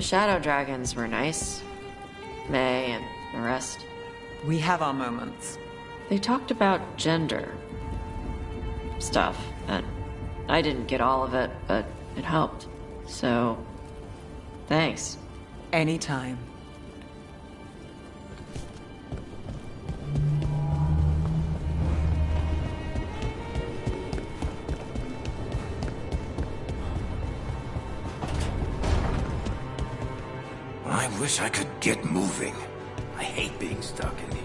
shadow dragons were nice. May and the rest. We have our moments. They talked about gender stuff, and I didn't get all of it, but it helped. So, thanks. Anytime. I wish I could get moving. I hate being stuck in here.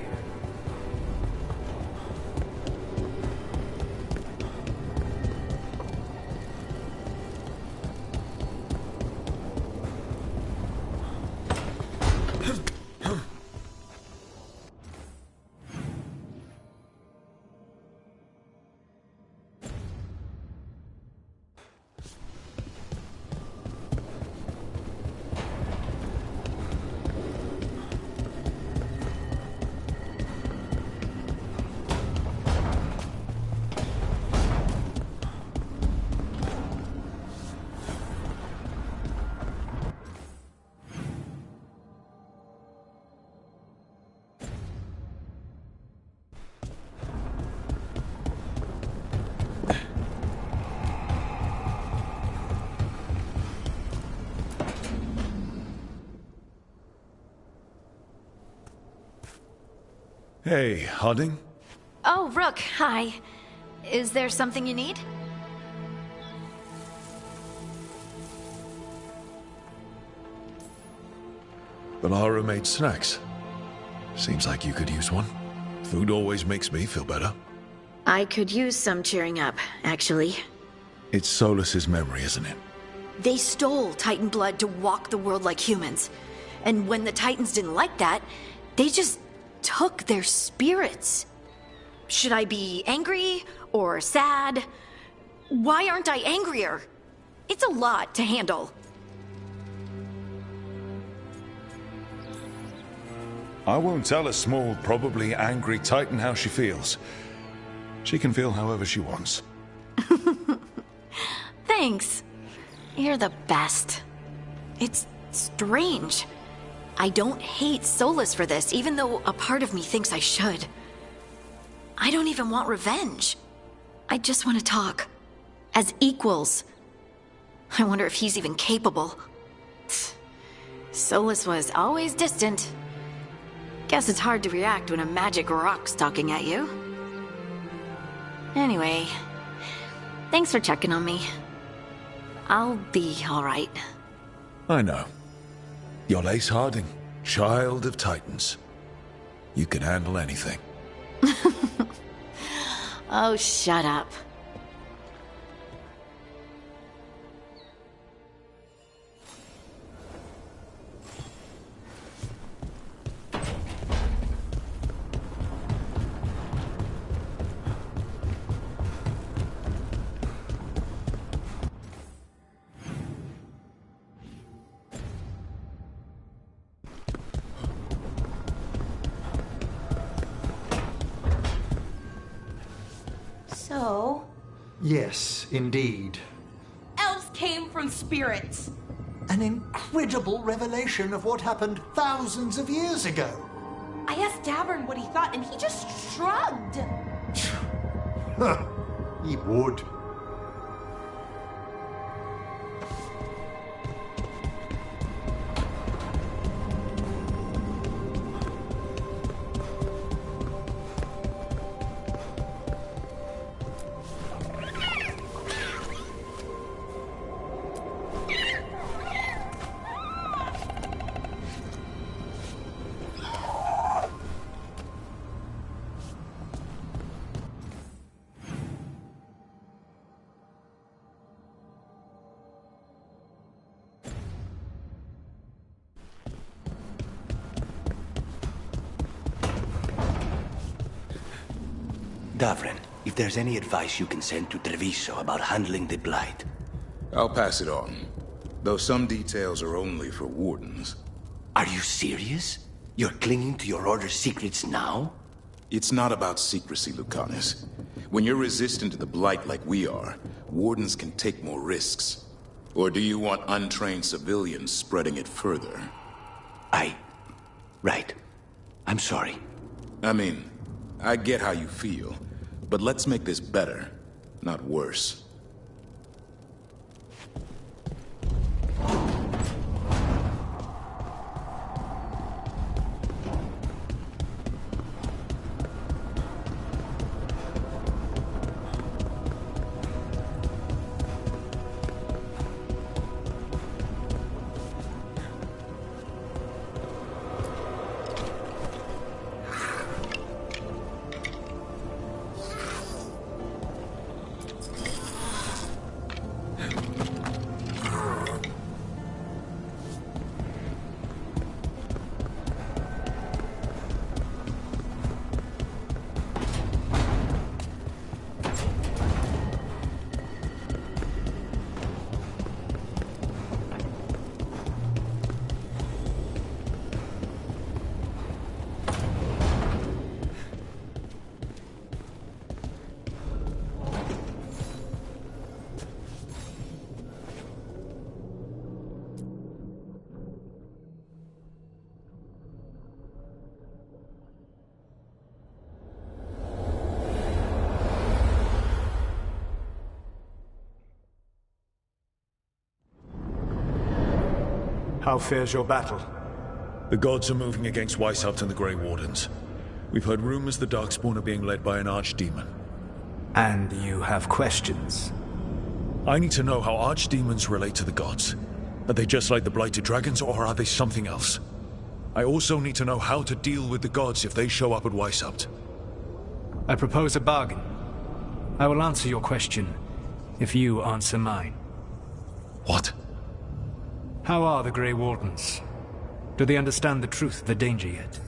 Hey, Harding? Oh, Rook, hi. Is there something you need? Balara made snacks. Seems like you could use one. Food always makes me feel better. I could use some cheering up, actually. It's Solus's memory, isn't it? They stole Titan blood to walk the world like humans. And when the Titans didn't like that, they just took their spirits. Should I be angry or sad? Why aren't I angrier? It's a lot to handle. I won't tell a small, probably angry Titan how she feels. She can feel however she wants. Thanks. You're the best. It's strange. I don't hate Solus for this, even though a part of me thinks I should. I don't even want revenge. I just want to talk. As equals. I wonder if he's even capable. Solus was always distant. Guess it's hard to react when a magic rock's talking at you. Anyway, thanks for checking on me. I'll be alright. I know. You're Ace Harding, child of Titans. You can handle anything. Oh, shut up. So? Yes, indeed. Elves came from spirits. An incredible revelation of what happened thousands of years ago. I asked Davern what he thought, and he just shrugged. He would. Davren, if there's any advice you can send to Treviso about handling the Blight. I'll pass it on. Though some details are only for wardens. Are you serious? You're clinging to your order's secrets now? It's not about secrecy, Lucanus. When you're resistant to the Blight like we are, wardens can take more risks. Or do you want untrained civilians spreading it further? Right. I'm sorry. I mean, I get how you feel, but let's make this better, not worse. How fares your battle? The gods are moving against Weishaupt and the Grey Wardens. We've heard rumors the Darkspawn are being led by an archdemon. And you have questions? I need to know how archdemons relate to the gods. Are they just like the Blighted Dragons, or are they something else? I also need to know how to deal with the gods if they show up at Weishaupt. I propose a bargain. I will answer your question if you answer mine. What? How are the Grey Wardens? Do they understand the truth of the danger yet?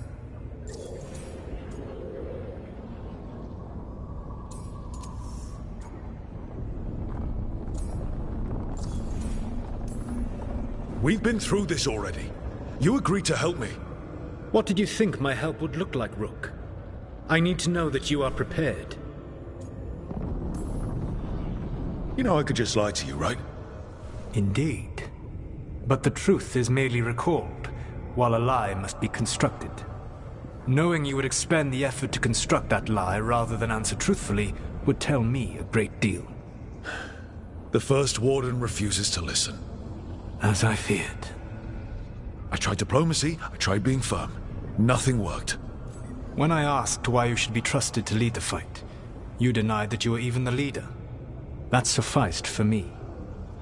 We've been through this already. You agreed to help me. What did you think my help would look like, Rook? I need to know that you are prepared. You know I could just lie to you, right? Indeed. But the truth is merely recalled, while a lie must be constructed. Knowing you would expend the effort to construct that lie rather than answer truthfully would tell me a great deal. The First Warden refuses to listen. As I feared. I tried diplomacy, I tried being firm. Nothing worked. When I asked why you should be trusted to lead the fight, you denied that you were even the leader. That sufficed for me.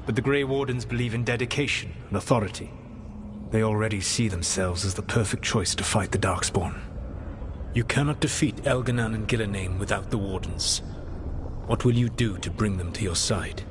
But the Grey Wardens believe in dedication and authority. They already see themselves as the perfect choice to fight the Darkspawn. You cannot defeat Elganan and Gillename without the Wardens. What will you do to bring them to your side?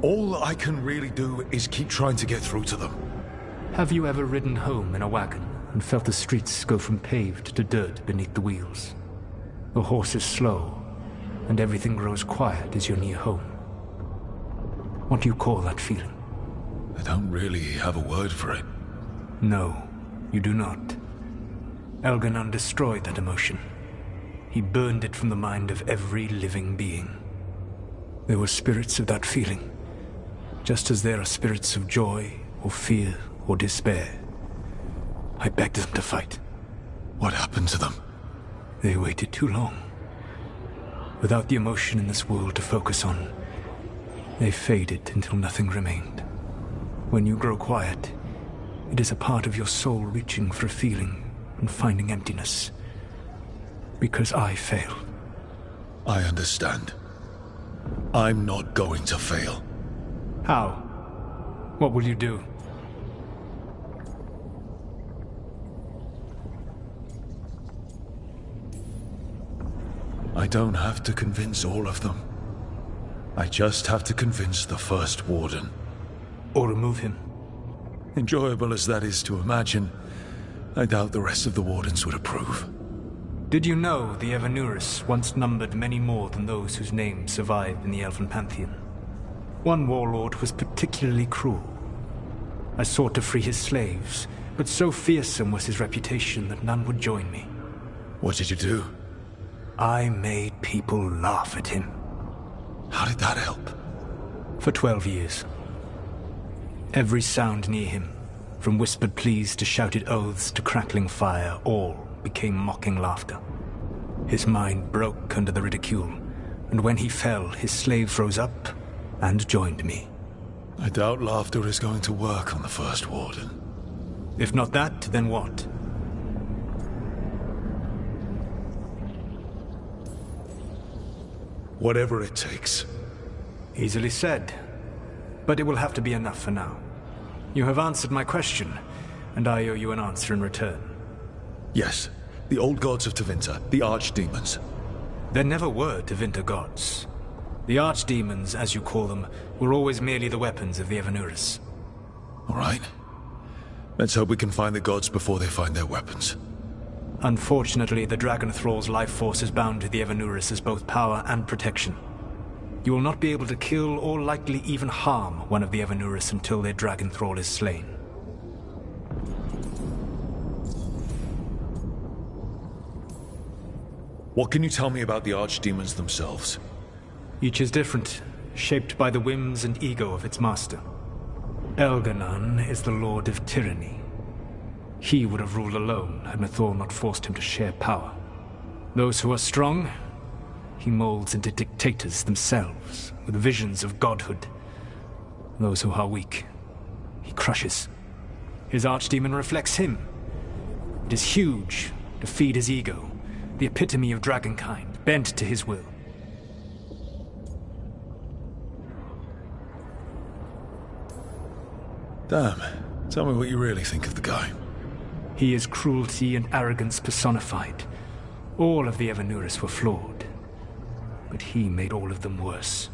All I can really do is keep trying to get through to them. Have you ever ridden home in a wagon and felt the streets go from paved to dirt beneath the wheels? The horse is slow, and everything grows quiet as you're near home. What do you call that feeling? I don't really have a word for it. No, you do not. Elganan destroyed that emotion. He burned it from the mind of every living being. There were spirits of that feeling, just as there are spirits of joy, or fear, or despair. I begged them to fight. What happened to them? They waited too long. Without the emotion in this world to focus on, they faded until nothing remained. When you grow quiet, it is a part of your soul reaching for a feeling and finding emptiness. Because I failed. I understand. I'm not going to fail. How? What will you do? I don't have to convince all of them. I just have to convince the First Warden. Or remove him. Enjoyable as that is to imagine, I doubt the rest of the Wardens would approve. Did you know the Evanurus once numbered many more than those whose names survive in the Elven Pantheon? One warlord was particularly cruel. I sought to free his slaves, but so fearsome was his reputation that none would join me. What did you do? I made people laugh at him. How did that help? For 12 years. Every sound near him, from whispered pleas to shouted oaths to crackling fire, all became mocking laughter. His mind broke under the ridicule, and when he fell, his slaves rose up and joined me. I doubt laughter is going to work on the First Warden. If not that, then what? Whatever it takes. Easily said. But it will have to be enough for now. You have answered my question, and I owe you an answer in return. Yes, the old gods of Tevinter, the archdemons. There never were Tevinter gods. The archdemons, as you call them, were always merely the weapons of the Evanurus. All right. Let's hope we can find the gods before they find their weapons. Unfortunately, the Dragon Thrall's life force is bound to the Evanurus as both power and protection. You will not be able to kill or likely even harm one of the Evanurus until their Dragon Thrall is slain. What can you tell me about the archdemons themselves? Each is different, shaped by the whims and ego of its master. Elganon is the Lord of Tyranny. He would have ruled alone had Mithor not forced him to share power. Those who are strong, he molds into dictators themselves, with visions of godhood. Those who are weak, he crushes. His archdemon reflects him. It is huge, to feed his ego, the epitome of dragonkind, bent to his will. Damn. Tell me what you really think of the guy. He is cruelty and arrogance personified. All of the Evanurus were flawed, but he made all of them worse.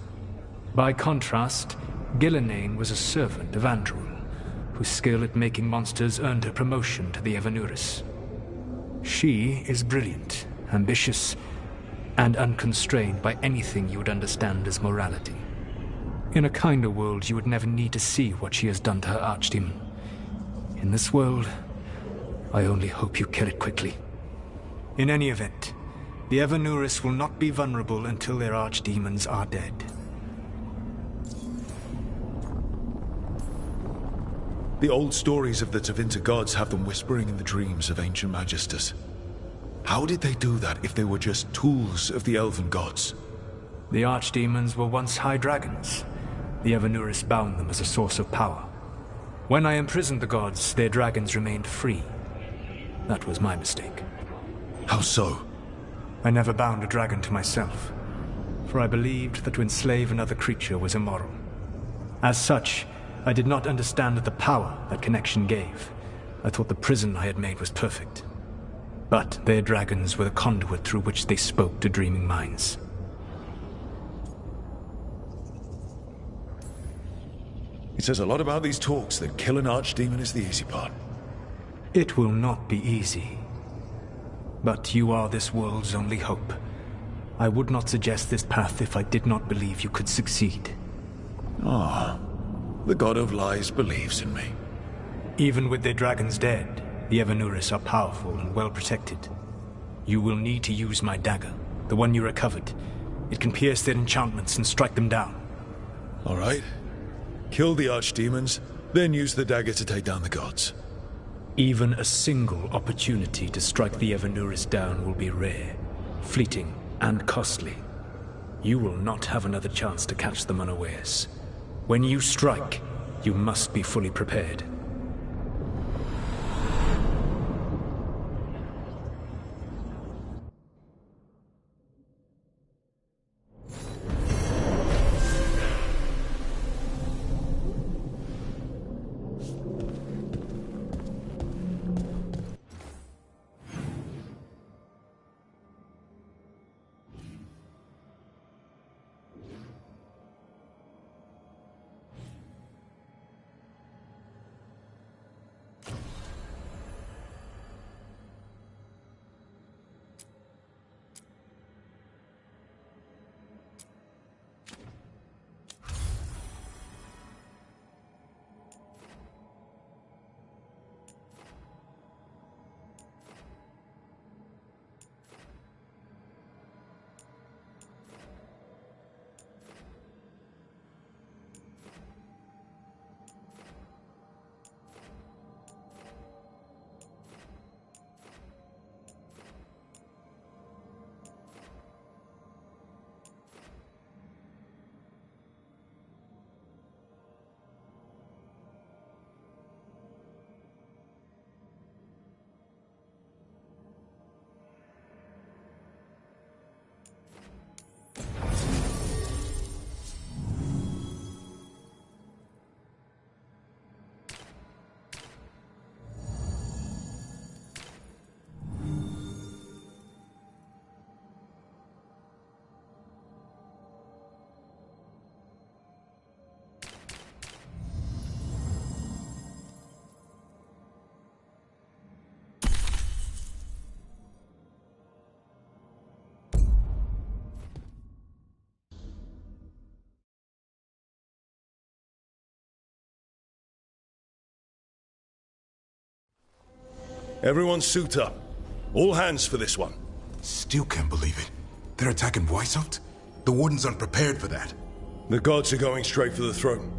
By contrast, Gillenane was a servant of Andrul, whose skill at making monsters earned her promotion to the Evanurus. She is brilliant, ambitious, and unconstrained by anything you would understand as morality. In a kinder world, you would never need to see what she has done to her archdemon. In this world, I only hope you kill it quickly. In any event, the Evanurus will not be vulnerable until their archdemons are dead. The old stories of the Tevinter gods have them whispering in the dreams of ancient magisters. How did they do that if they were just tools of the elven gods? The archdemons were once high dragons. The Evanurus bound them as a source of power. When I imprisoned the gods, their dragons remained free. That was my mistake. How so? I never bound a dragon to myself, for I believed that to enslave another creature was immoral. As such, I did not understand the power that connection gave. I thought the prison I had made was perfect. But their dragons were the conduit through which they spoke to dreaming minds. It says a lot about these talks that kill an archdemon is the easy part. It will not be easy. But you are this world's only hope. I would not suggest this path if I did not believe you could succeed. Ah, the god of lies believes in me. Even with their dragons dead, the Evanurus are powerful and well protected. You will need to use my dagger, the one you recovered. It can pierce their enchantments and strike them down. All right. Kill the archdemons, then use the dagger to take down the gods. Even a single opportunity to strike the Evanurus down will be rare, fleeting, and costly. You will not have another chance to catch them unawares. When you strike, you must be fully prepared. Everyone suit up. All hands for this one. Still can't believe it. They're attacking Weishaupt? The Wardens aren't prepared for that. The gods are going straight for the throne.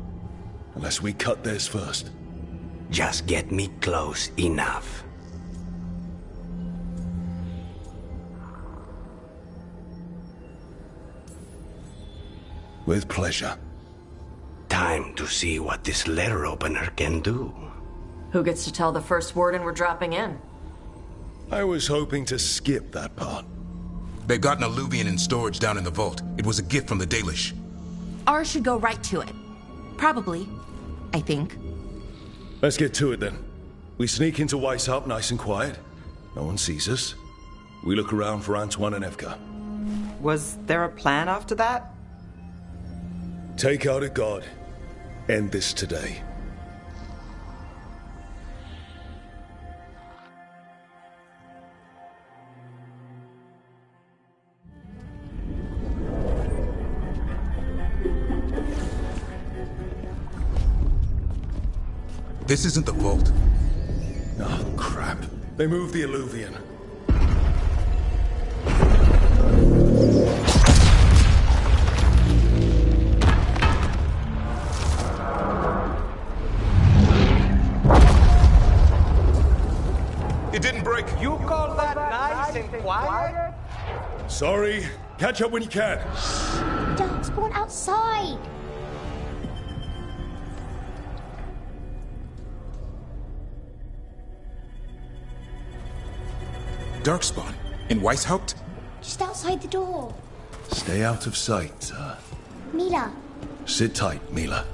Unless we cut theirs first. Just get me close enough. With pleasure. Time to see what this letter opener can do. Who gets to tell the first warden we're dropping in? I was hoping to skip that part. They've got an alluvian in storage down in the vault. It was a gift from the Dalish. Ours should go right to it. Probably. I think. Let's get to it then. We sneak into Weishaupt nice and quiet. No one sees us. We look around for Antoine and Evka. Was there a plan after that? Take out a god. End this today. This isn't the vault. Oh, crap. They moved the alluvian. It didn't break. You call that nice and quiet? Sorry. Catch up when you can. Darkspawn outside. Darkspawn? In Weishaupt? Just outside the door. Stay out of sight. Mila. Sit tight, Mila.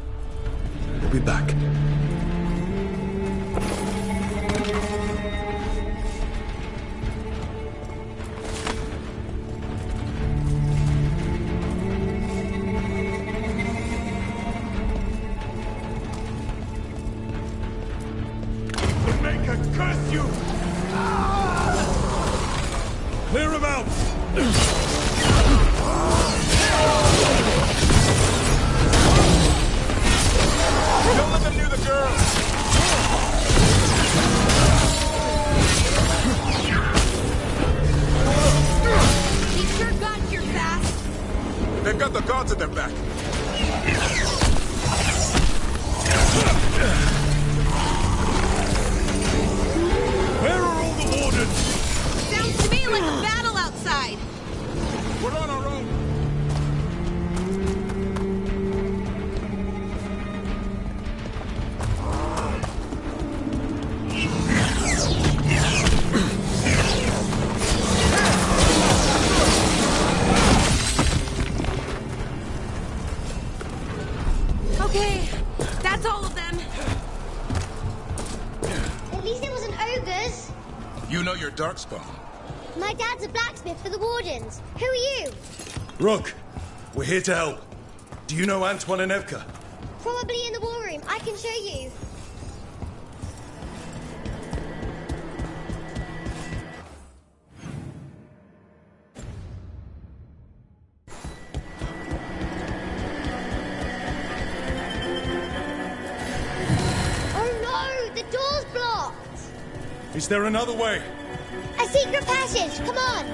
We'll be back. Make a curse you! Clear him out! Don't let them near the girls! He sure got here fast. They've got the gods at their back. Where are all the wardens? Sounds to me like a battle outside. We're on our own. Okay, that's all of them. At least it wasn't ogres. You know your Darkspawn. My dad's a blacksmith for the Wardens. Who are you? Rook, we're here to help. Do you know Antoine and Evka? Probably in the war room. I can show you. Oh no! The door's blocked! Is there another way? A secret passage! Come on!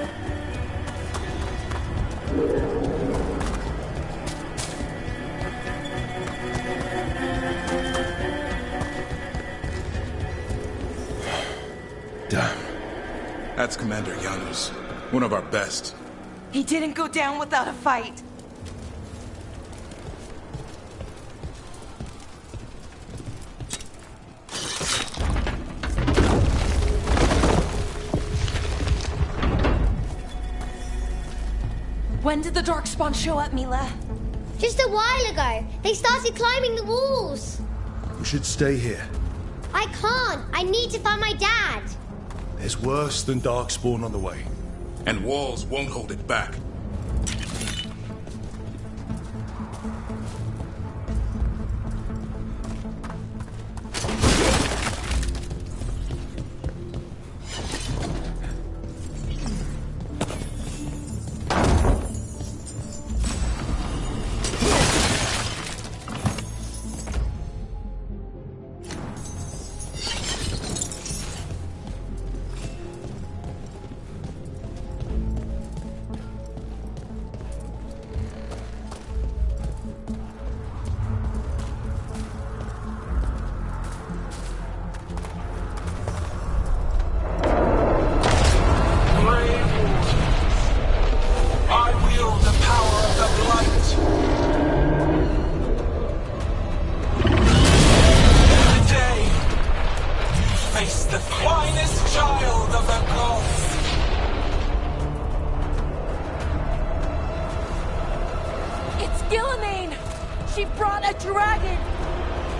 Damn. That's Commander Janus. One of our best. He didn't go down without a fight. When did the Darkspawn show up, Mila? Just a while ago. They started climbing the walls. We should stay here. I can't. I need to find my dad. There's worse than Darkspawn on the way. And walls won't hold it back. It's Gillimaine! She brought a dragon!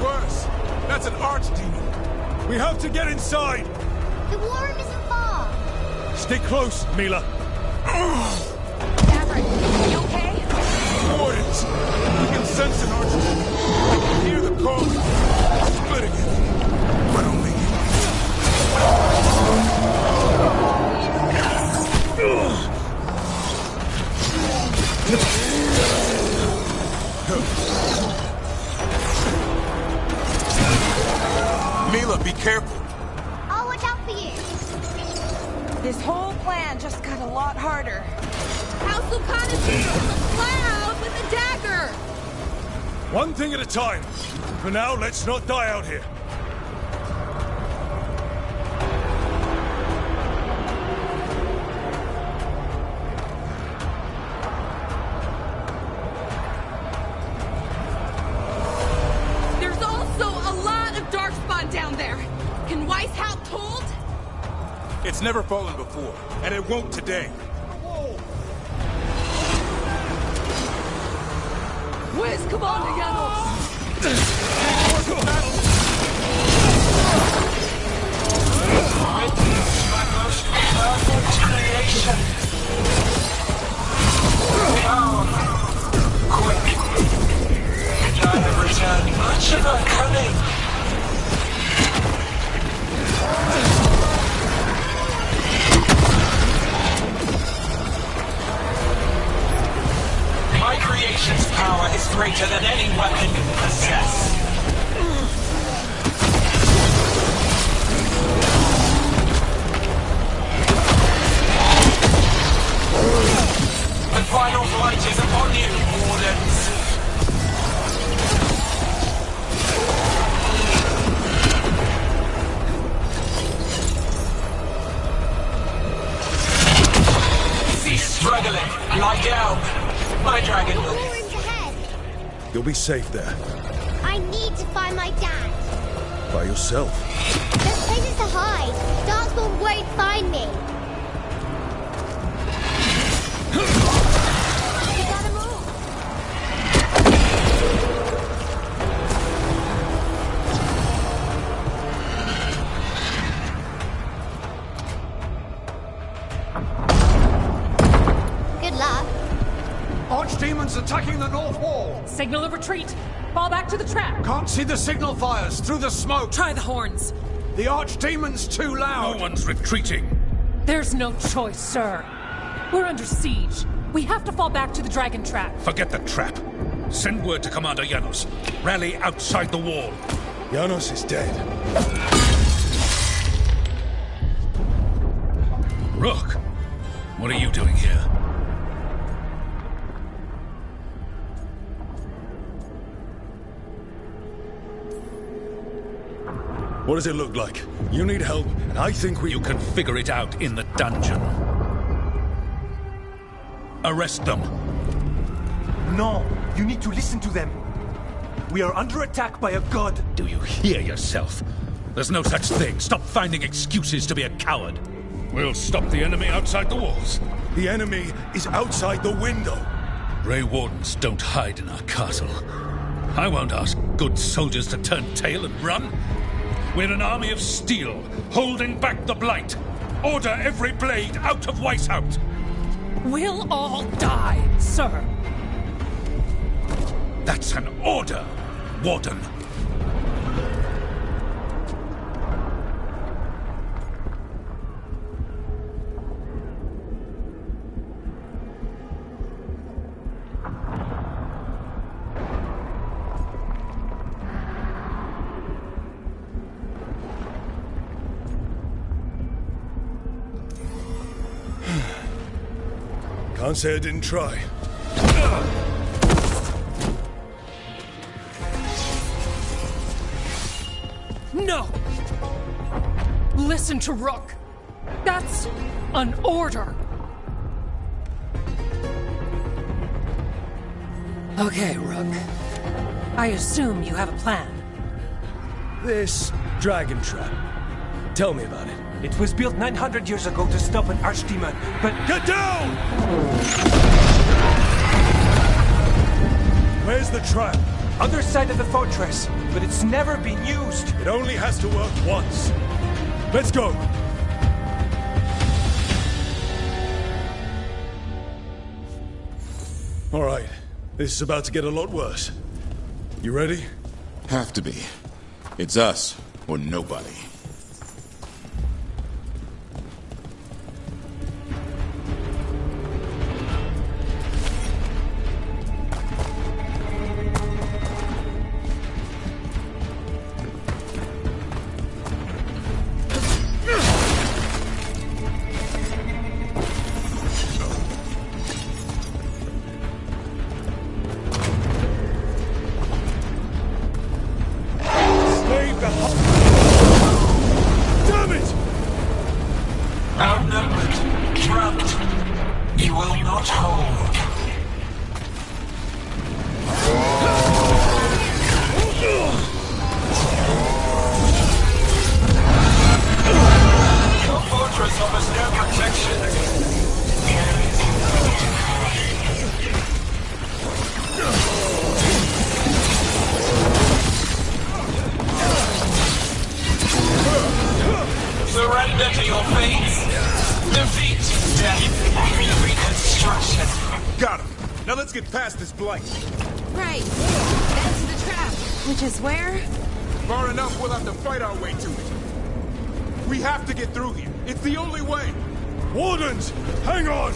Worse! That's an archdemon! We have to get inside! The war room isn't far. Stay close, Mila! Maverick, you okay? Wardens! We can sense an archdemon! We can hear the code! Splitting it! But only Mila, be careful. I'll watch out for you. This whole plan just got a lot harder. House Lucana's Cloud with a dagger! one thing at a time. For now, let's not die out here. There's also a lot of darkspawn down there. Can Weishaupt hold? It's never fallen before, and it won't today. Where's Commander Janos? Quick. Time to return much of our cunning. My creation's power is greater than any weapon can possess. The final flight is upon you, Wardens. Cease struggling. Lie down. My dragon The will... war room's ahead. You'll be safe there. I need to find my dad. By yourself. There's places to hide. Darkspawn won't find me. You gotta move. Good luck. Archdemons attacking the north wall. Signal of retreat. Fall back to the trap. Can't see the signal fires through the smoke. Try the horns. The Archdemon's too loud. No one's retreating. There's no choice, sir. We're under siege. We have to fall back to the dragon trap. Forget the trap. Send word to Commander Janos. Rally outside the wall. Janos is dead. Rook, what are you doing here? What does it look like? You need help, and I think you can figure it out in the dungeon. Arrest them. No, you need to listen to them. We are under attack by a god. Do you hear yourself? There's no such thing. Stop finding excuses to be a coward. We'll stop the enemy outside the walls. The enemy is outside the window. Grey Wardens don't hide in our castle. I won't ask good soldiers to turn tail and run. We're an army of steel, holding back the blight. Order every blade out of Weishaupt. We'll all die, sir. That's an order, Warden. Can't say I didn't try. No! Listen to Rook. That's an order. Okay, Rook. I assume you have a plan. This dragon trap. Tell me about it. It was built 900 years ago to stop an archdemon, but... Get down! the trap? Other side of the fortress, but it's never been used. It only has to work once. Let's go. All right. This is about to get a lot worse. You ready? Have to be. It's us or nobody. Damn it! Outnumbered, trapped. You will not hold. Your fortress offers no protection. Surrender to your fate. Defeat, death, reconstruction. Got him. Now let's get past this blight. Right. Then to the trap, which is where? Far enough, we'll have to fight our way to it. We have to get through here. It's the only way. Wardens, hang on!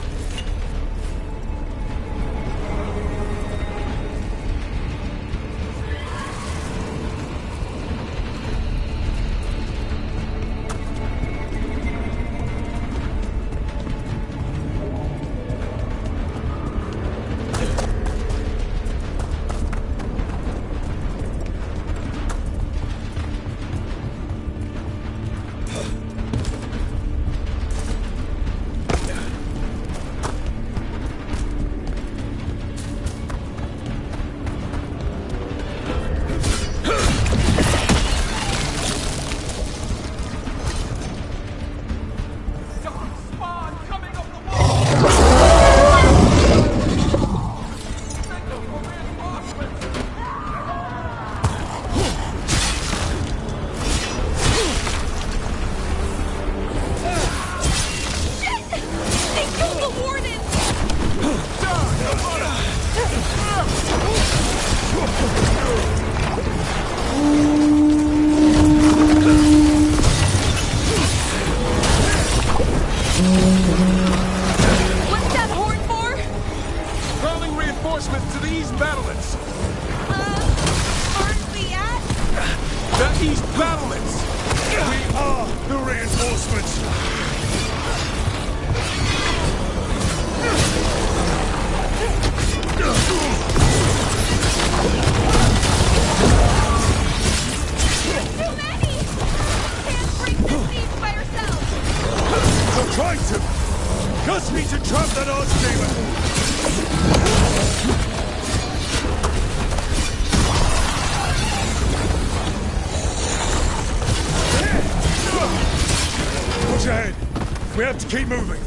We have to keep moving.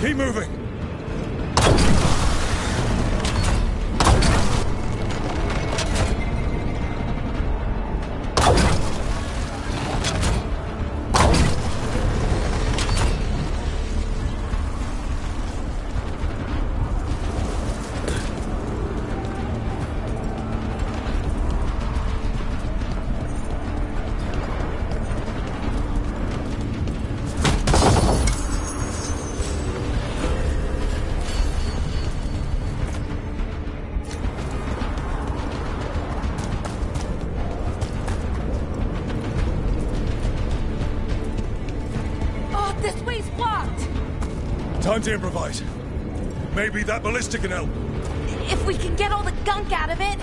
Keep moving! This way's blocked! Time to improvise. Maybe that ballista can help. If we can get all the gunk out of it.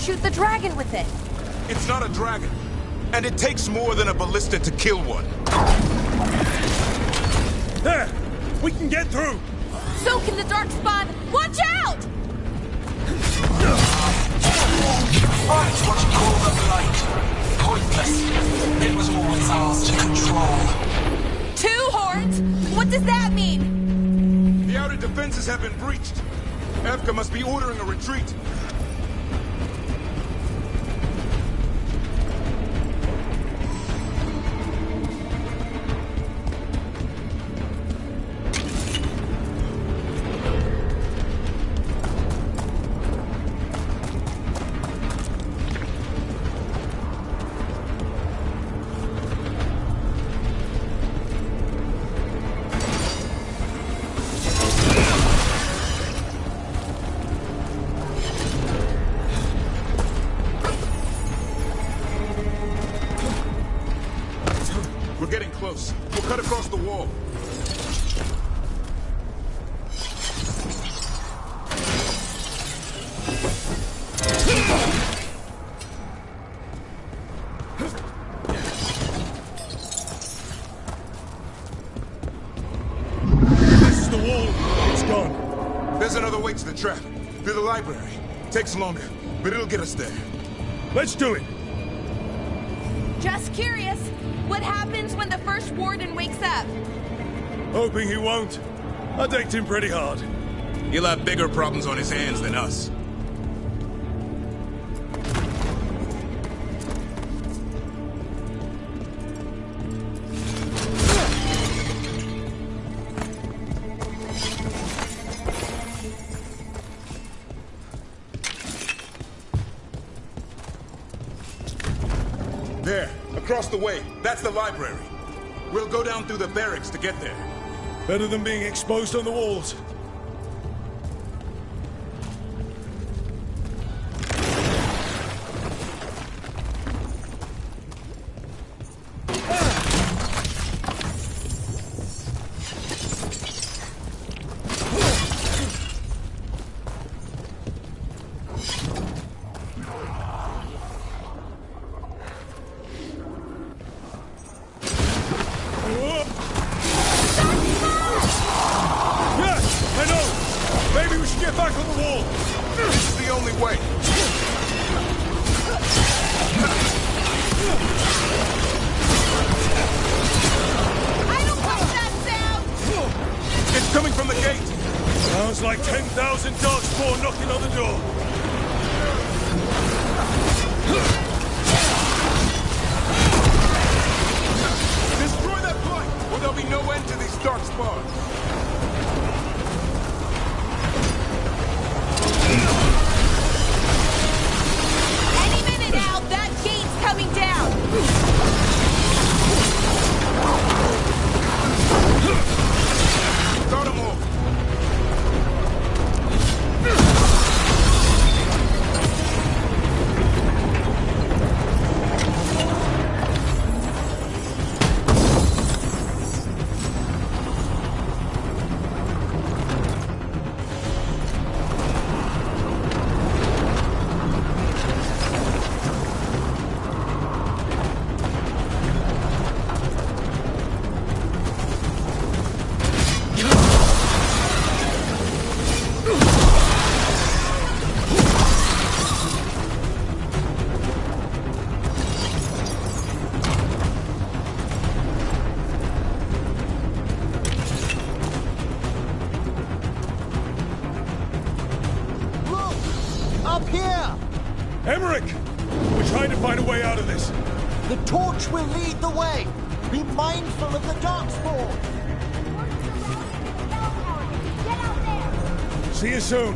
Shoot the dragon with it. It's not a dragon, and it takes more than a ballista to kill one. There! We can get through! So can the Darkspawn! Watch out! Fight what you call the blight. Pointless. It was always ours to control. 2 hordes? What does that mean? The outer defenses have been breached. Evka must be ordering a retreat. Close. We'll cut across the wall. This is the wall. It's gone. There's another way to the trap. Through the library. Takes longer, but it'll get us there. Let's do it. Just curious. What happens when the first warden wakes up? Hoping he won't. I decked him pretty hard. He'll have bigger problems on his hands than us. There, across the way. That's the library. We'll go down through the barracks to get there. Better than being exposed on the walls. Sounds like 10,000 Darkspawn knocking on the door. Destroy that blight, or there'll be no end to these Darkspawn. Any minute now, that gate's coming down. Start them all. The torch will lead the way. Be mindful of the Darkspawn. Get out there! See you soon.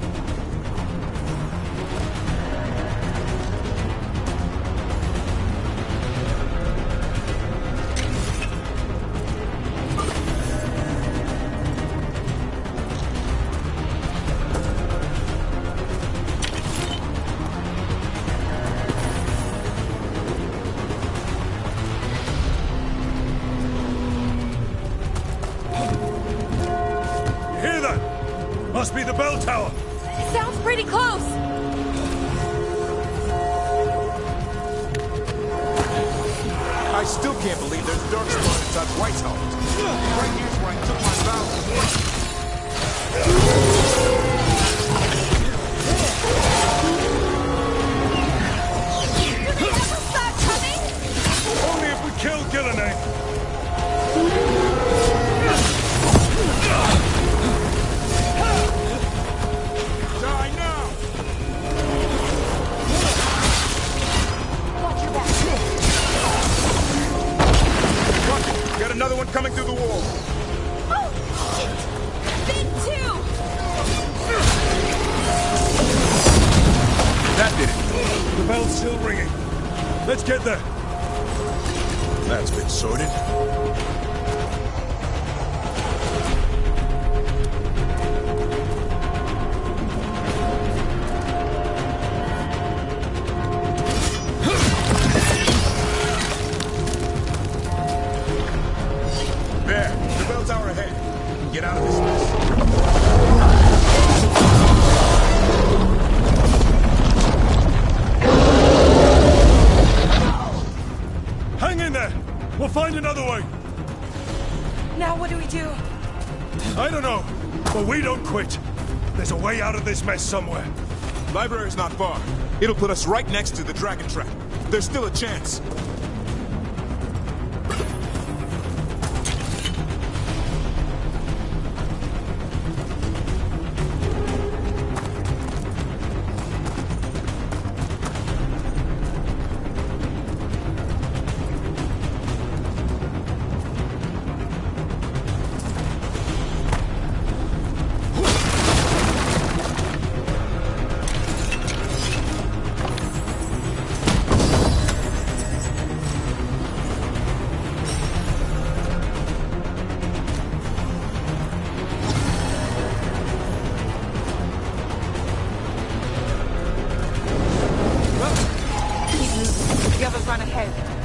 Must be the bell tower. It sounds pretty close. I still can't believe there's darkspawn inside White's house. Right here's where I took my vow to warn Do they ever stop coming? Only if we kill Gillenay. Another one coming through the wall. Oh, shit! Big two! That did it. The bell's still ringing. Let's get there. That's been sorted. Get out of this mess. Hang in there! We'll find another way! Now what do we do? I don't know, but we don't quit. There's a way out of this mess somewhere. Library's not far. It'll put us right next to the dragon trap. There's still a chance.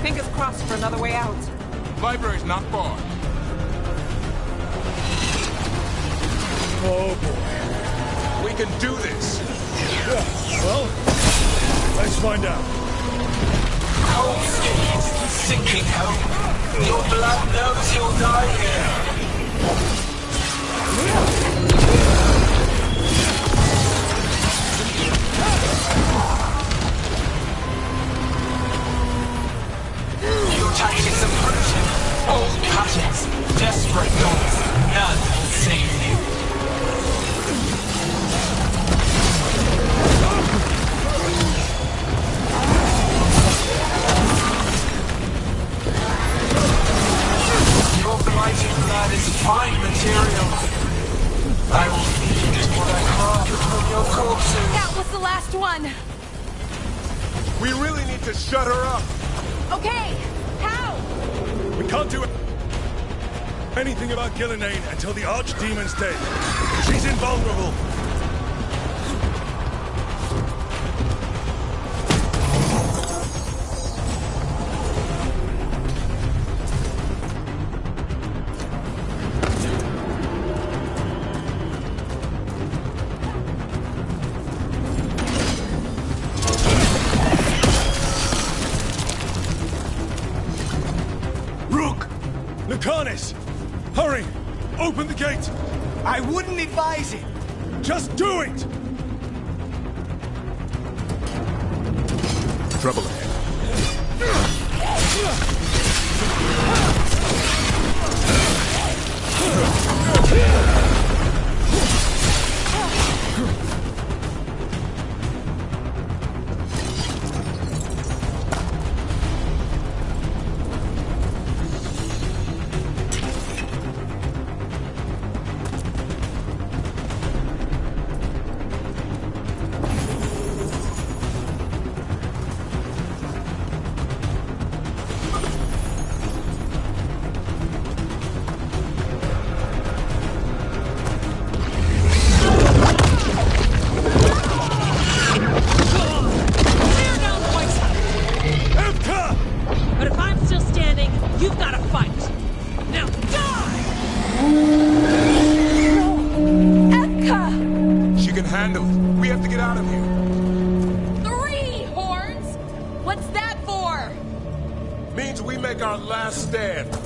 Fingers crossed for another way out. Library's not far. Oh boy. We can do this. Yeah, well, let's find out. Cold steed, sinking home. Your blood knows you'll die here. Your tactics are primitive. Old patterns, desperate goals. None will save you. Your blighted blood is fine material. I will feed what I carve from your corpses. That was the last one. We really need to shut her up. Okay, how? We can't do anything about Gillenane until the Archdemon's dead. She's invulnerable. Lucanus! Hurry! Open the gate! I wouldn't advise it! Just do it! Trouble ahead. She can handle it. We have to get out of here. 3 horns? What's that for? Means we make our last stand.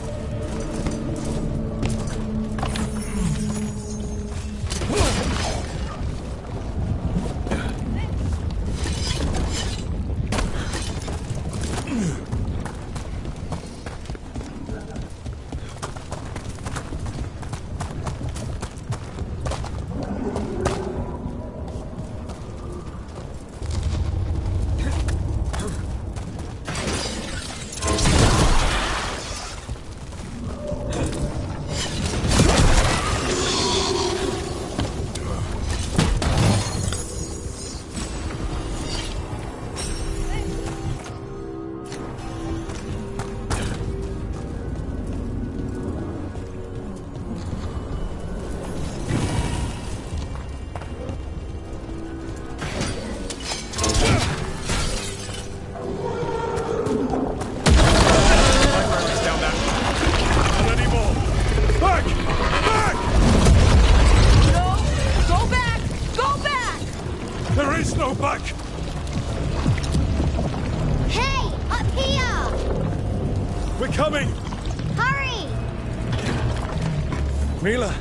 Mila,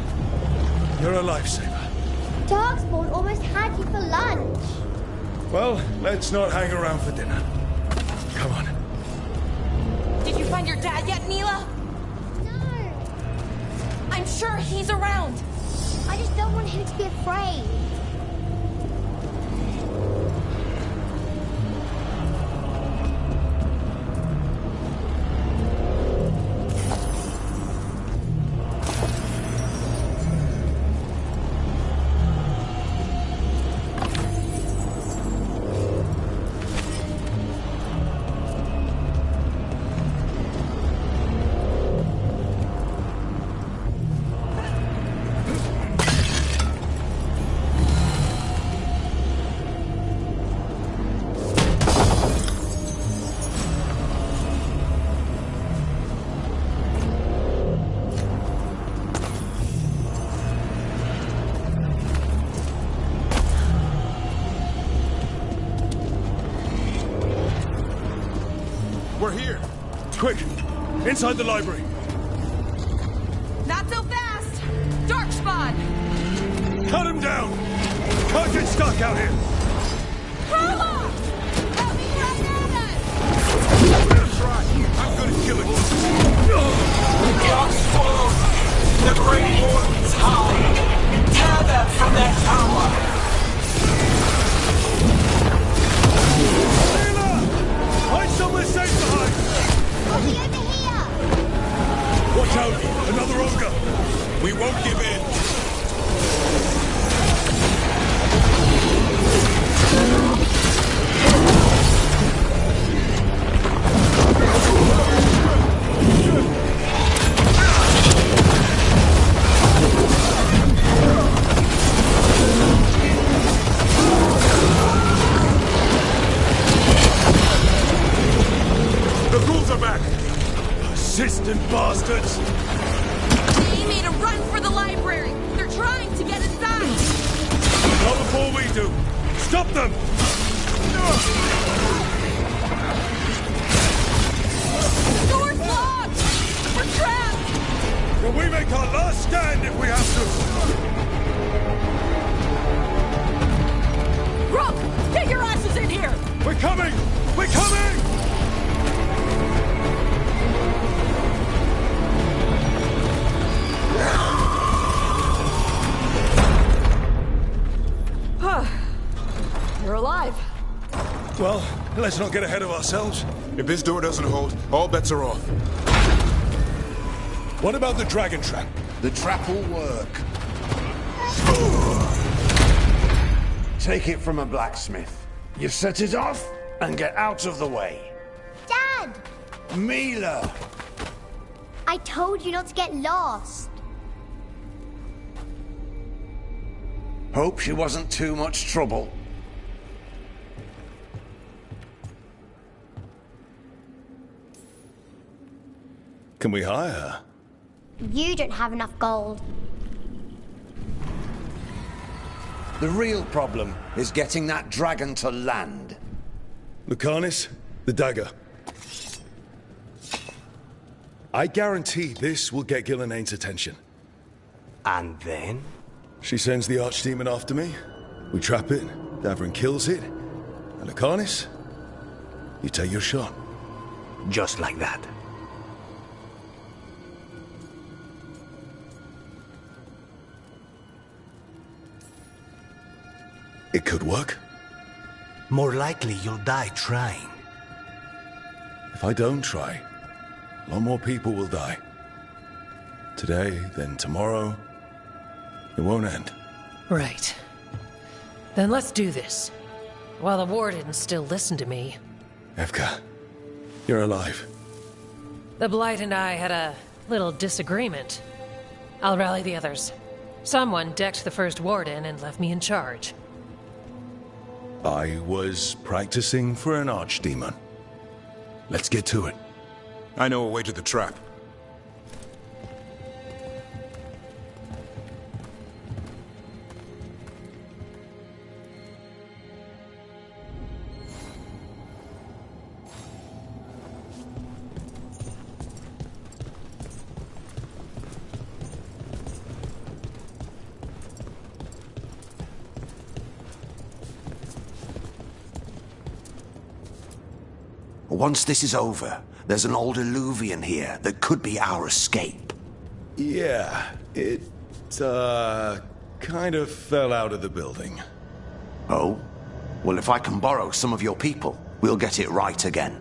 you're a lifesaver. Darkspawn almost had you for lunch. Well, let's not hang around for dinner. Come on. Did you find your dad yet, Mila? No. I'm sure he's around. I just don't want him to be afraid. We're here. Quick! Inside the library. Not so fast! Darkspawn! Cut him down! Can't get stuck out here! Prologue! Coming right at us! Let's try. I'm good at killing. Darkspawn! The Grey Wardens hide! Tear them from their tower! Find somewhere safe to hide! I'll be over here! Watch out! Another ogre! We won't give in! The ghouls are back! Persistent bastards! They made a run for the library! They're trying to get inside! Not before we do! Stop them! Door's locked! We're trapped! Will we make our last stand if we have to? Rook! Get your asses in here! We're coming! We're coming! You're alive. Well, let's not get ahead of ourselves. If this door doesn't hold, all bets are off. What about the dragon trap? The trap will work. Take it from a blacksmith. You set it off and get out of the way. Dad! Mila! I told you not to get lost. Hope she wasn't too much trouble. Can we hire her? You don't have enough gold. The real problem is getting that dragon to land. Lucanus, the dagger. I guarantee this will get Gillenane's attention. And then? She sends the archdemon after me. We trap it, Davrin kills it. And Lucanus, you take your shot. Just like that. It could work. More likely you'll die trying. If I don't try, a lot more people will die. Today, then tomorrow. It won't end. Right. Then let's do this. While the Wardens still listen to me. Evka, you're alive. The Blight and I had a little disagreement. I'll rally the others. Someone decked the first Warden and left me in charge. I was practicing for an archdemon. Let's get to it. I know a way to the trap. Once this is over, there's an old Illuvian here that could be our escape. Yeah, it, kind of fell out of the building. Oh? Well, if I can borrow some of your people, we'll get it right again.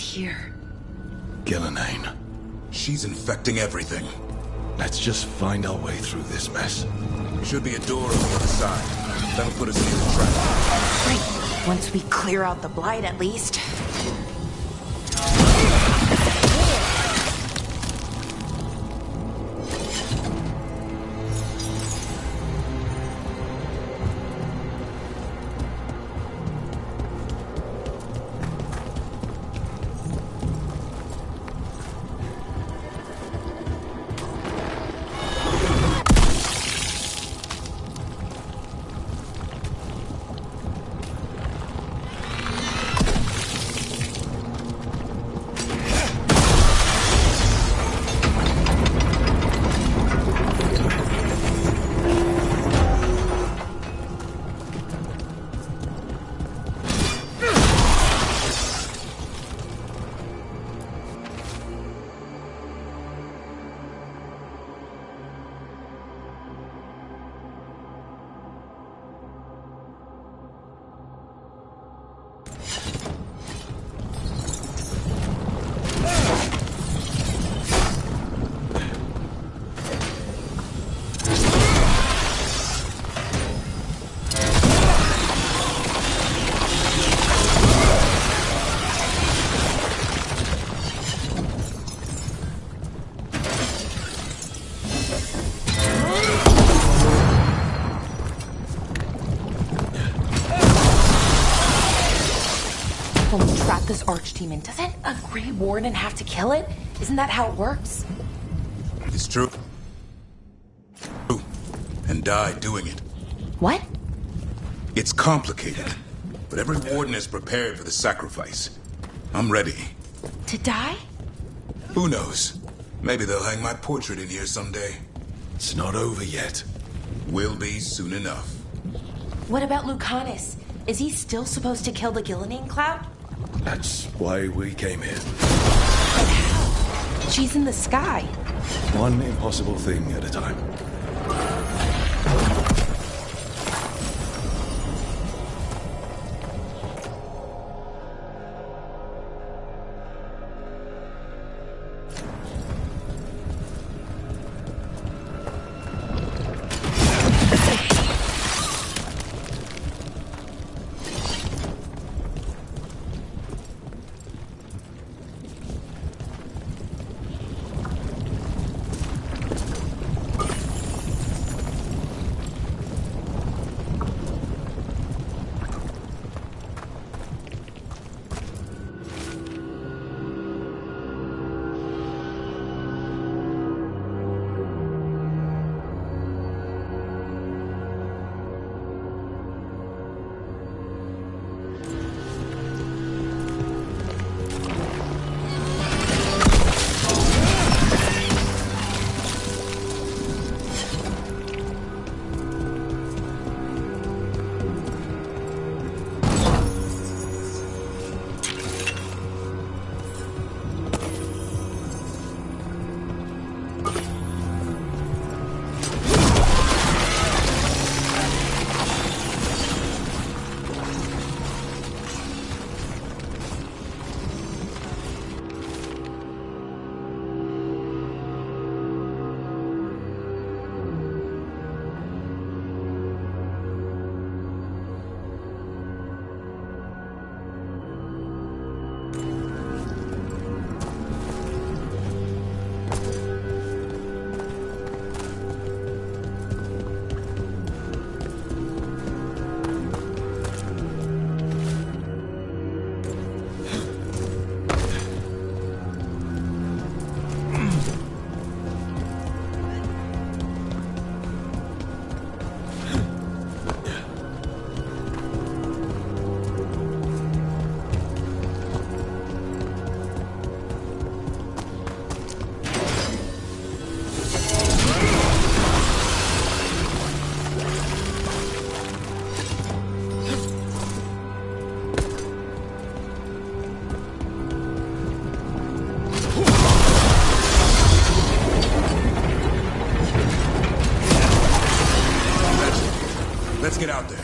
Here. Gillenane. She's infecting everything. Let's just find our way through this mess. Should be a door on the other side. That'll put us near the trap. Great. Once we clear out the Blight, at least. When we trap this archdemon, doesn't a Grey Warden have to kill it? Isn't that how it works? It's true. And die doing it. What? It's complicated. but every warden is prepared for the sacrifice. I'm ready. To die? Who knows? Maybe they'll hang my portrait in here someday. It's not over yet. Will be soon enough. What about Lucanus? Is he still supposed to kill the Gillenane cloud? That's why we came here. But how? She's in the sky. One impossible thing at a time. Let's get out there.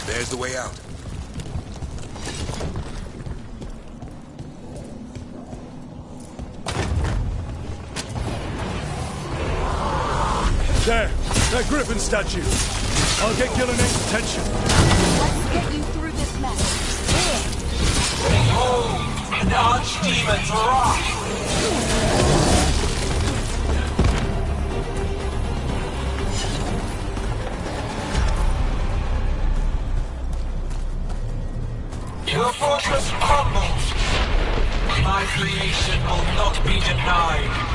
There's the way out. There! That griffin statue! I'll get Gillenane's attention. Let's get you through this mess. Behold, an archdemon's wrath! Your fortress crumbles. My creation will not be denied.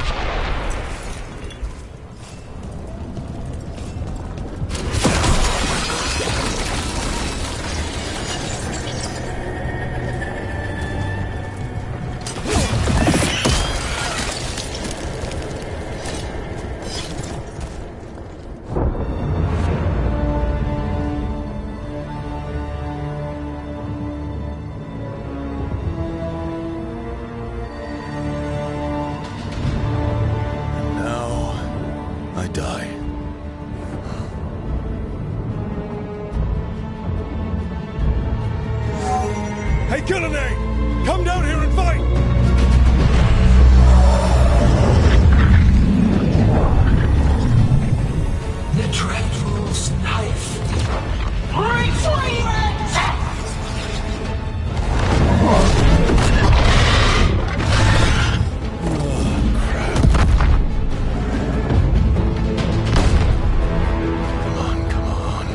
Hey, Gillenane! Come down here and fight! The Dreadful's knife. Retreat! Come on.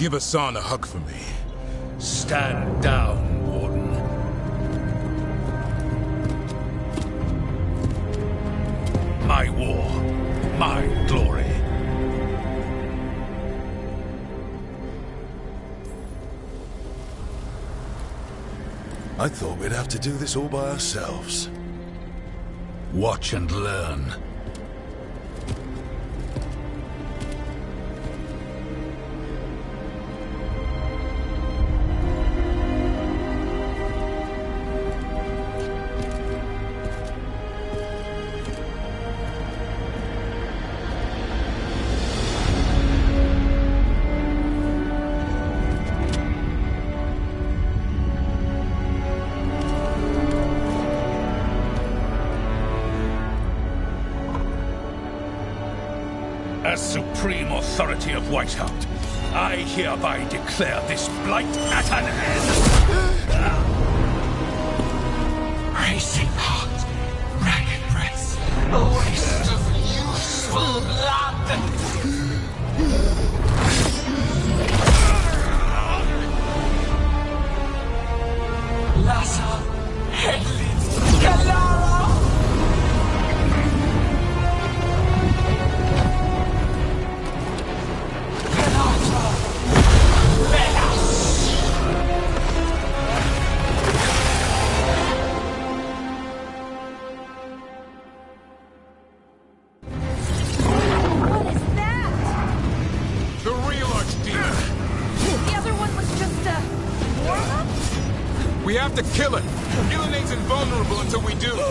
Give Hassan a hug for me. Stand down, Warden. My war, my glory. I thought we'd have to do this all by ourselves. Watch and learn. As supreme authority of Whiteheart, I hereby declare this blight at an end. Racing heart, ragged breath, a waste of useful blood. Lassa, Hedley, Galara. We have to kill it! Illuminate's invulnerable until we do! We're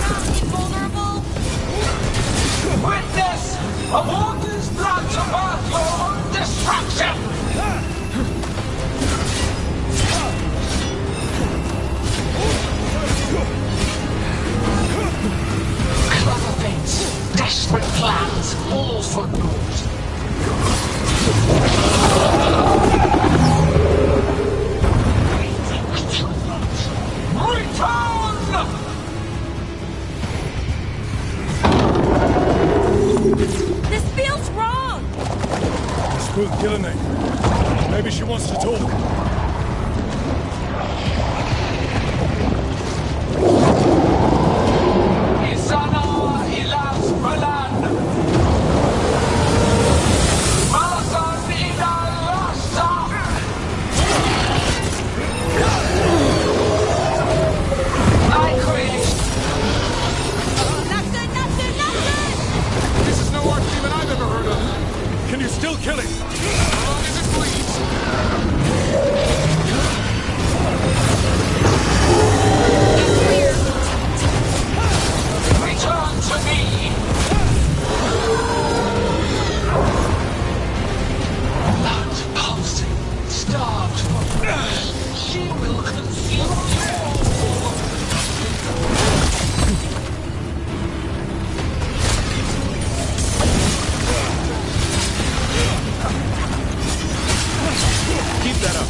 not invulnerable! Witness! A warden's blood to birth your own destruction! Clever fates, desperate plans, all for naught. This feels wrong! Spook Illuminate. Maybe she wants to talk. Isana ilas Balan. Malasan idal Lasta. I create. Not good, not good, not good! This is no archdemon I've ever heard of! Can you still kill him? As long as it bleeds! Return to me! Blood pulsing, starved for breath. She will consume you all! Keep that up!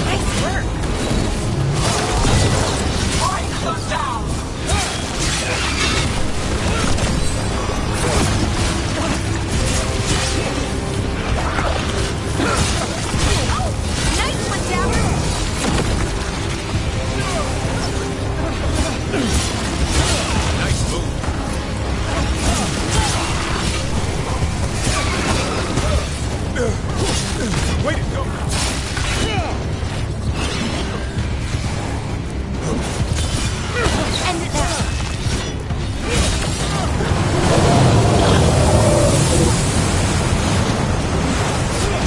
Nice work! Fight them down! Nice one, Dapper! Nice move. Way to go! End it now!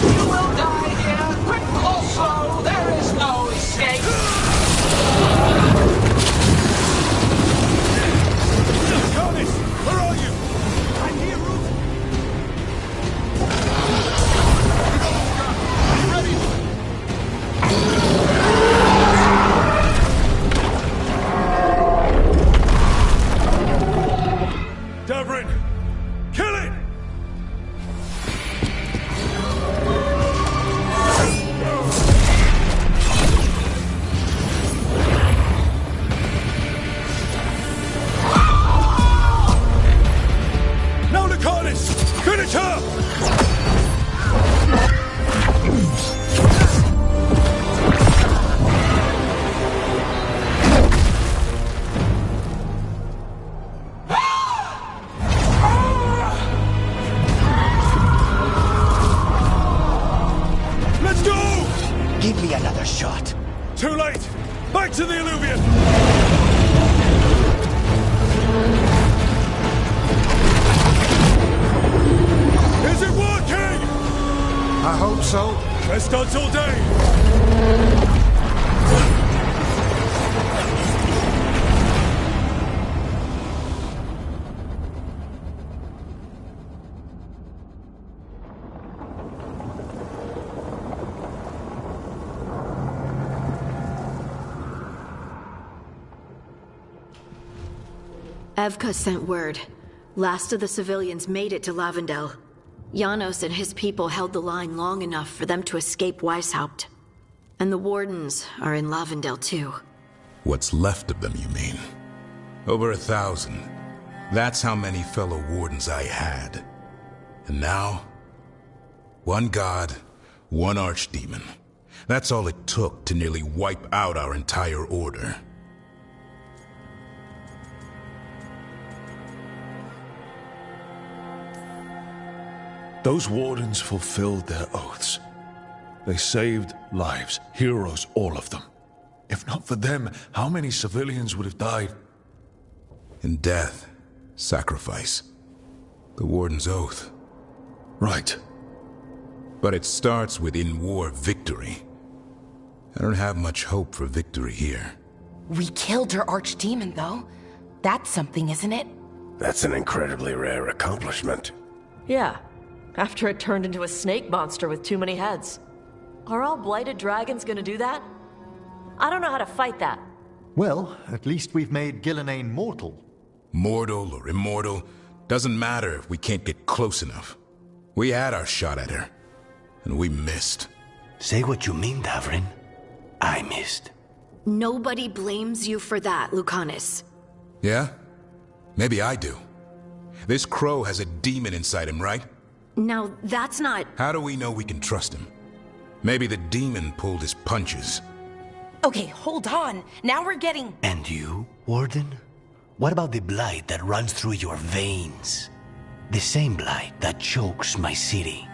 You will die here, quick or slow, there is no escape! Jonas, where are you? I'm here, Root. Davrin, kill it! Now, Lucanus! Finish her! Let's go! Give me another shot. Too late! Back to the Illuvian! Is it working? I hope so. Best odds all day! Evka sent word. Last of the civilians made it to Lavendel. Janos and his people held the line long enough for them to escape Weishaupt. And the Wardens are in Lavendel too. What's left of them, you mean? Over 1,000. That's how many fellow Wardens I had. And now, one god, one archdemon. That's all it took to nearly wipe out our entire order. Those Wardens fulfilled their oaths. They saved lives, heroes, all of them. If not for them, how many civilians would have died? In death, sacrifice. The Warden's oath. Right. But it starts with in-war victory. I don't have much hope for victory here. We killed her archdemon, though. That's something, isn't it? That's an incredibly rare accomplishment. Yeah, after it turned into a snake monster with too many heads. Are all blighted dragons gonna do that? I don't know how to fight that. Well, at least we've made Gillenane mortal. Mortal or immortal, doesn't matter if we can't get close enough. We had our shot at her, and we missed. Say what you mean, Davrin. I missed. Nobody blames you for that, Lucanus. Yeah? Maybe I do. This crow has a demon inside him, right? Now, that's not... How do we know we can trust him? Maybe the demon pulled his punches. Okay, hold on. Now we're getting... And you, Warden? What about the blight that runs through your veins? The same blight that chokes my city.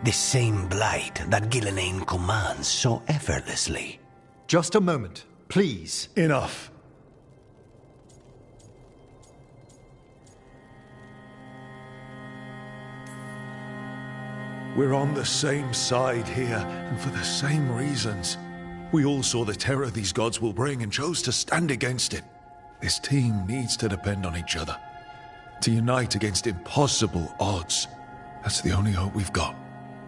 The same blight that Gillenane commands so effortlessly. Just a moment, please. Enough. We're on the same side here, and for the same reasons. We all saw the terror these gods will bring and chose to stand against it. This team needs to depend on each other. To unite against impossible odds. That's the only hope we've got.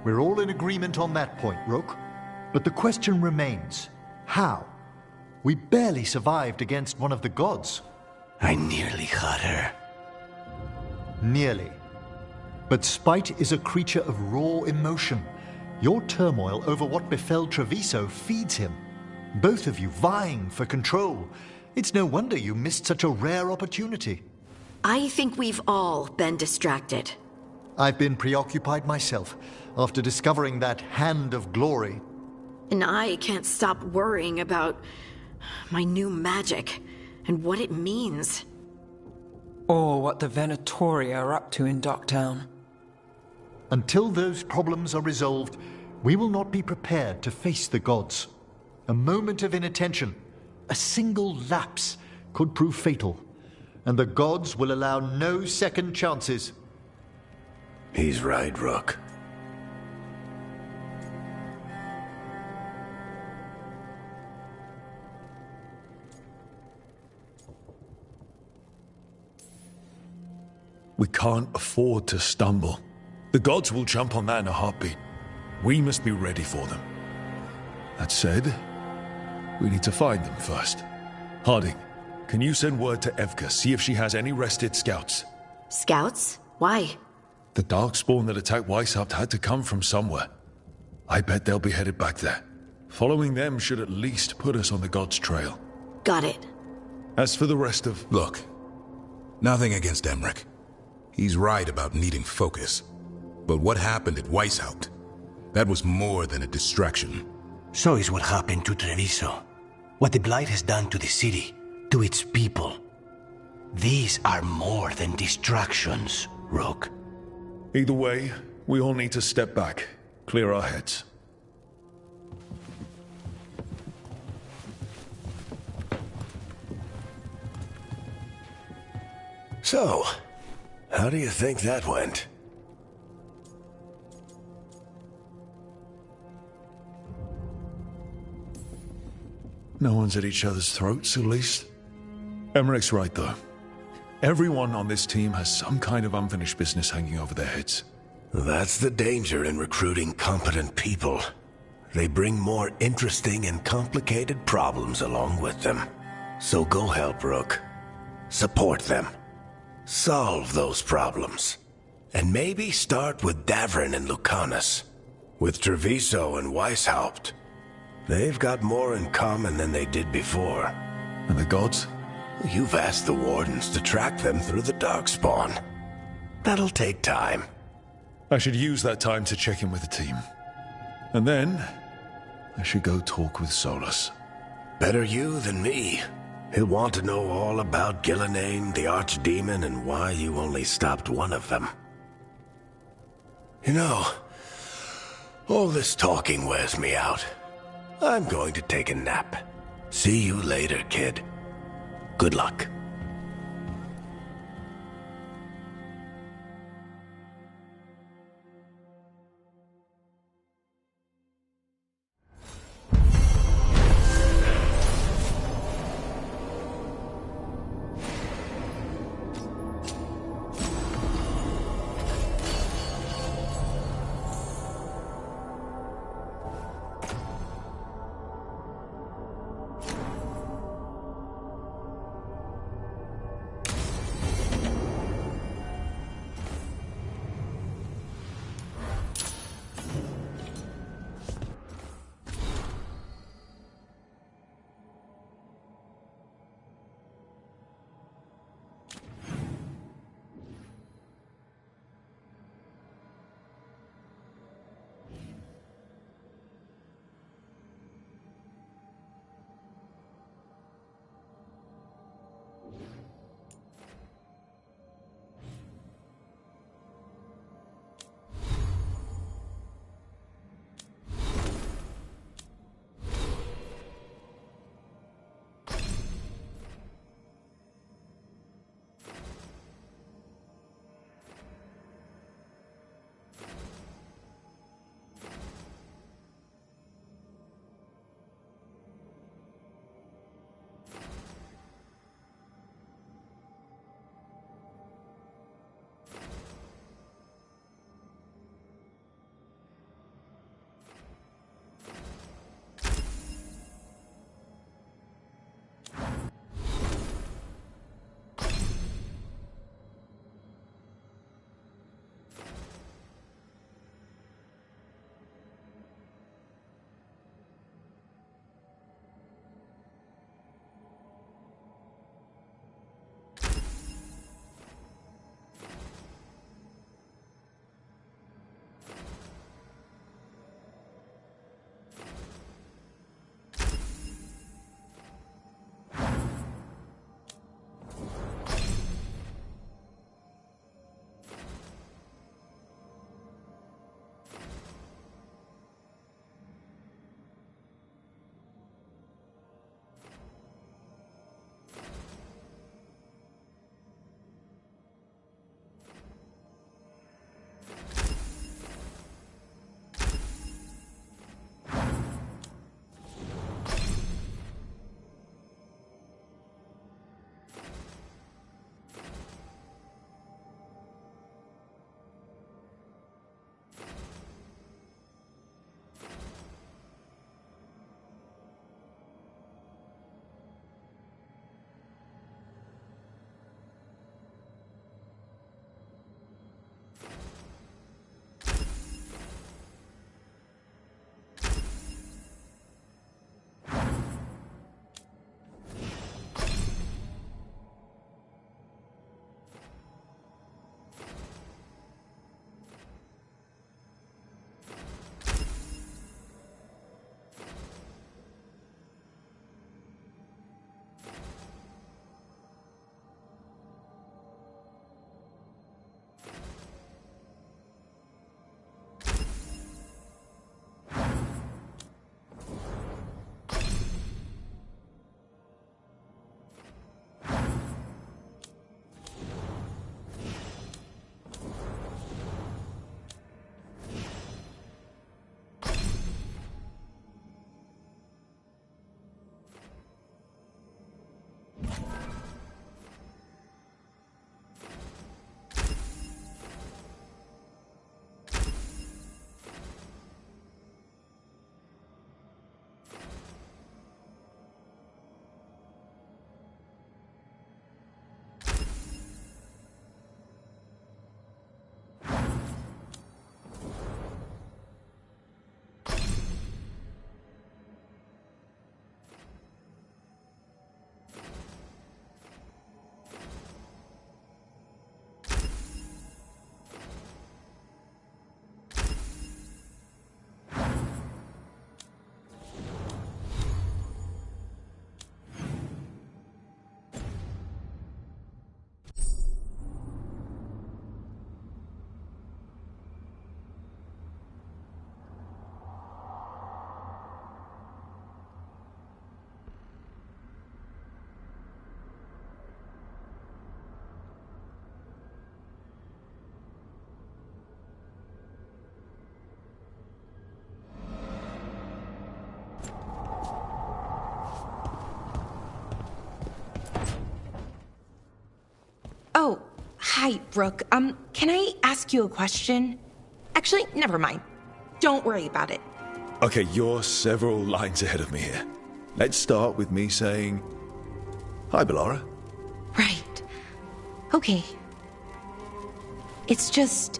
We're all in agreement on that point, Rook. But the question remains, how? We barely survived against one of the gods. I nearly had her. Nearly. But spite is a creature of raw emotion, Your turmoil over what befell Treviso feeds him. Both of you vying for control. It's no wonder you missed such a rare opportunity. I think we've all been distracted. I've been preoccupied myself after discovering that Hand of Glory. And I can't stop worrying about my new magic and what it means. Or what the Venatori are up to in Docktown. Until those problems are resolved, we will not be prepared to face the gods. A moment of inattention, a single lapse, could prove fatal, and the gods will allow no second chances. He's right, Rook. We can't afford to stumble. The gods will jump on that in a heartbeat. We must be ready for them. That said, we need to find them first. Harding, can you send word to Evka, see if she has any rested scouts? Scouts? Why? The Darkspawn that attacked Weishaupt had to come from somewhere. I bet they'll be headed back there. Following them should at least put us on the gods' trail. Got it. As for the rest of... Look, nothing against Emmerich. He's right about needing focus. But what happened at Weishaupt? That was more than a distraction. So is what happened to Treviso. What the Blight has done to the city, to its people. These are more than distractions, Rook. Either way, we all need to step back, clear our heads. So, how do you think that went? No one's at each other's throats, at least. Emmerich's right, though. Everyone on this team has some kind of unfinished business hanging over their heads. That's the danger in recruiting competent people. They bring more interesting and complicated problems along with them. So go help, Rook. Support them. Solve those problems. And maybe start with Davrin and Lucanus. With Treviso and Weishaupt. They've got more in common than they did before. And the gods? You've asked the Wardens to track them through the Darkspawn. That'll take time. I should use that time to check in with the team. And then, I should go talk with Solus. Better you than me. He'll want to know all about Gillenane, the Archdemon, and why you only stopped one of them. You know, all this talking wears me out. I'm going to take a nap. See you later, kid. Good luck. Hi, Brooke. Can I ask you a question? Actually, never mind. Don't worry about it. Okay, you're several lines ahead of me here. Let's start with me saying, hi, Bellara. Right. Okay. It's just,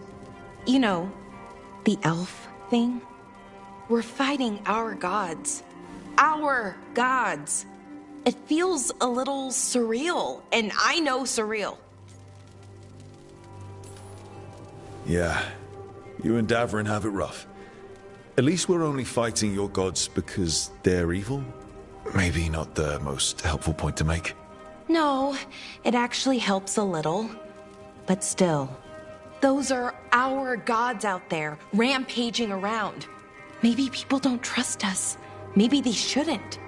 you know, the elf thing. We're fighting our gods. Our gods. It feels a little surreal, and I know surreal. Yeah, you and Davrin have it rough. At least we're only fighting your gods because they're evil? Maybe not the most helpful point to make. No, it actually helps a little. But still, those are our gods out there, rampaging around. Maybe people don't trust us. Maybe they shouldn't.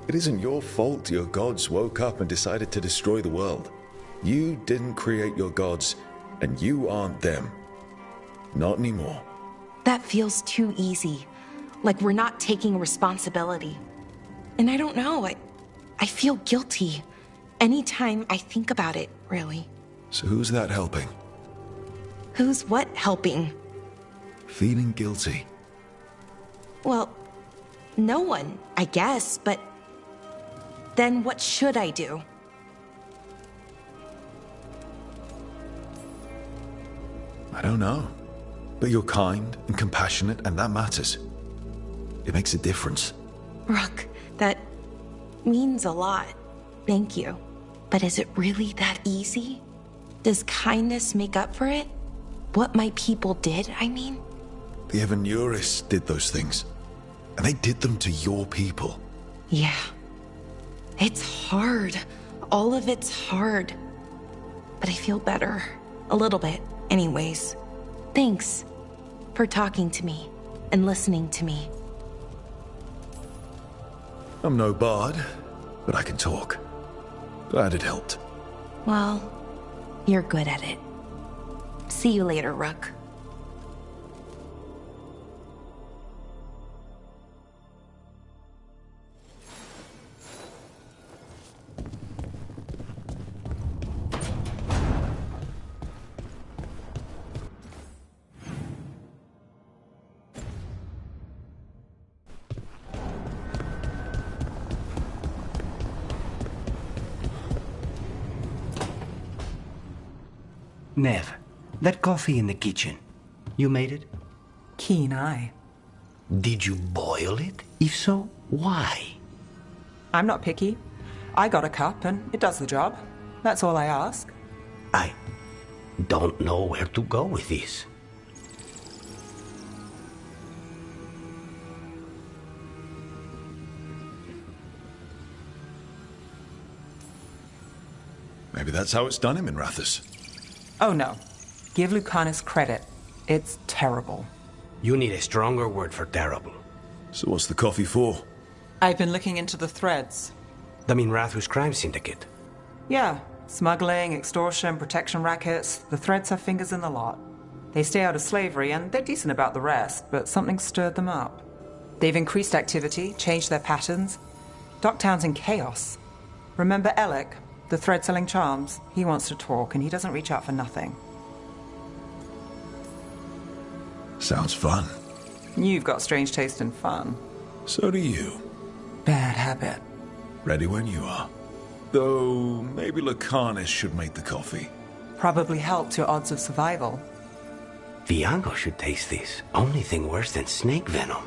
It isn't your fault your gods woke up and decided to destroy the world. You didn't create your gods, and you aren't them. Not anymore. That feels too easy. Like we're not taking responsibility. And I don't know, I feel guilty. Anytime I think about it, really. So who's that helping? Who's what helping? Feeling guilty. Well, no one, I guess, but then what should I do? I don't know. But you're kind and compassionate, and that matters. It makes a difference. Rook, that means a lot. Thank you. But is it really that easy? Does kindness make up for it? What my people did, I mean? The Evanuris did those things. And they did them to your people. Yeah. It's hard. All of it's hard. But I feel better. A little bit, anyways. Thanks for talking to me and listening to me. I'm no bard, but I can talk. Glad it helped. Well, you're good at it. See you later, Rook. Nev, that coffee in the kitchen, you made it? Keen eye. Did you boil it? If so, why? I'm not picky. I got a cup and it does the job. That's all I ask. I don't know where to go with this. Maybe that's how it's done him in Rathus. Oh no. Give Lucanus credit. It's terrible. You need a stronger word for terrible. So what's the coffee for? I've been looking into the threads. The Minrathus crime syndicate. Yeah. Smuggling, extortion, protection rackets. The threads have fingers in the lot. They stay out of slavery and they're decent about the rest, but something stirred them up. They've increased activity, changed their patterns. Docktown's in chaos. Remember Alec, the thread-selling charms? He wants to talk and he doesn't reach out for nothing. Sounds fun. You've got strange taste in fun. So do you. Bad habit. Ready when you are. Though, maybe Lucanus should make the coffee. Probably helped your odds of survival. Viago should taste this. Only thing worse than snake venom.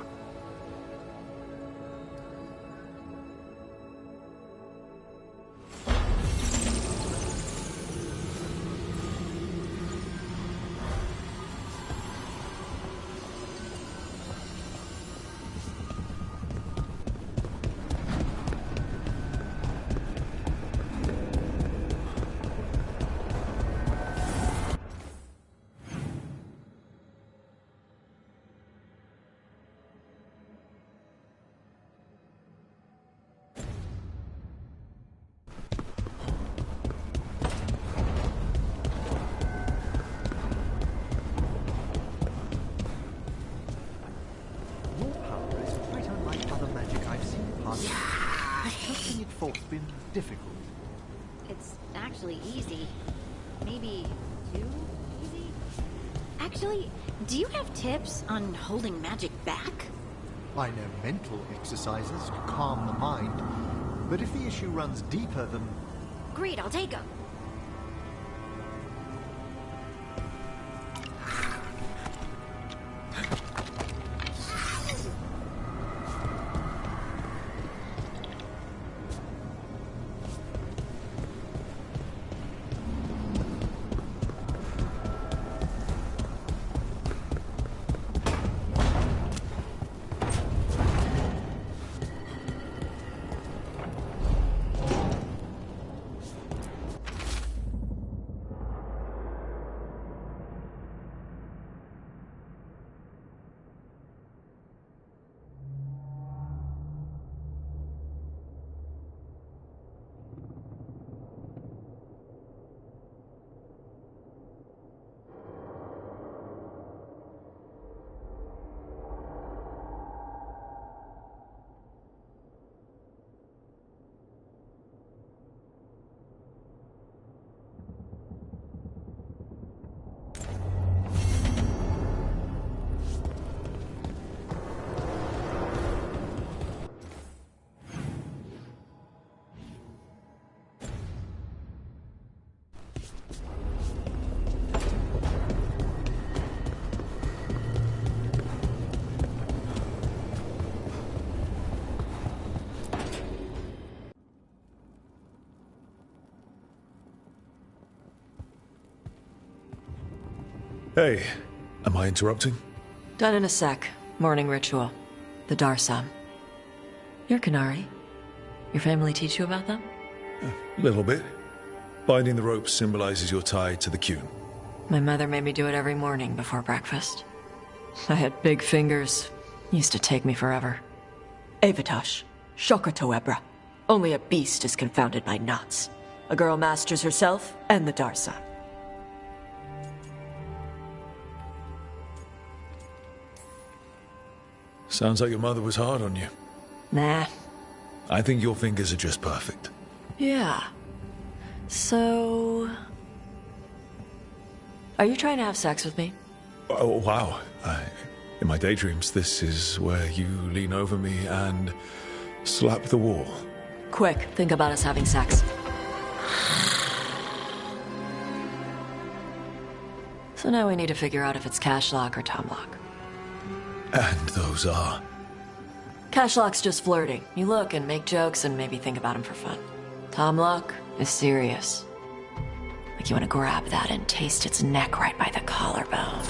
been difficult? It's actually easy. Maybe too easy? Actually, do you have tips on holding magic back? I know mental exercises to calm the mind, but if the issue runs deeper than... Great, I'll take them. Hey, am I interrupting? Done in a sec. Morning ritual. The Darsam. You're Canary. Your family teach you about them? A little bit. Binding the rope symbolizes your tie to the Qun. My mother made me do it every morning before breakfast. I had big fingers. Used to take me forever. Avatash. Shokratoebra. Only a beast is confounded by knots. A girl masters herself and the Darsam. Sounds like your mother was hard on you. Nah. I think your fingers are just perfect. Yeah. So... Are you trying to have sex with me? Oh, wow. In my daydreams, this is where you lean over me and slap the wall. Quick, think about us having sex. So now we need to figure out if it's Cashlock or Tomlock. And those are? Cashlock's just flirting. You look and make jokes and maybe think about him for fun. Tomlock is serious. Like you want to grab that and taste its neck right by the collarbone.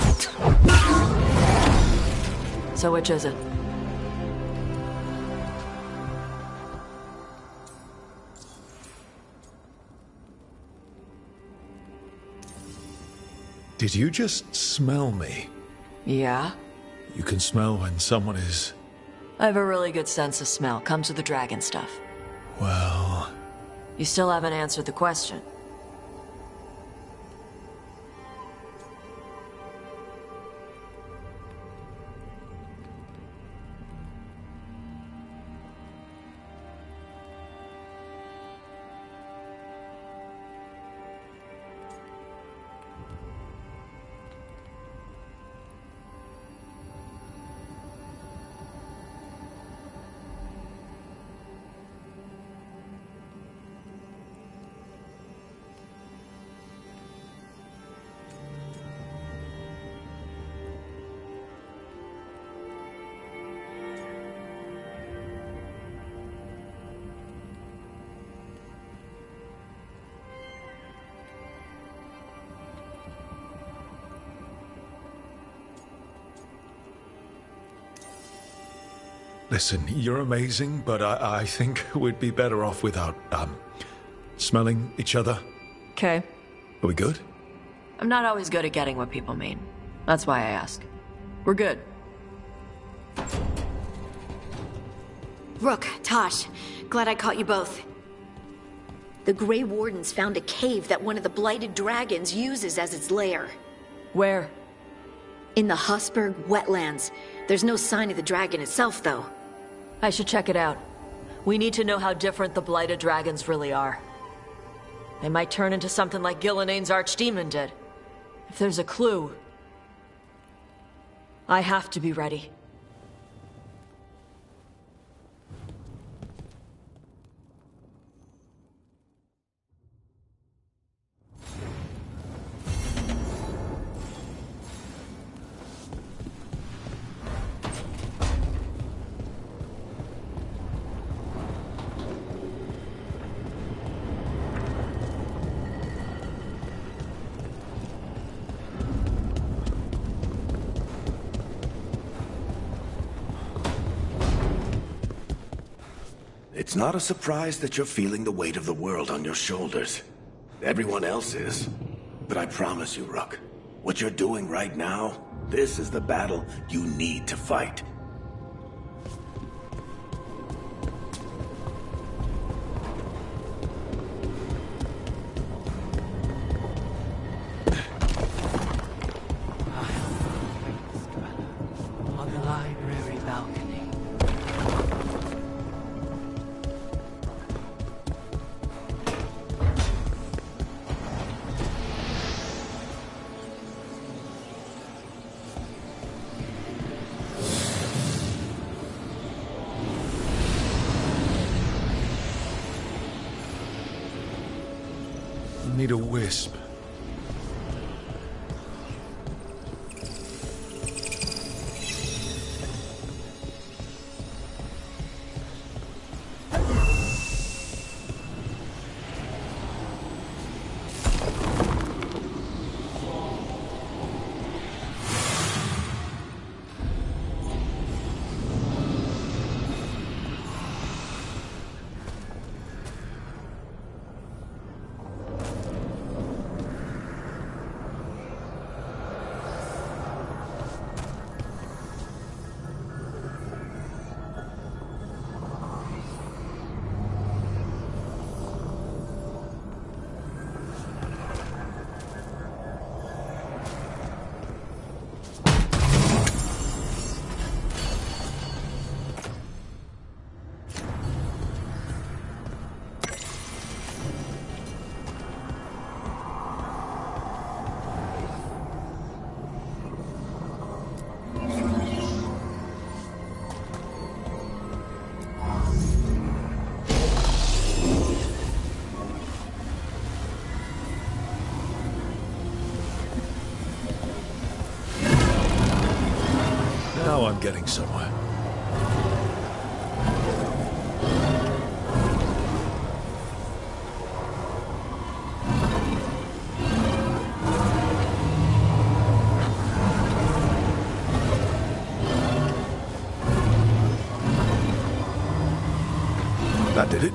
So which is it? Did you just smell me? Yeah? You can smell when someone is... I have a really good sense of smell. Comes with the dragon stuff. Well... You still haven't answered the question. Listen, you're amazing, but I think we'd be better off without, smelling each other. Okay. Are we good? I'm not always good at getting what people mean. That's why I ask. We're good. Rook, Tosh, glad I caught you both. The Grey Wardens found a cave that one of the Blighted Dragons uses as its lair. Where? In the Husberg wetlands. There's no sign of the dragon itself, though. I should check it out. We need to know how different the Blighted Dragons really are. They might turn into something like Gillenane's Archdemon did. If there's a clue, I have to be ready. It's not a surprise that you're feeling the weight of the world on your shoulders. Everyone else is. But I promise you, Rook, what you're doing right now, this is the battle you need to fight. On the library balcony. Need a wisp. Now I'm getting somewhere. That did it.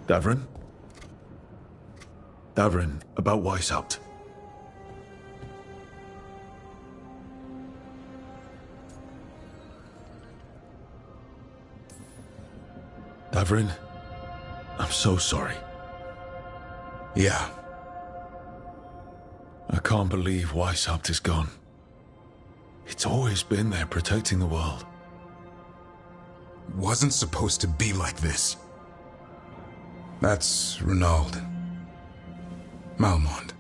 Davrin? Davrin, about Weishaupt. Davrin, I'm so sorry. Yeah. I can't believe Weishaupt is gone. It's always been there protecting the world. Wasn't supposed to be like this. That's Renaud. Malmond.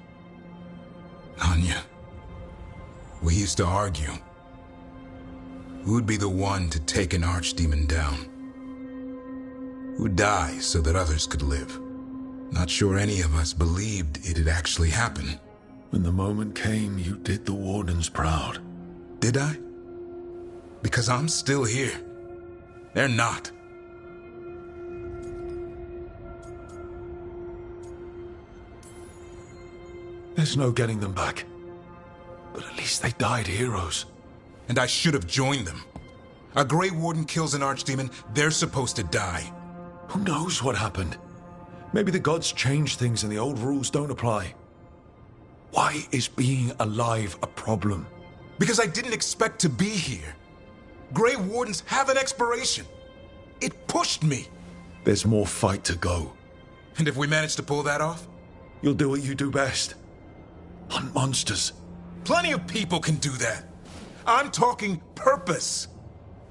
Anya. We used to argue. Who'd be the one to take an archdemon down? Who'd die so that others could live? Not sure any of us believed it'd actually happen. When the moment came, you did the Wardens proud. Did I? Because I'm still here. They're not. There's no getting them back. But at least they died heroes. And I should have joined them. A Grey Warden kills an archdemon, they're supposed to die. Who knows what happened? Maybe the gods changed things and the old rules don't apply. Why is being alive a problem? Because I didn't expect to be here. Grey Wardens have an expiration. It pushed me. There's more fight to go. And if we manage to pull that off? You'll do what you do best. Hunt monsters. Plenty of people can do that. I'm talking purpose.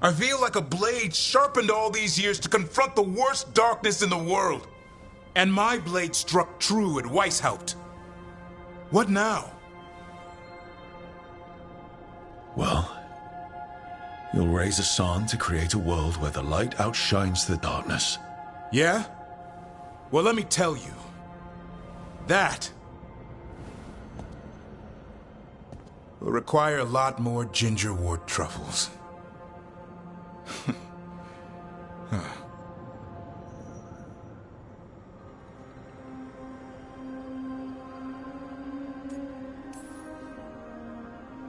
I feel like a blade sharpened all these years to confront the worst darkness in the world. And my blade struck true at Weishaupt. What now? Well, you'll raise a sun to create a world where the light outshines the darkness. Yeah? Well, let me tell you. That will require a lot more gingerwort truffles.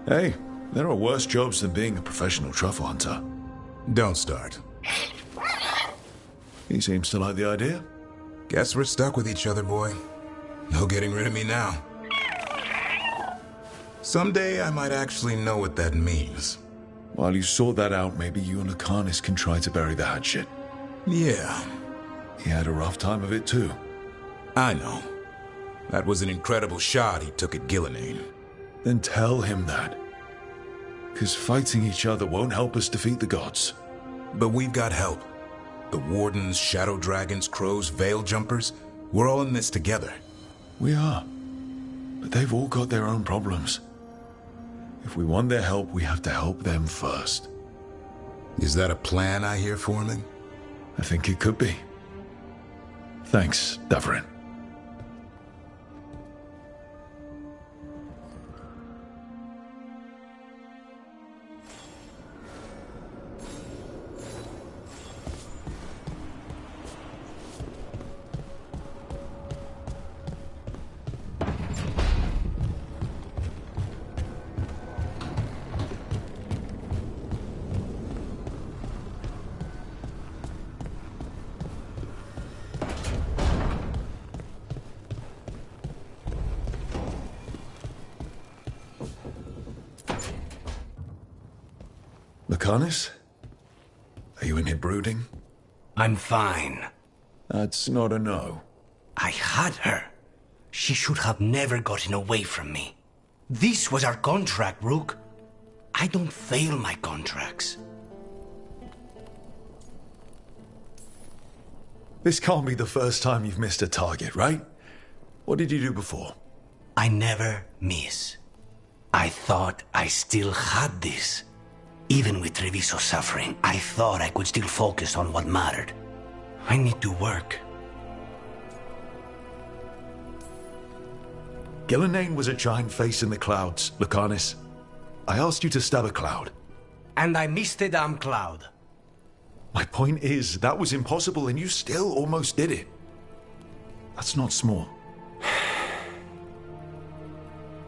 Hey, there are worse jobs than being a professional truffle hunter. Don't start. He seems to like the idea. Guess we're stuck with each other, boy. No getting rid of me now. Someday I might actually know what that means. While you sort that out, maybe you and Lucanus can try to bury the hatchet. Yeah. He had a rough time of it too. I know. That was an incredible shot he took at Gillenane. Then tell him that. Because fighting each other won't help us defeat the gods. But we've got help. The Wardens, Shadow Dragons, Crows, Veil Jumpers, we're all in this together. We are. But they've all got their own problems. If we want their help, we have to help them first. Is that a plan I hear forming? I think it could be. Thanks, Davrin. Lucanus? Are you in here brooding? I'm fine. That's not a no. I had her. She should have never gotten away from me. This was our contract, Rook. I don't fail my contracts. This can't be the first time you've missed a target, right? What did you do before? I never miss. I thought I still had this. Even with Treviso suffering, I thought I could still focus on what mattered. I need to work. Gillenane was a giant face in the clouds, Lucanus. I asked you to stab a cloud. And I missed the damn cloud. My point is, that was impossible and you still almost did it. That's not small.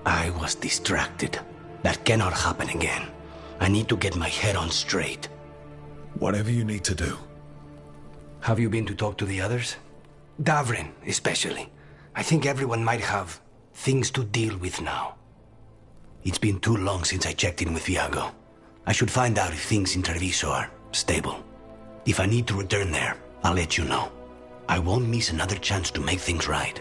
I was distracted. That cannot happen again. I need to get my head on straight. Whatever you need to do. Have you been to talk to the others? Davrin, especially. I think everyone might have things to deal with now. It's been too long since I checked in with Viago. I should find out if things in Treviso are stable. If I need to return there, I'll let you know. I won't miss another chance to make things right.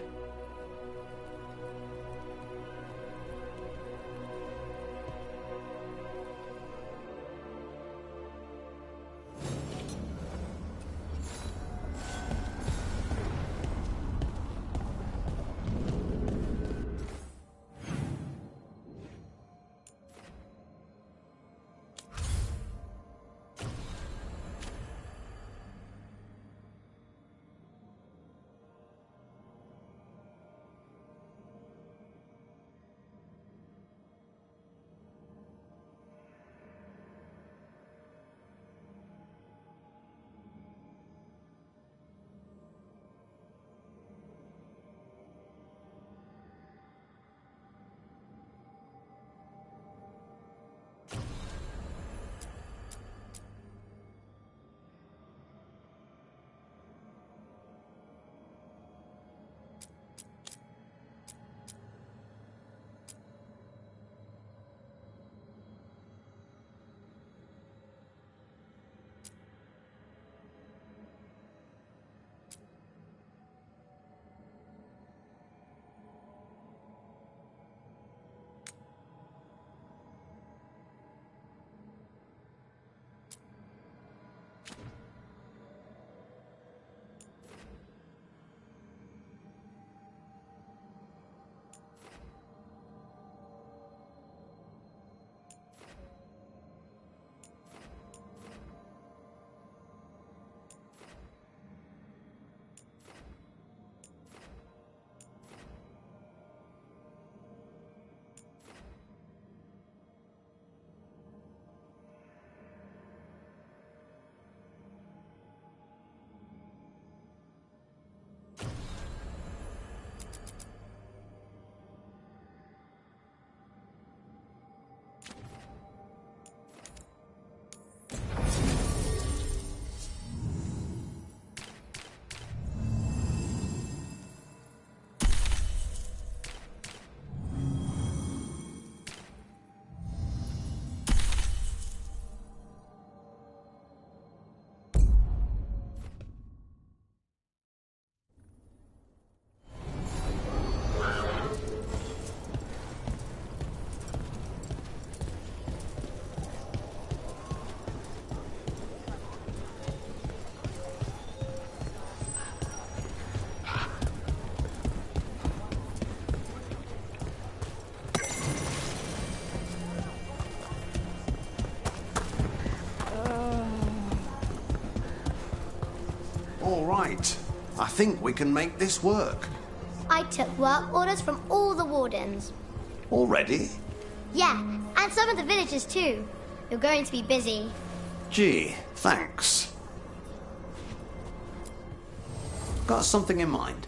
right. I think we can make this work. I took work orders from all the wardens. Already? Yeah, and some of the villagers too. You're going to be busy. Gee, thanks. Got something in mind.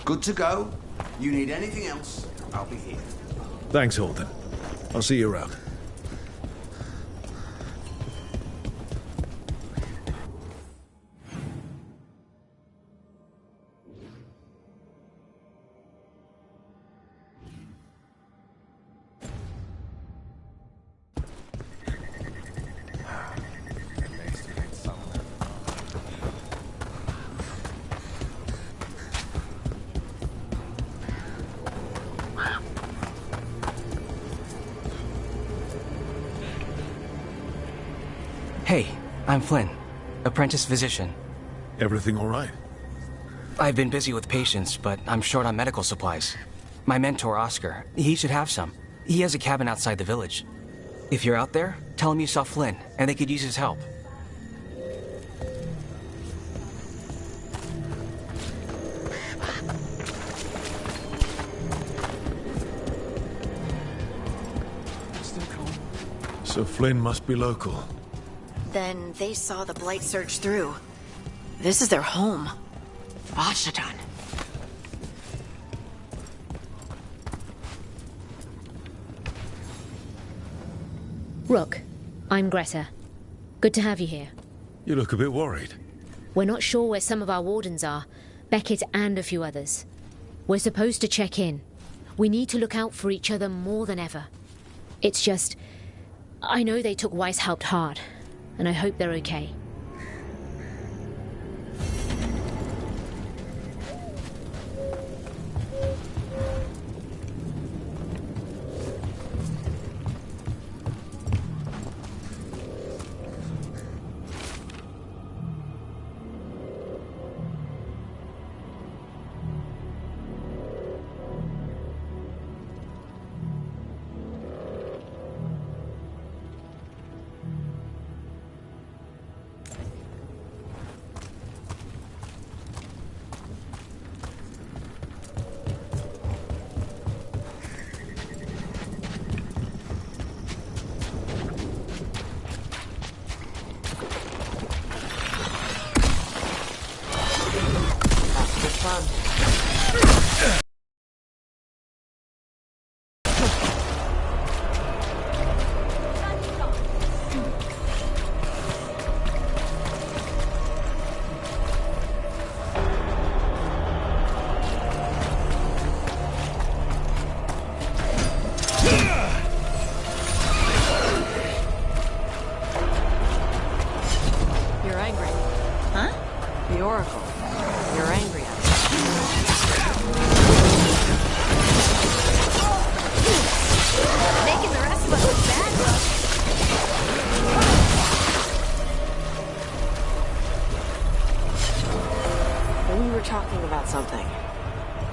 Good to go. You need anything else, I'll be here. Thanks, Holden. I'll see you around. Hey, I'm Flynn, apprentice physician. Everything all right? I've been busy with patients, but I'm short on medical supplies. My mentor, Oscar, he should have some. He has a cabin outside the village. If you're out there, tell him you saw Flynn, and they could use his help. So Flynn must be local. Then they saw the blight surge through. This is their home. Vashadon. Rook, I'm Greta. Good to have you here. You look a bit worried. We're not sure where some of our wardens are. Beckett and a few others. We're supposed to check in. We need to look out for each other more than ever. It's just... I know they took Weishaupt hard, and I hope they're okay.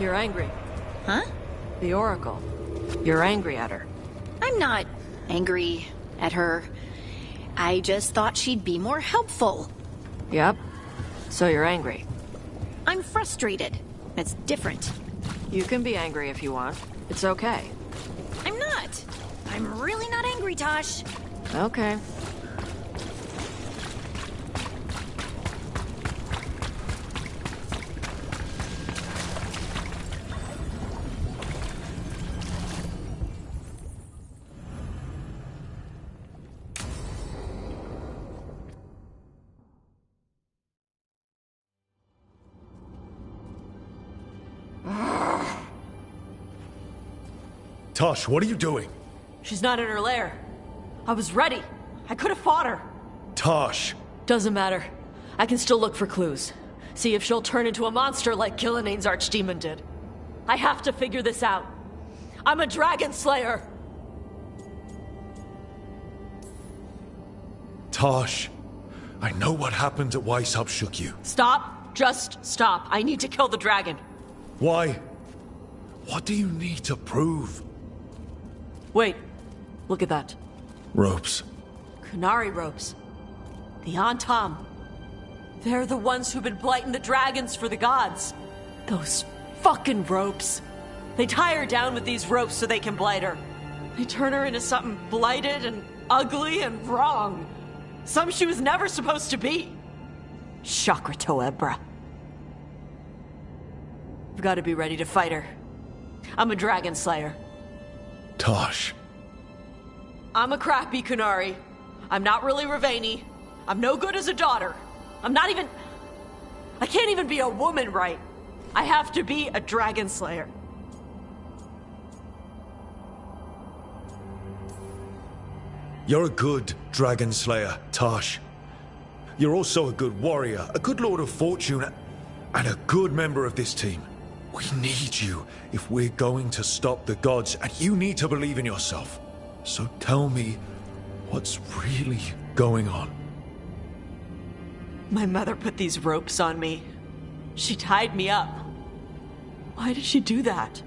You're angry. Huh? The Oracle. You're angry at her. I'm not angry at her. I just thought she'd be more helpful. Yep. So you're angry. I'm frustrated. It's different. You can be angry if you want. It's okay. I'm not. I'm really not angry, Tosh. Okay. Tosh, what are you doing? She's not in her lair. I was ready. I could have fought her. Tosh, Doesn't matter. I can still look for clues. See if she'll turn into a monster like Gilnenane's archdemon did. I have to figure this out. I'm a dragon slayer! Tosh, I know what happened at Weishaupt shook you. Stop. Just stop. I need to kill the dragon. Why? What do you need to prove? Wait. Look at that. Ropes. Qunari ropes. The Antam. They're the ones who've been blighting the dragons for the gods. Those fucking ropes. They tie her down with these ropes so they can blight her. They turn her into something blighted and ugly and wrong. Some she was never supposed to be. Chakra Toebra. I've got to be ready to fight her. I'm a dragon slayer. Tosh. I'm a crappy Qunari. I'm not really Ravani. I'm no good as a daughter. I can't even be a woman right. I have to be a dragon slayer. You're a good dragon slayer, Tosh. You're also a good warrior, a good lord of fortune, and a good member of this team. We need you if we're going to stop the gods, and you need to believe in yourself. So tell me, what's really going on? My mother put these ropes on me. She tied me up. Why did she do that?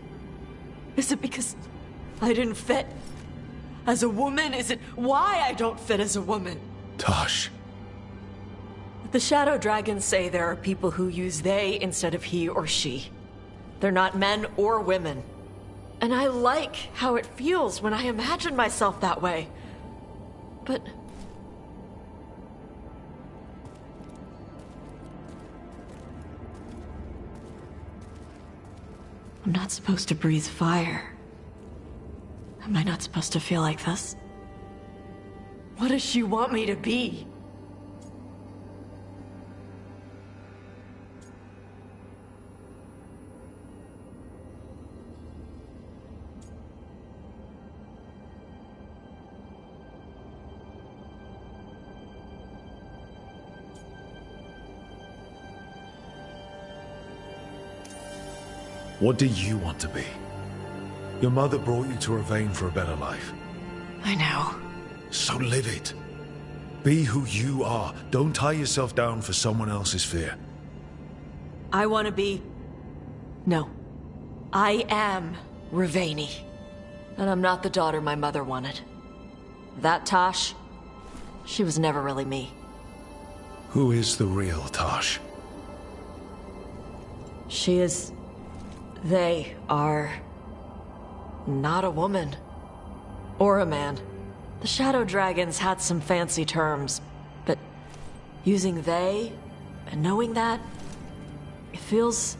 Is it because I didn't fit as a woman? Is it why I don't fit as a woman? Tosh. The Shadow Dragons say there are people who use they instead of he or she. They're not men or women. And I like how it feels when I imagine myself that way. But I'm not supposed to breathe fire. Am I not supposed to feel like this? What does she want me to be? What do you want to be? Your mother brought you to Ravane for a better life. I know. So live it. Be who you are. Don't tie yourself down for someone else's fear. I want to be... No. I am Ravani. And I'm not the daughter my mother wanted. That Tosh, she was never really me. Who is the real Tosh? She is... They are... not a woman. Or a man. The Shadow Dragons had some fancy terms, but using they and knowing that, it feels...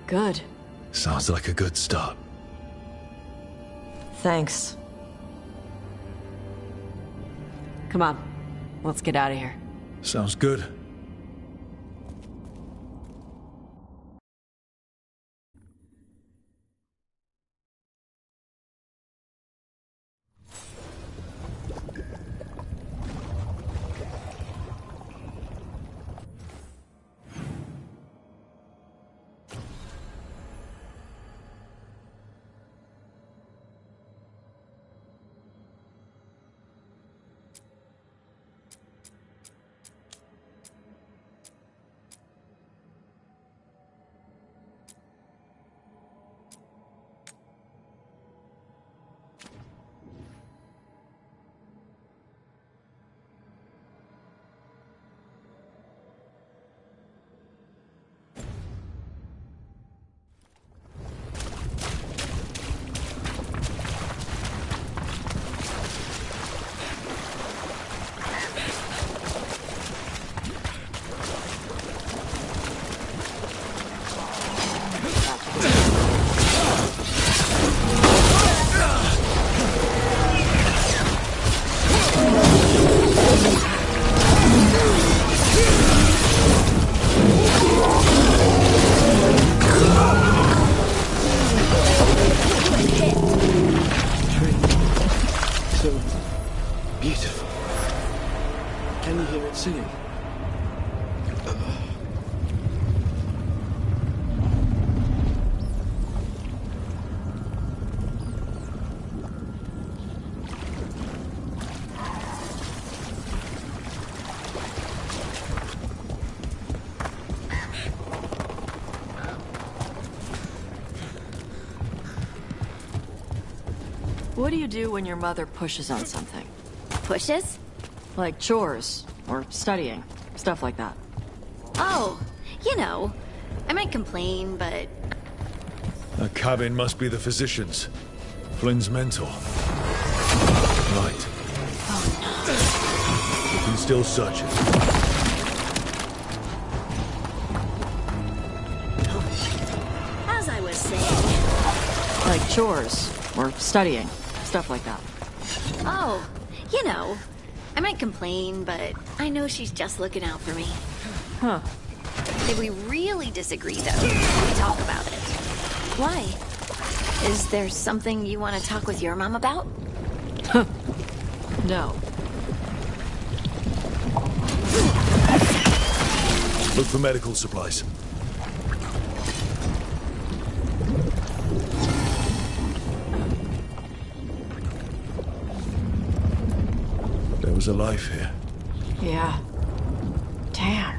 good. Sounds like a good start. Thanks. Come on, let's get out of here. Sounds good. What do you do when your mother pushes on something? Pushes? Like chores, or studying, stuff like that. Oh, you know, I might complain, but... That cabin must be the physician's. Flynn's mentor. Right. Oh no. You can still search it. As I was saying... Like chores, or studying, stuff like that. Oh, you know, I might complain, but I know she's just looking out for me. Huh. If we really disagree, though, we talk about it. Why? Is there something you want to talk with your mom about? No. Look for medical supplies. There was a life here. Yeah. Damn.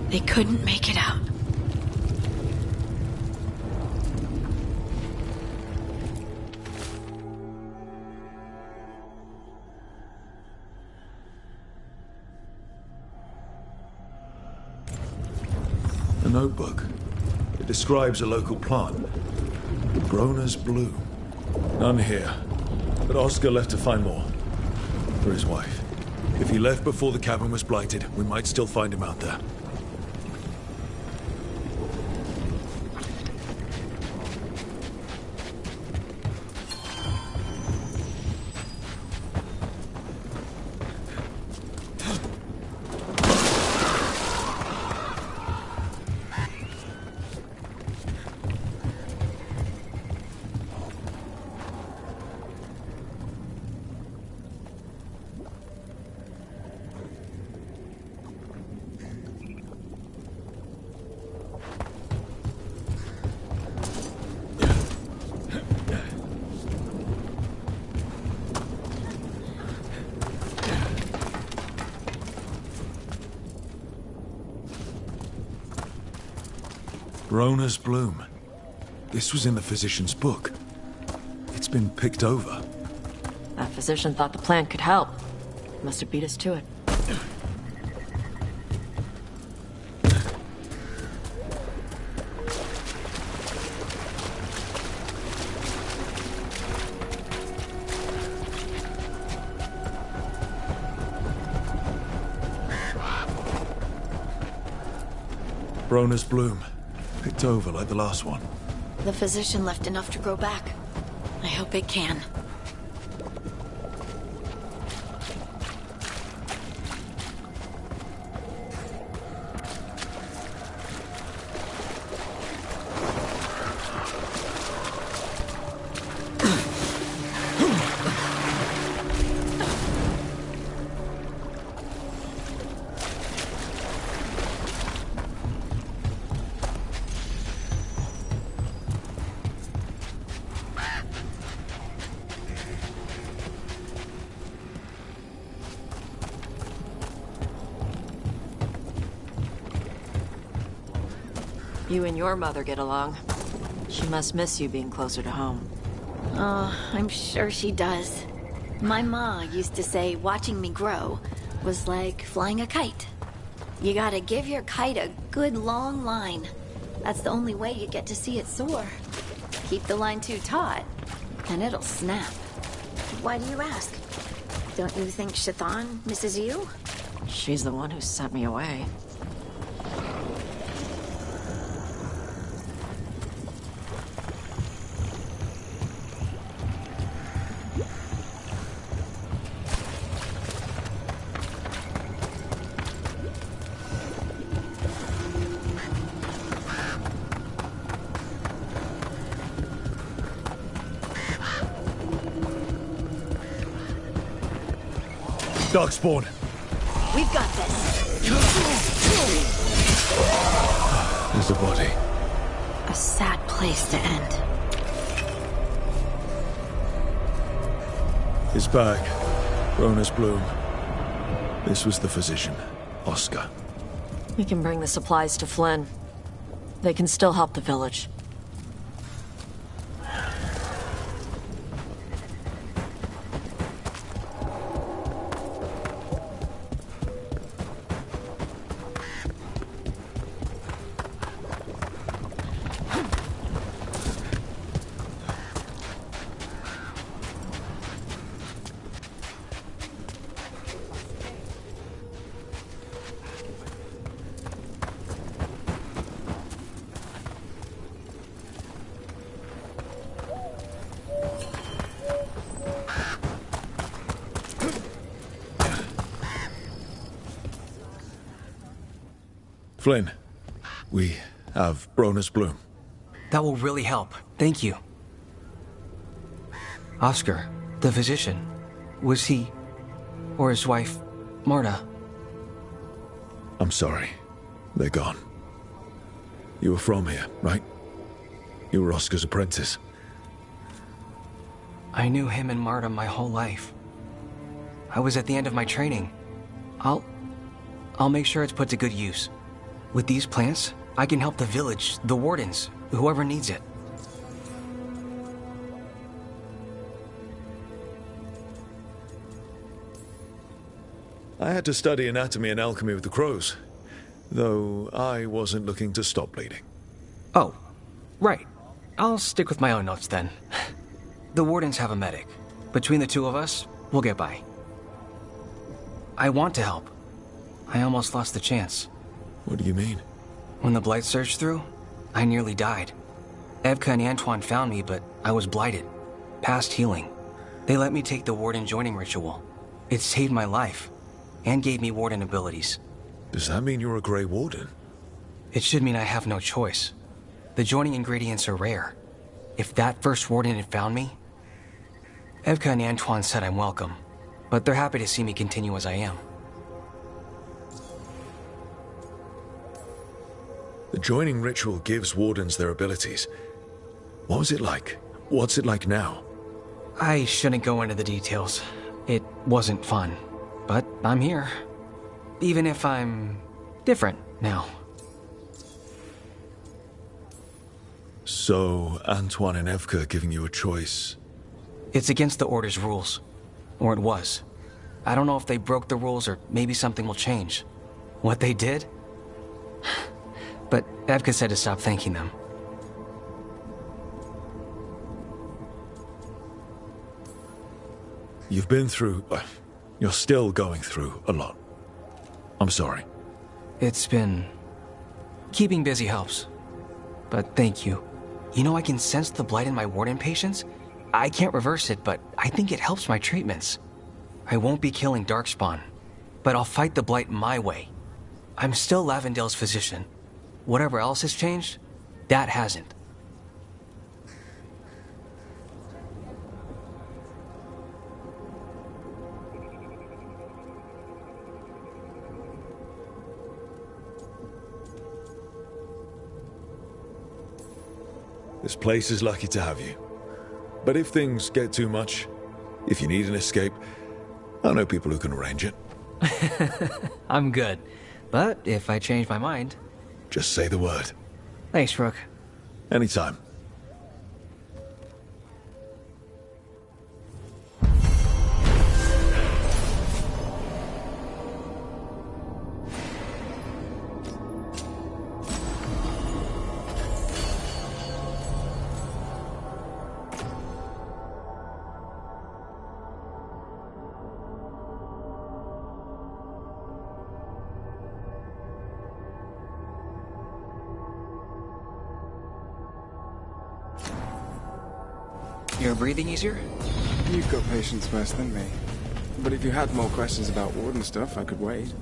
They couldn't make it out. A notebook. It describes a local plant. Grown as blue. None here. But Oscar left to find more. For his wife. If he left before the cabin was blighted, we might still find him out there. Rona's bloom. This was in the physician's book. It's been picked over. That physician thought the plant could help. Must have beat us to it. Rona's bloom. Picked over like the last one. The physician left enough to grow back. I hope it can. You and your mother get along. She must miss you being closer to home. Oh, I'm sure she does. My ma used to say watching me grow was like flying a kite. You gotta give your kite a good long line. That's the only way you get to see it soar. Keep the line too taut, and it'll snap. Why do you ask? Don't you think Shathan misses you? She's the one who sent me away. Darkspawn. We've got this. There's a body. A sad place to end. He's back. Cronus Bloom. This was the physician, Oscar. We can bring the supplies to Flynn. They can still help the village. Flynn, we have Cronus Bloom. That will really help. Thank you. Oscar, the physician, was he, or his wife, Marta? I'm sorry. They're gone. You were from here, right? You were Oscar's apprentice. I knew him and Marta my whole life. I was at the end of my training. I'll make sure it's put to good use. With these plants, I can help the village, the wardens, whoever needs it. I had to study anatomy and alchemy with the crows, though I wasn't looking to stop bleeding. Oh, right. I'll stick with my own notes then. The wardens have a medic. Between the two of us, we'll get by. I want to help. I almost lost the chance. What do you mean? When the blight surged through, I nearly died. Evka and Antoine found me, but I was blighted. Past healing. They let me take the warden joining ritual. It saved my life, and gave me warden abilities. Does that mean you're a Grey Warden? It should mean I have no choice. The joining ingredients are rare. If that first warden had found me... Evka and Antoine said I'm welcome, but they're happy to see me continue as I am. The joining ritual gives wardens their abilities. What was it like? What's it like now? I shouldn't go into the details. It wasn't fun, but I'm here. Even if I'm different now. So, Antoine and Evka are giving you a choice. It's against the Order's rules. Or it was. I don't know if they broke the rules or maybe something will change. What they did? But Evka said to stop thanking them. You've been through... you're still going through a lot. I'm sorry. It's been... keeping busy helps. But thank you. You know, I can sense the blight in my warden patients. I can't reverse it, but I think it helps my treatments. I won't be killing Darkspawn, but I'll fight the blight my way. I'm still Lavendale's physician. Whatever else has changed, that hasn't. This place is lucky to have you. But if things get too much, if you need an escape, I know people who can arrange it. I'm good. But if I change my mind... Just say the word. Thanks, Rook. Anytime. You're breathing easier? You've got patience worse than me. But if you had more questions about Warden stuff, I could wait.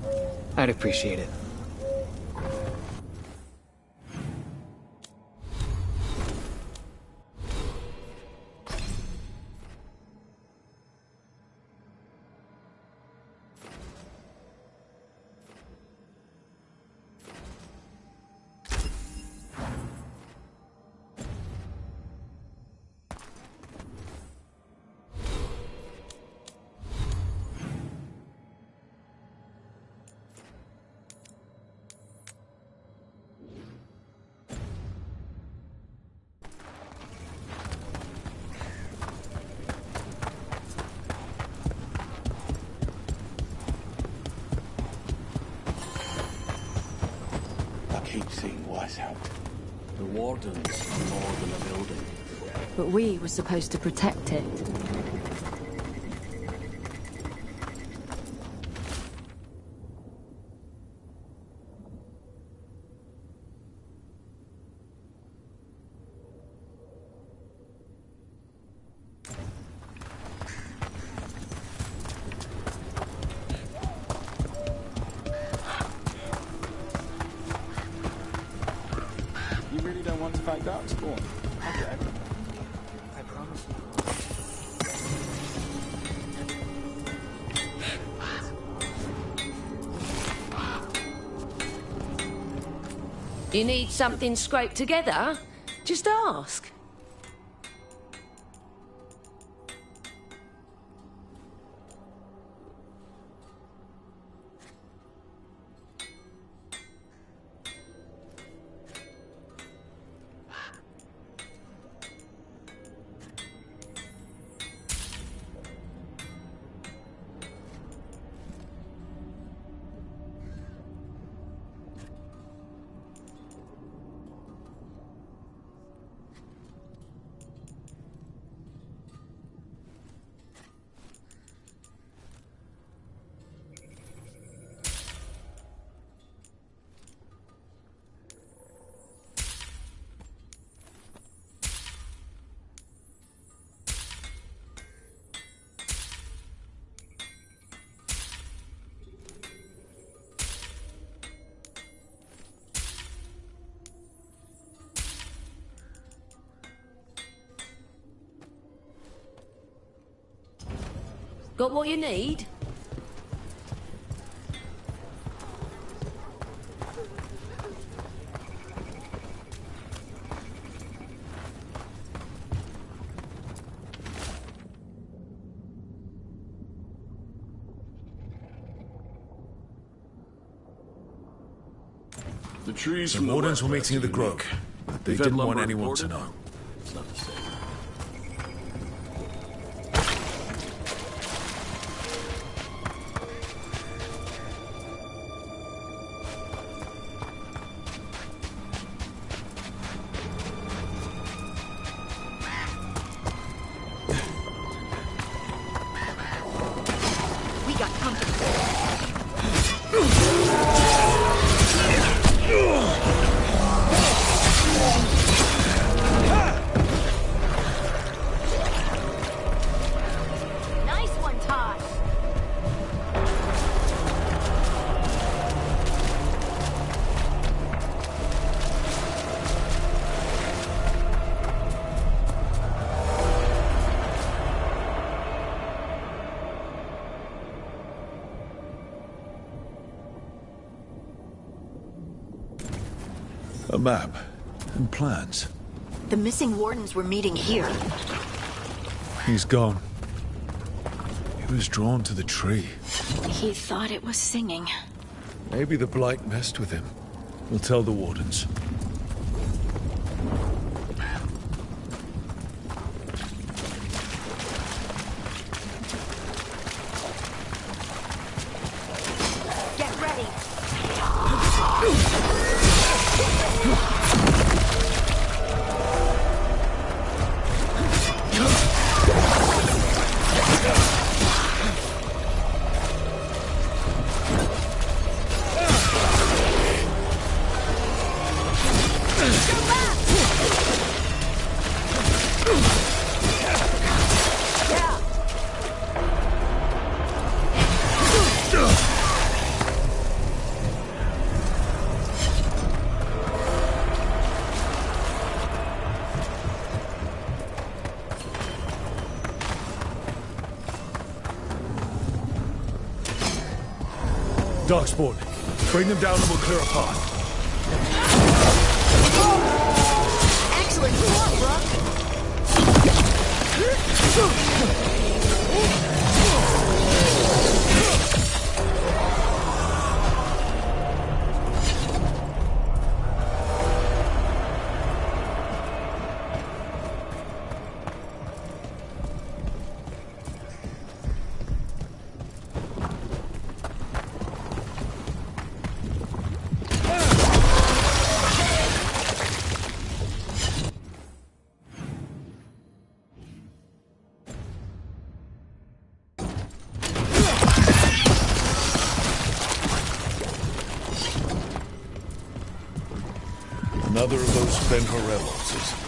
I'd appreciate it. seeing what out. The Wardens are more than a building. But we were supposed to protect it. You really don't want to fight Darkspawn? Okay. I promise you. You need something scraped together? Just ask. Got what you need? The trees The from Wardens were west meeting at the are Grove, unique. but they We've had didn't want lumber anyone to imported. know. It's not the same. We got company. Nice one, Tosh. A map and plans. The missing Wardens were meeting here. He's gone. He was drawn to the tree. He thought it was singing. Maybe the Blight messed with him. We'll tell the Wardens. Get ready. Darkspawn, bring them down and we'll clear a path. Excellent work, Another of those Fenrirellos.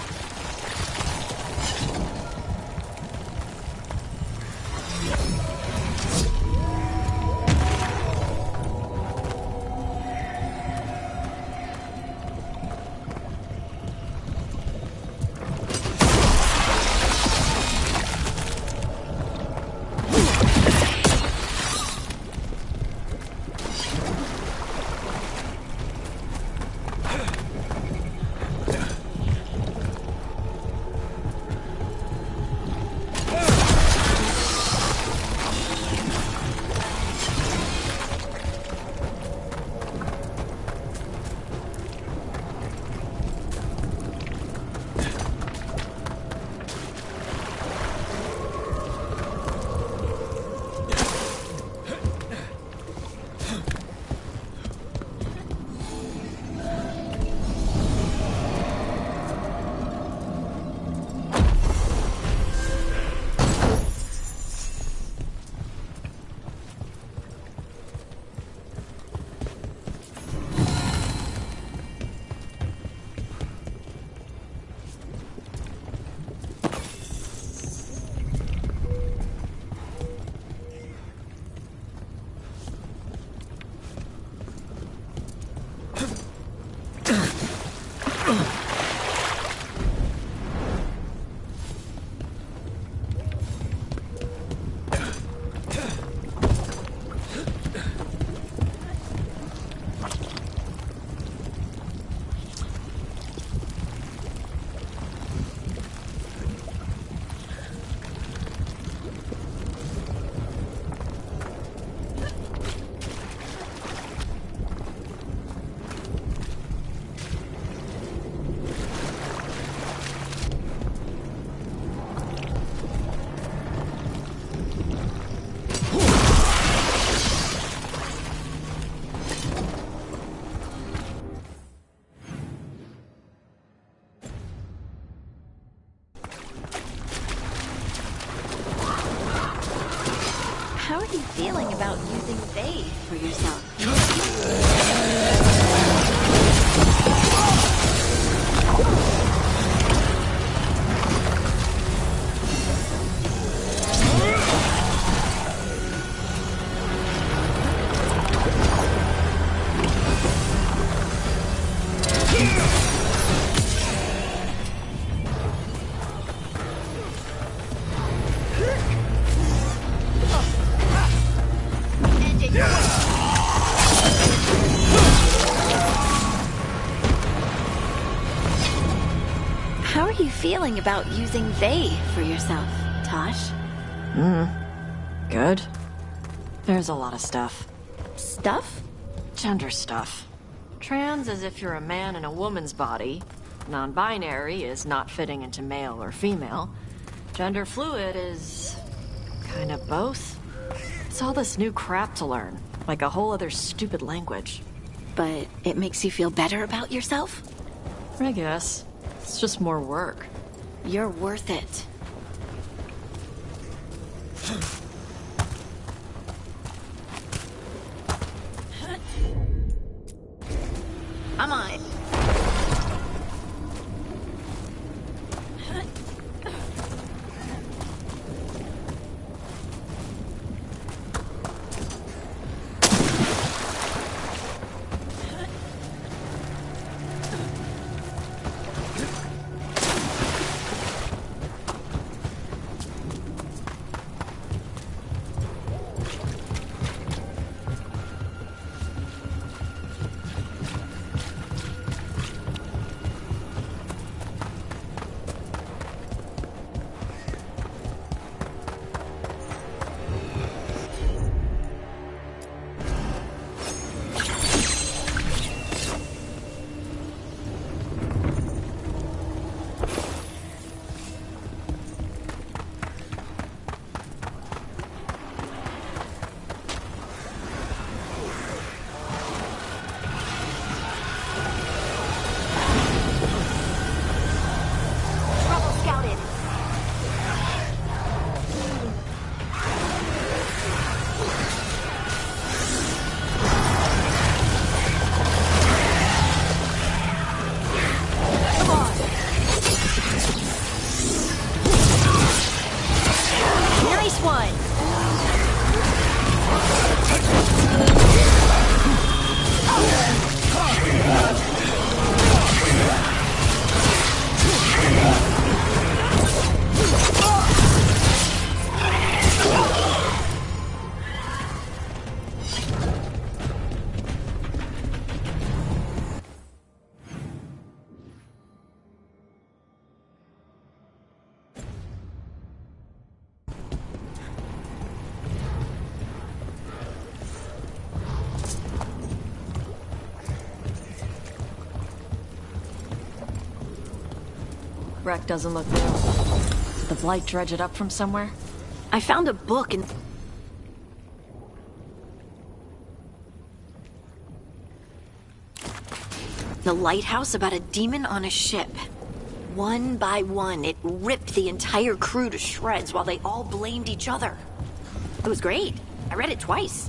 How are you feeling about using they for yourself? How are you feeling about using they for yourself, Tosh? Good. There's a lot of stuff. Stuff? Gender stuff. Trans as if you're a man in a woman's body. Non-binary is not fitting into male or female. Gender fluid is... kind of both. It's all this new crap to learn. Like a whole other stupid language. But it makes you feel better about yourself? I guess. It's just more work. You're worth it. I'm on it. wreck doesn't look new. Did the Blight dredge it up from somewhere? I found a book in... the lighthouse about a demon on a ship. One by one, it ripped the entire crew to shreds while they all blamed each other. It was great. I read it twice.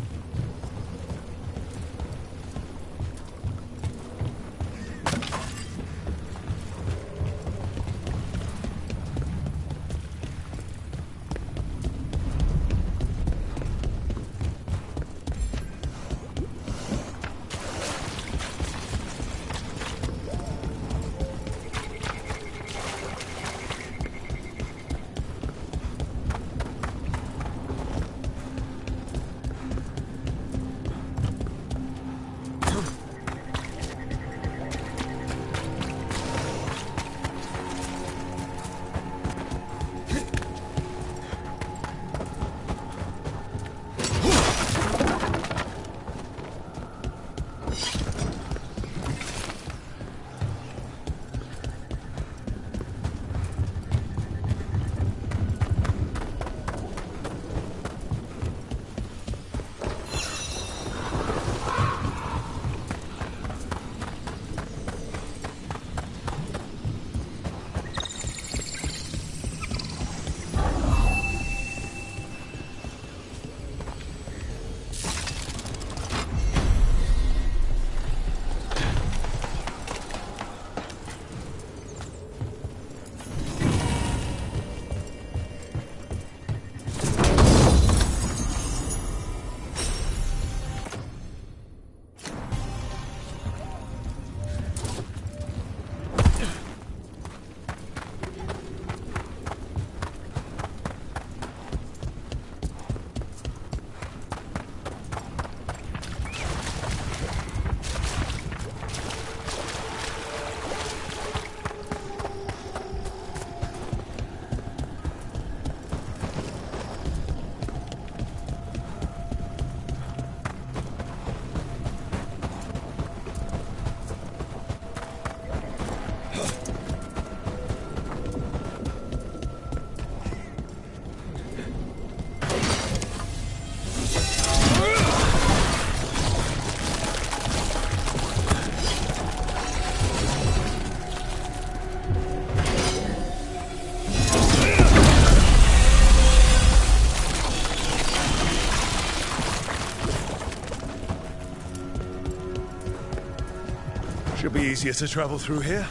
Should be easier to travel through here.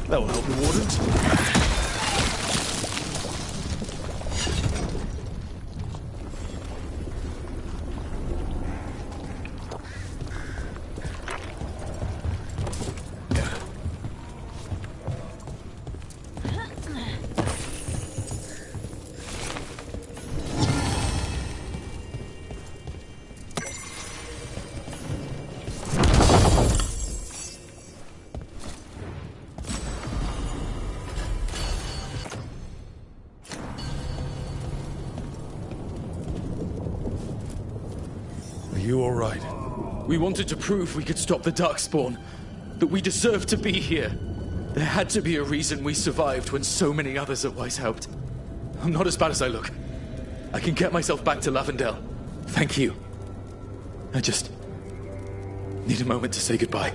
That will help the wardens. You all right? We wanted to prove we could stop the Darkspawn, that we deserved to be here. There had to be a reason we survived when so many others at Weiss helped. I'm not as bad as I look. I can get myself back to Lavendel. Thank you. I just need a moment to say goodbye.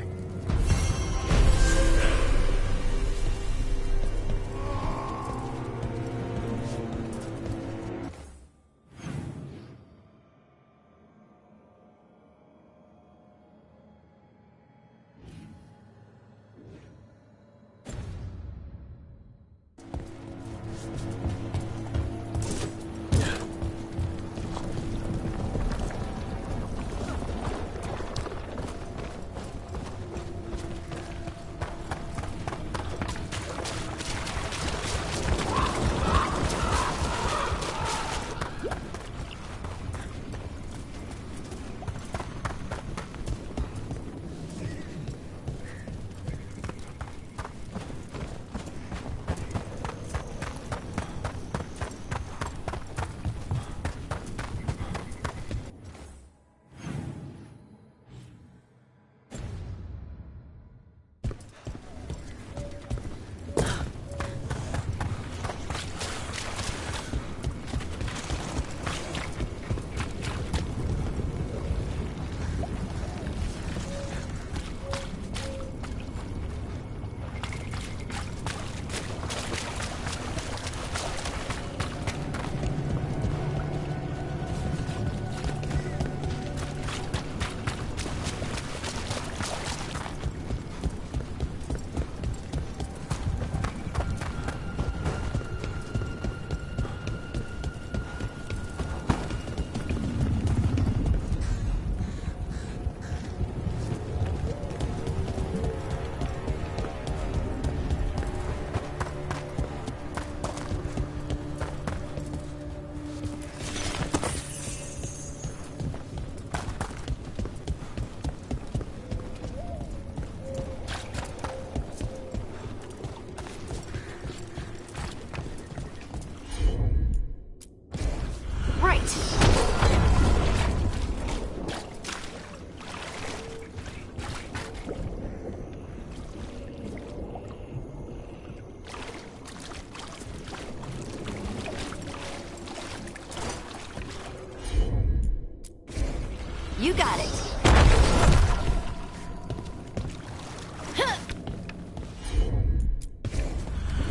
got it.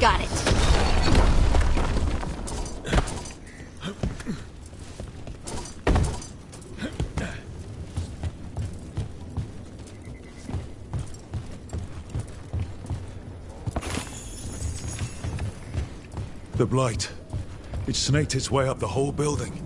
Got it. The blight. It snaked its way up the whole building.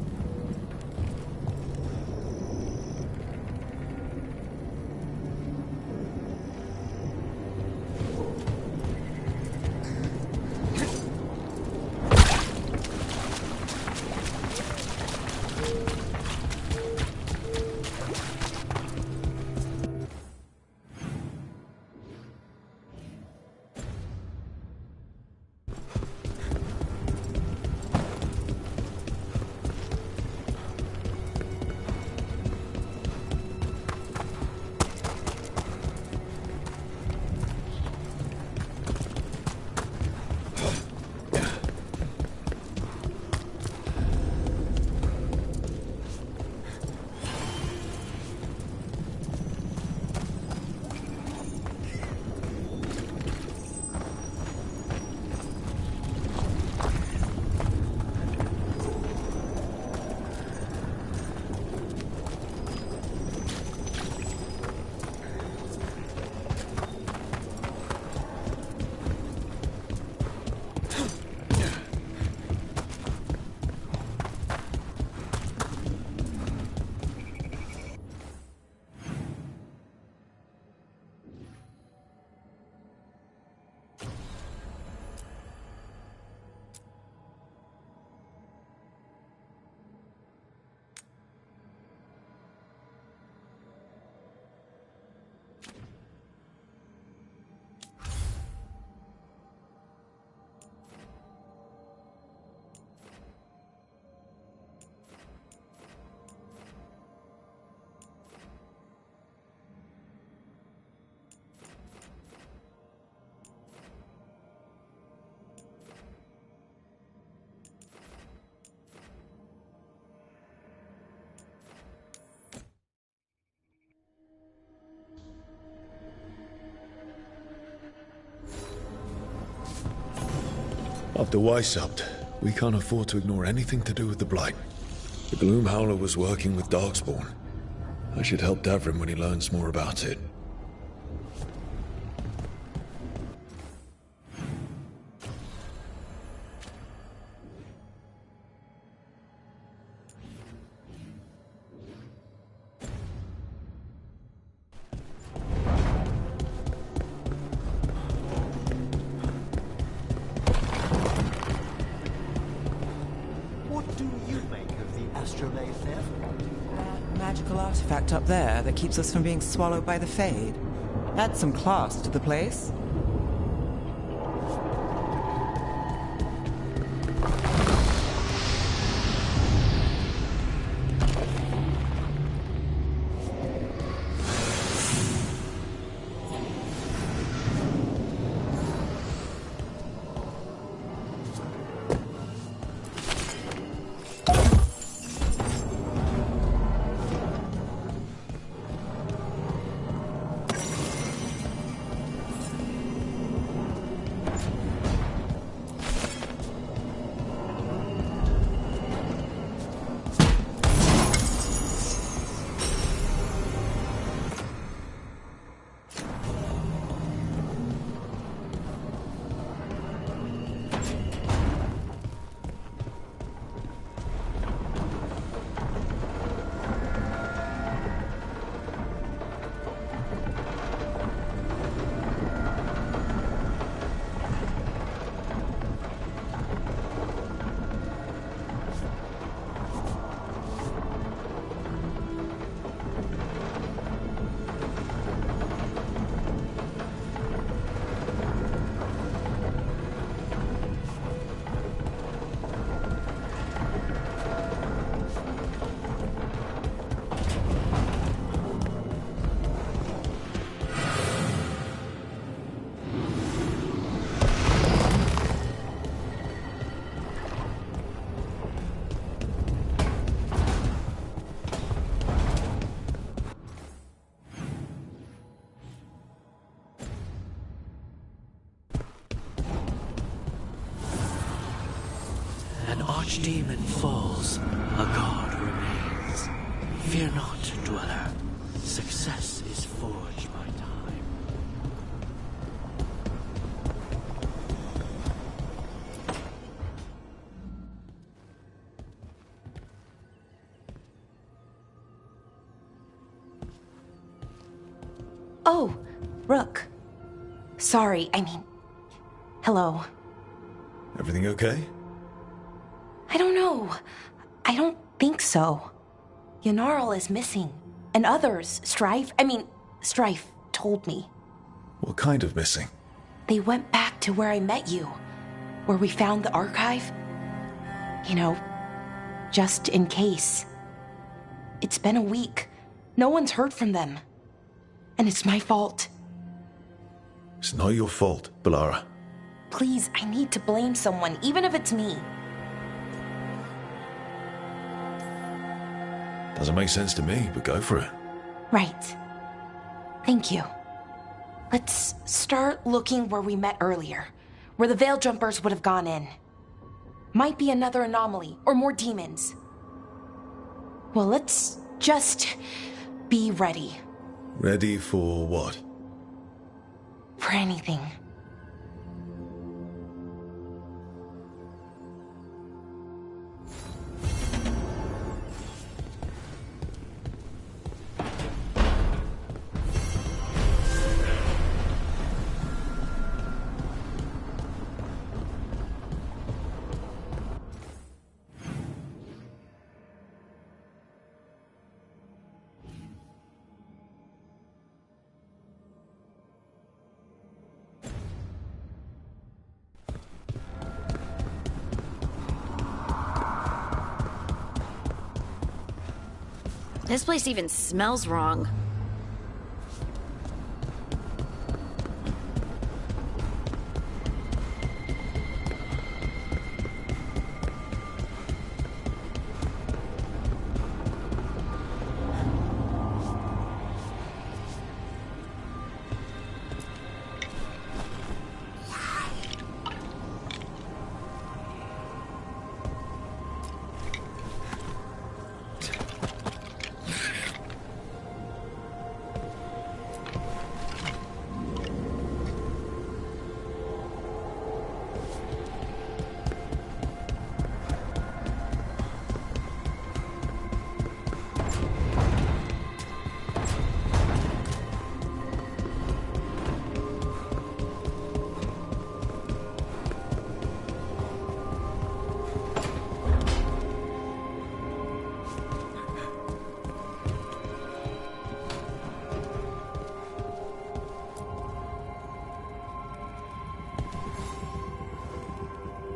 After Weishaupt, we can't afford to ignore anything to do with the Blight. The Gloom Howler was working with Darkspawn. I should help Davrim when he learns more about it. Magical artifact up there that keeps us from being swallowed by the Fade. Adds some class to the place. archdemon falls, a god remains. Fear not, dweller. Success is forged by time. Oh, Rook. Sorry, I mean... Hello. Everything okay? I don't know. I don't think so. Yanarl is missing. And others, Strife told me. What kind of missing? They went back to where I met you. Where we found the archive. You know, just in case. It's been a week. No one's heard from them. And it's my fault. It's not your fault, Balara. Please, I need to blame someone, even if it's me. Doesn't make sense to me, but go for it. Right. Thank you. Let's start looking where we met earlier, where the Veil Jumpers would have gone in. Might be another anomaly, or more demons. Well, let's just be ready. Ready for what? For anything. This place even smells wrong.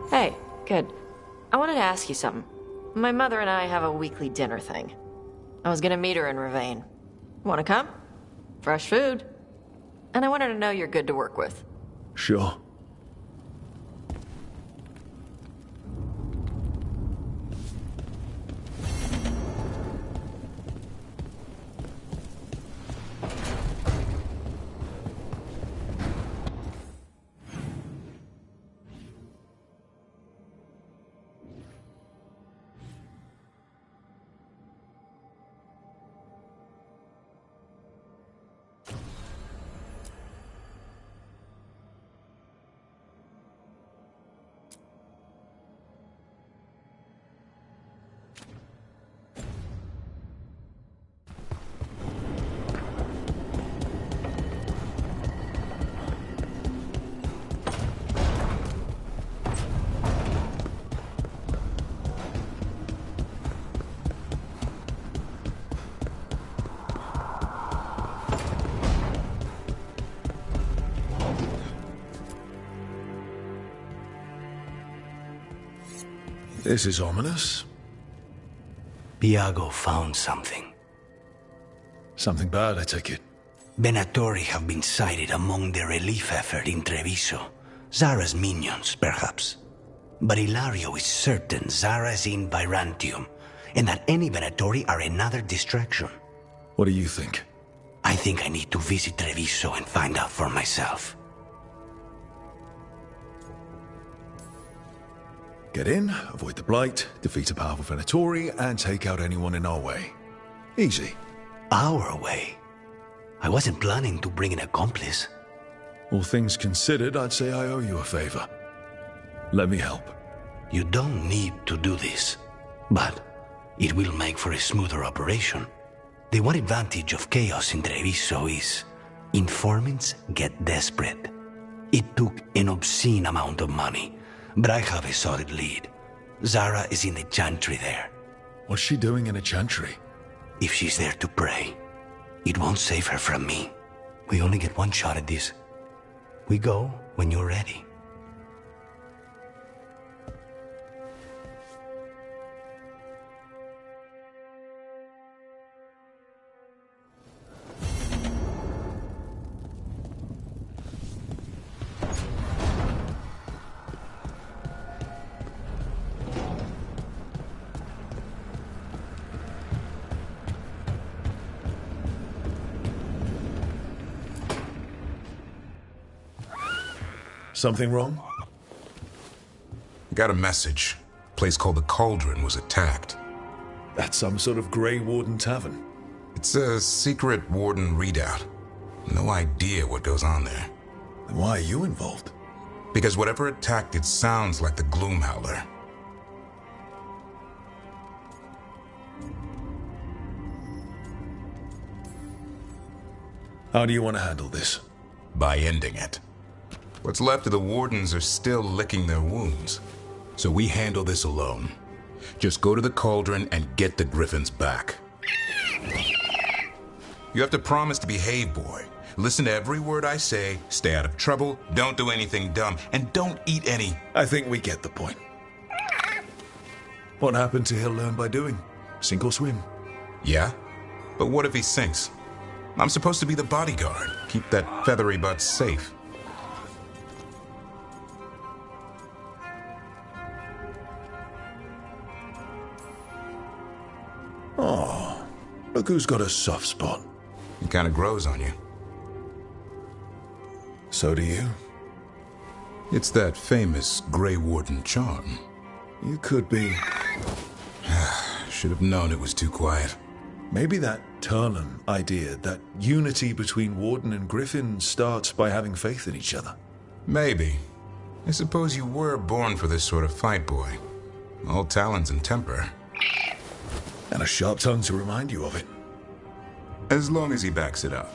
Hey, good. I wanted to ask you something. My mother and I have a weekly dinner thing. I was gonna meet her in Ravane. Wanna come? Fresh food. And I wanted to know you're good to work with. Sure. This is ominous. Piago found something. Something bad, I take it. Venatori have been sighted among the relief effort in Treviso. Zara's minions, perhaps. But Ilario is certain Zara is in Byrantium, and that any Venatori are another distraction. What do you think? I think I need to visit Treviso and find out for myself. Get in, avoid the Blight, defeat a powerful Venatori, and take out anyone in our way. Easy. Our way? I wasn't planning to bring an accomplice. All things considered, I'd say I owe you a favor. Let me help. You don't need to do this, but it will make for a smoother operation. The one advantage of chaos in Treviso is informants get desperate. It took an obscene amount of money, but I have a solid lead. Zara is in the chantry there. What's she doing in a chantry? If she's there to pray, it won't save her from me. We only get one shot at this. We go when you're ready. Something wrong? Got a message. A place called the Cauldron was attacked. That's some sort of Grey Warden tavern. It's a secret Warden readout. No idea what goes on there. Then why are you involved? Because whatever attacked it sounds like the Gloomhowler. How do you want to handle this? By ending it. What's left of the Wardens are still licking their wounds. So we handle this alone. Just go to the Cauldron and get the Griffins back. You have to promise to behave, boy. Listen to every word I say, stay out of trouble, don't do anything dumb, and don't eat any. I think we get the point. What happened to he'll learn by doing? Sink or swim? Yeah? But what if he sinks? I'm supposed to be the bodyguard. Keep that feathery butt safe. Oh, look who's got a soft spot. It kind of grows on you. So do you. It's that famous Grey Warden charm. You could be. Should have known it was too quiet. Maybe that Turlan idea, that unity between Warden and Griffin starts by having faith in each other. Maybe. I suppose you were born for this sort of fight, boy. All talons and temper. And a sharp tongue to remind you of it. As long as he backs it up.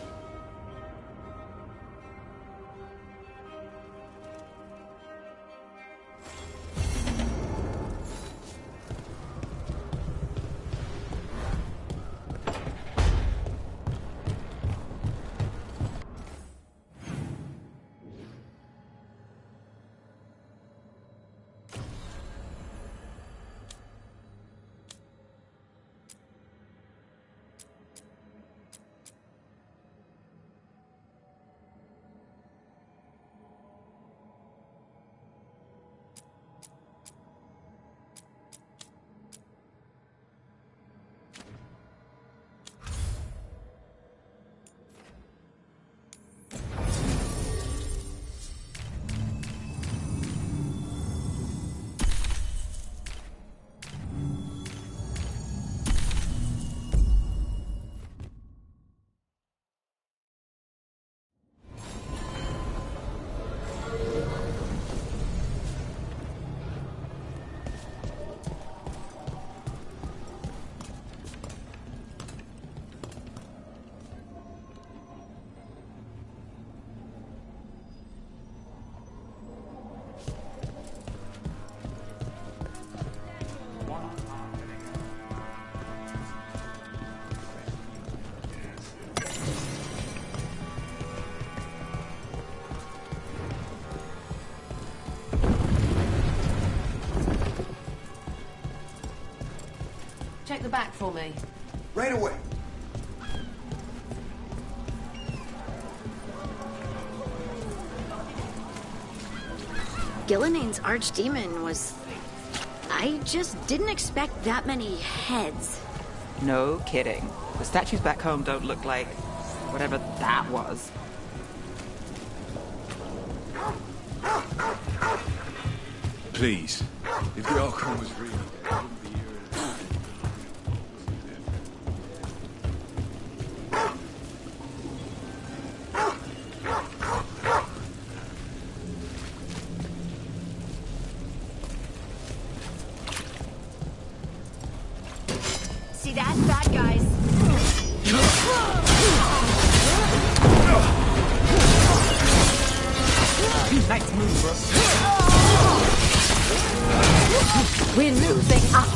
Check the back for me. Right away. Gillenane's archdemon was... I just didn't expect that many heads. No kidding. The statues back home don't look like whatever that was. Please, If the outcome was real, I wouldn't be here. See that? Bad guys. Nice move, bro. We're losing up.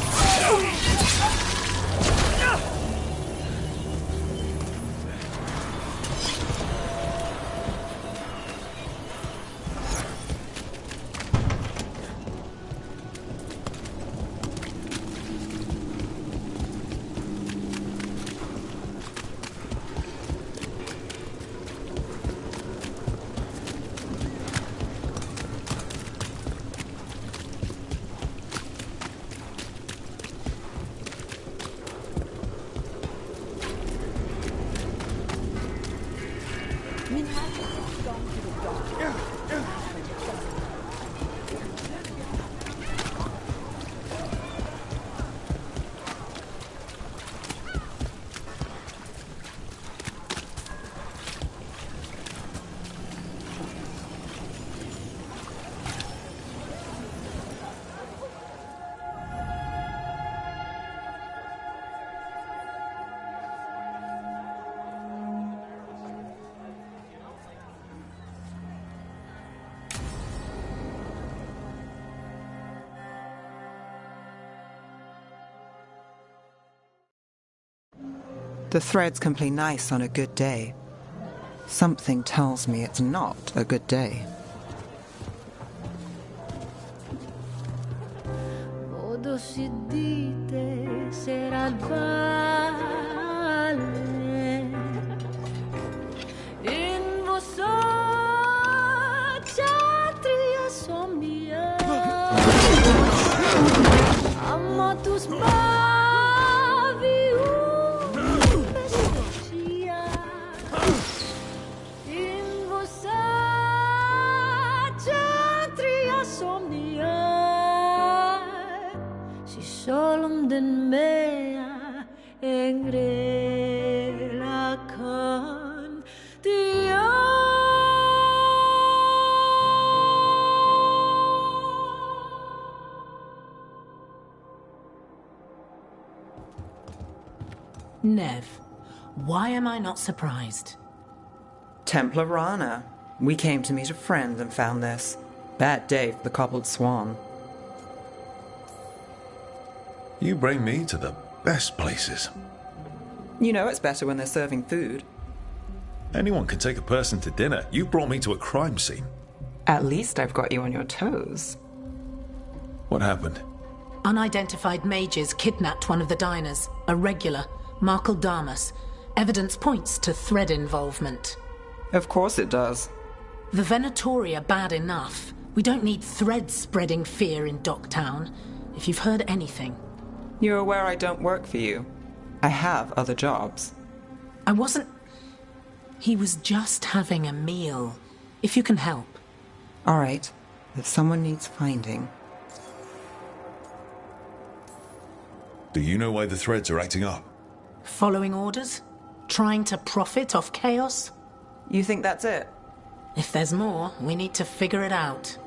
The threads can play nice on a good day. Something tells me it's not a good day. Modo si dite sarà il vale in vostra cenatria somnia amatus Solom den mea engrelakan dia. Nev, why am I not surprised? Templar Rana. We came to meet a friend and found this. Bad day for the cobbled swan. You bring me to the best places. You know it's better when they're serving food. Anyone can take a person to dinner. You brought me to a crime scene. At least I've got you on your toes. What happened? Unidentified mages kidnapped one of the diners, a regular, Markle Damas. Evidence points to thread involvement. Of course it does. The Venatori are bad enough. We don't need threads spreading fear in Docktown. If you've heard anything. You're aware I don't work for you. I have other jobs. I wasn't... He was just having a meal. If you can help. All right. If someone needs finding. Do you know why the threads are acting up? Following orders? Trying to profit off chaos? You think that's it? If there's more, we need to figure it out.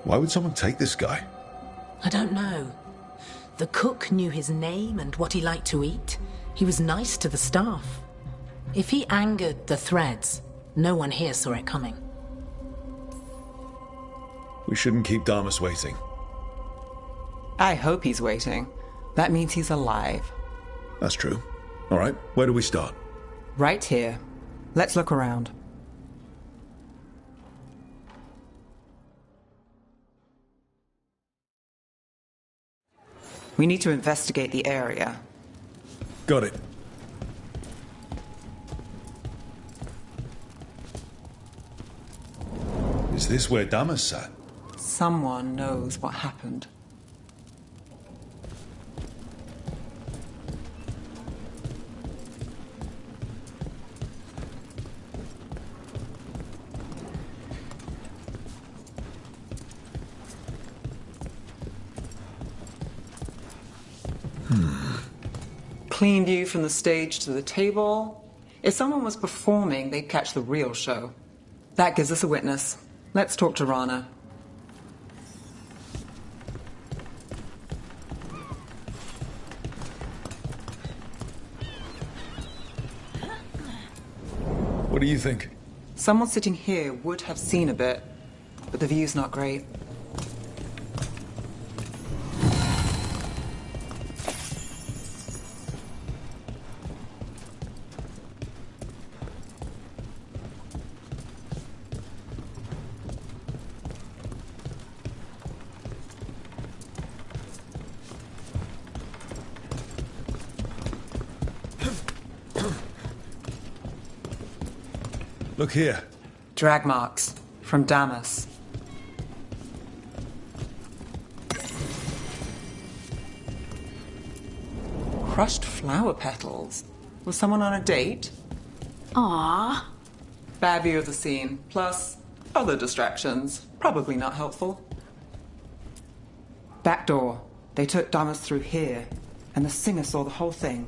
Why would someone take this guy? I don't know. The cook knew his name and what he liked to eat. He was nice to the staff. If he angered the threads, no one here saw it coming. We shouldn't keep Damas waiting. I hope he's waiting. That means he's alive. That's true. All right, where do we start? Right here. Let's look around. We need to investigate the area. Got it. Is this where Damas sat? Someone knows what happened. Clean view from the stage to the table. If someone was performing, they'd catch the real show. That gives us a witness. Let's talk to Rana. What do you think? Someone sitting here would have seen a bit, but the view's not great. Look here. Drag marks from Damas. Crushed flower petals. Was someone on a date? Aww. Bad view of the scene, plus other distractions. Probably not helpful. Back door. They took Damas through here, and the singer saw the whole thing.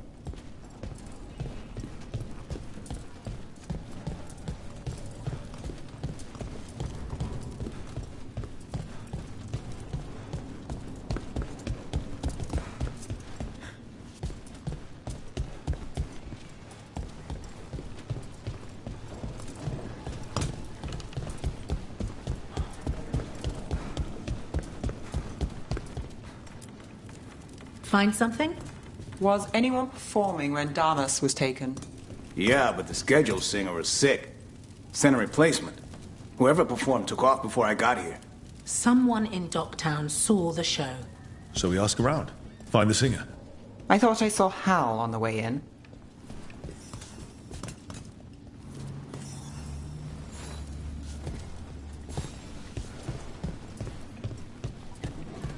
Find something? Was anyone performing when Damas was taken? Yeah, but the scheduled singer was sick. Sent a replacement. Whoever performed took off before I got here. Someone in Docktown saw the show. So we ask around. Find the singer. I thought I saw Hal on the way in.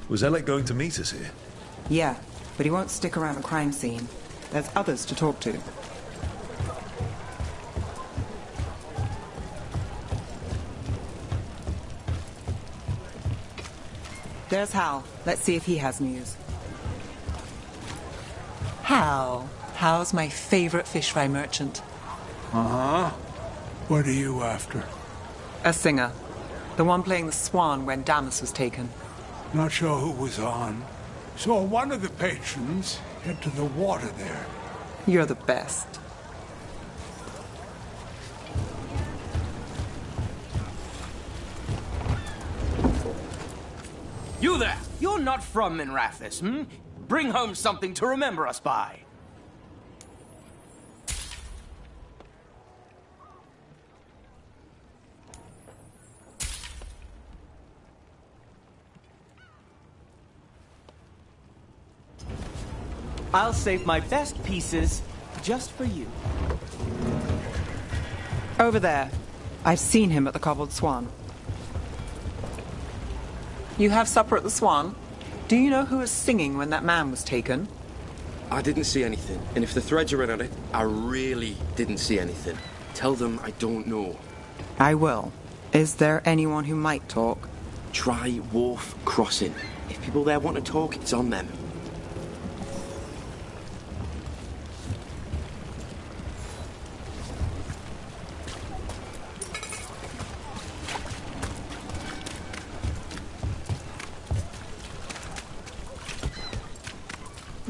Was Alec going to meet us here? Yeah, but he won't stick around the crime scene. There's others to talk to. There's Hal. Let's see if he has news. Hal. Hal's my favorite fish fry merchant. Uh-huh. What are you after? A singer. The one playing the swan when Damas was taken. Not sure who was on. Saw one of the patrons head to the water there. You're the best. You there! You're not from Minrathis, hmm? Bring home something to remember us by. I'll save my best pieces just for you. Over there. I've seen him at the Cobbled Swan. You have supper at the Swan? Do you know who was singing when that man was taken? I didn't see anything, and if the threads are in on it, I really didn't see anything. Tell them I don't know. I will. Is there anyone who might talk? Try Wharf Crossing. If people there want to talk, it's on them.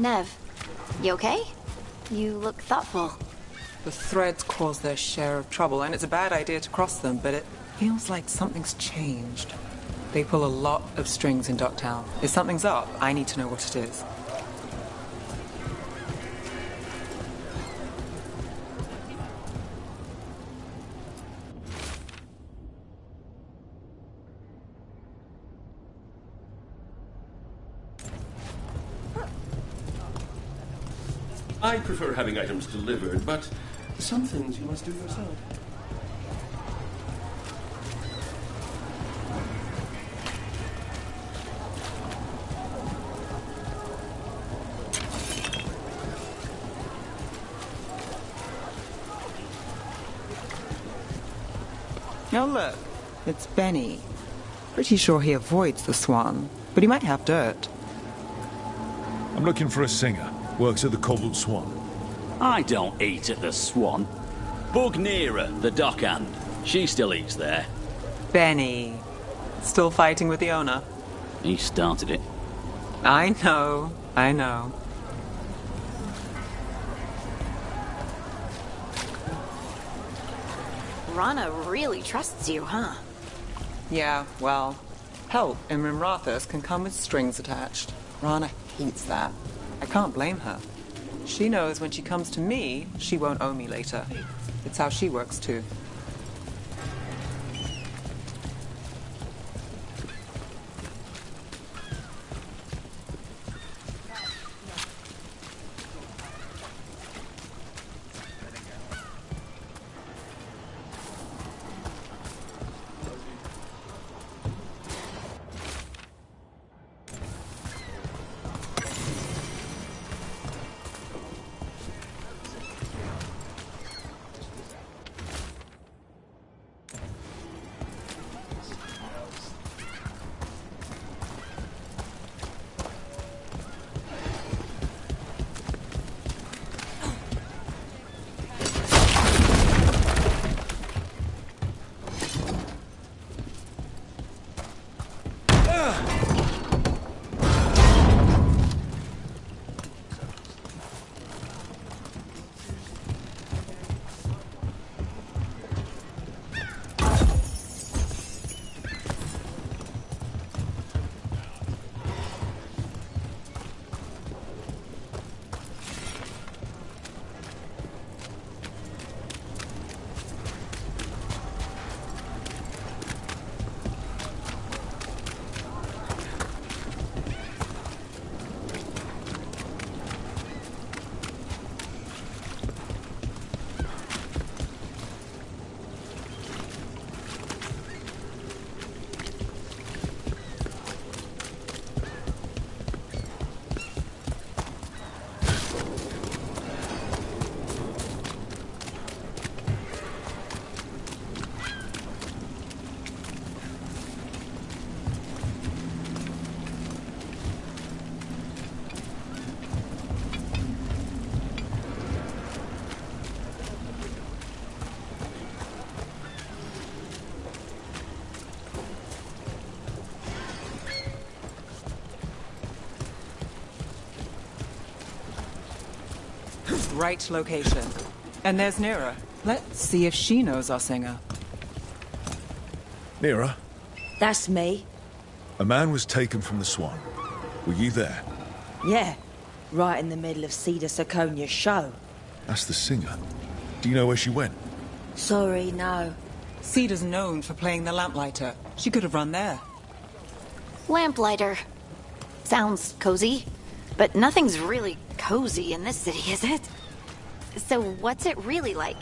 Nev, you okay? You look thoughtful. The threads cause their share of trouble, and it's a bad idea to cross them, but it feels like something's changed. They pull a lot of strings in Docktown. If something's up, I need to know what it is. I prefer having items delivered, but some things you must do yourself. Oh, look. It's Benny. Pretty sure he avoids the Swan, but he might have dirt. I'm looking for a singer. Works at the Cobbled Swan. I don't eat at the Swan. Bugnera, the dockhand. She still eats there. Benny. Still fighting with the owner? He started it. I know. Rana really trusts you, huh? Yeah, well, help in Rimrathas can come with strings attached. Rana hates that. I can't blame her. She knows when she comes to me, she won't owe me later. It's how she works too. Right location. And there's Nira. Let's see if she knows our singer. Nira, That's me. a man was taken from the Swan. Were you there? Yeah. Right in the middle of Cedar Siconia's show. That's the singer. Do you know where she went? Sorry, no. Cedar's known for playing the lamplighter. She could have run there. Lamplighter. Sounds cozy, but nothing's really cozy in this city, is it? So what's it really like?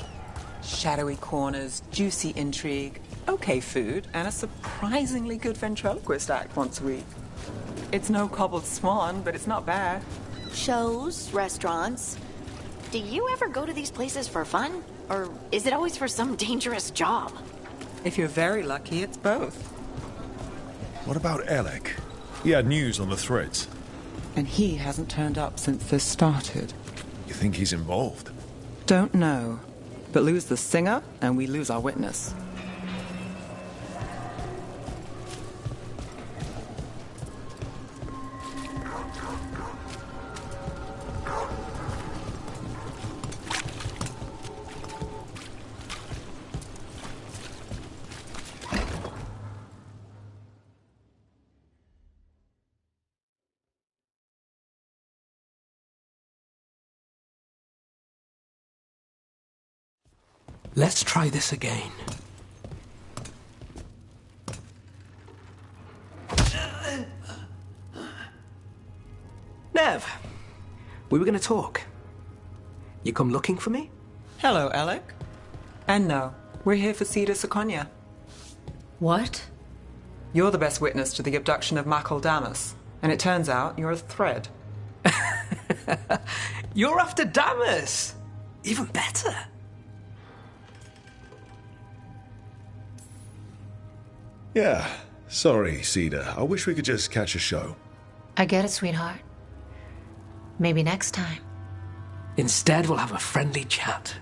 Shadowy corners, juicy intrigue, okay food, and a surprisingly good ventriloquist act once a week. It's no cobbled swan, but it's not bad. Shows, restaurants. Do you ever go to these places for fun? Or is it always for some dangerous job? If you're very lucky, it's both. What about Alec? He had news on the threads. And he hasn't turned up since this started. You think he's involved? Don't know. But lose the singer, and we lose our witness. Let's try this again. Nev, we were going to talk. You come looking for me? Hello, Alec. And no, we're here for Cedar Siconia. What? You're the best witness to the abduction of Makal Damas, and it turns out you're a thread. You're after Damas! Even better. Yeah. Sorry, Cedar. I wish we could just catch a show. I get it, sweetheart. Maybe next time. Instead, we'll have a friendly chat.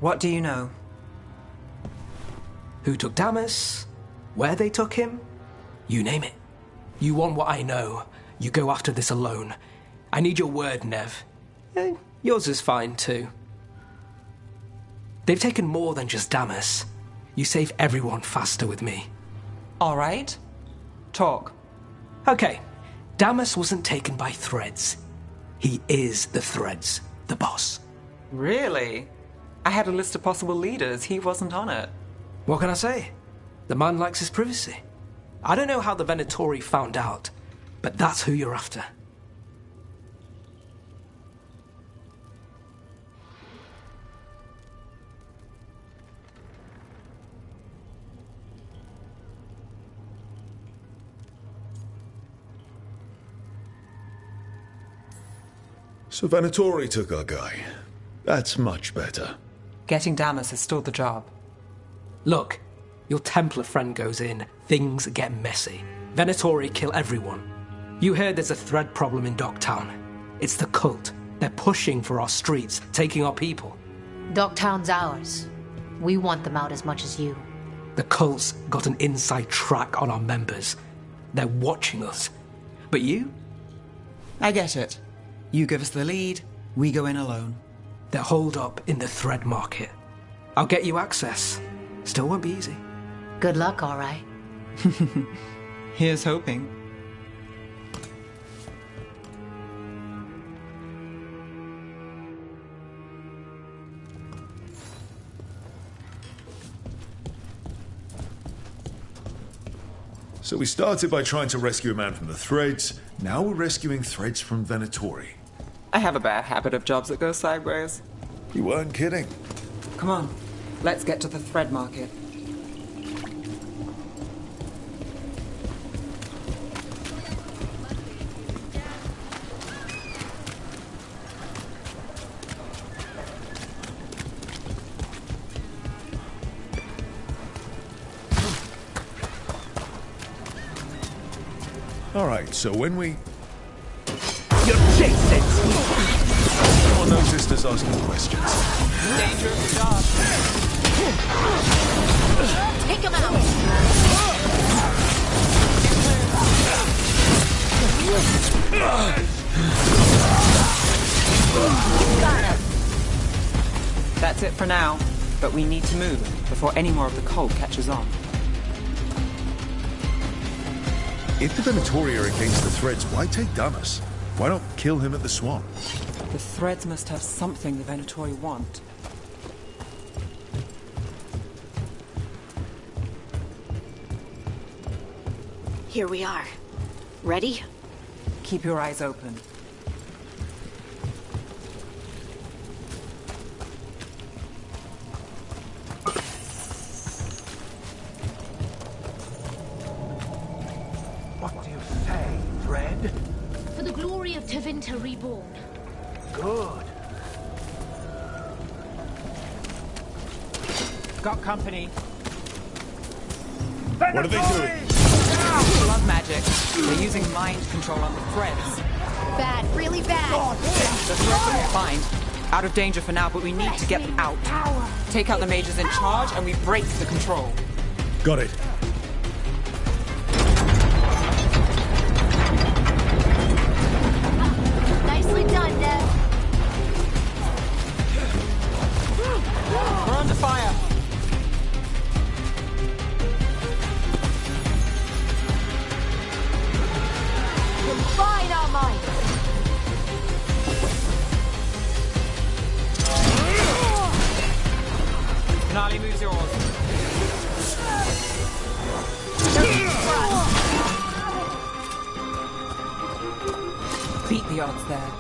What do you know? Who took Damas? Where they took him? You name it. You want what I know. You go after this alone. I need your word, Nev. Yours is fine, too. They've taken more than just Damas. You save everyone faster with me. All right. Talk. Okay. Damas wasn't taken by Threads. He is the Threads, the boss. Really? I had a list of possible leaders. He wasn't on it. What can I say? The man likes his privacy. I don't know how the Venatori found out, but that's who you're after. So Venatori took our guy. That's much better. Getting Damas is still the job. Look, your Templar friend goes in, things get messy. Venatori kill everyone. You heard there's a thread problem in Docktown. It's the cult. They're pushing for our streets, taking our people. Docktown's ours. We want them out as much as you. The cult's got an inside track on our members. They're watching us. But you? I get it. You give us the lead, we go in alone. They're holed up in the thread market. I'll get you access. Still won't be easy. Good luck, all right. Here's hoping. So we started by trying to rescue a man from the Threads. Now we're rescuing Threads from Venatori. I have a bad habit of jobs that go sideways. You weren't kidding. Come on, let's get to the thread market. All right, so when we... You're chasing! Someone noticed us asking questions. Danger of the job. Take him out! Got him. That's it for now, but we need to move before any more of the cult catches on. If the Venatori are against the Threads, why take Damas? Why not kill him at the Swan? The Threads must have something the Venatori want. Here we are. Ready? Keep your eyes open. What do you say, Thread? For the glory of Tevinter reborn. Good. Got company. What are they doing? Blood magic. They're using mind control on the Threads. Bad, really bad. The Threads are fine. Out of danger for now, but we need to get them out. Take out the mages in charge, and we break the control. Got it. Nicely done, Nev. We're under fire. Combine our minds. Finale moves yours. Beat the odds there.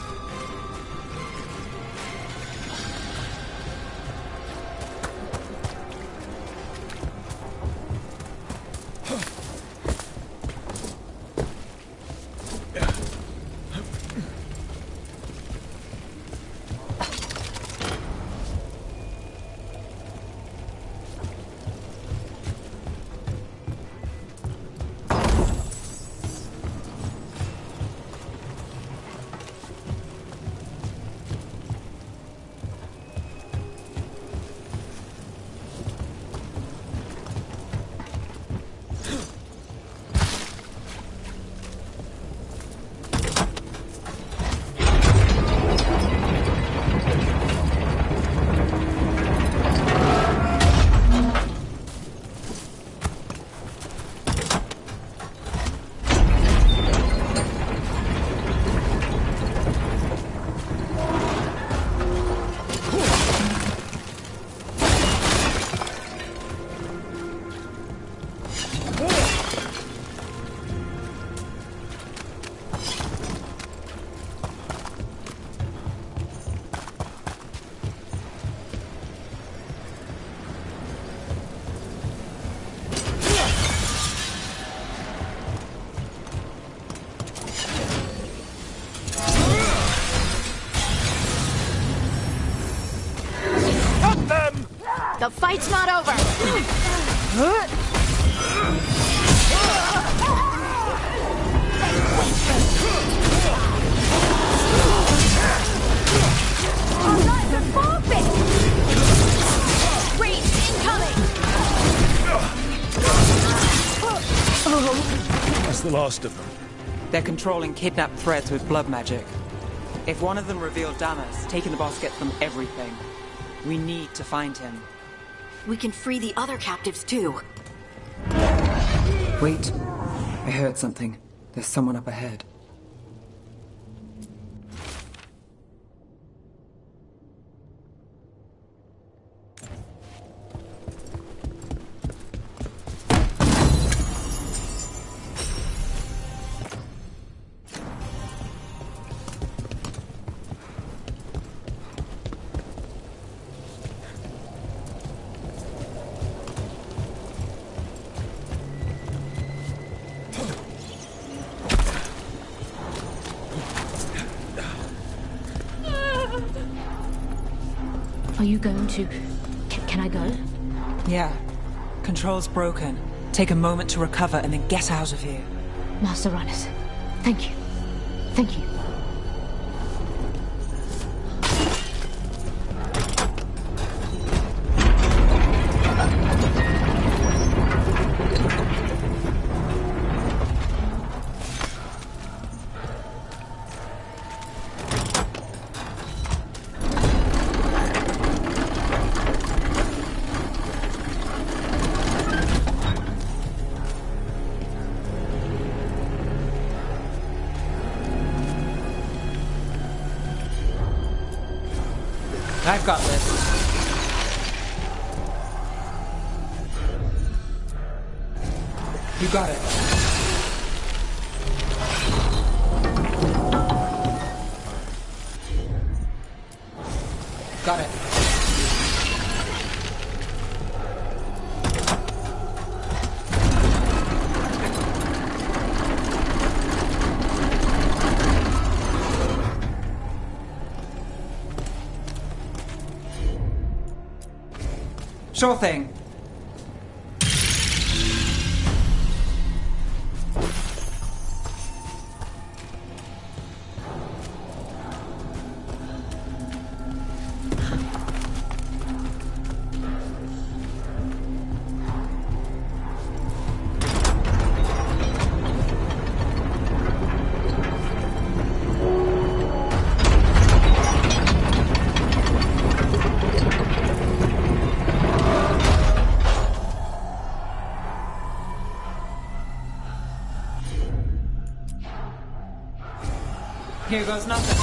fight's not over. Our guys are bombing! Raid incoming! That's the last of them. They're controlling kidnapped threads with blood magic. If one of them revealed Damas, taking the boss gets them everything. We need to find him. We can free the other captives too. Wait. I heard something. There's someone up ahead. Are you going to... Can I go? Yeah. Control's broken. Take a moment to recover and then get out of here. Master Runners, thank you. Thank you. I've got this. You got it. Got it. Sure thing. Here goes nothing.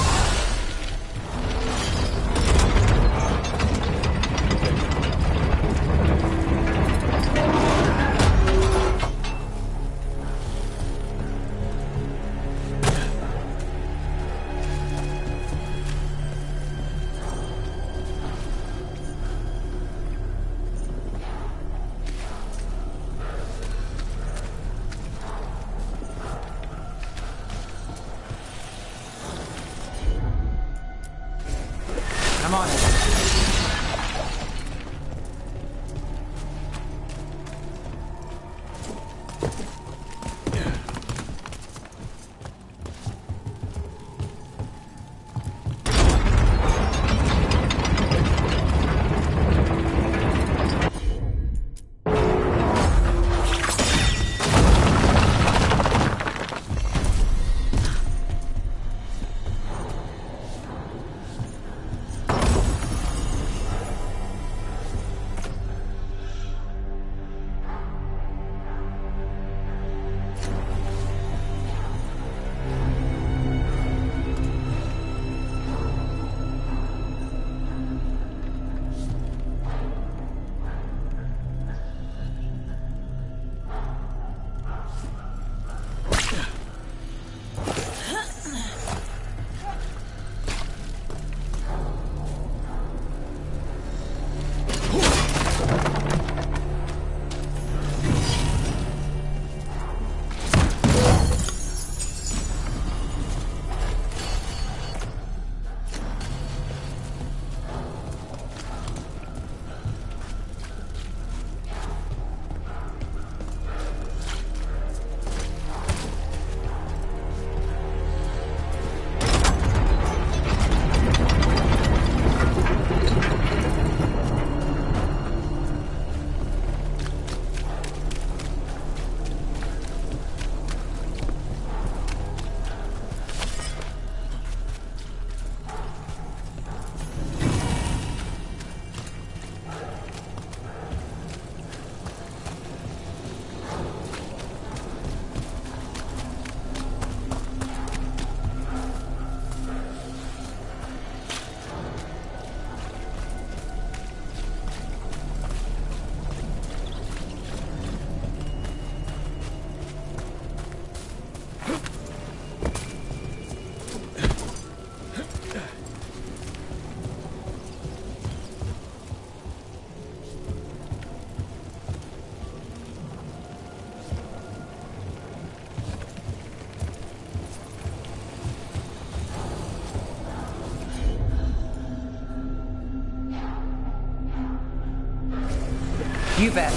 You bet.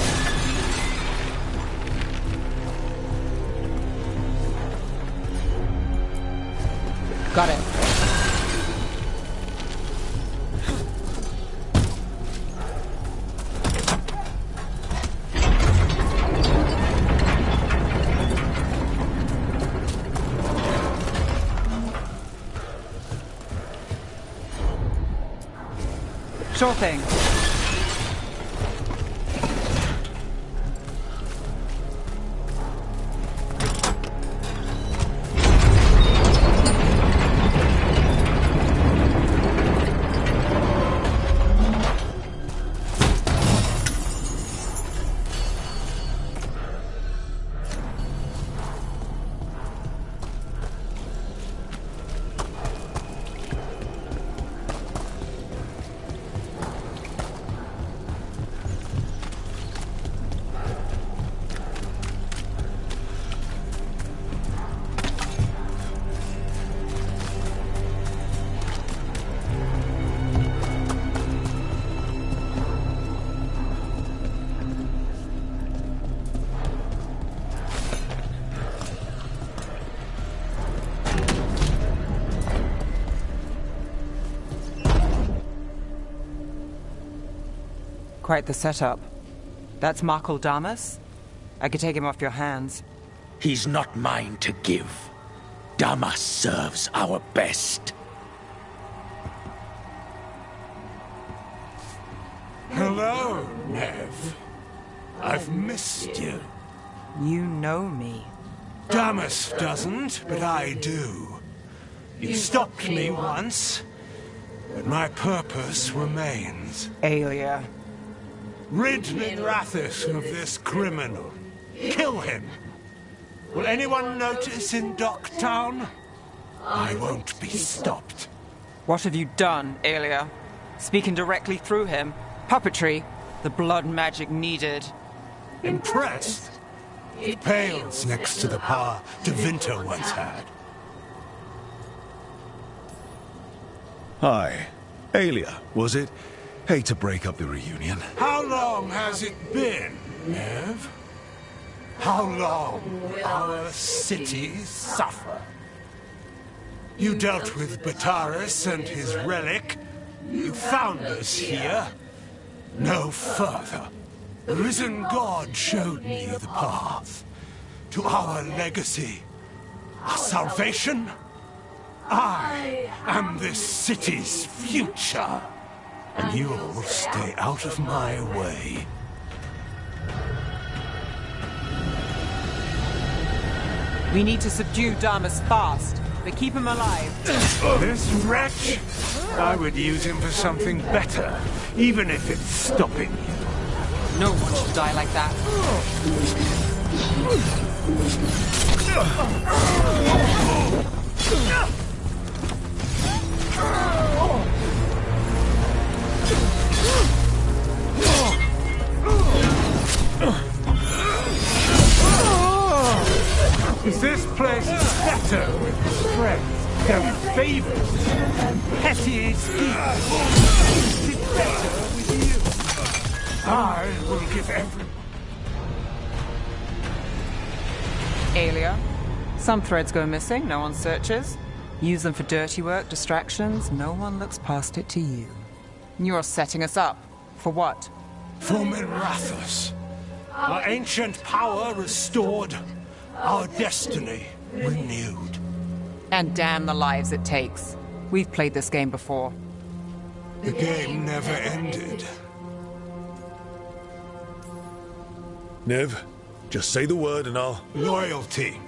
Got it. Sure thing. Quite the setup. That's Markle Damas? I could take him off your hands. He's not mine to give. Damas serves our best. Hello, Nev. I've missed you. You know me. Damas doesn't, but I do. You stopped me once, but my purpose remains. Aelia. Rid Minrathous of this criminal. Kill him. Will anyone notice in Docktown? I won't be stopped. What have you done, Aelia? Speaking directly through him. Puppetry. The blood magic needed. Impressed? It pales next to the power Devinter once had. Hi. Aelia, was it? Hate to break up the reunion. How long has it been, Nev? How long will our cities suffer? You dealt with Bataris and his relic. You found us here. No further. The risen God showed me the path to our legacy, our salvation. I am this city's future, and you'll stay out of my way. We need to subdue Damas fast, but keep him alive. This wretch? I would use him for something better, even if it's stopping you. No one should die like that. Is this place better with friends than favors and petty schemes? Is it better with you? I will give everyone. Aelia, some threads go missing, no one searches. Use them for dirty work, distractions, no one looks past it to you. You're setting us up. For what? For Minrathous. Our ancient power restored. Our destiny renewed. And damn the lives it takes. We've played this game before. The game never ended. Nev, just say the word and I'll... Loyalty.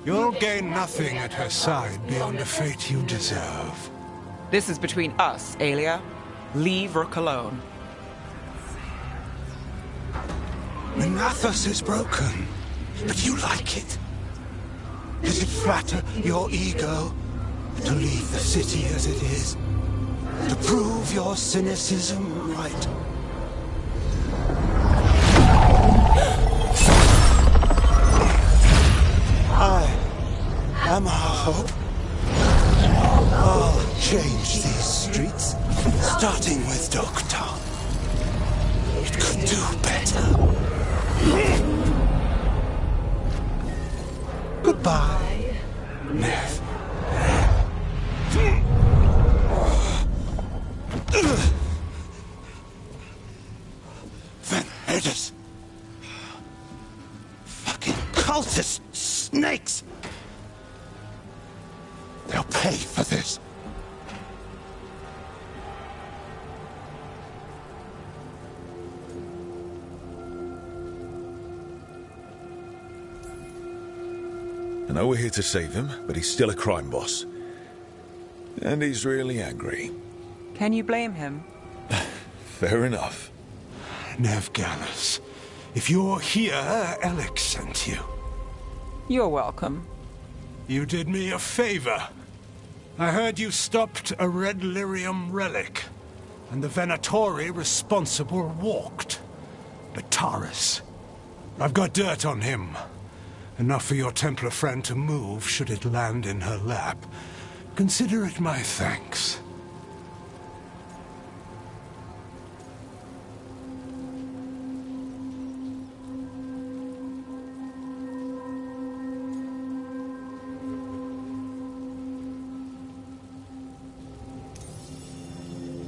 You'll gain nothing at her side beyond a fate you deserve. This is between us, Aelia. Leave Rook alone. Minrathous is broken, but you like it. Does it flatter your ego to leave the city as it is? To prove your cynicism right? I am our hope. I'll change these streets, starting with Docktown. It could do better. Goodbye, Nev. Ventus! Fucking cultist snakes! They'll pay for this. I know we're here to save him, but he's still a crime boss. And he's really angry. Can you blame him? Fair enough. Nev Gallus, if you're here, Alec sent you. You're welcome. You did me a favor. I heard you stopped a red lyrium relic, and the Venatori responsible walked. Bataris. I've got dirt on him. Enough for your Templar friend to move should it land in her lap. Consider it my thanks.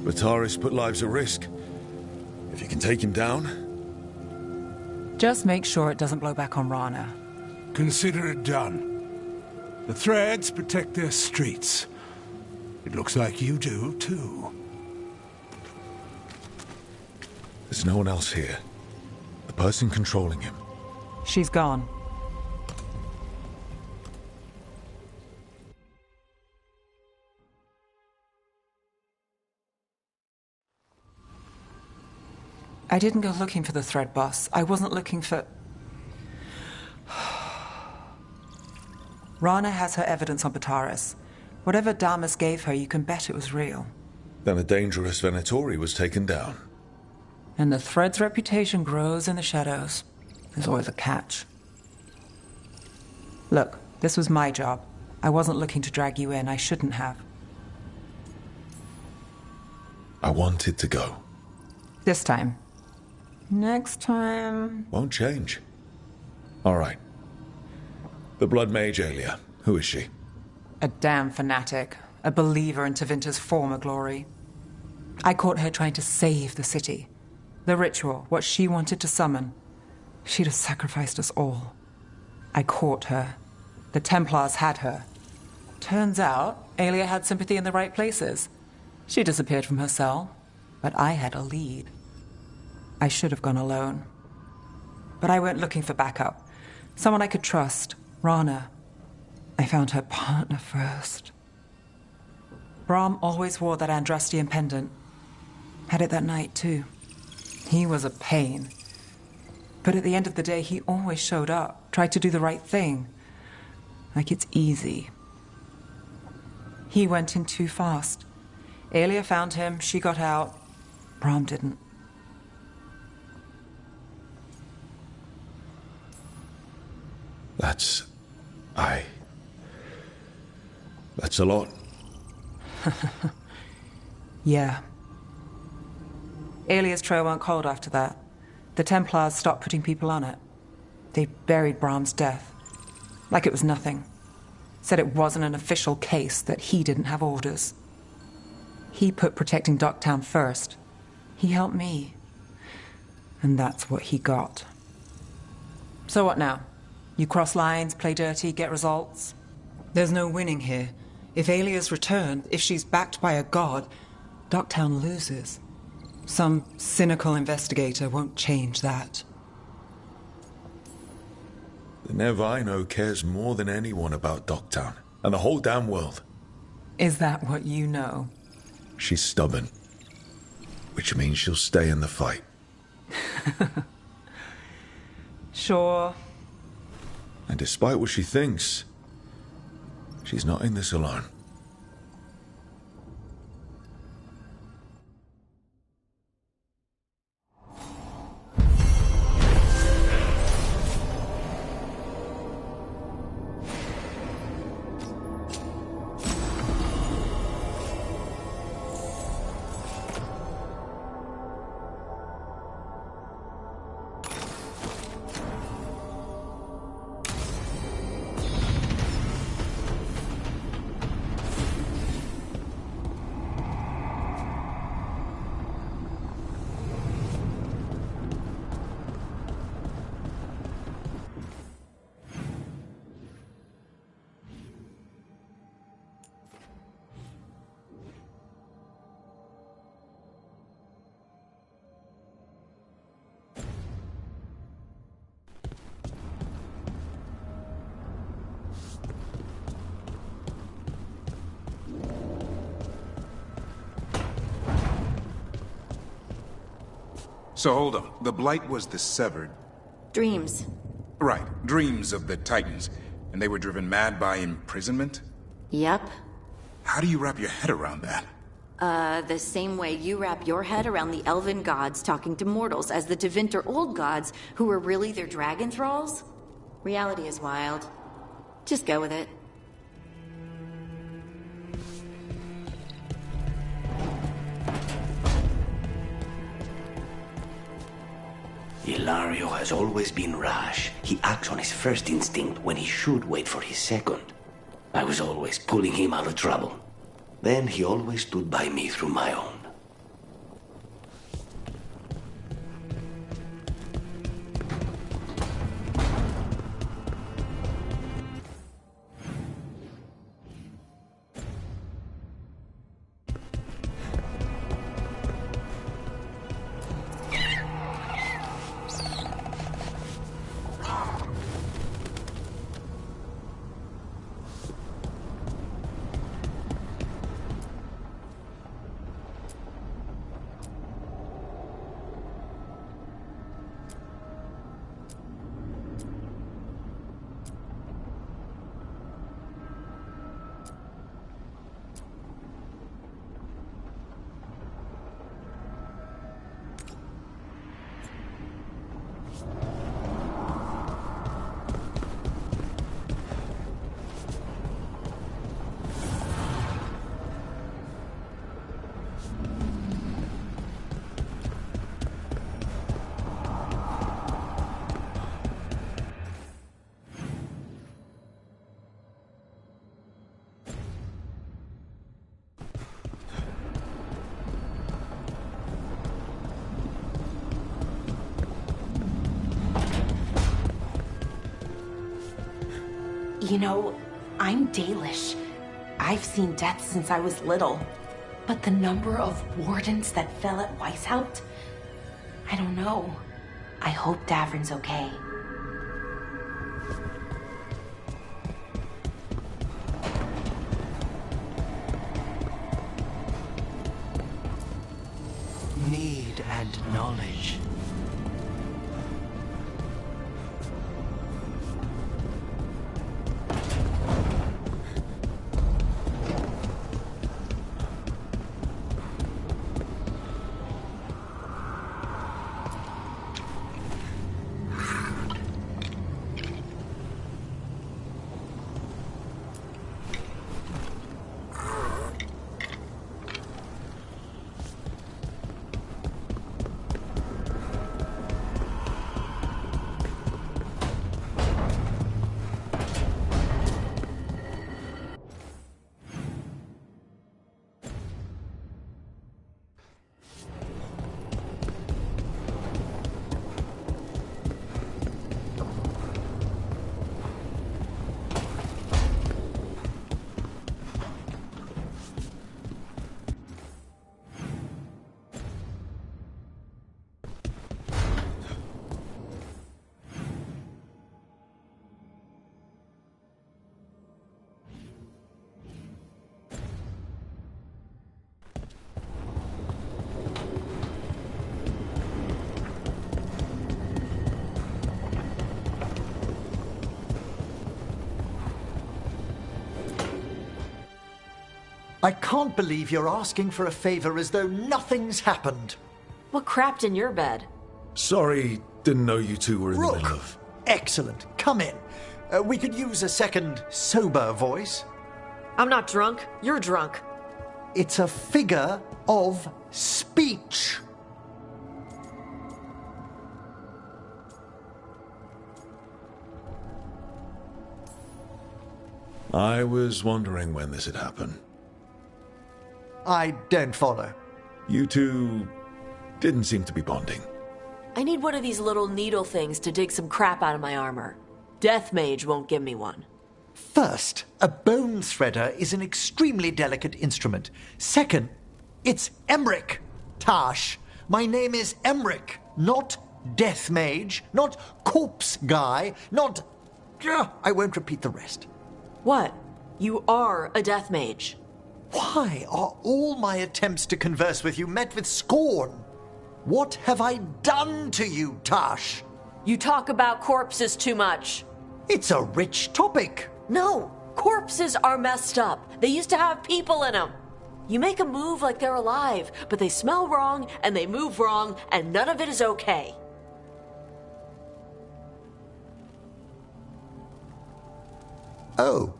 Bataris put lives at risk. If you can take him down... Just make sure it doesn't blow back on Rana. Consider it done. The Threads protect their streets. It looks like you do, too. There's no one else here. The person controlling him. She's gone. I didn't go looking for the Thread boss. I wasn't looking for... Rana has her evidence on Bataris. Whatever Damas gave her, you can bet it was real. Then a dangerous Venatori was taken down. And the Thread's reputation grows in the shadows. There's always a catch. Look, this was my job. I wasn't looking to drag you in. I shouldn't have. I wanted to go. This time. Next time... Won't change. All right. The Blood Mage Aelia. Who is she? A damn fanatic. A believer in Tevinter's former glory. I caught her trying to save the city. The ritual, what she wanted to summon. She'd have sacrificed us all. I caught her. The Templars had her. Turns out, Aelia had sympathy in the right places. She disappeared from her cell, but I had a lead. I should have gone alone. But I went looking for backup. Someone I could trust. Rana. I found her partner first. Brahm always wore that Andrastian pendant. Had it that night, too. He was a pain. But at the end of the day, he always showed up, tried to do the right thing. Like it's easy. He went in too fast. Aelia found him, she got out. Brahm didn't. That's a lot. Yeah. Aelia's trail went cold after that. The Templars stopped putting people on it. They buried Brahm's death. Like it was nothing. Said it wasn't an official case, that he didn't have orders. He put protecting Docktown first. He helped me. And that's what he got. So what now? You cross lines, play dirty, get results? There's no winning here. If Aelia's returned, if she's backed by a god, Docktown loses. Some cynical investigator won't change that. The Nev I know cares more than anyone about Docktown, and the whole damn world. Is that what you know? She's stubborn, which means she'll stay in the fight. Sure. And despite what she thinks, she's not in this alone. So hold on. The Blight was the severed... Dreams. Right, dreams of the Titans. And they were driven mad by imprisonment? Yep. How do you wrap your head around that? The same way you wrap your head around the elven gods talking to mortals as the Tevinter old gods who were really their dragon thralls. Reality is wild. Just go with it. Ilario has always been rash. He acts on his first instinct when he should wait for his second. I was always pulling him out of trouble. Then he always stood by me through my own. You know, I'm Dalish. I've seen death since I was little. But the number of wardens that fell at Weishaupt? I don't know. I hope Davrin's okay. Need and knowledge. I can't believe you're asking for a favor as though nothing's happened. What crapped in your bed? Sorry, didn't know you two were in the middle of... Excellent. Come in. We could use a second sober voice. I'm not drunk. You're drunk. It's a figure of speech. I was wondering when this had happened. I don't follow. You two didn't seem to be bonding. I need one of these little needle things to dig some crap out of my armor. Death Mage won't give me one. First, a bone threader is an extremely delicate instrument. Second, it's Emric. Tash, my name is Emric, not Death Mage, not Corpse Guy, not... I won't repeat the rest. What? You are a Death Mage. Why are all my attempts to converse with you met with scorn? What have I done to you, Tash? You talk about corpses too much. It's a rich topic. No, corpses are messed up. They used to have people in them. You make a move like they're alive, but they smell wrong and they move wrong, and none of it is okay. Oh.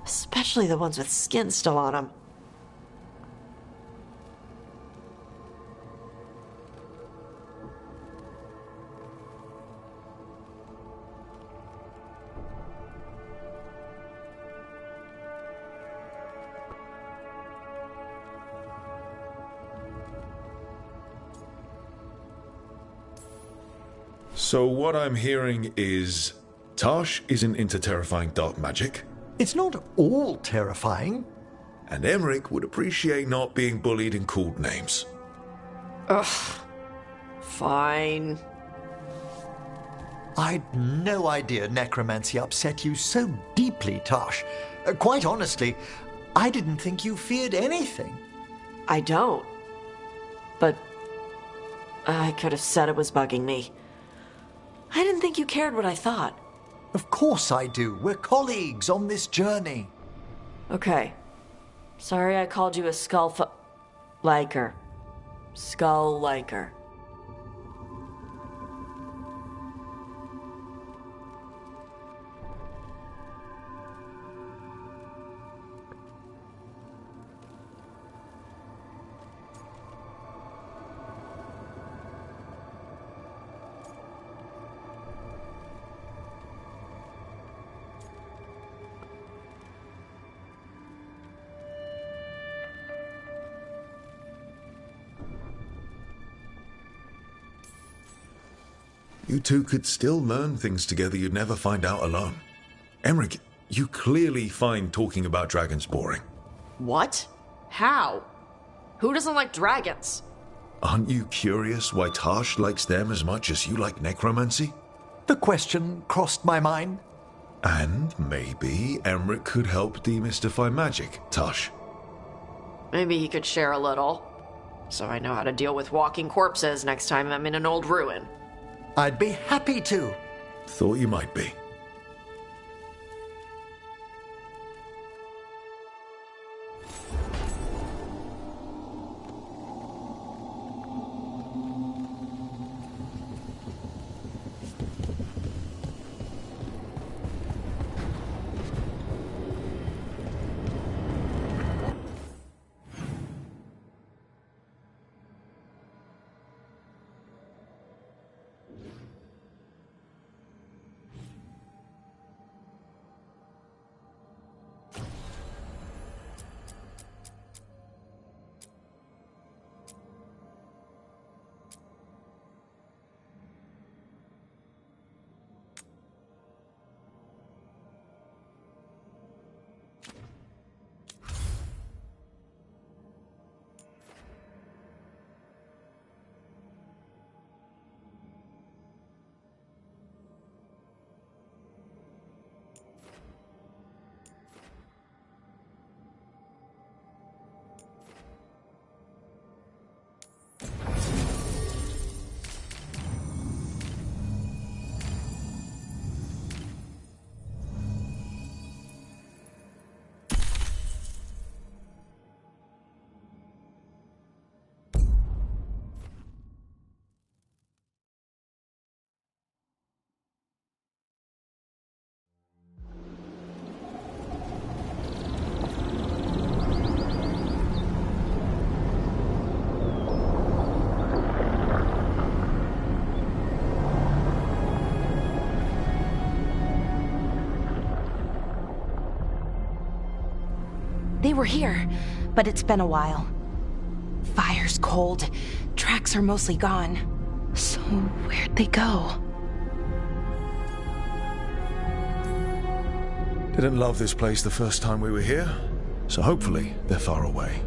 Especially the ones with skin still on them. So what I'm hearing is Tash isn't into terrifying dark magic. It's not all terrifying. And Emmerich would appreciate not being bullied and called names. Ugh. Fine. I'd no idea necromancy upset you so deeply, Tash. Quite honestly, I didn't think you feared anything. I don't. But I could have said it was bugging me. I didn't think you cared what I thought. Of course I do. We're colleagues on this journey. Okay. Sorry I called you a liker. Skull liker. You two could still learn things together you'd never find out alone. Emmerich, you clearly find talking about dragons boring. What? How? Who doesn't like dragons? Aren't you curious why Tash likes them as much as you like necromancy? The question crossed my mind. And maybe Emmerich could help demystify magic, Tash. Maybe he could share a little. So I know how to deal with walking corpses next time I'm in an old ruin. I'd be happy to. Thought you might be. They were here, but it's been a while. Fire's cold. Tracks are mostly gone. So where'd they go? Didn't love this place the first time we were here, so hopefully they're far away.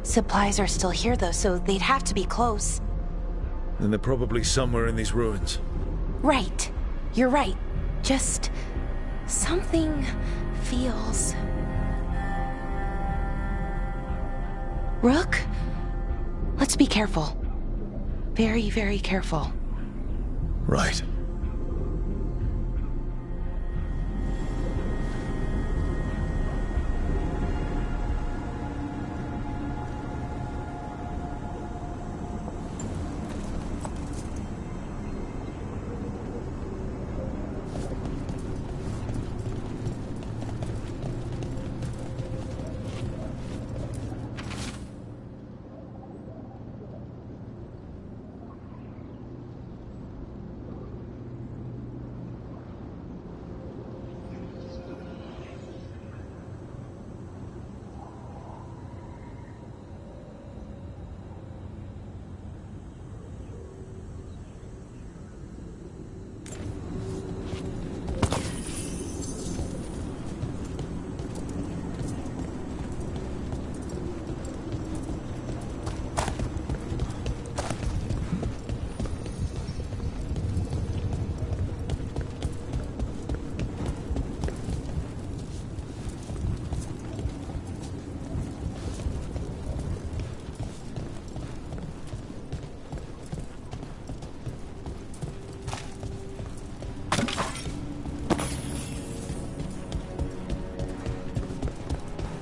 Supplies are still here though, so they'd have to be close. Then they're probably somewhere in these ruins. Right. You're right. Just something feels Rook, let's be careful. Very, very careful. Right.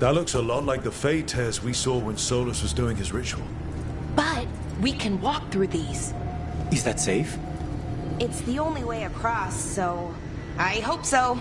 That looks a lot like the Fey tears we saw when Solus was doing his ritual. But we can walk through these. Is that safe? It's the only way across, so I hope so.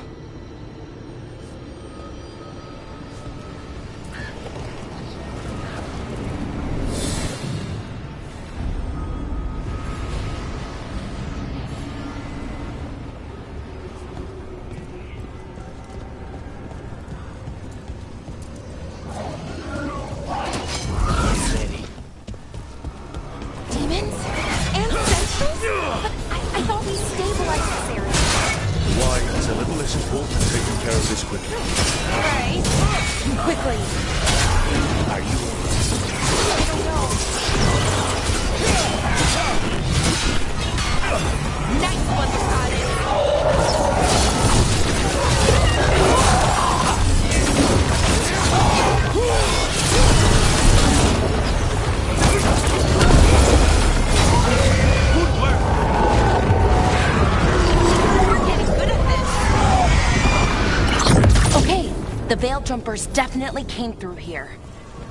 The Veil Jumpers definitely came through here.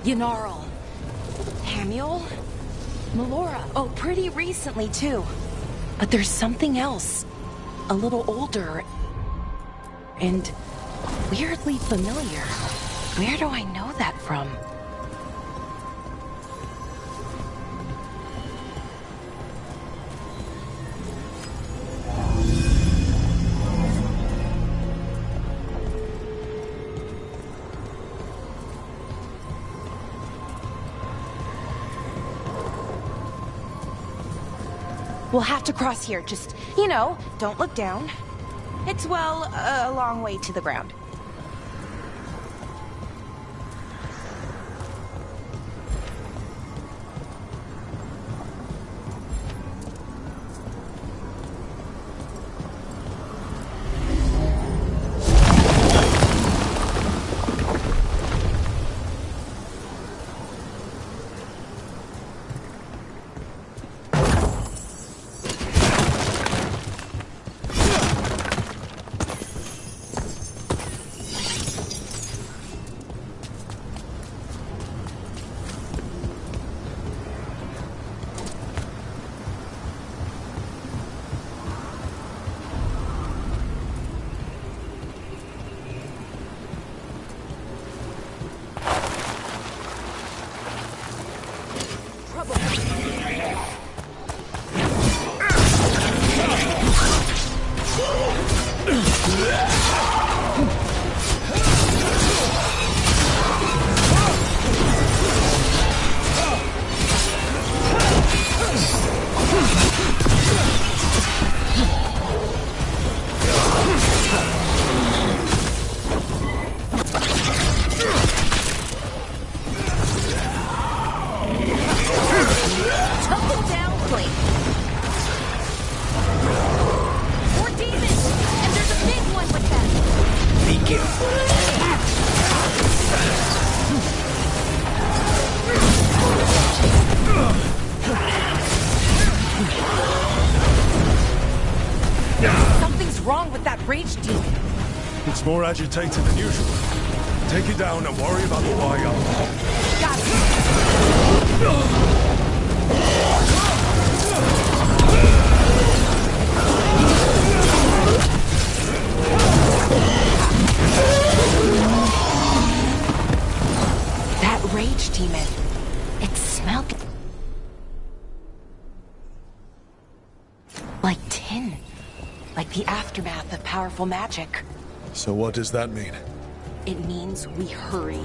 Yanarl. Hamuel? Melora. Oh, pretty recently, too. But there's something else. A little older. And weirdly familiar. Where do I know that from? We'll have to cross here. Just, don't look down. It's, well, a long way to the ground. Something's wrong with that rage demon. It's more agitated than usual. Take it down and worry about the wire. Got that rage demon. It smelled like tin. Like the aftermath of powerful magic. So what does that mean? It means we hurry.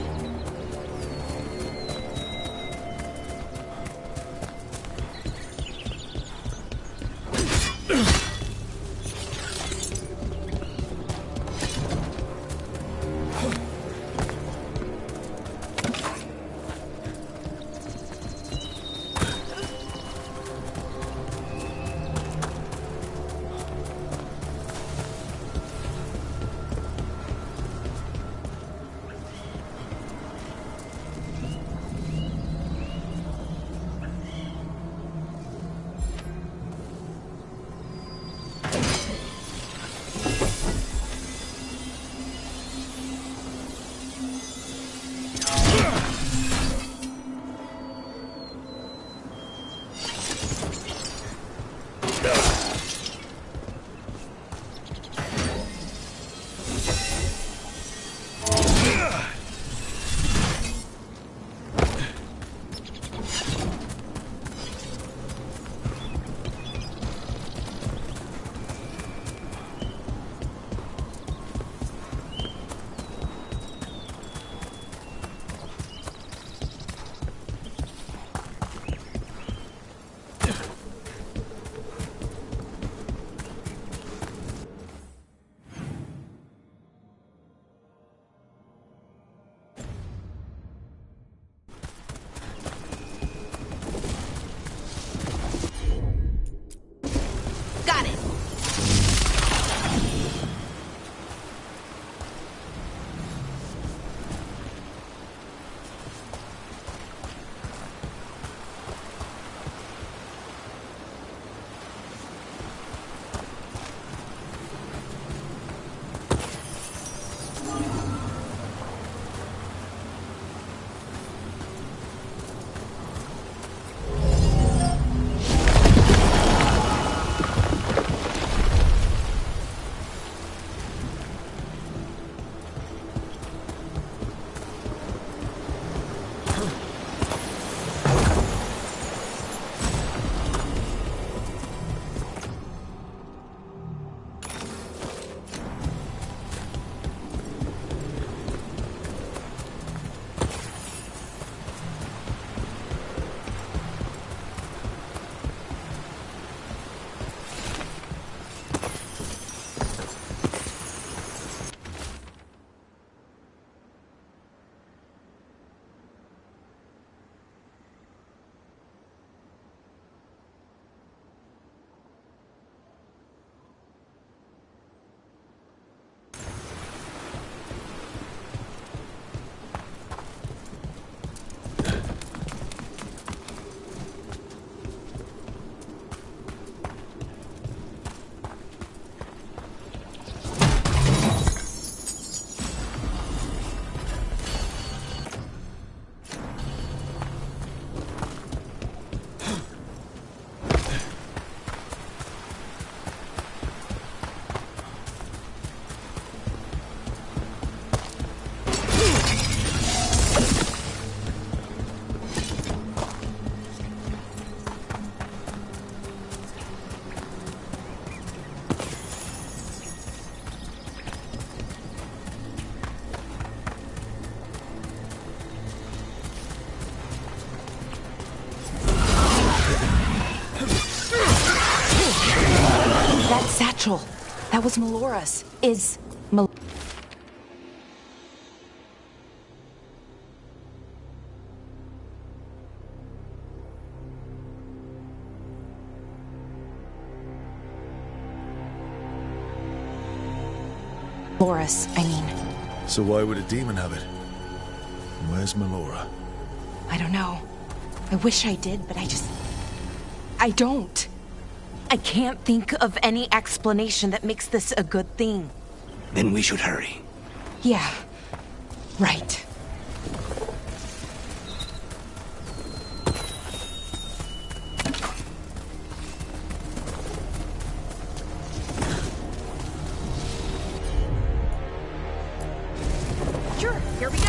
That was Melora's. Is Melora's, I mean. So why would a demon have it? And where's Melora? I don't know. I wish I did, but I don't. I can't think of any explanation that makes this a good thing. Then we should hurry. Yeah, right. Sure, here we go.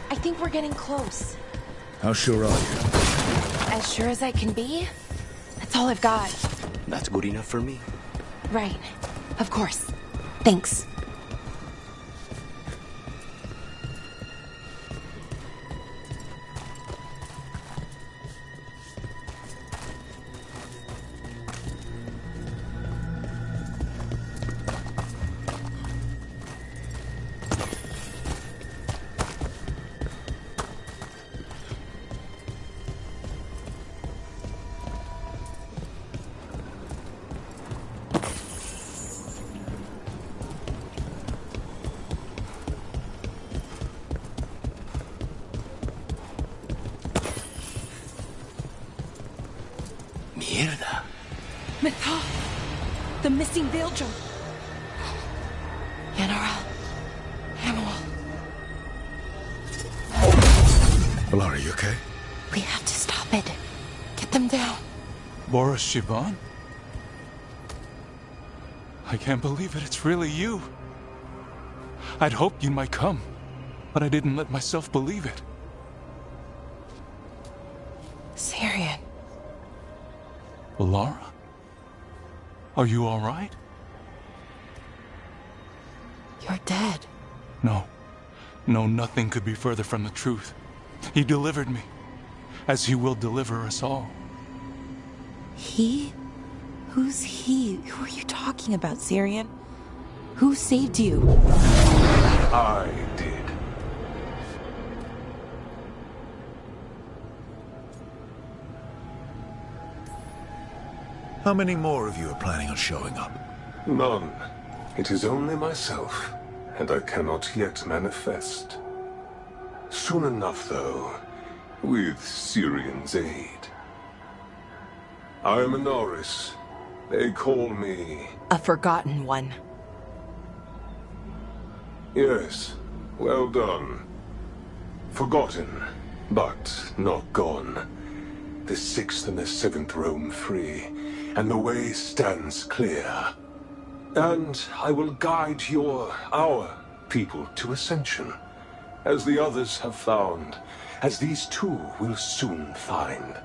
I think we're getting close. How sure are you? As sure as I can be. That's all I've got. That's good enough for me. Right. Of course. Thanks. Mierda. Mythal! The missing Veilguard! General. Hamill. Valara, you okay? We have to stop it. Get them down. Boris Shivan? I can't believe it. It's really you. I'd hoped you might come, but I didn't let myself believe it. Syrian. Valara? Are you all right? You're dead. No. No, nothing could be further from the truth. He delivered me, as he will deliver us all. He? Who's he? Who are you talking about, Syrian? Who saved you? I did. How many more of you are planning on showing up? None. It is only myself, and I cannot yet manifest. Soon enough, though, with Syrian's aid. I am a Norris. They call me... A forgotten one. Yes, well done. Forgotten, but not gone. The 6th and the 7th roam free, and the way stands clear. And I will guide our people to ascension, as the others have found, as these two will soon find.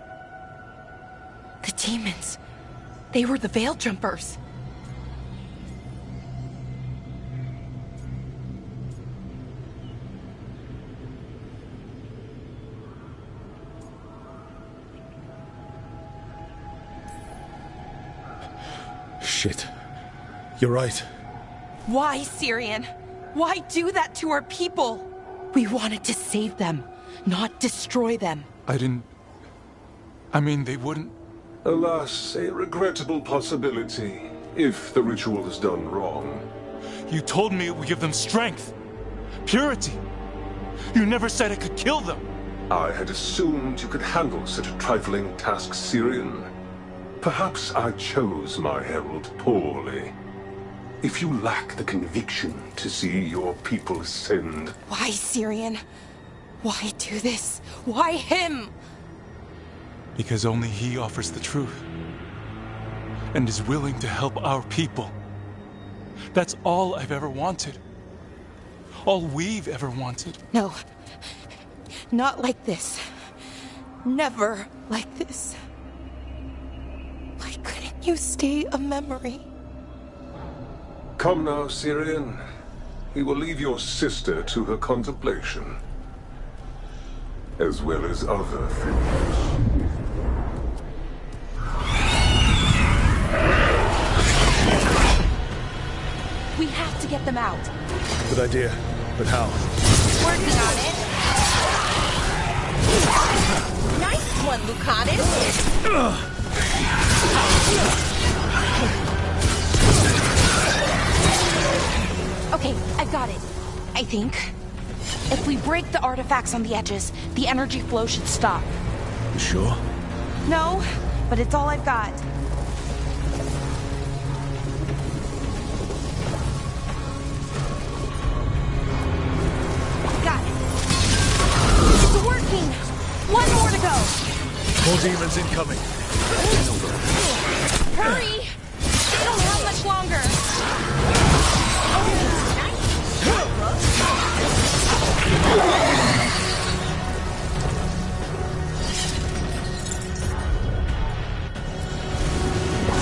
The demons. They were the Veil Jumpers. Shit. You're right. Why, Syrian? Why do that to our people? We wanted to save them, not destroy them. I didn't... I mean, they wouldn't... Alas, a regrettable possibility, if the ritual is done wrong. You told me it would give them strength, purity. You never said it could kill them. I had assumed you could handle such a trifling task, Syrian. Perhaps I chose my herald poorly. If you lack the conviction to see your people ascend... Why, Syrian? Why do this? Why him? Because only he offers the truth. And is willing to help our people. That's all I've ever wanted. All we've ever wanted. No. Not like this. Never like this. Why couldn't you stay a memory? Come now, Syrian. We will leave your sister to her contemplation, as well as other things. We have to get them out. Good idea, but how? Working on it. Nice one, Lucanus. Okay, I've got it. I think. If we break the artifacts on the edges, the energy flow should stop. You sure? No, but it's all I've got. Got it. It's working! One more to go! More demons incoming. Hurry! We don't have much longer.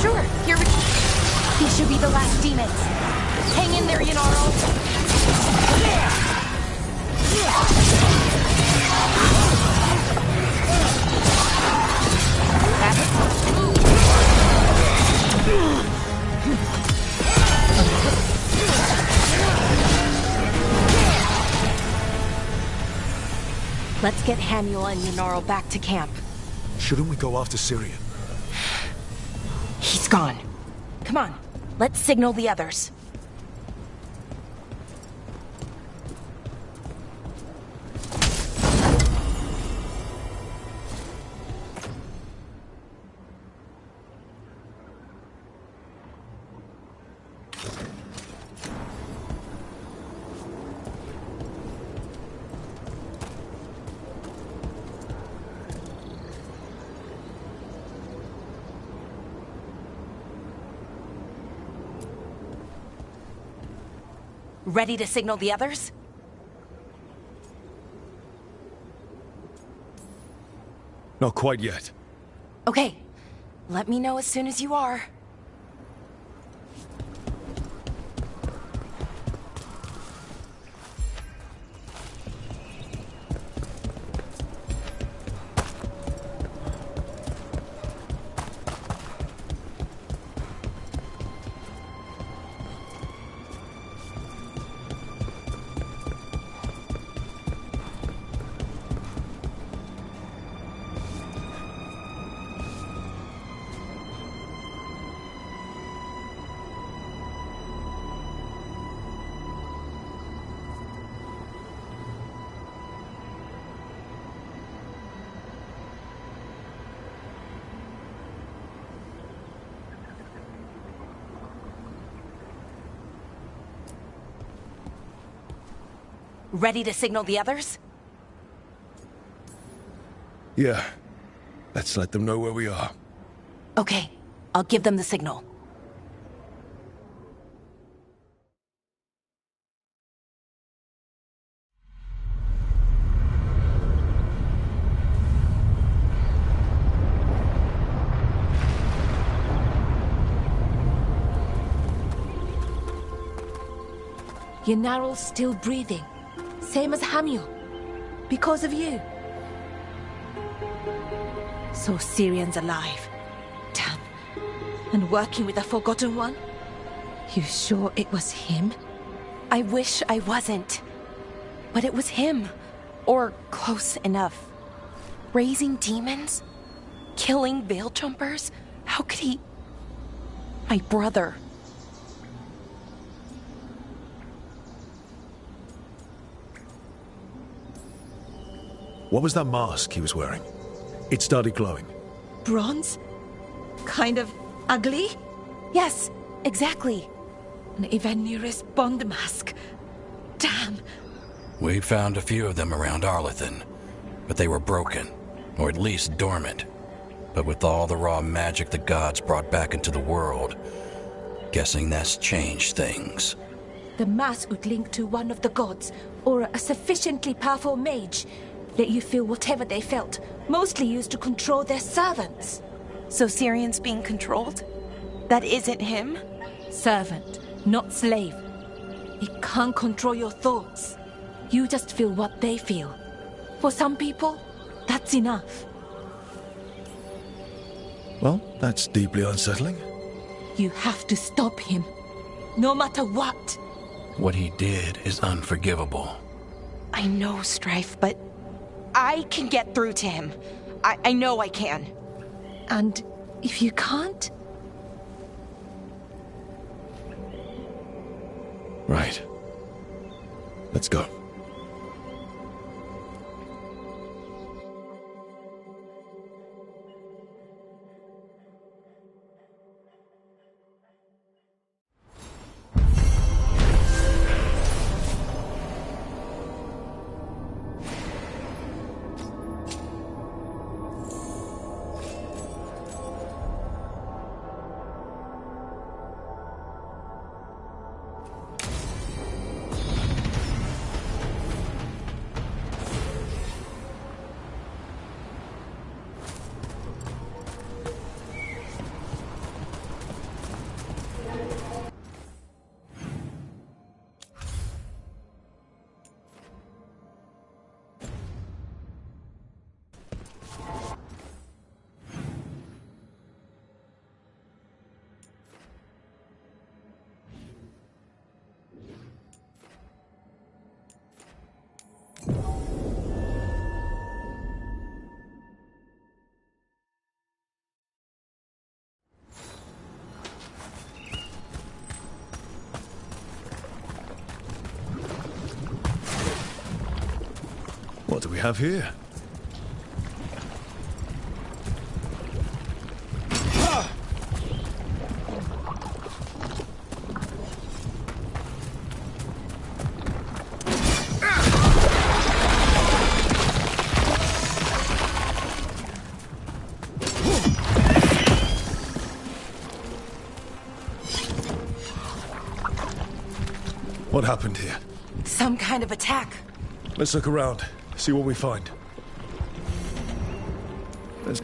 Sure, here we go. These should be the last demons. Hang in there, Yanaro. Let's get Hamuel and Yanaro back to camp. Shouldn't we go after Syrian? He's gone. Come on, let's signal the others. Ready to signal the others? Not quite yet. Okay. Let me know as soon as you are. Ready to signal the others? Yeah. Let's let them know where we are. Okay, I'll give them the signal. Yanaro's still breathing. Same as Hamuel. Because of you. So Syrian's alive. Damn. And working with the Forgotten One? You sure it was him? I wish I wasn't. But it was him. Or close enough. Raising demons? Killing veil jumpers? How could he... My brother. What was that mask he was wearing? It started glowing. Bronze? Kind of ugly? Yes, exactly. An Ivanir's Bond mask. Damn. We found a few of them around Arlethan, but they were broken, or at least dormant. But with all the raw magic the gods brought back into the world, guessing that's changed things. The mask would link to one of the gods, or a sufficiently powerful mage. Let you feel whatever they felt, mostly used to control their servants. So Syrian's being controlled? That isn't him? Servant, not slave. It can't control your thoughts. You just feel what they feel. For some people, that's enough. Well, that's deeply unsettling. You have to stop him, no matter what. What he did is unforgivable. I know, Strife, but I can get through to him. I know I can. And if you can't? Right. Let's go. What do we have here? What happened here? Some kind of attack. Let's look around, see what we find. Let's...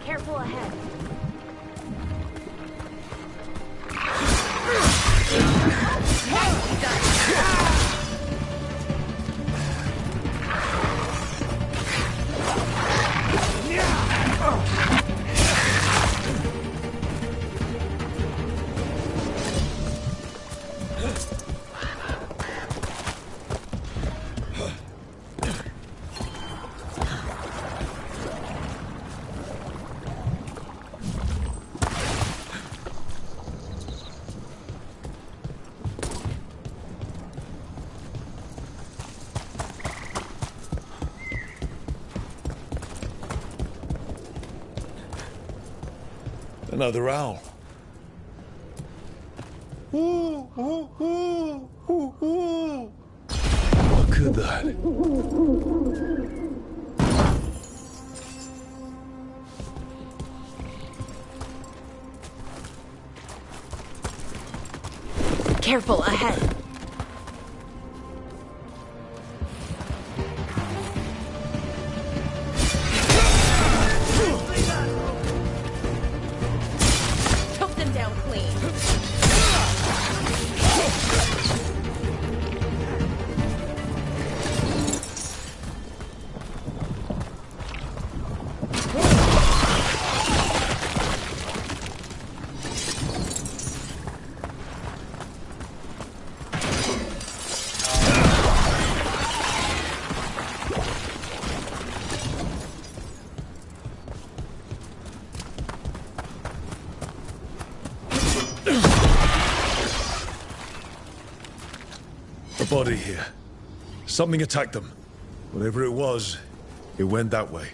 Careful ahead. Another owl. Look at that. Careful ahead. Took them down clean. A body here. Something attacked them. Whatever it was, it went that way.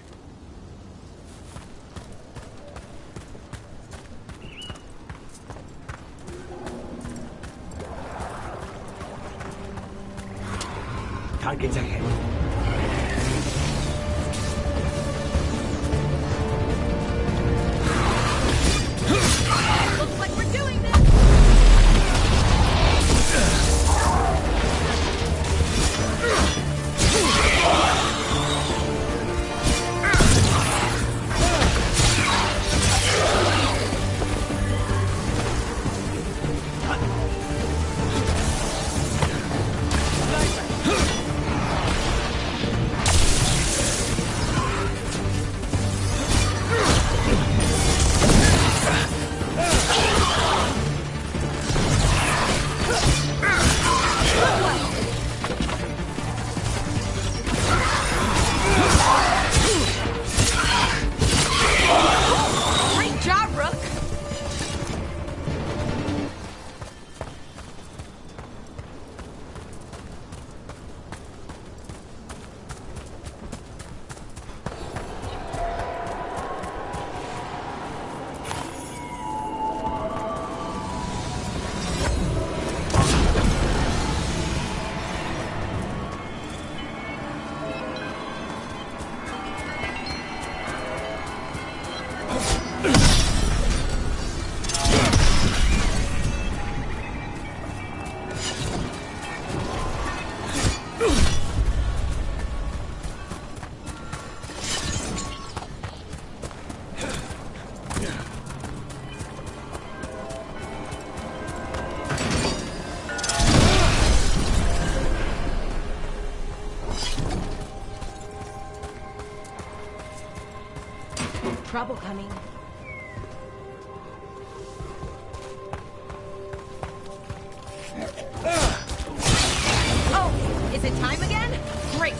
Targets ahead. Looks like we're doing this! Great job, Rook! Trouble coming. Oh, is it time again? Great!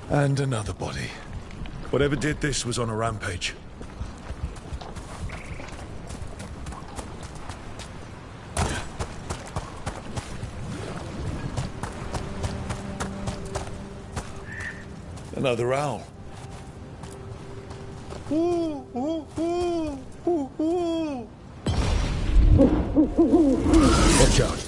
And another body. Whatever did this was on a rampage. Another owl. Ooh, ooh, ooh, ooh, ooh. Watch out.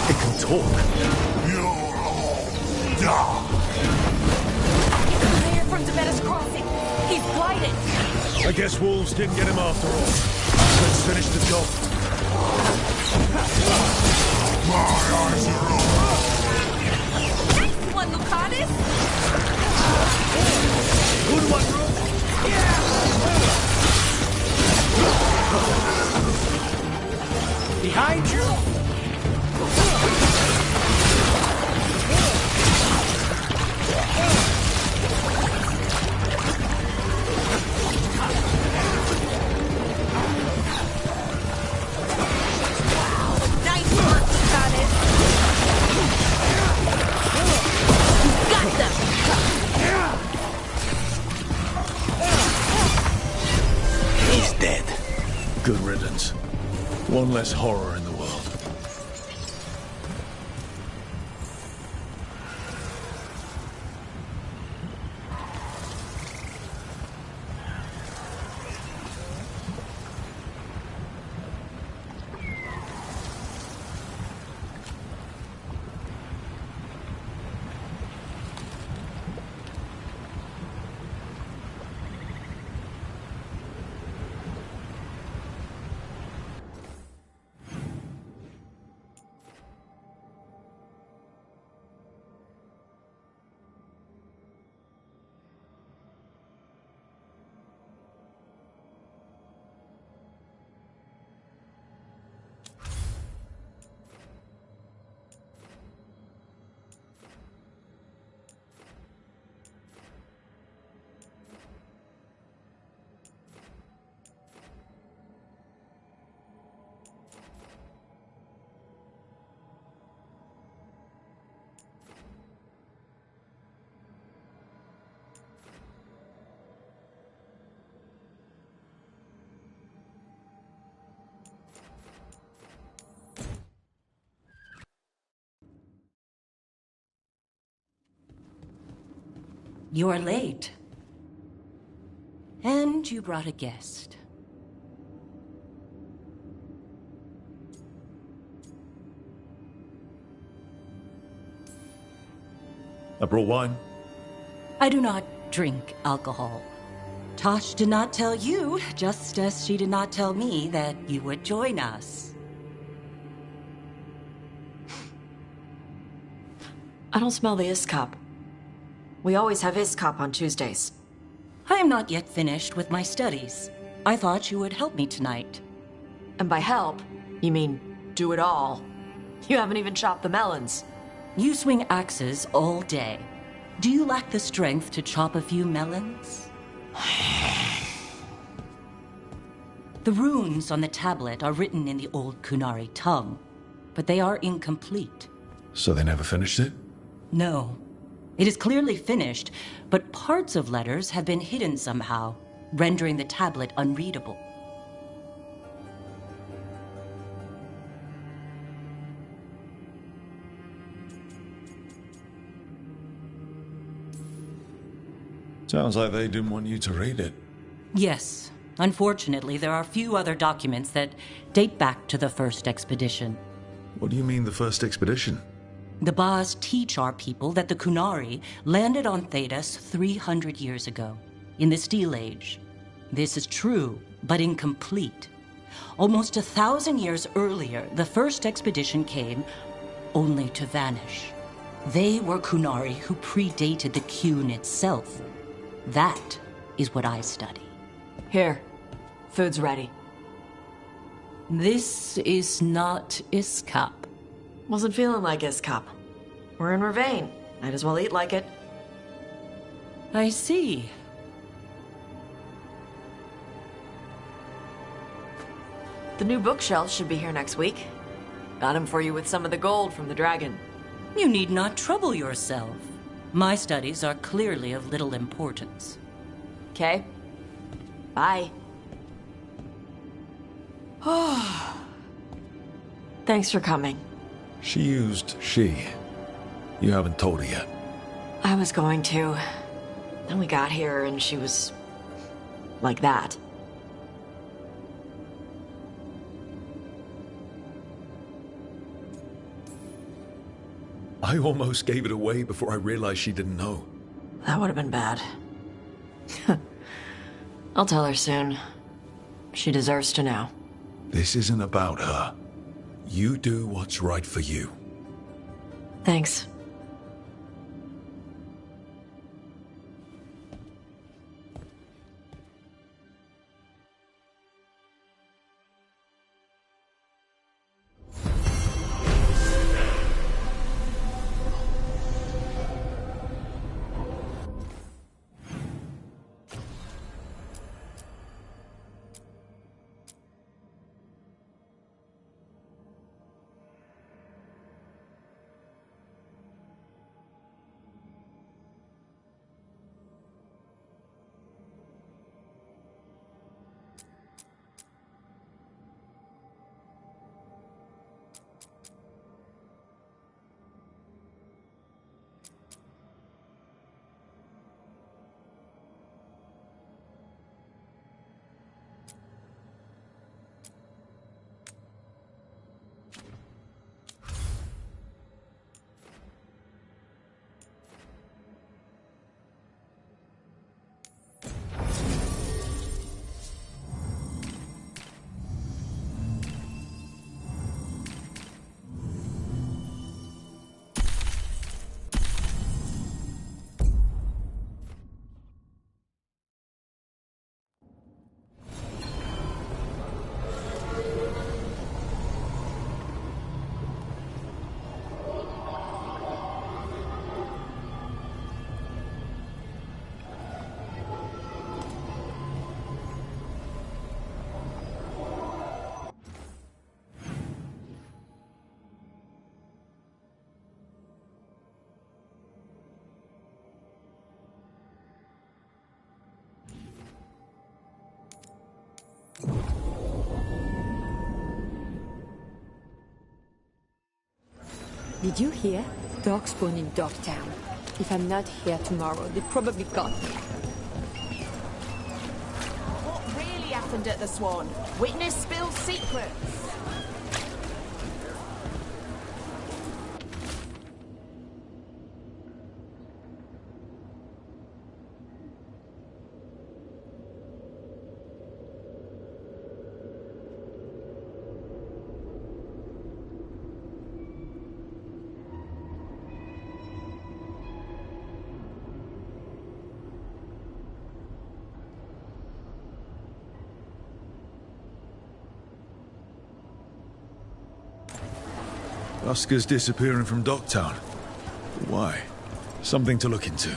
It can talk. You'll all die. Clear from Demeter's crossing. He's blinded. I guess wolves didn't get him after all. Let's finish the job. My eyes are open. Next one, Lucanis. Good one, Rook. Behind you! One less horror in the world. You're late. And you brought a guest. I brought wine. I do not drink alcohol. Tosh did not tell you, just as she did not tell me that you would join us. I don't smell the Iskop. We always have Iskop on Tuesdays. I am not yet finished with my studies. I thought you would help me tonight. And by help, you mean do it all. You haven't even chopped the melons. You swing axes all day. Do you lack the strength to chop a few melons? The runes on the tablet are written in the old Kunari tongue, but they are incomplete. So they never finished it? No. It is clearly finished, but parts of letters have been hidden somehow, rendering the tablet unreadable. Sounds like they didn't want you to read it. Yes. Unfortunately, there are few other documents that date back to the first expedition. What do you mean, the first expedition? The Baz teach our people that the Kunari landed on Thedas 300 years ago, in the Steel Age. This is true, but incomplete. Almost 1,000 years earlier, the first expedition came, only to vanish. They were Kunari who predated the Qun itself. That is what I study. Here, food's ready. This is not Iskop. Wasn't feeling like Iskop. We're in Ravane. Might as well eat like it. I see. The new bookshelves should be here next week. Got 'em for you with some of the gold from the dragon. You need not trouble yourself. My studies are clearly of little importance. Okay. Bye. Thanks for coming. She used she. You haven't told her yet. I was going to. Then we got here and she was like that. I almost gave it away before I realized she didn't know. That would have been bad. I'll tell her soon. She deserves to know. This isn't about her. You do what's right for you. Thanks. Did you hear? Dog spawn in Dogtown. If I'm not here tomorrow, they probably got me. What really happened at the Swan? Witness spills secrets. Buskers disappearing from Docktown. Why? Something to look into.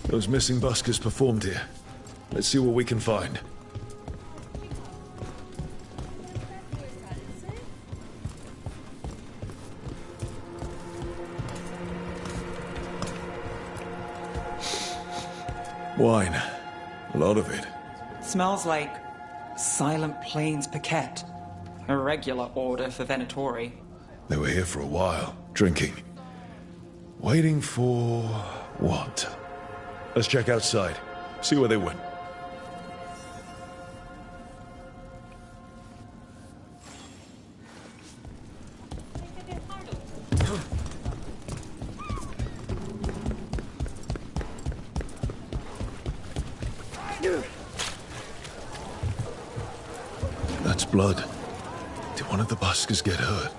Those missing buskers performed here. Let's see what we can find. Wine. A lot of it. Smells like Silent Plains Paquette. A regular order for Venatori. They were here for a while, drinking. Waiting for... what? Let's check outside. See where they went. That's blood. Did one of the buskers get hurt?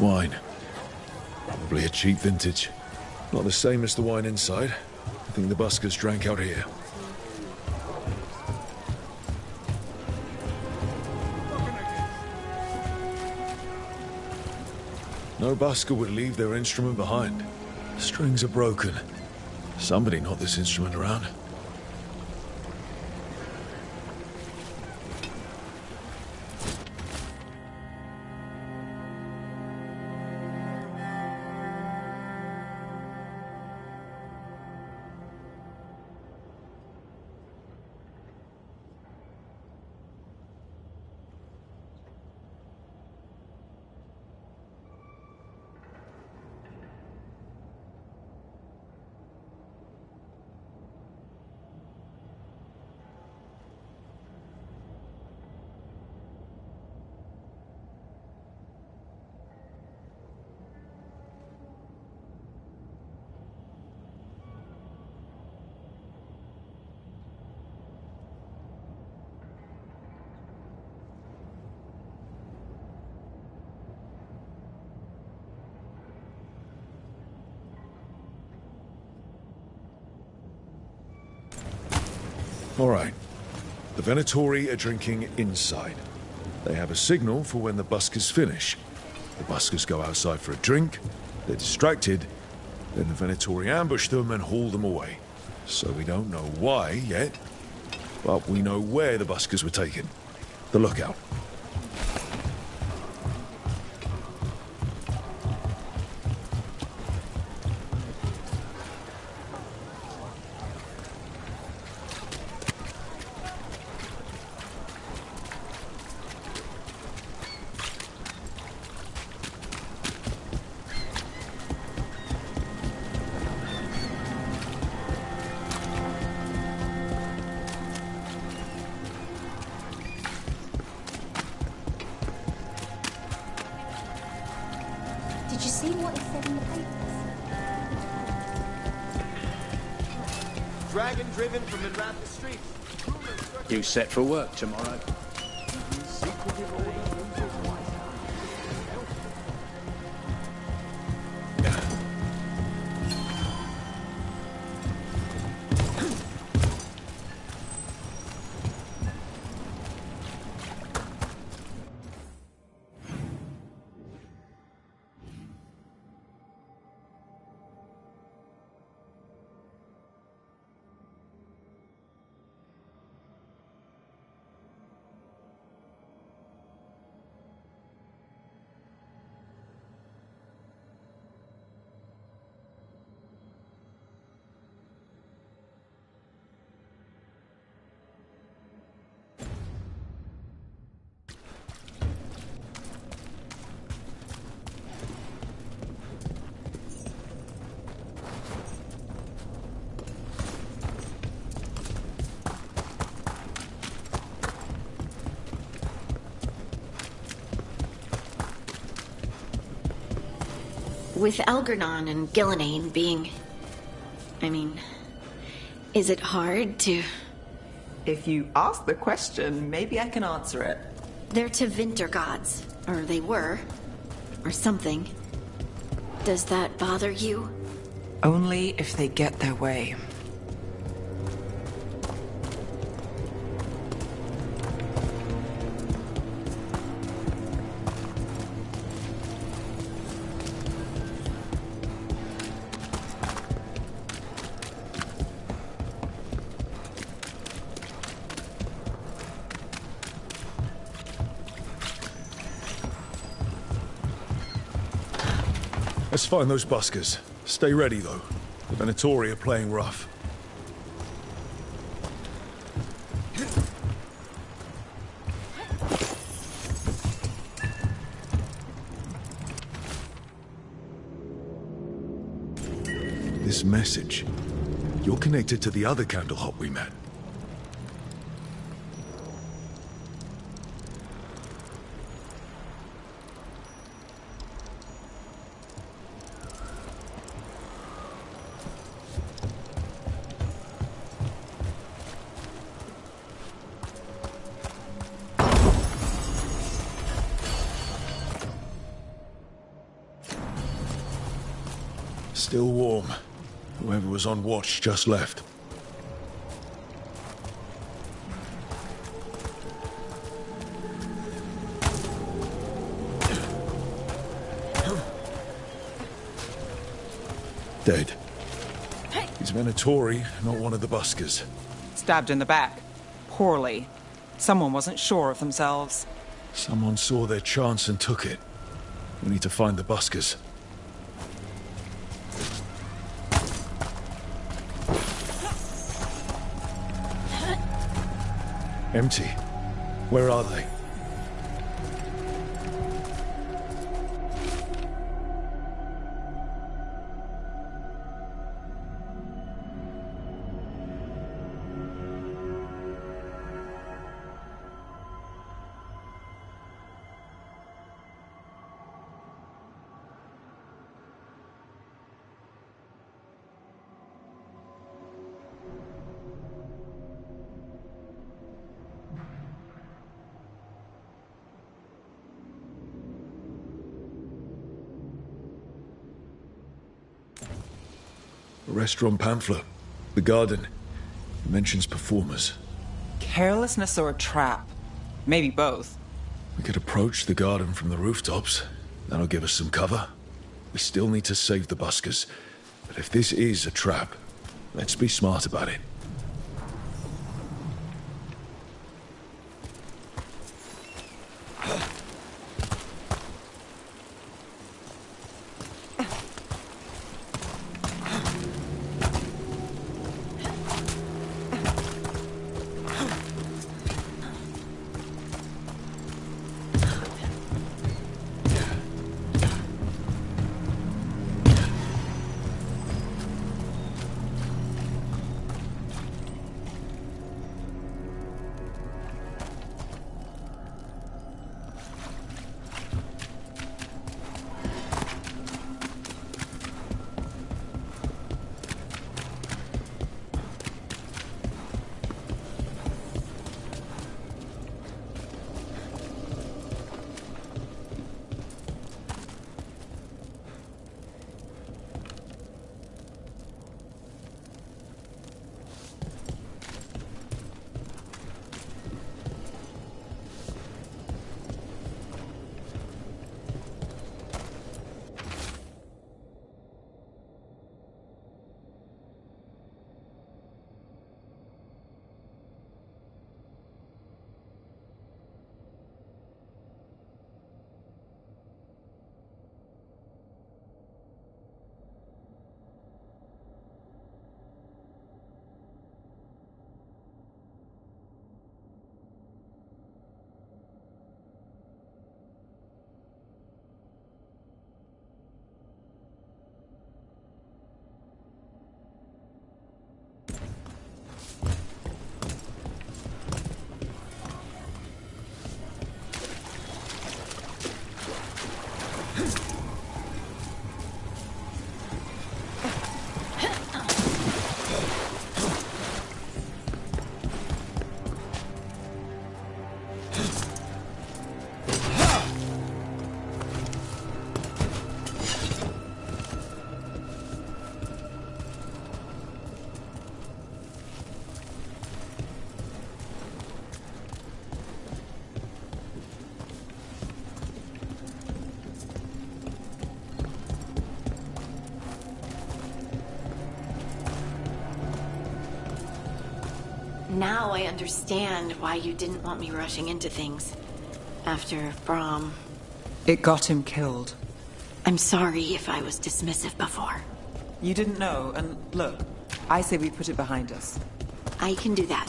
Wine. Probably a cheap vintage. Not the same as the wine inside. I think the buskers drank out here. No busker would leave their instrument behind. The strings are broken. Somebody knocked this instrument around. All right. The Venatori are drinking inside. They have a signal for when the buskers finish. The buskers go outside for a drink, they're distracted, then the Venatori ambush them and haul them away. So we don't know why yet, but we know where the buskers were taken. The lookout. Did you see what it said in the papers? Dragon driven from Minrath Street. You set for work tomorrow? With Algernon and Gillenane being... I mean... Is it hard to... If you ask the question, maybe I can answer it. They're Tevinter gods. Or they were. Or something. Does that bother you? Only if they get their way. Let's find those buskers. Stay ready, though. The Venatori are playing rough. This message. You're connected to the other Candlehop we met. Still warm. Whoever was on watch just left. Dead. He's Venatori, not one of the buskers. Stabbed in the back. Poorly. Someone wasn't sure of themselves. Someone saw their chance and took it. We need to find the buskers. Empty. Where are they? A restaurant pamphlet. The garden. It mentions performers. Carelessness or a trap? Maybe both. We could approach the garden from the rooftops. That'll give us some cover. We still need to save the buskers. But if this is a trap, let's be smart about it. Now I understand why you didn't want me rushing into things. After Brahm. It got him killed. I'm sorry if I was dismissive before. You didn't know, and look, I say we put it behind us. I can do that.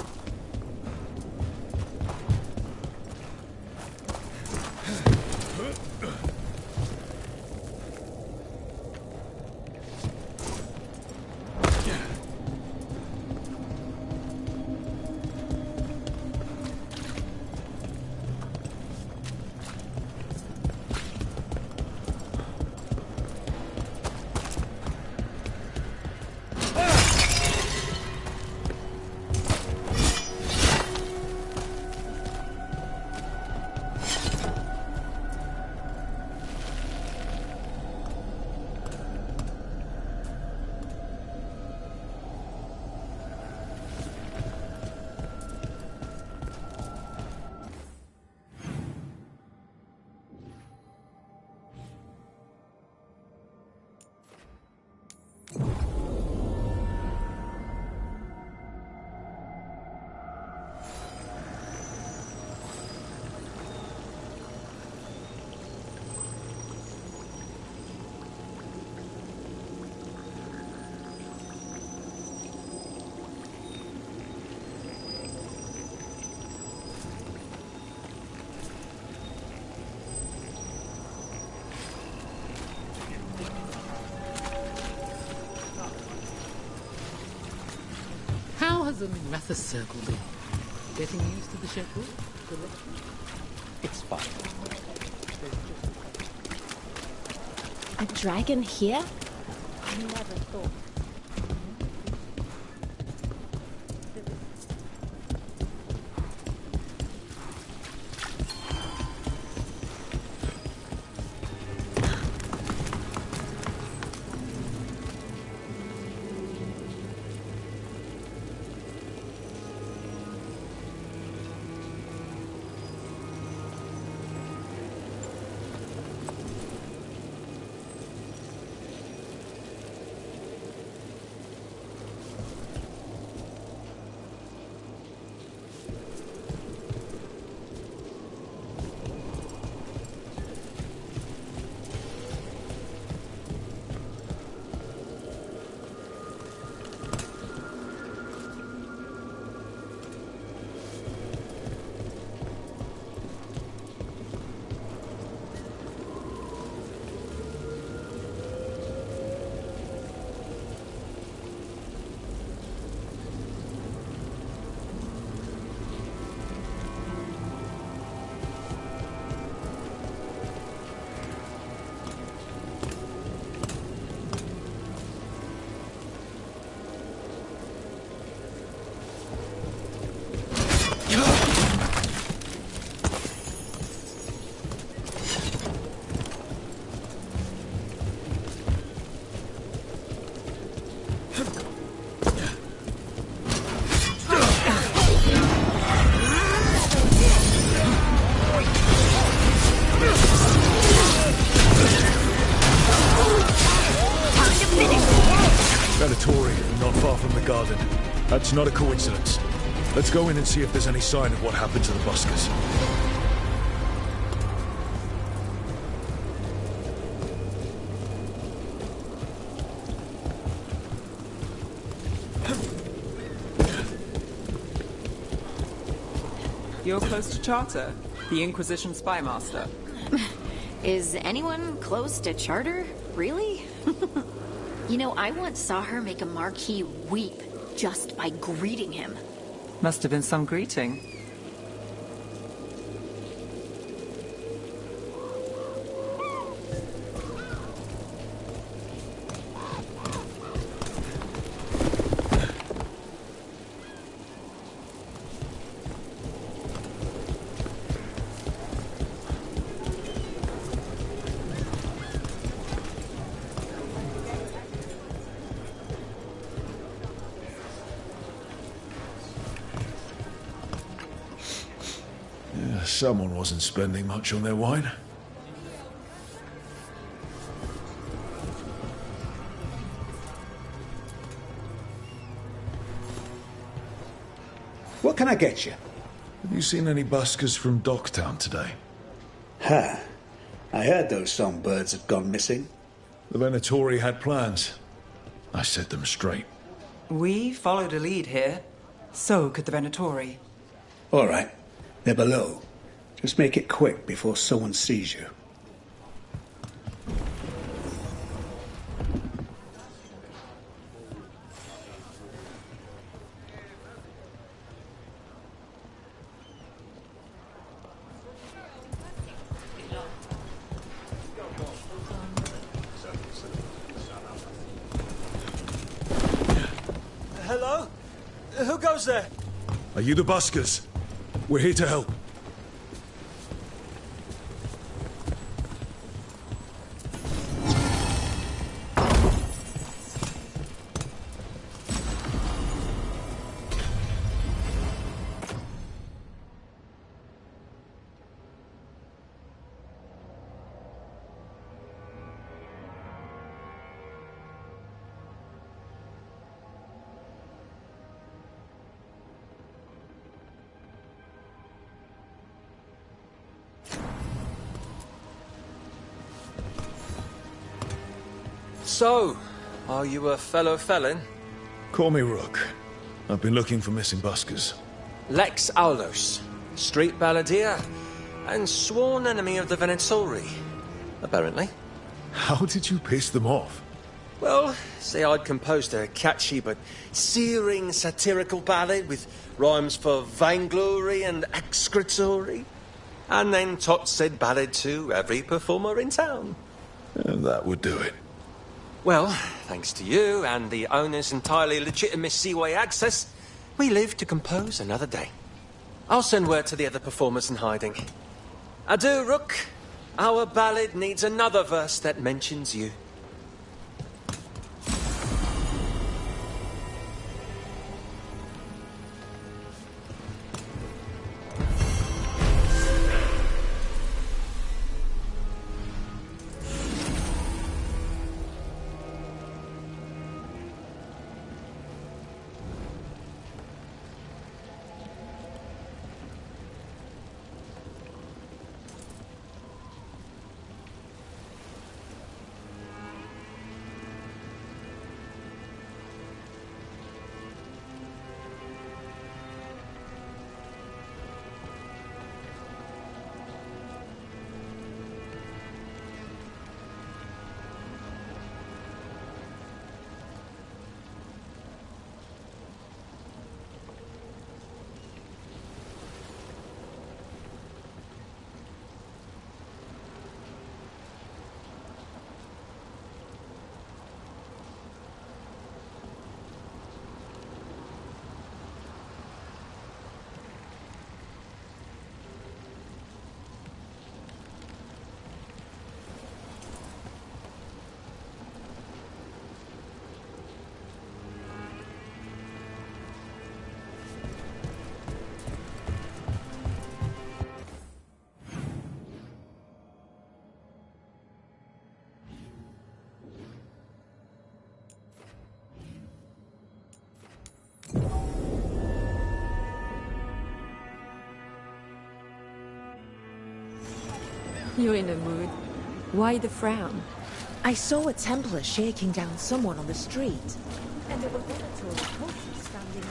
How has the Ratha circle been? Getting used to the shekel? It's fine. A dragon here? I never thought. That's not a coincidence. Let's go in and see if there's any sign of what happened to the buskers. You're close to Charter, the Inquisition spy master. Is anyone close to Charter? Really? You know, I once saw her make a Marquis weep just by greeting him. Must have been some greeting. Someone wasn't spending much on their wine. can I get you? Have you seen any buskers from Docktown today? Ha! I heard those songbirds had gone missing. The Venatori had plans. I set them straight. We followed a lead here. So could the Venatori. All right. They're below. Just make it quick before someone sees you. Hello? Who goes there? Are you the buskers? We're here to help. So, are you a fellow felon? Call me Rook. I've been looking for missing buskers. Lex Aulos, street balladeer, and sworn enemy of the Venatori, apparently. How did you piss them off? Well, say I'd composed a catchy but searing satirical ballad with rhymes for vainglory and excretory, and then taught said ballad to every performer in town. And that would do it. Well, thanks to you and the owner's entirely legitimate seaway access, we live to compose another day. I'll send word to the other performers in hiding. Adieu, Rook. Our ballad needs another verse that mentions you. You're in a mood. Why the frown? I saw a Templar shaking down someone on the street. And there were Venatori horses standing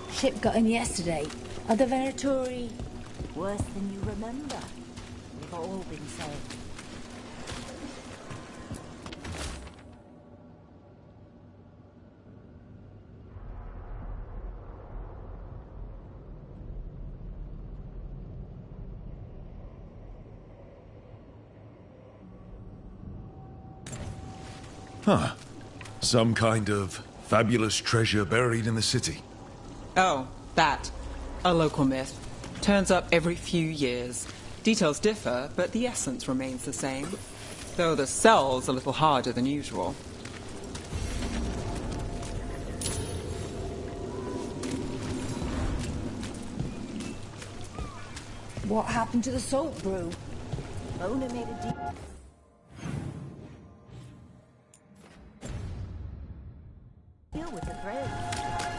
nearby. Ship got in yesterday. Are the Venatori worse than you remember? We've all been saying. Huh. Some kind of fabulous treasure buried in the city. Oh, that. A local myth. Turns up every few years. Details differ, but the essence remains the same. Though the sell's a little harder than usual. What happened to the salt brew? Mona made a deal. With the thread.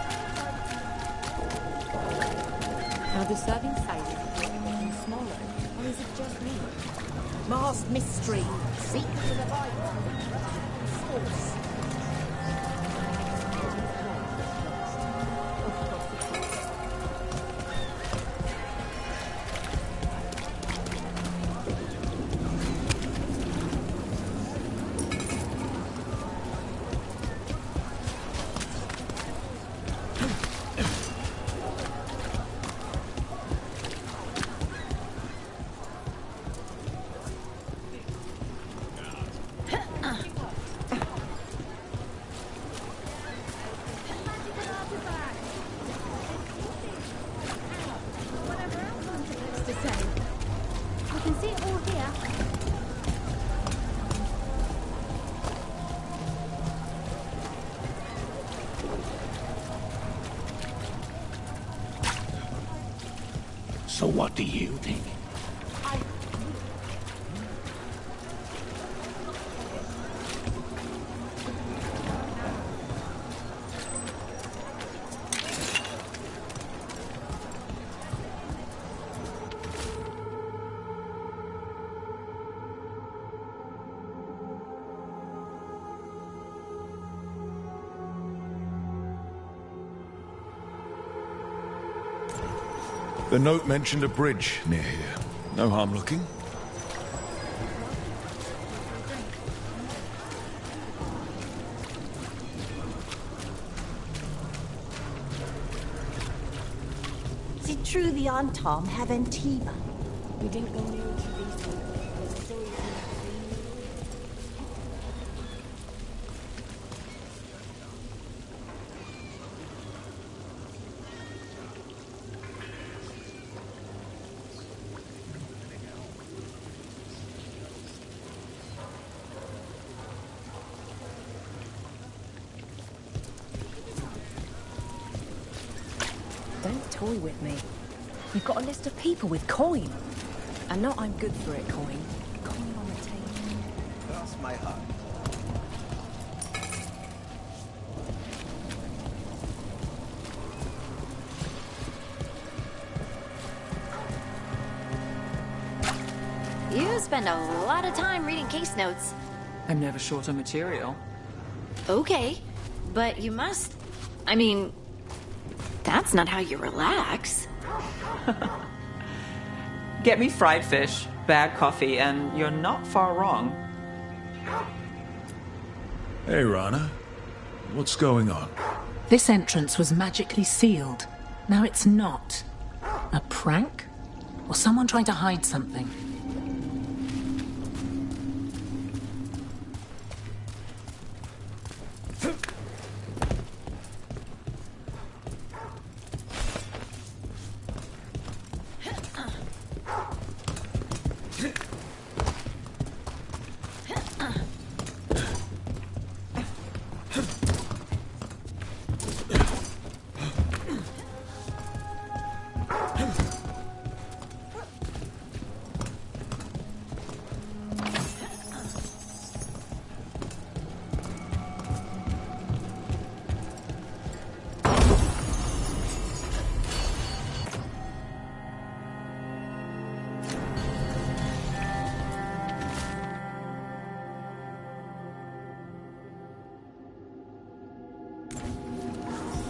Are the serving sizes getting smaller, or is it just me? Masked mystery. Secret of the Bible. Source. So what do you think? The note mentioned a bridge near here. No harm looking. Is it true the Antom have Antiva? We didn't go near to these ones. Don't toy with me. You've got a list of people with coin. And not I'm good for it, coin. Coin on the table. Cross my heart. You spend a lot of time reading case notes. I'm never short on material. Okay, but you must... I mean, that's not how you relax. Get me fried fish, bad coffee, and you're not far wrong. Hey, Rana. What's going on? This entrance was magically sealed. Now it's not. A prank? Or someone trying to hide something?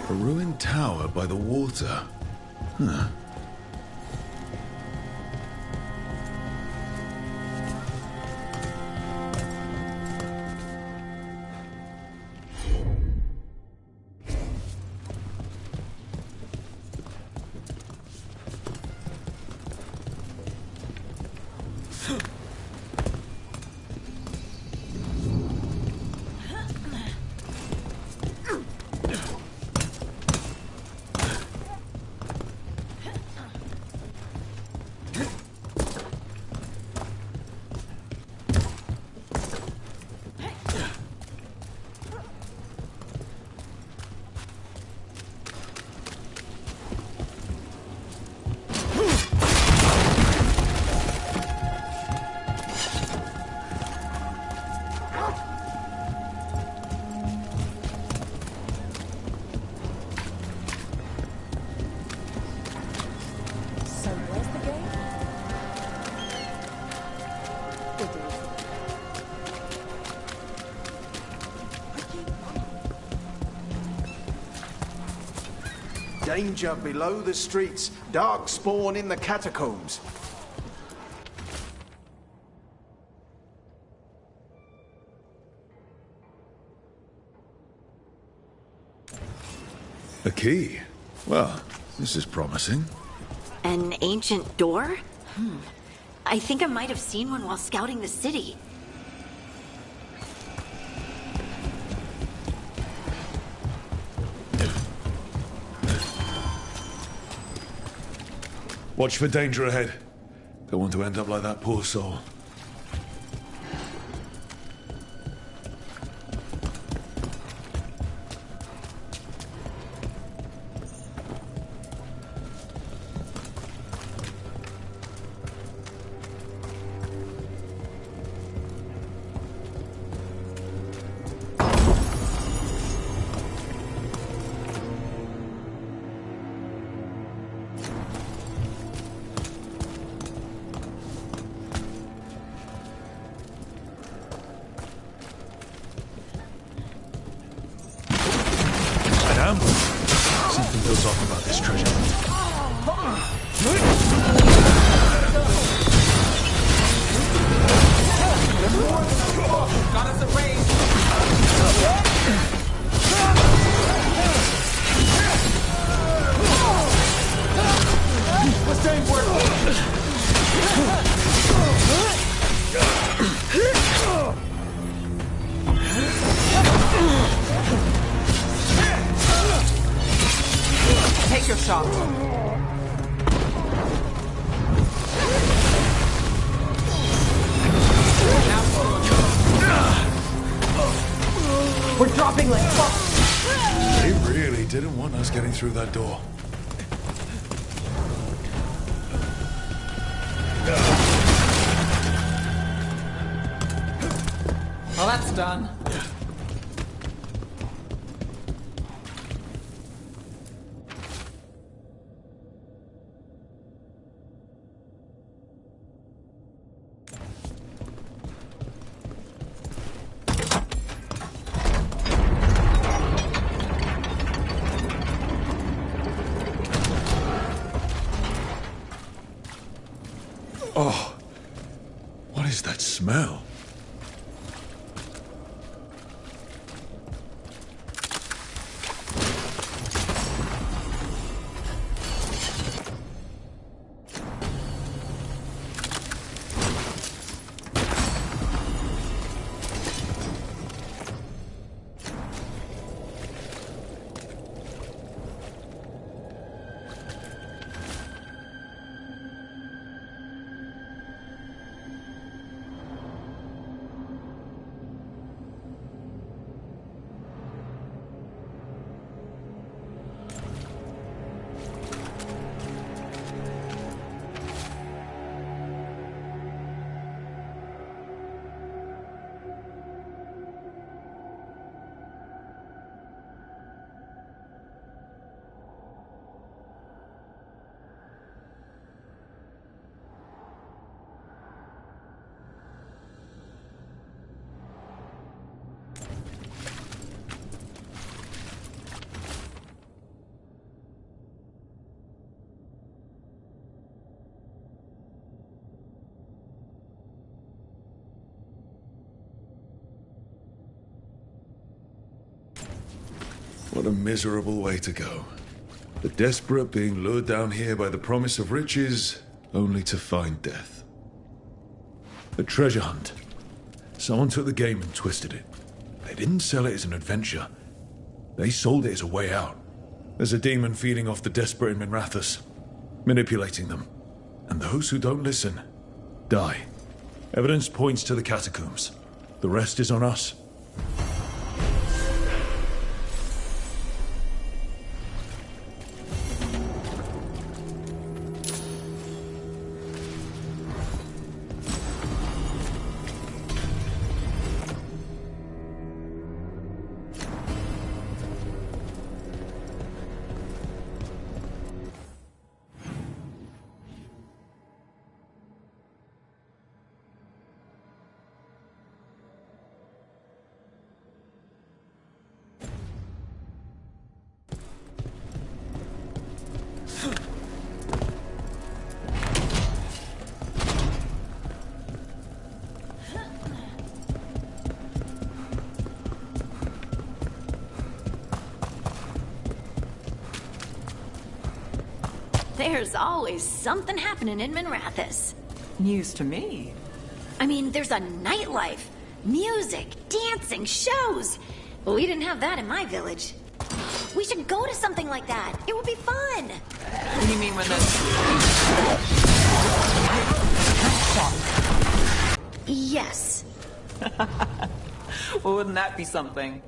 A ruined tower by the water. Huh. Danger below the streets. Dark spawn in the catacombs. A key. Well, this is promising. An ancient door? I think I might have seen one while scouting the city. Watch for danger ahead. Don't want to end up like that poor soul. Something feels off about this treasure. Got us a raise. What's that work? Take your shot. We're dropping like fuck. They really didn't want us getting through that door. Well, that's done. Oh, what is that smell? What a miserable way to go. The desperate being lured down here by the promise of riches, only to find death. A treasure hunt. Someone took the game and twisted it. They didn't sell it as an adventure. They sold it as a way out. There's a demon feeding off the desperate in Minrathous, manipulating them. And those who don't listen, die. Evidence points to the catacombs. The rest is on us. There's always something happening in Minrathous. News to me. I mean, there's a nightlife. Music, dancing, shows. We didn't have that in my village. We should go to something like that. It would be fun. What do you mean when there's... Yes. Well, wouldn't that be something?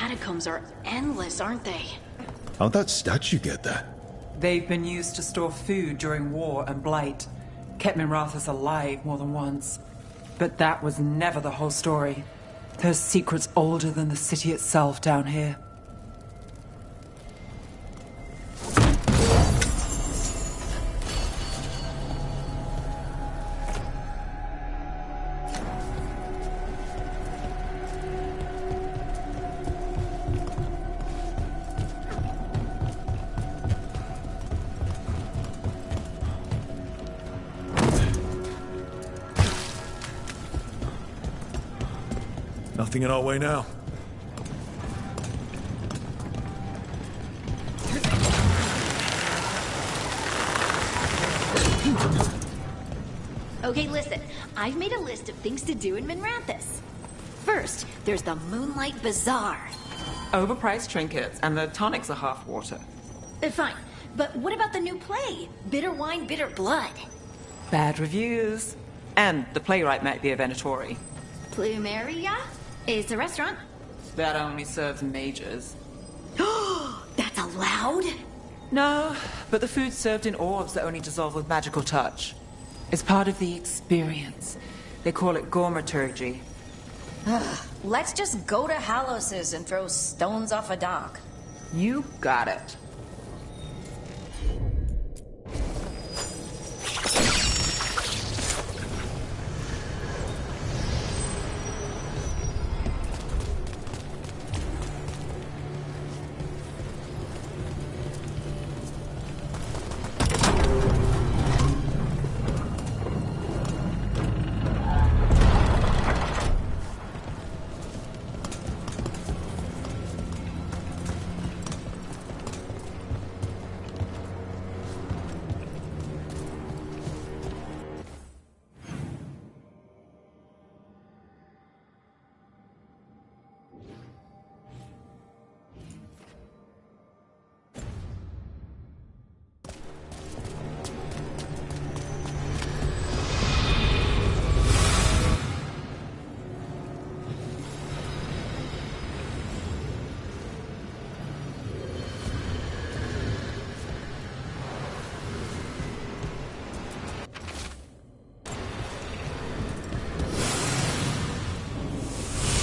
catacombs are endless, aren't they? How'd that statue get there? They've been used to store food during war and blight. Kept Minrathous alive more than once. But that was never the whole story. There's secrets older than the city itself down here. Nothing in our way now. Okay, listen. I've made a list of things to do in Minrathous. First, there's the Moonlight Bazaar. Overpriced trinkets, and the tonics are half water. Fine, but what about the new play? Bitter Wine, Bitter Blood. Bad reviews. And the playwright might be a Venatori. Plumeria? It's a restaurant. That only serves mages. That's allowed? No, but the food's served in orbs that only dissolve with magical touch. It's part of the experience. They call it gourmeturgy. Let's just go to Hallows's and throw stones off a dock. You got it.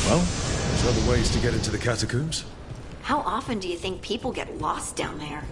Well, there's other ways to get into the catacombs. How often do you think people get lost down there?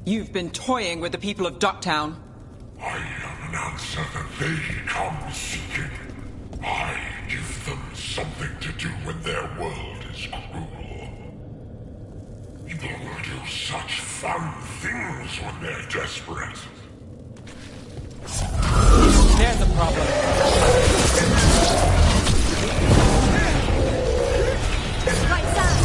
You've been toying with the people of Ducktown. I am an answer that they come seeking. I give them something to do when their world is cruel. People will do such fun things when they're desperate. There's a problem. Right side!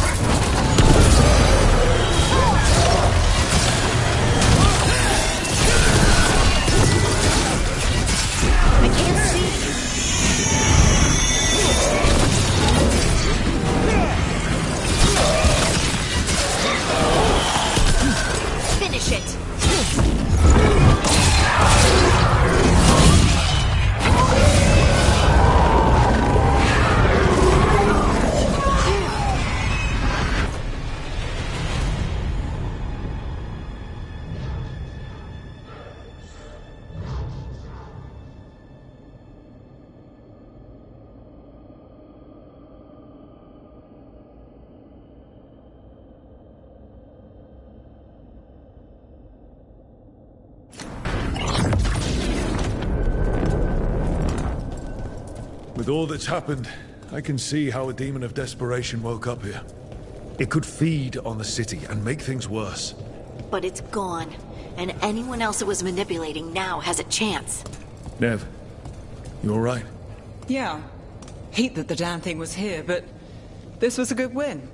Finish it! With all that's happened, I can see how a demon of desperation woke up here. It could feed on the city and make things worse. But it's gone, and anyone else it was manipulating now has a chance. Nev, you alright? Yeah. Hate that the damn thing was here, but this was a good win.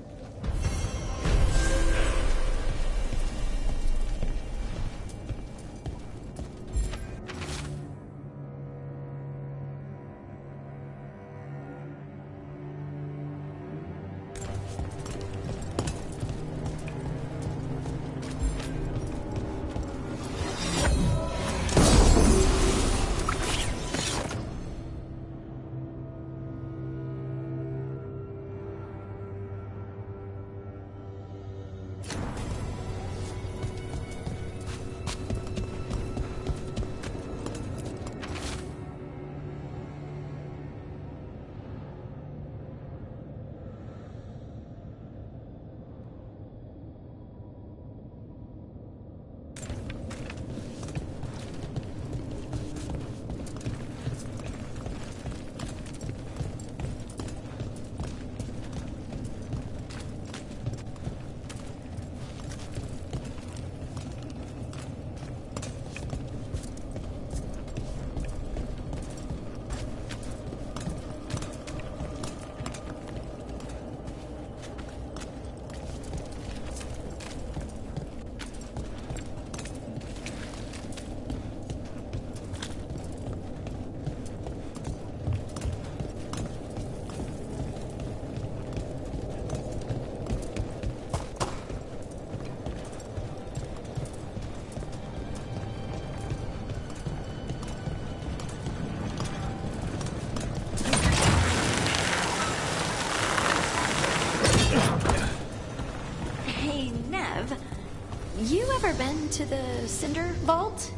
You ever been to the Cinder Vault?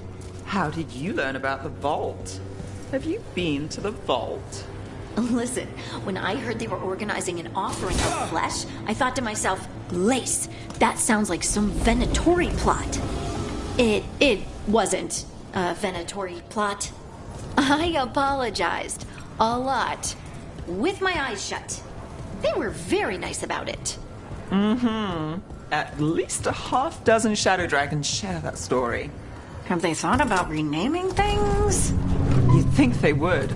How did you learn about the vault? Have you been to the vault? Listen, when I heard they were organizing an offering of flesh, I thought to myself, Lace, that sounds like some Venatori plot. It wasn't a Venatori plot. I apologized. A lot. With my eyes shut. They were very nice about it. Mm-hmm. At least a half dozen shadow dragons share that story. Have they thought about renaming things? You'd think they would.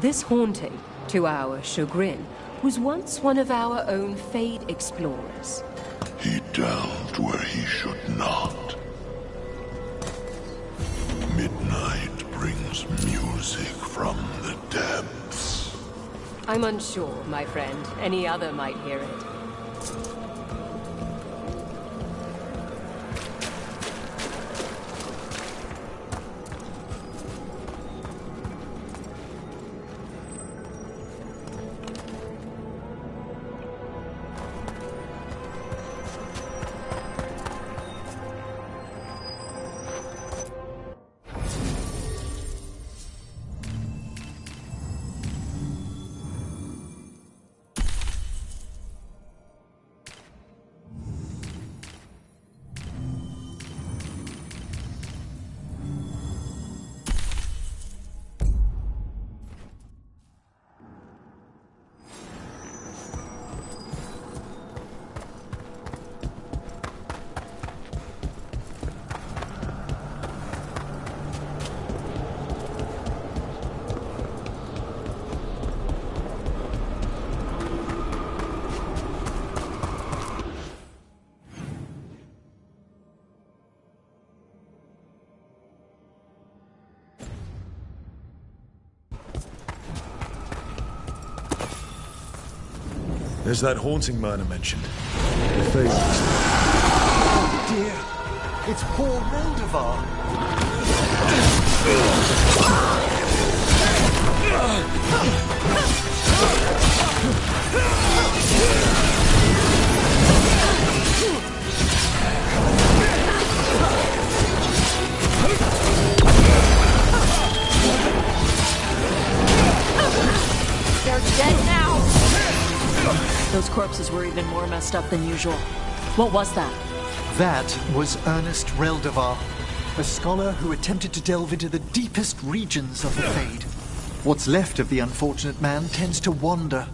This haunting, to our chagrin, was once one of our own Fade explorers. He delved where he should not. Midnight brings music from the depths. I'm unsure, my friend. Any other might hear it. There's that haunting man I mentioned. The Fade. Oh dear! It's poor Reldevar! They're dead now! Those corpses were even more messed up than usual. What was that? That was Ernest Reldevar, a scholar who attempted to delve into the deepest regions of the Fade. What's left of the unfortunate man tends to wander.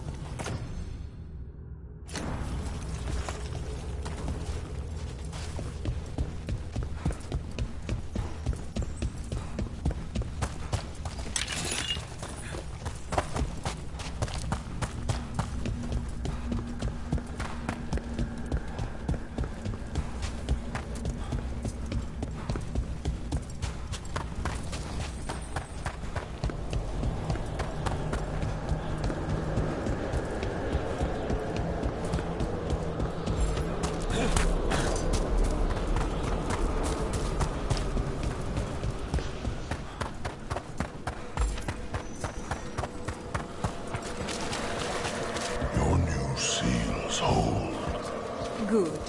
Good.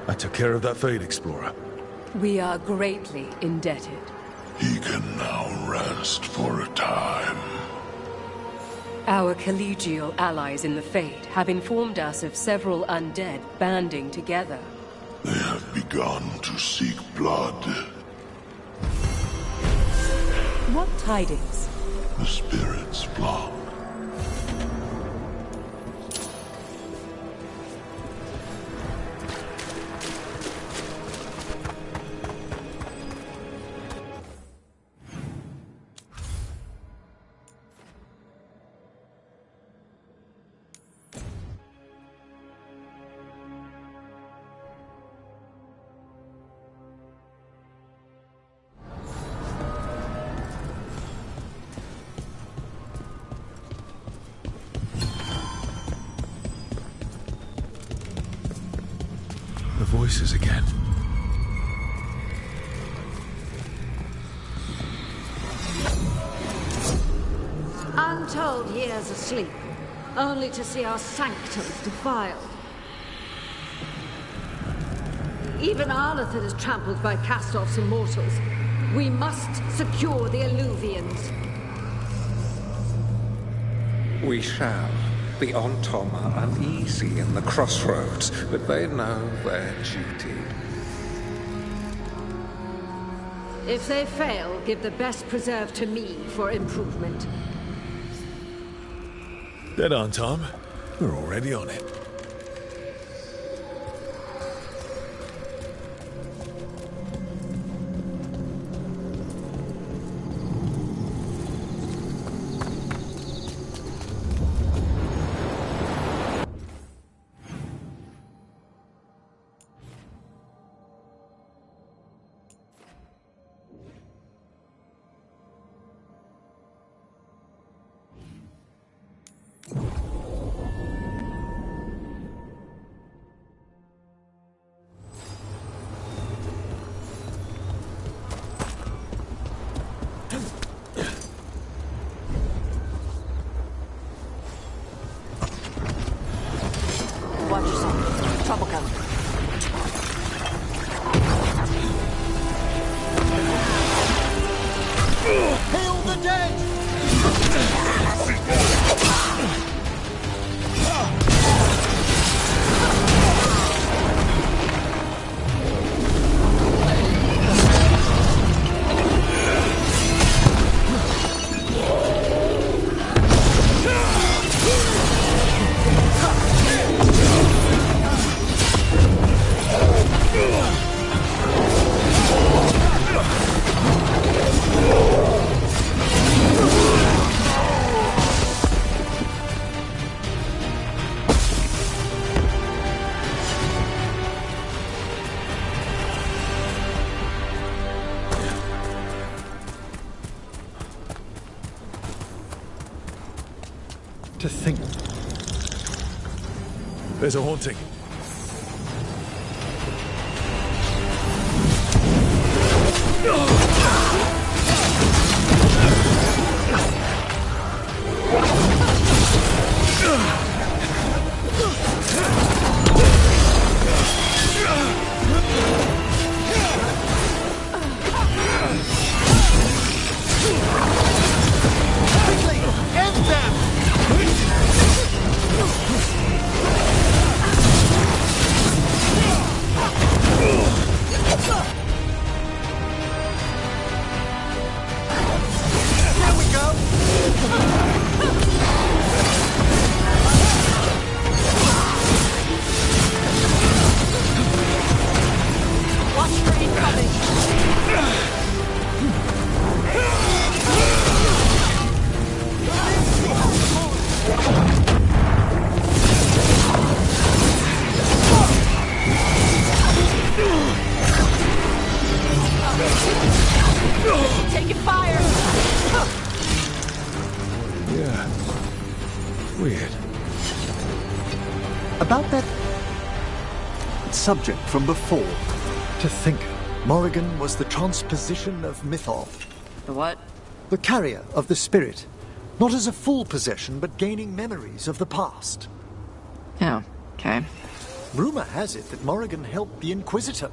I took care of that Fade explorer. We are greatly indebted. He can now rest for a time. Our collegial allies in the Fade have informed us of several undead banding together. They have begun to seek blood. What tidings? The spirits flock. Voices again. Untold years asleep, only to see our sanctums defiled. Even Arlathan is trampled by cast-offs and mortals. We must secure the Alluvians. We shall. The Ontom are uneasy in the crossroads, but they know their duty. If they fail, give the best preserve to me for improvement. Dead on, Tom. We're already on it. trouble coming. Hail the dead! To think. There's a haunting. Quickly, end them! There we go! Watch for incoming. Taking fire. Yeah. Weird. About that subject from before. To think, Morrigan was the transposition of Mythol. The what? The carrier of the spirit. Not as a full possession, but gaining memories of the past. Oh, okay. Rumor has it that Morrigan helped the Inquisitor,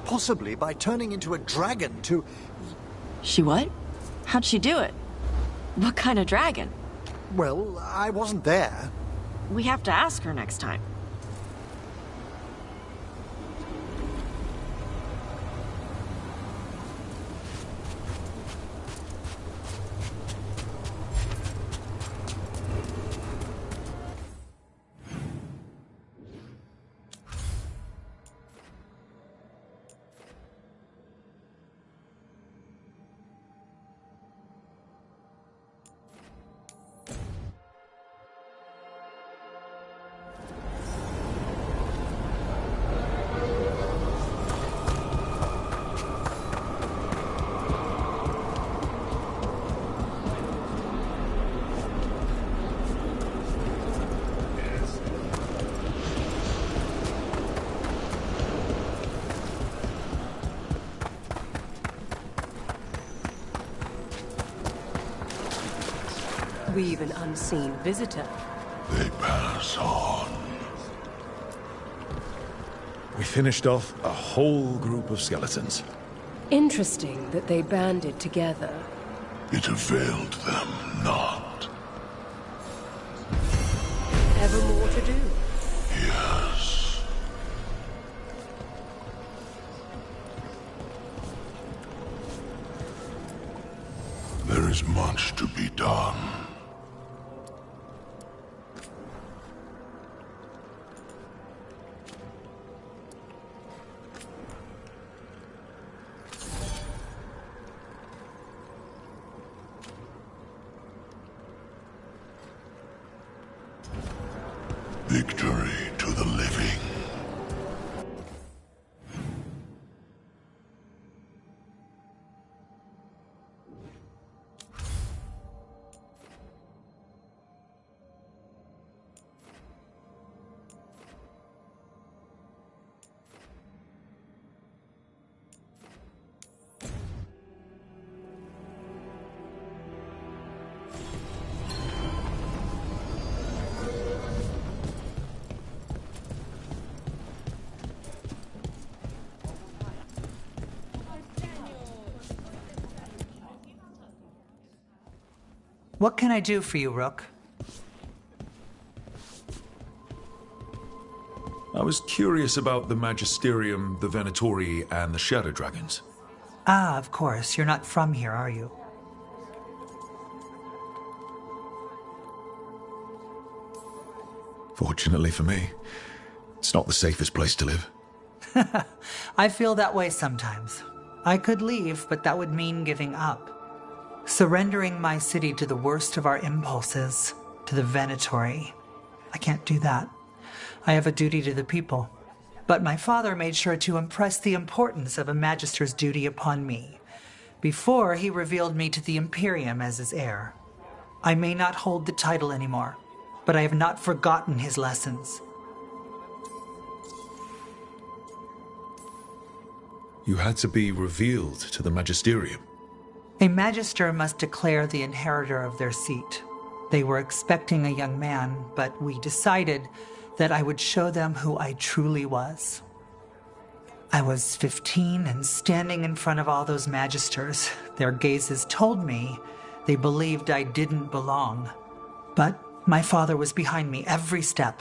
possibly by turning into a dragon to... She what? How'd she do it? What kind of dragon? Well, I wasn't there. We have to ask her next time. We've an unseen visitor. They pass on. We finished off a whole group of skeletons. Interesting that they banded together. It availed them not. Ever more to do? Yes. There is much to be done. Victory to the living. What can I do for you, Rook? I was curious about the Magisterium, the Venatori, and the Shadow Dragons. Ah, of course. You're not from here, are you? Fortunately for me, it's not the safest place to live. I feel that way sometimes. I could leave, but that would mean giving up. Surrendering my city to the worst of our impulses, to the Venatori. I can't do that. I have a duty to the people. But my father made sure to impress the importance of a magister's duty upon me, before he revealed me to the Imperium as his heir. I may not hold the title anymore, but I have not forgotten his lessons. You had to be revealed to the Magisterium. A magister must declare the inheritor of their seat. They were expecting a young man, but we decided that I would show them who I truly was. I was 15 and standing in front of all those magisters. Their gazes told me they believed I didn't belong. But my father was behind me every step.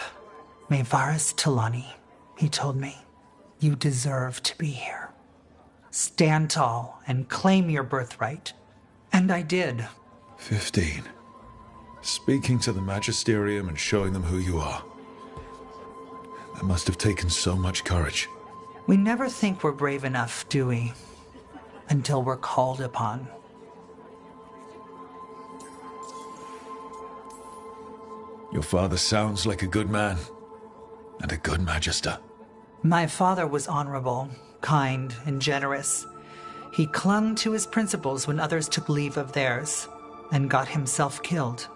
Maevaris Talani, he told me, you deserve to be here. Stand tall and claim your birthright. And I did. 15. Speaking to the Magisterium and showing them who you are. That must have taken so much courage. We never think we're brave enough, do we? Until we're called upon. Your father sounds like a good man. And a good magister. My father was honorable, kind, and generous. He clung to his principles when others took leave of theirs, and got himself killed.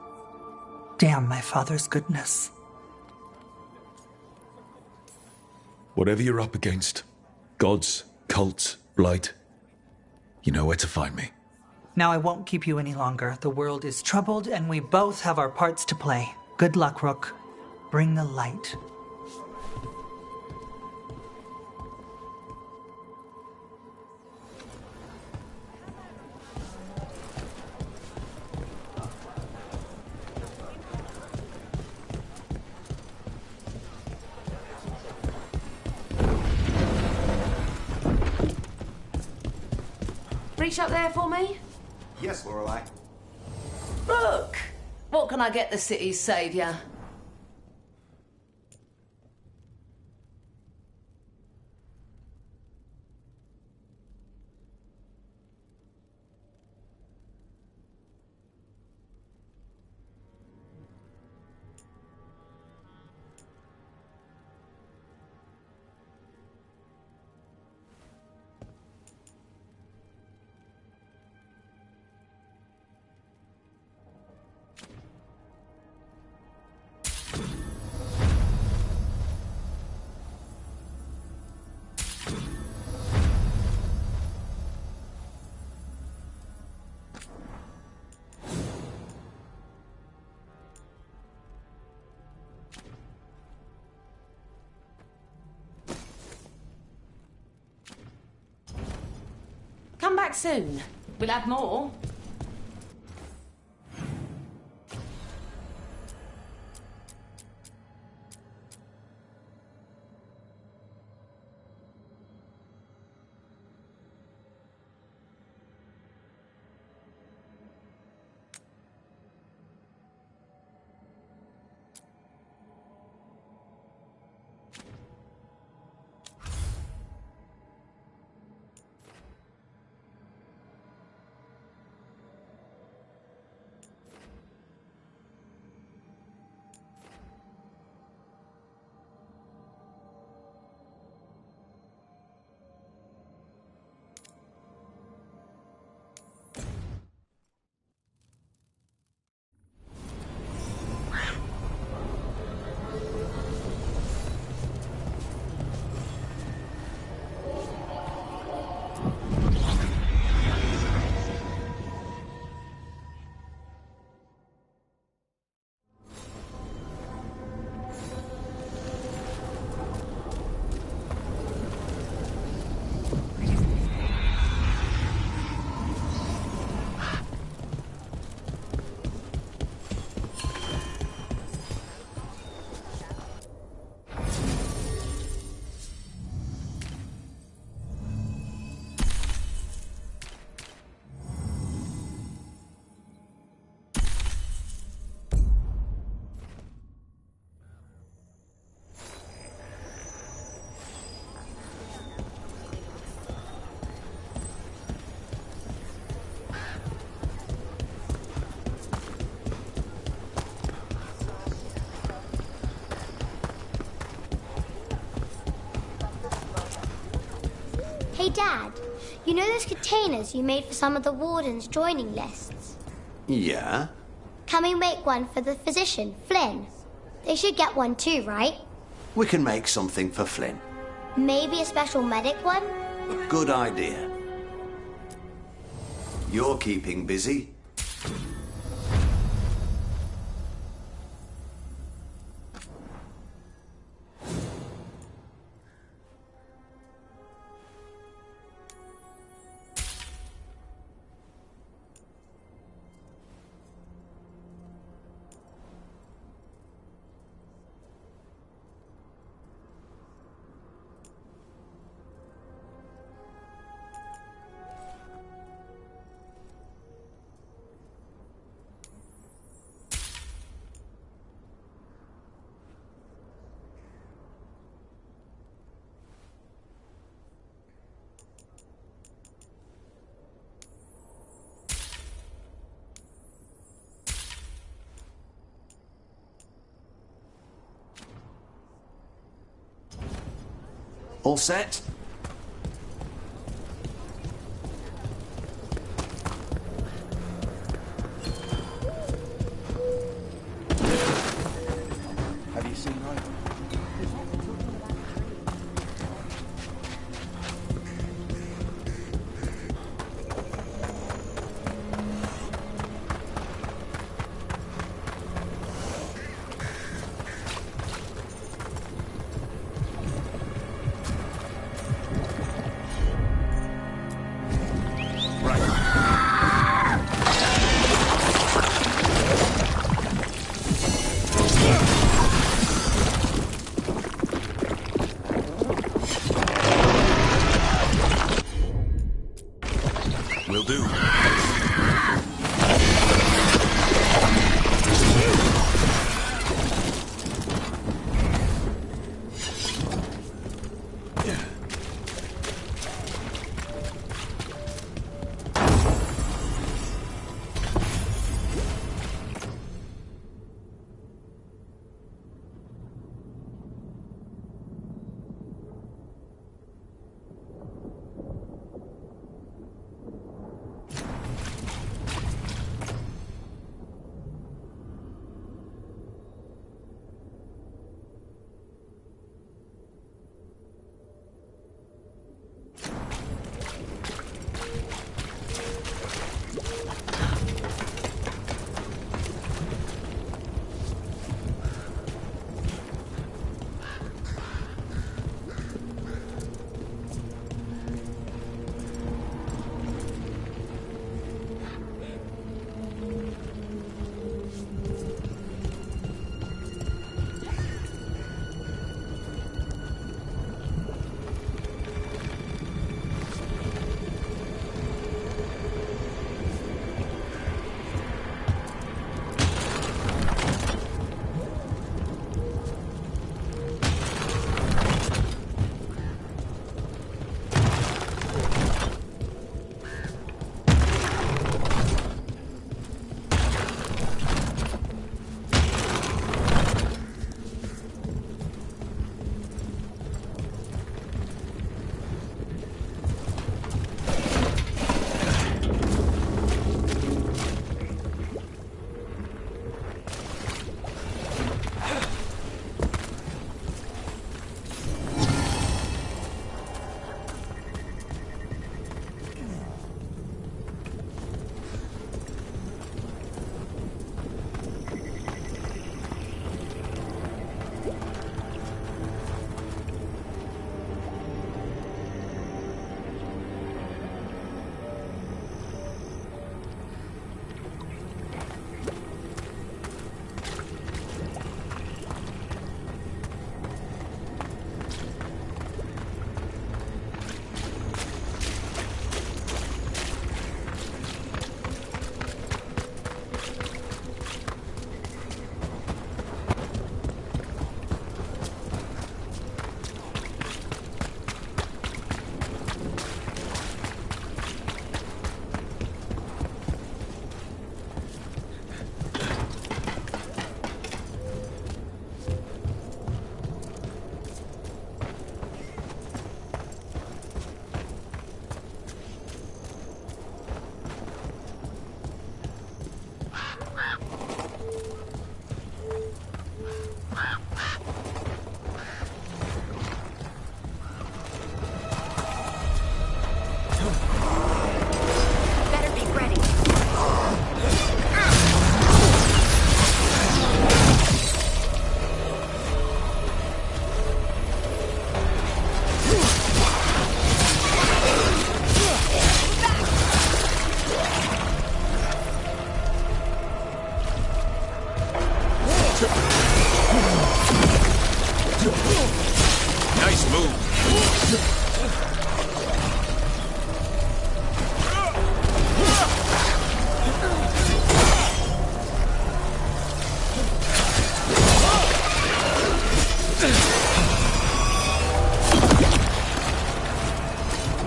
Damn my father's goodness. Whatever you're up against, gods, cults, blight, you know where to find me. Now I won't keep you any longer. The world is troubled, and we both have our parts to play. Good luck, Rook. Bring the light. Reach up there for me? Yes, Lorelei. Look! What can I get the city's saviour? Come back soon. We'll have more. Hey, Dad, you know those containers you made for some of the wardens' joining lists? Yeah? Can we make one for the physician, Flynn? They should get one too, right? We can make something for Flynn. Maybe a special medic one? A good idea. You're keeping busy. All set? Have you seen Ivan?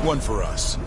One for us.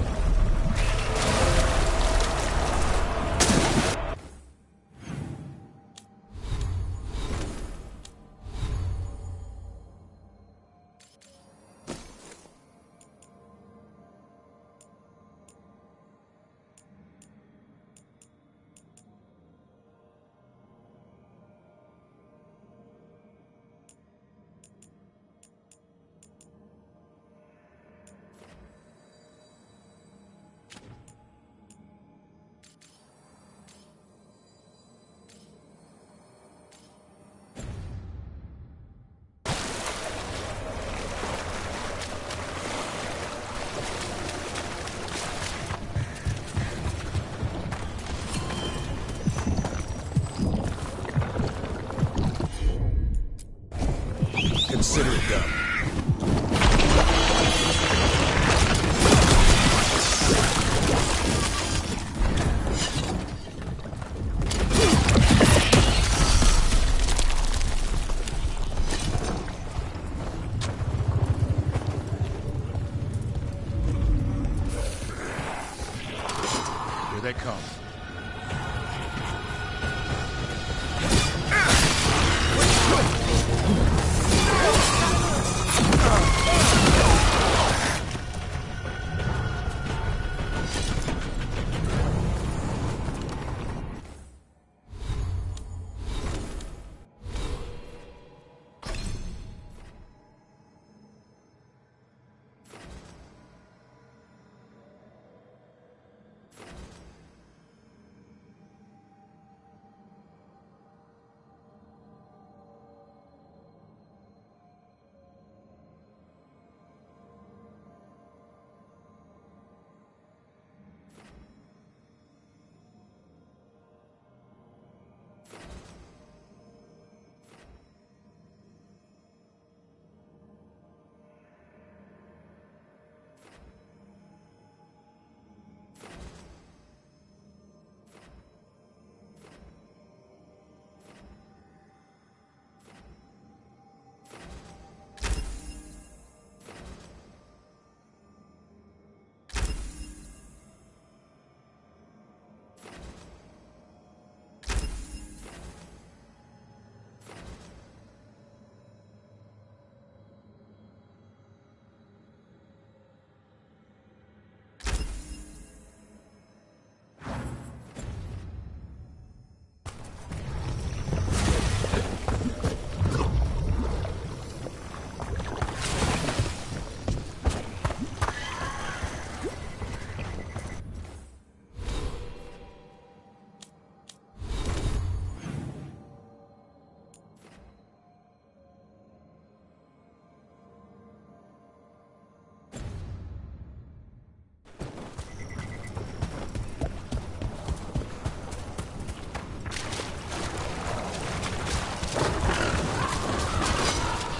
Consider it done. Here they come.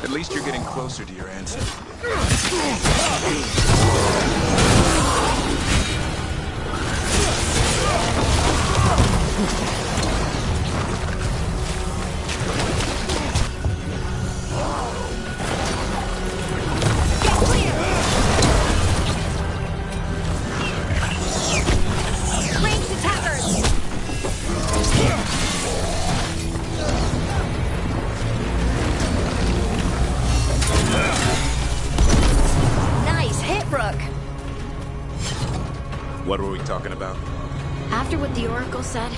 At least you're getting closer to your answer. What were we talking about? After what the Oracle said,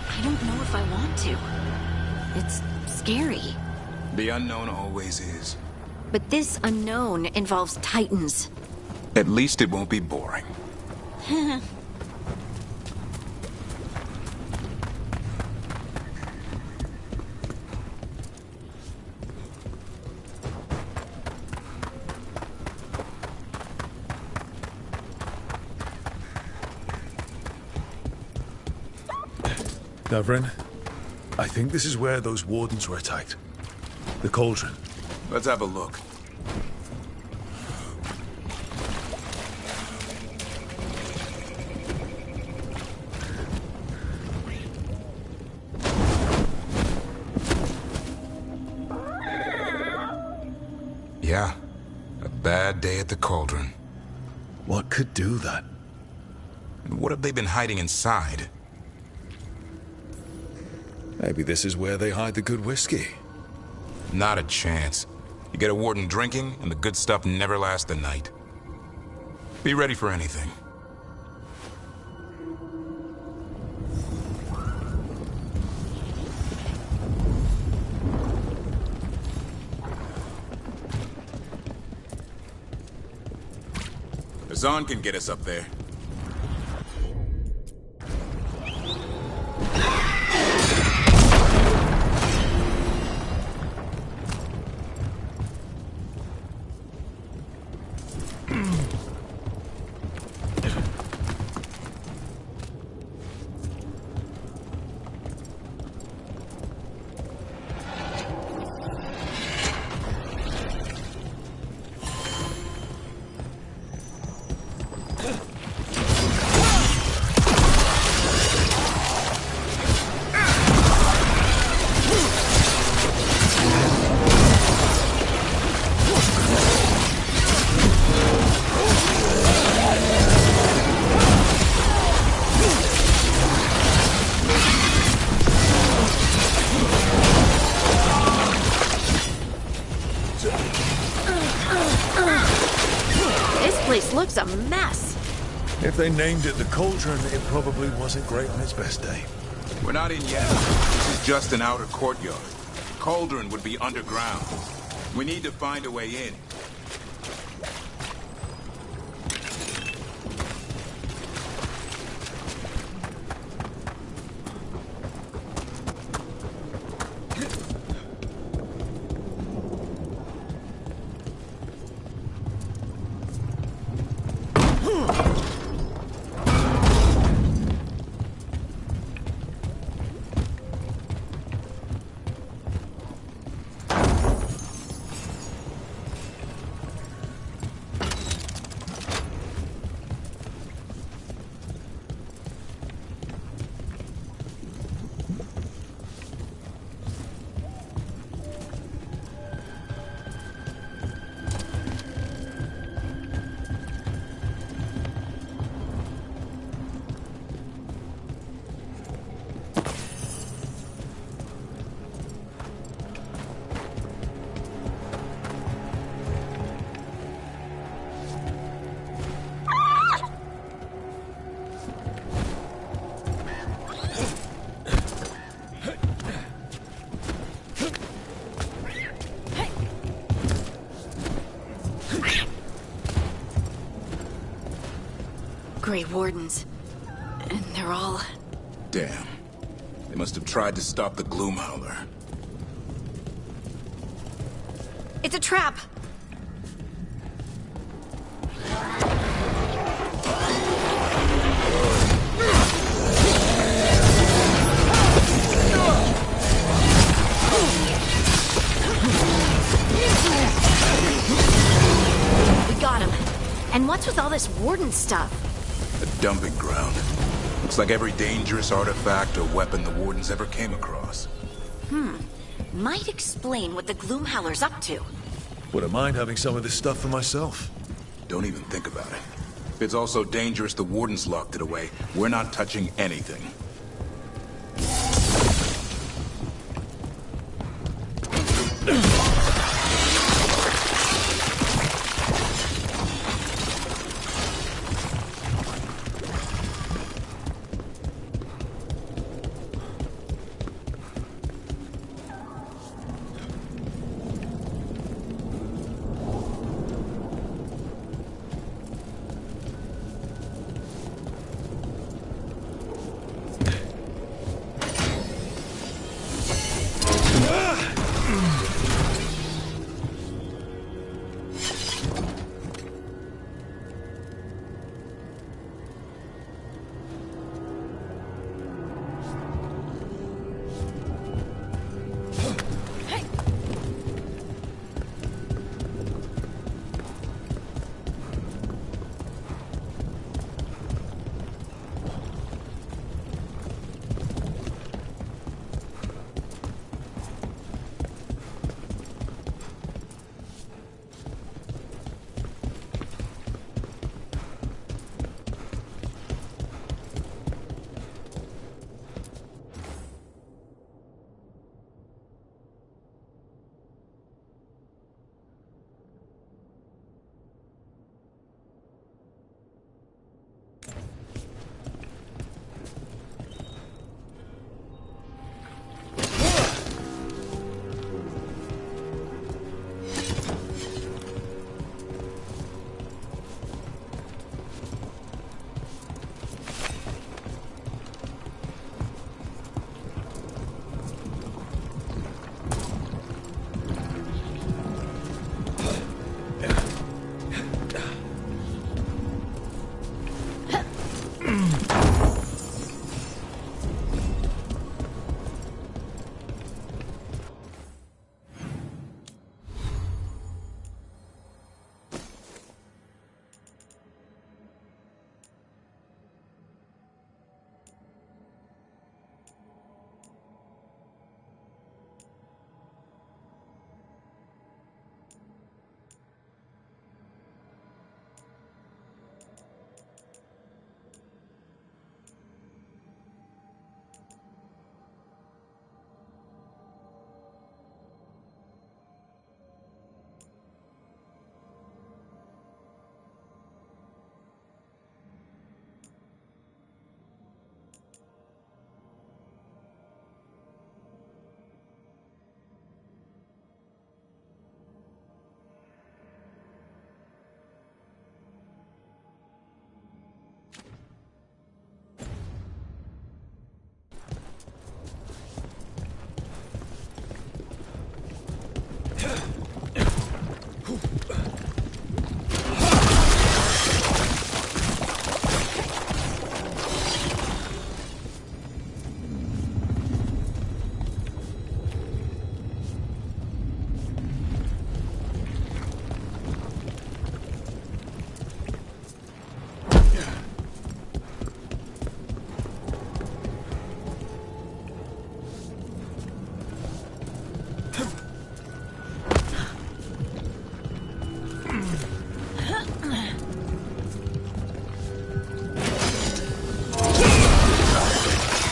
I don't know if I want to. It's scary. The unknown always is. But this unknown involves Titans. At least it won't be boring. Davrin, I think this is where those wardens were attacked. The cauldron. Let's have a look. Yeah. A bad day at the cauldron. What could do that? And what have they been hiding inside? Maybe this is where they hide the good whiskey. Not a chance. You get a warden drinking, and the good stuff never lasts a night. Be ready for anything. Zahn can get us up there. Looks a mess. If they named it the Cauldron, it probably wasn't great on its best day. We're not in yet. This is just an outer courtyard. Cauldron would be underground. We need to find a way in. Grey Wardens. And they're all... Damn. They must have tried to stop the Gloomhowler. It's a trap! We got him. And what's with all this Warden stuff? A dumping ground. Looks like every dangerous artifact or weapon the Wardens ever came across. Might explain what the Gloomhowler's up to. Wouldn't mind having some of this stuff for myself. Don't even think about it. If it's also dangerous the Wardens locked it away, we're not touching anything.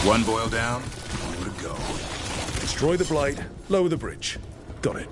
One boil down, more to go. Destroy the blade, lower the bridge. Got it.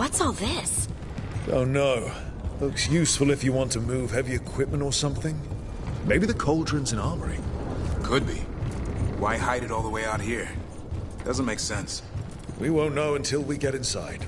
What's all this? Oh no. Looks useful if you want to move heavy equipment or something. Maybe the cauldron's an armory. Could be. Why hide it all the way out here? Doesn't make sense. We won't know until we get inside.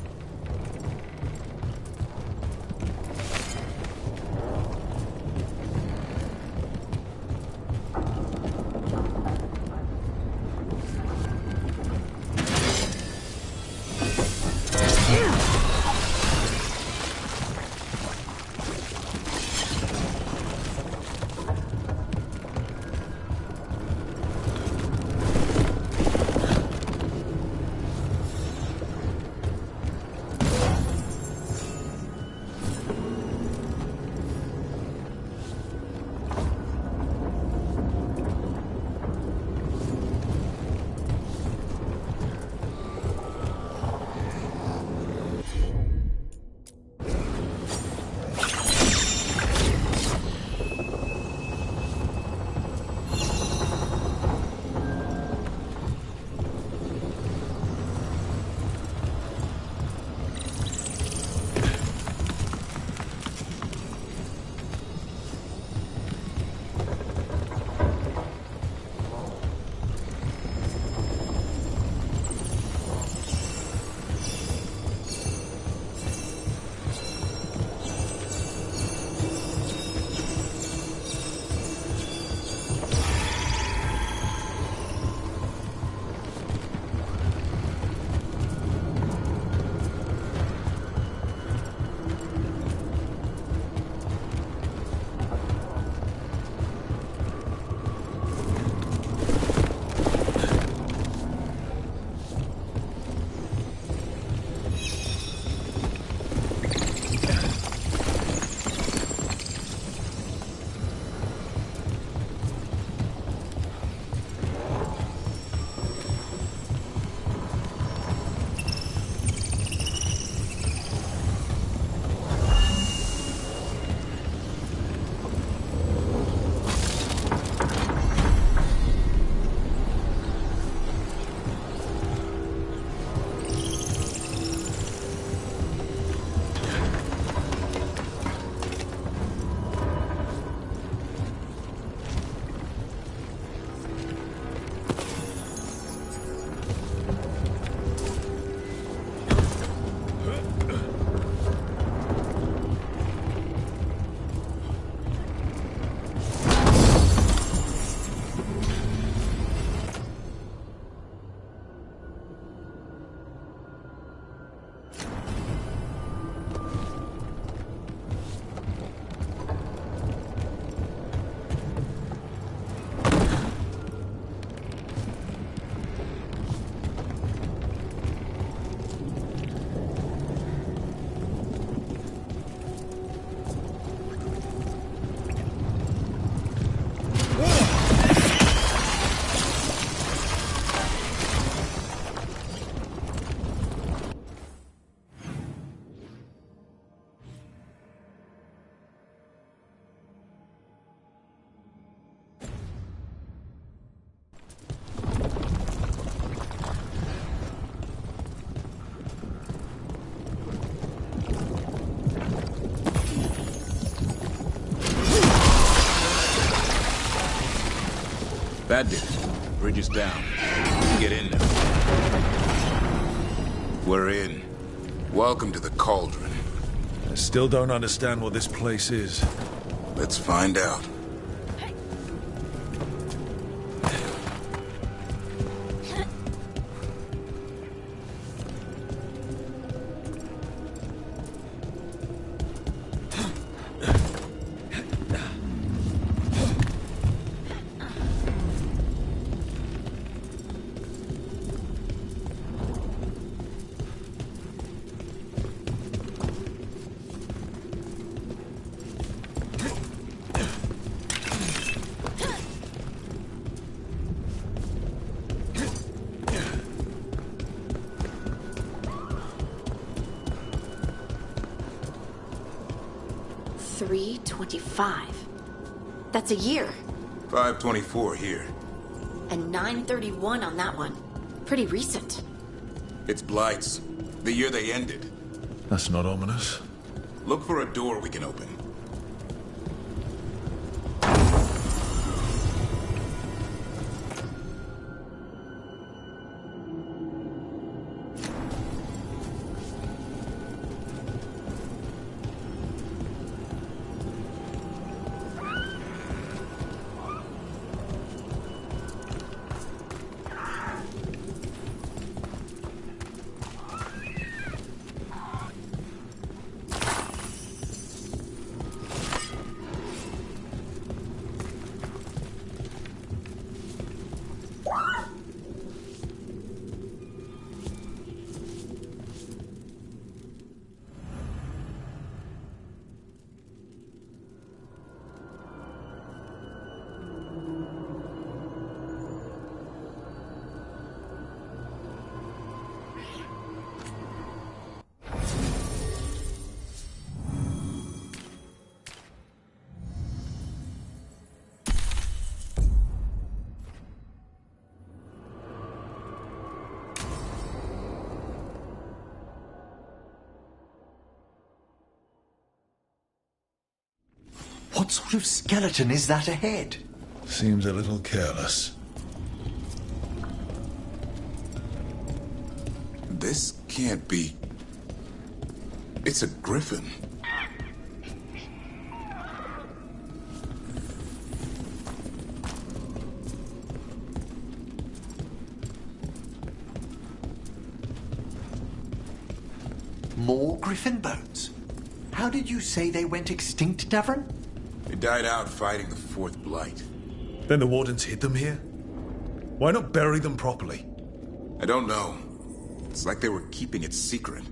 That did it. Bridge is down. Get in now. We're in. Welcome to the Cauldron. I still don't understand what this place is. Let's find out. $325. That's a year. 524 here. And 931 on that one. Pretty recent. It's Blight's. The year they ended. That's not ominous. Look for a door we can open. What sort of skeleton is that ahead? Seems a little careless. This can't be... It's a griffin. More griffin bones? How did you say they went extinct, Davron? They died out fighting the Fourth Blight. Then the Wardens hid them here? Why not bury them properly? I don't know. It's like they were keeping it secret.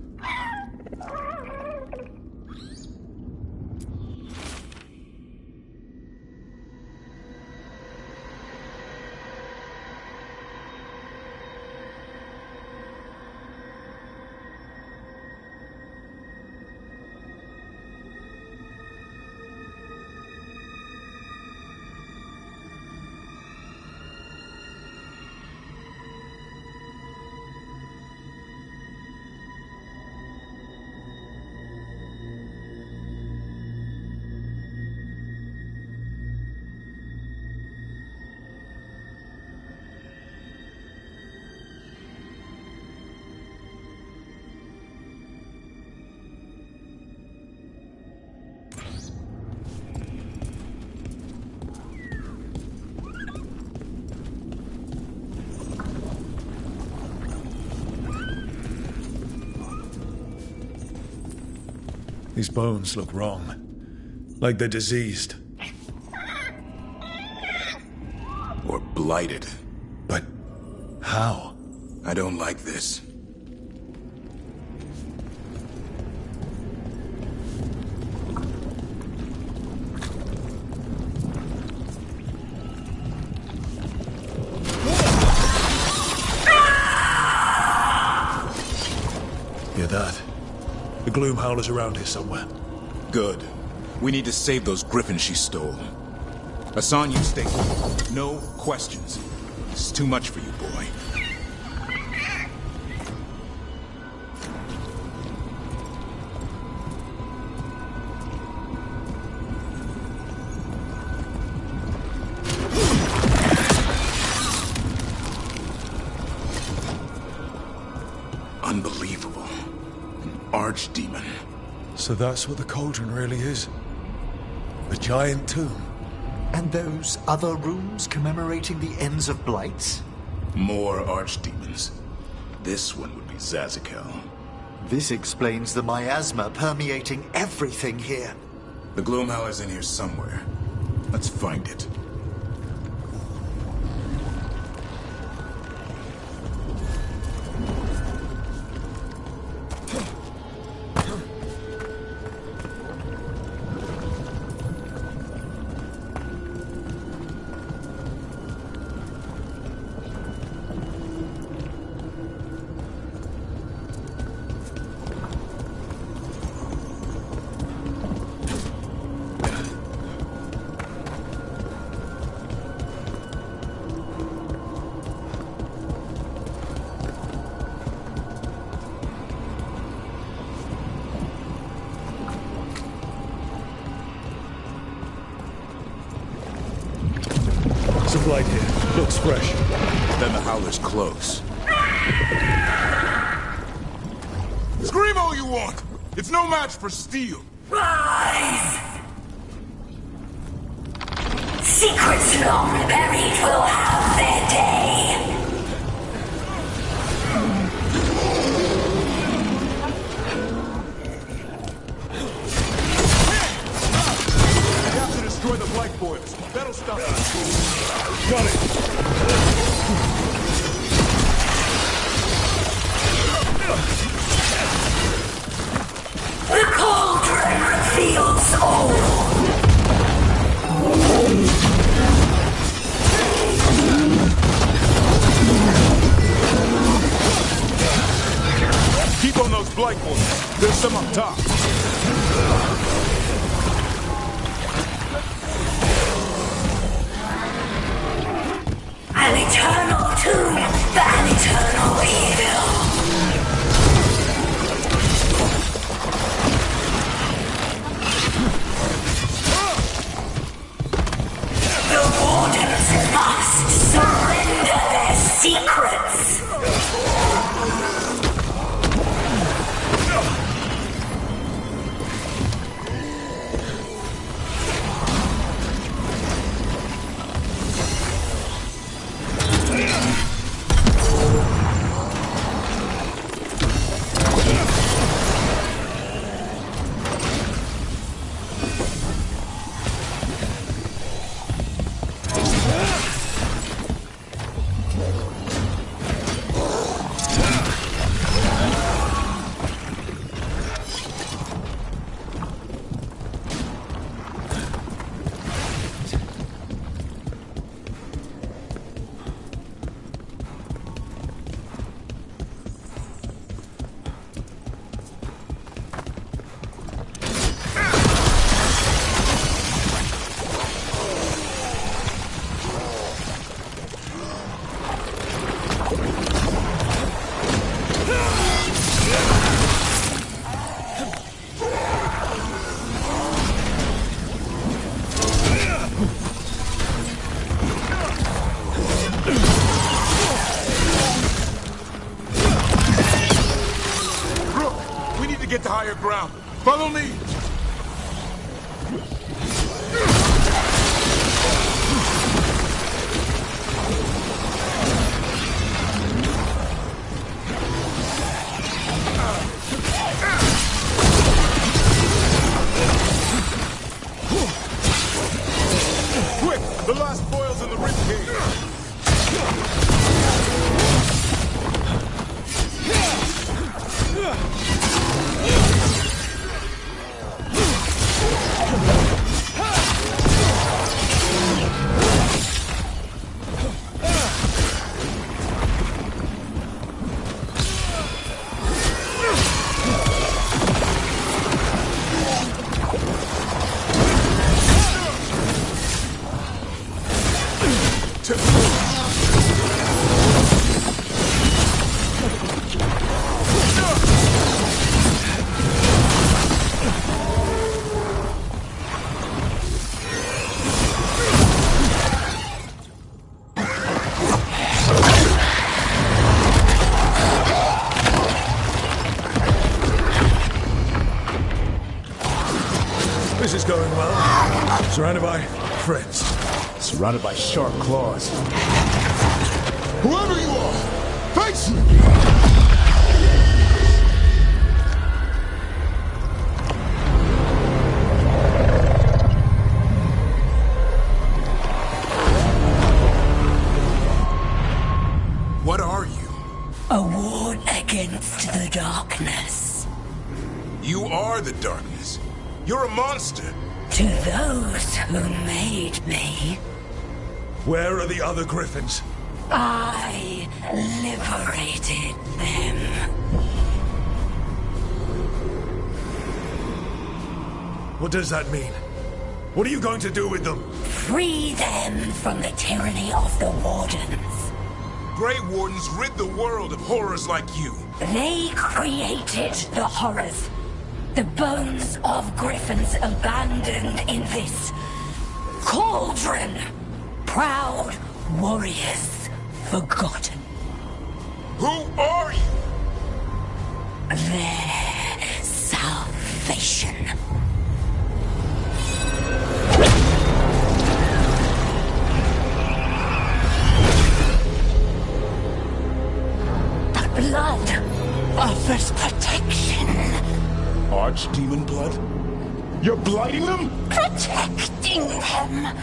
These bones look wrong. Like they're diseased. Or blighted. But how? I don't like this. Hear that? The Gloom Howler's around here somewhere. Good. We need to save those griffins she stole. Hassan, you stay here. No questions. This is too much for you, boy. Unbelievable. An archdemon. So that's what the cauldron really is? A giant tomb? And those other rooms commemorating the ends of blights? More archdemons. This one would be Zazakel. This explains the miasma permeating everything here. The Gloomhowler's in here somewhere. Let's find it. of light here. Looks fresh. Then the Howler's close. Scream all you want! It's no match for steel! Rise! Secrets long buried will have their day. We have to destroy the blight boilers. That'll stop it. Got it! The cauldron reveals all. Keep on those blight boilers. There's some up top. An eternal tomb for an eternal evil. The Wardens must surrender their secrets. Get to higher ground. Follow me! Quick! The last boil's in the ribcage! This is going well. Surrounded by friends. Surrounded by sharp claws. Whoever you are, face me! What are you? A ward against the darkness. You are the darkness. You're a monster. To those who made me, Where are the other griffins? I liberated them. What does that mean? What are you going to do with them? Free them from the tyranny of the Wardens. Grey Wardens rid the world of horrors like you. They created the horrors. The bones of griffins abandoned in this cauldron. Proud Warriors forgotten. Who are you? Their salvation. The blood offers protection. Archdemon blood? You're blighting them? Protecting them.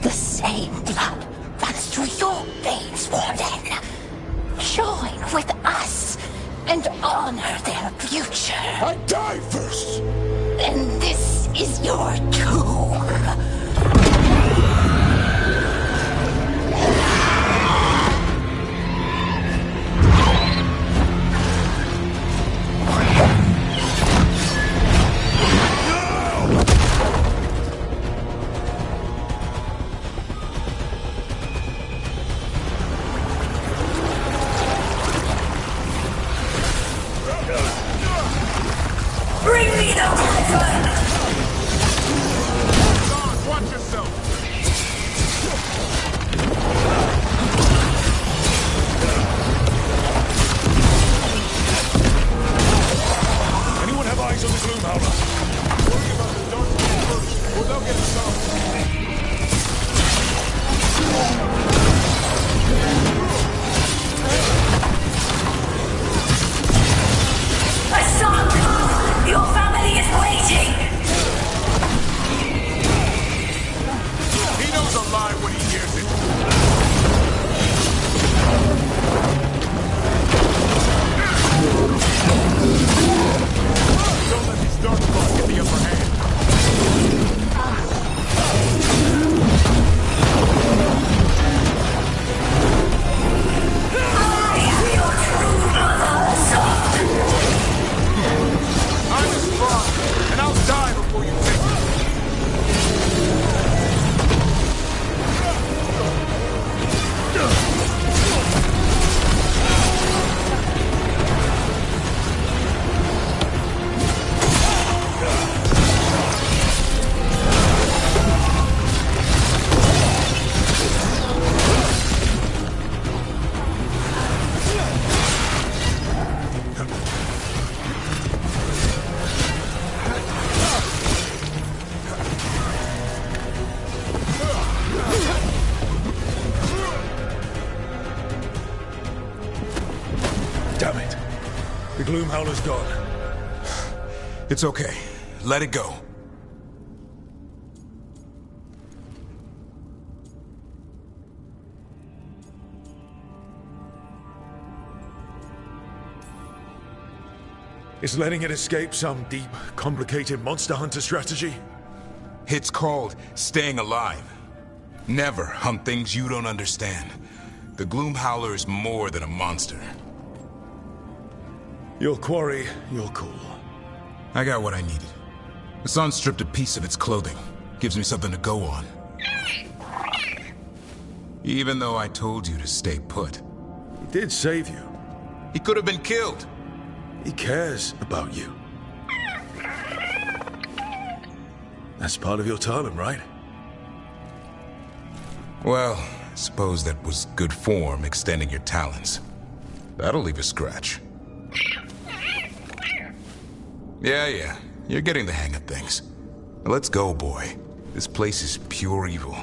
The same blood runs through your veins, Warden. Join with us and honor their future. I die first! And this is your tomb. Bring me the weapon! Watch yourself! Anyone have eyes on the Gloom Howler? Worry about the dark first, or they'll get some. Hassan! Your family is waiting! He knows a lie when he hears it. Don't let these dark claws get the upper hand. I'm his father, and I'll die before you take me. Damn it. The Gloom Howler's gone. It's okay. Let it go. Is letting it escape some deep, complicated monster hunter strategy? It's called staying alive. Never hunt things you don't understand. The Gloom Howler is more than a monster. Your quarry, your call. I got what I needed. The sun stripped a piece of its clothing. Gives me something to go on. Even though I told you to stay put. He did save you. He could have been killed. He cares about you. That's part of your talent, right? Well, I suppose that was good form, extending your talons. That'll leave a scratch. Yeah, you're getting the hang of things. Now let's go, boy. This place is pure evil.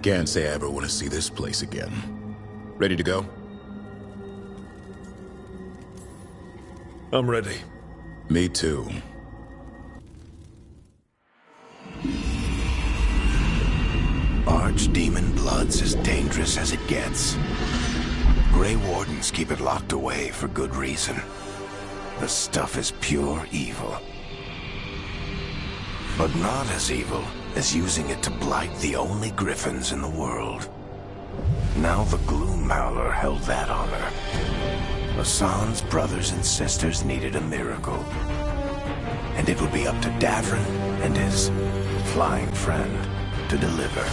Can't say I ever want to see this place again. Ready to go? I'm ready. Me too. Archdemon blood's as dangerous as it gets. Grey Wardens keep it locked away for good reason. The stuff is pure evil. But not as evil as using it to blight the only griffins in the world. Now the Gloom Howler held that honor. Hassan's brothers and sisters needed a miracle. And it will be up to Davrin and his flying friend to deliver.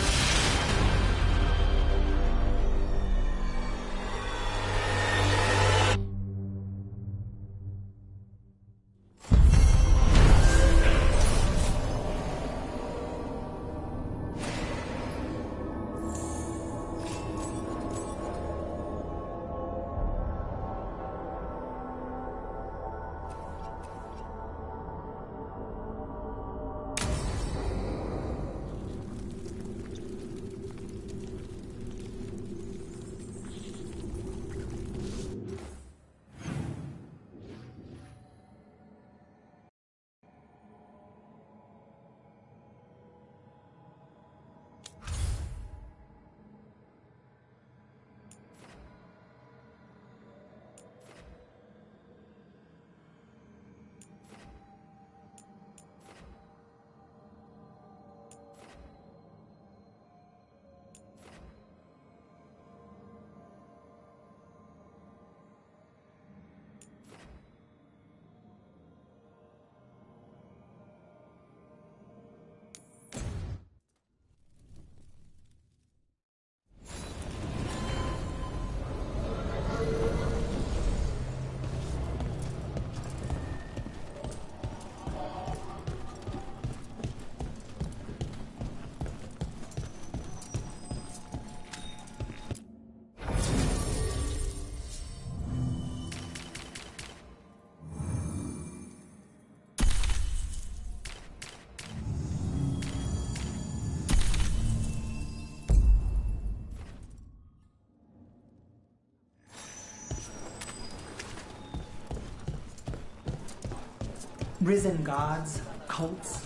Risen gods, cults,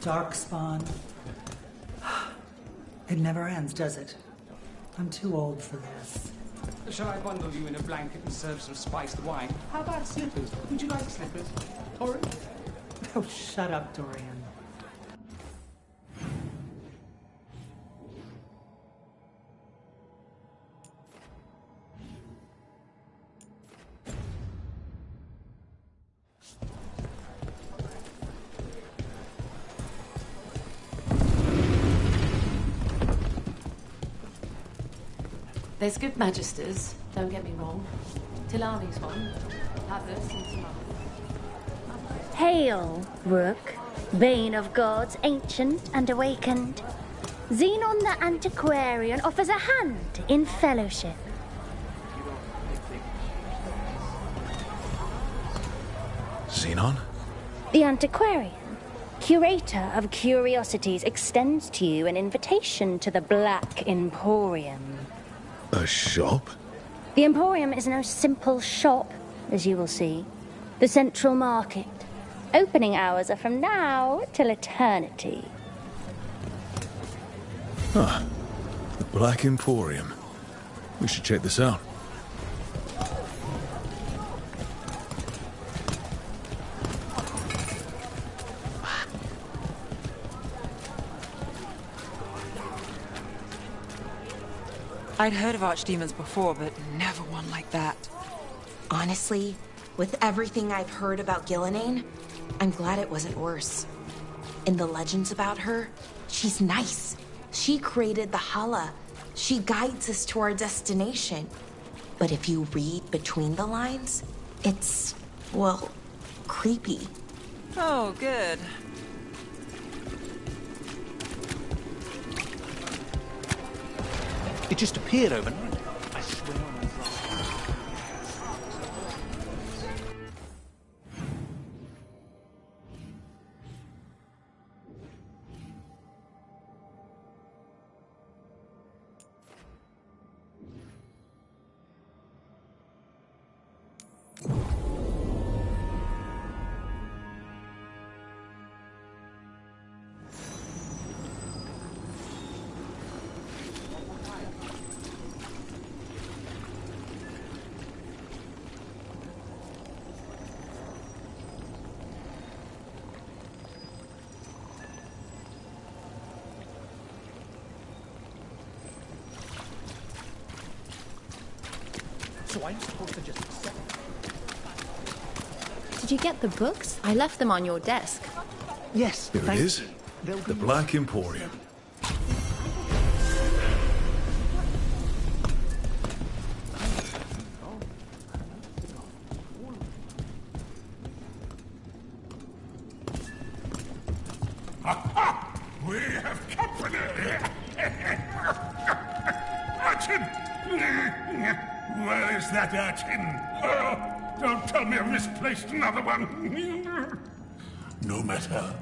darkspawn. It never ends, does it? I'm too old for this. Shall I bundle you in a blanket and serve some spiced wine? How about slippers? Would you like slippers? Or... Oh, shut up, Dorian. There's good magisters, don't get me wrong. Tilani's one. Others and some others. Hail, Rook, bane of gods, ancient and awakened. Xenon the Antiquarian offers a hand in fellowship. Xenon? The Antiquarian, curator of curiosities, extends to you an invitation to the Black Emporium. A shop? The Emporium is no simple shop, as you will see. The Central Market. Opening hours are from now till eternity. Ah, the Black Emporium. We should check this out. I'd heard of archdemons before, but never one like that. Honestly, with everything I've heard about Gillenane, I'm glad it wasn't worse. In the legends about her, she's nice. She created the Hala. She guides us to our destination. But if you read between the lines, it's, well, creepy. Oh, good. It just appeared overnight. I swear on my life. I'm supposed to just accept it. Did you get the books? I left them on your desk. Yes, Here it is. The Black Emporium. Aha! We have company! Urchin! Where is that urchin? Oh, don't tell me I've misplaced another one. No matter.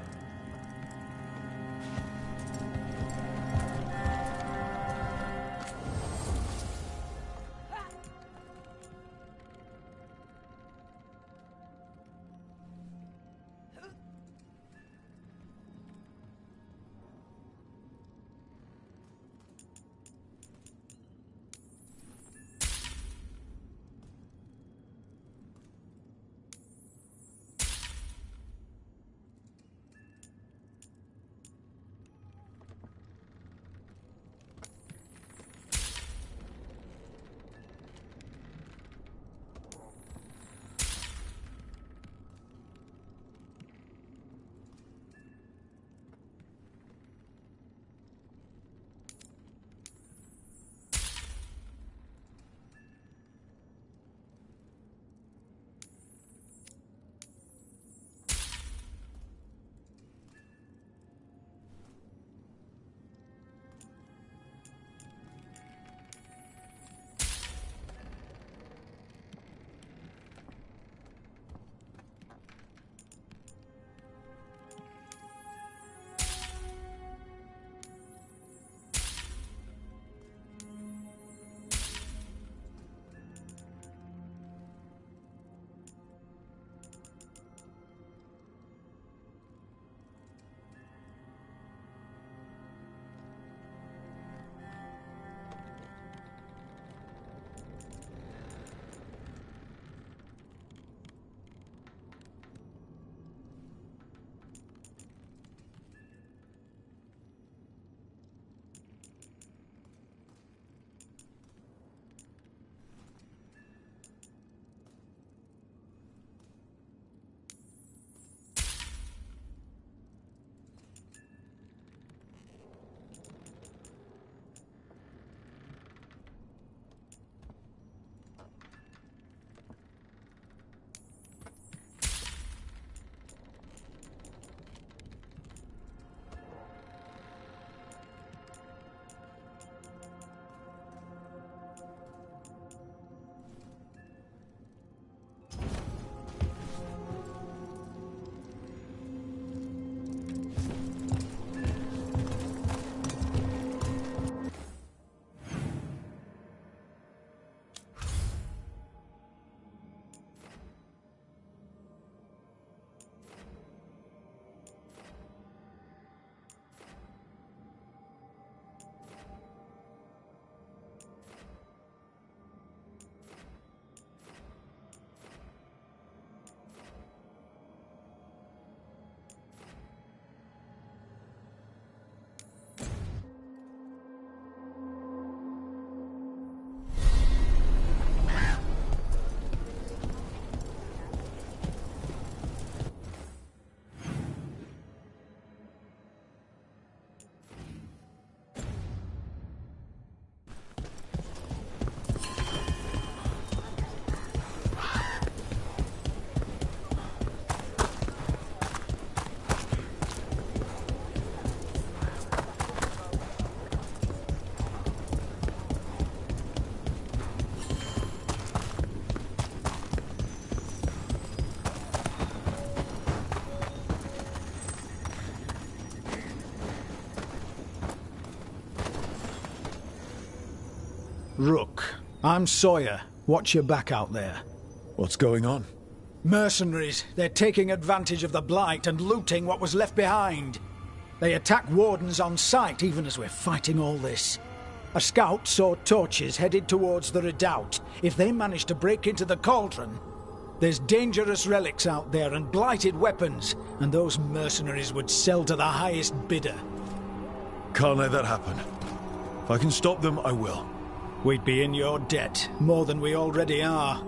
Rook, I'm Sawyer. Watch your back out there. What's going on? Mercenaries. They're taking advantage of the Blight and looting what was left behind. They attack wardens on sight, even as we're fighting all this. A scout saw torches headed towards the redoubt. If they manage to break into the cauldron, there's dangerous relics out there and blighted weapons, and those mercenaries would sell to the highest bidder. Can't let that happen. If I can stop them, I will. We'd be in your debt, more than we already are.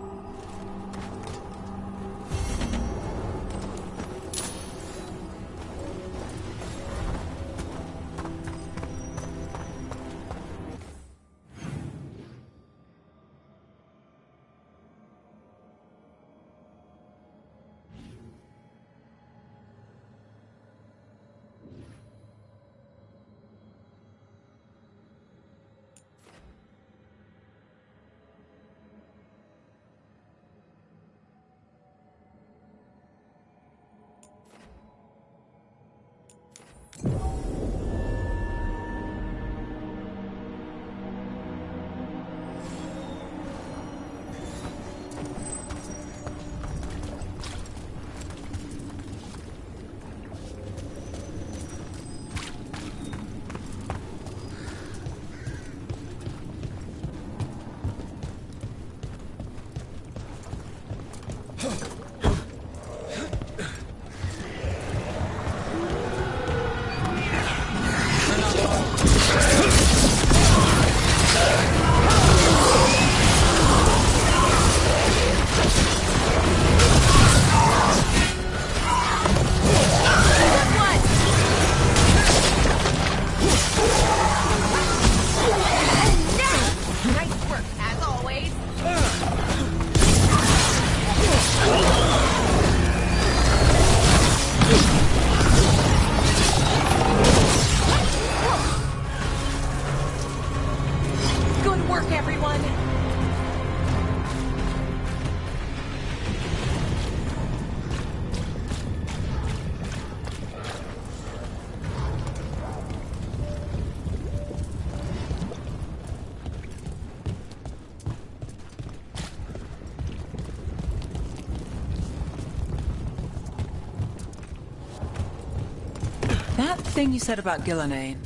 That thing you said about Gillenane,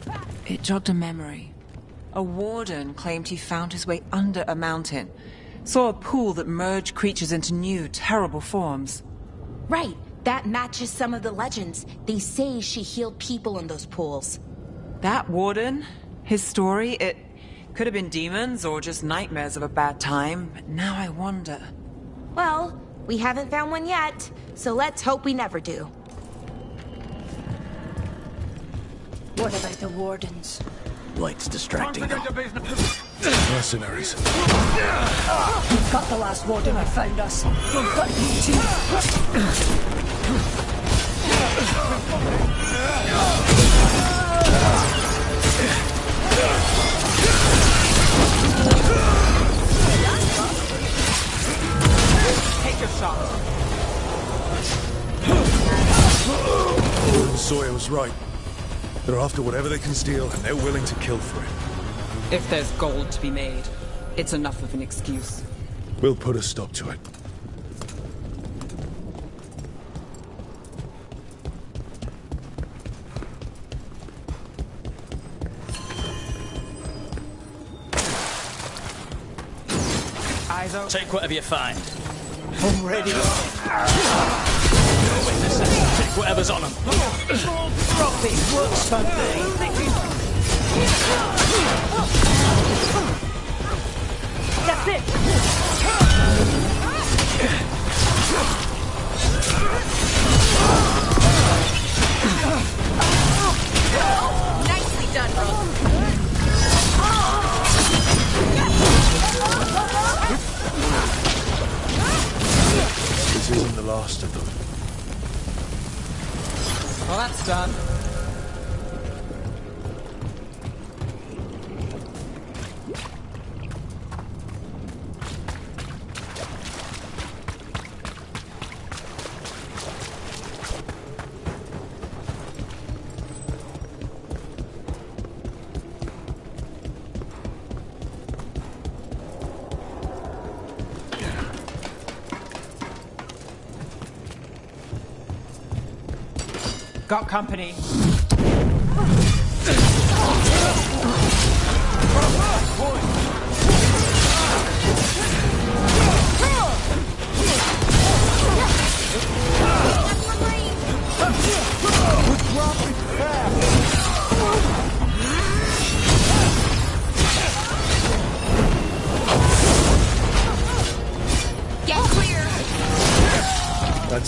it jogged a memory. A warden claimed he found his way under a mountain, saw a pool that merged creatures into new, terrible forms. Right, that matches some of the legends. They say she healed people in those pools. That warden, his story, it could have been demons or just nightmares of a bad time, but now I wonder. Well, we haven't found one yet, so let's hope we never do. What about the wardens? Light's distracting them. Mercenaries. We've got the last warden who found us. We've got you too. Take your shot. Sawyer was right. They're after whatever they can steal, and they're willing to kill for it. If there's gold to be made, it's enough of an excuse. We'll put a stop to it. Eyes open. Take whatever you find. I'm ready. No witnesses. Take whatever's on them. Drop it, works for me. That's it. Nicely done, Rose. This isn't the last of them. Well, that's done. Got company.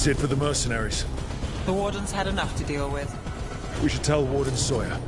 That's it for the mercenaries. The Warden's had enough to deal with. We should tell Warden Sawyer.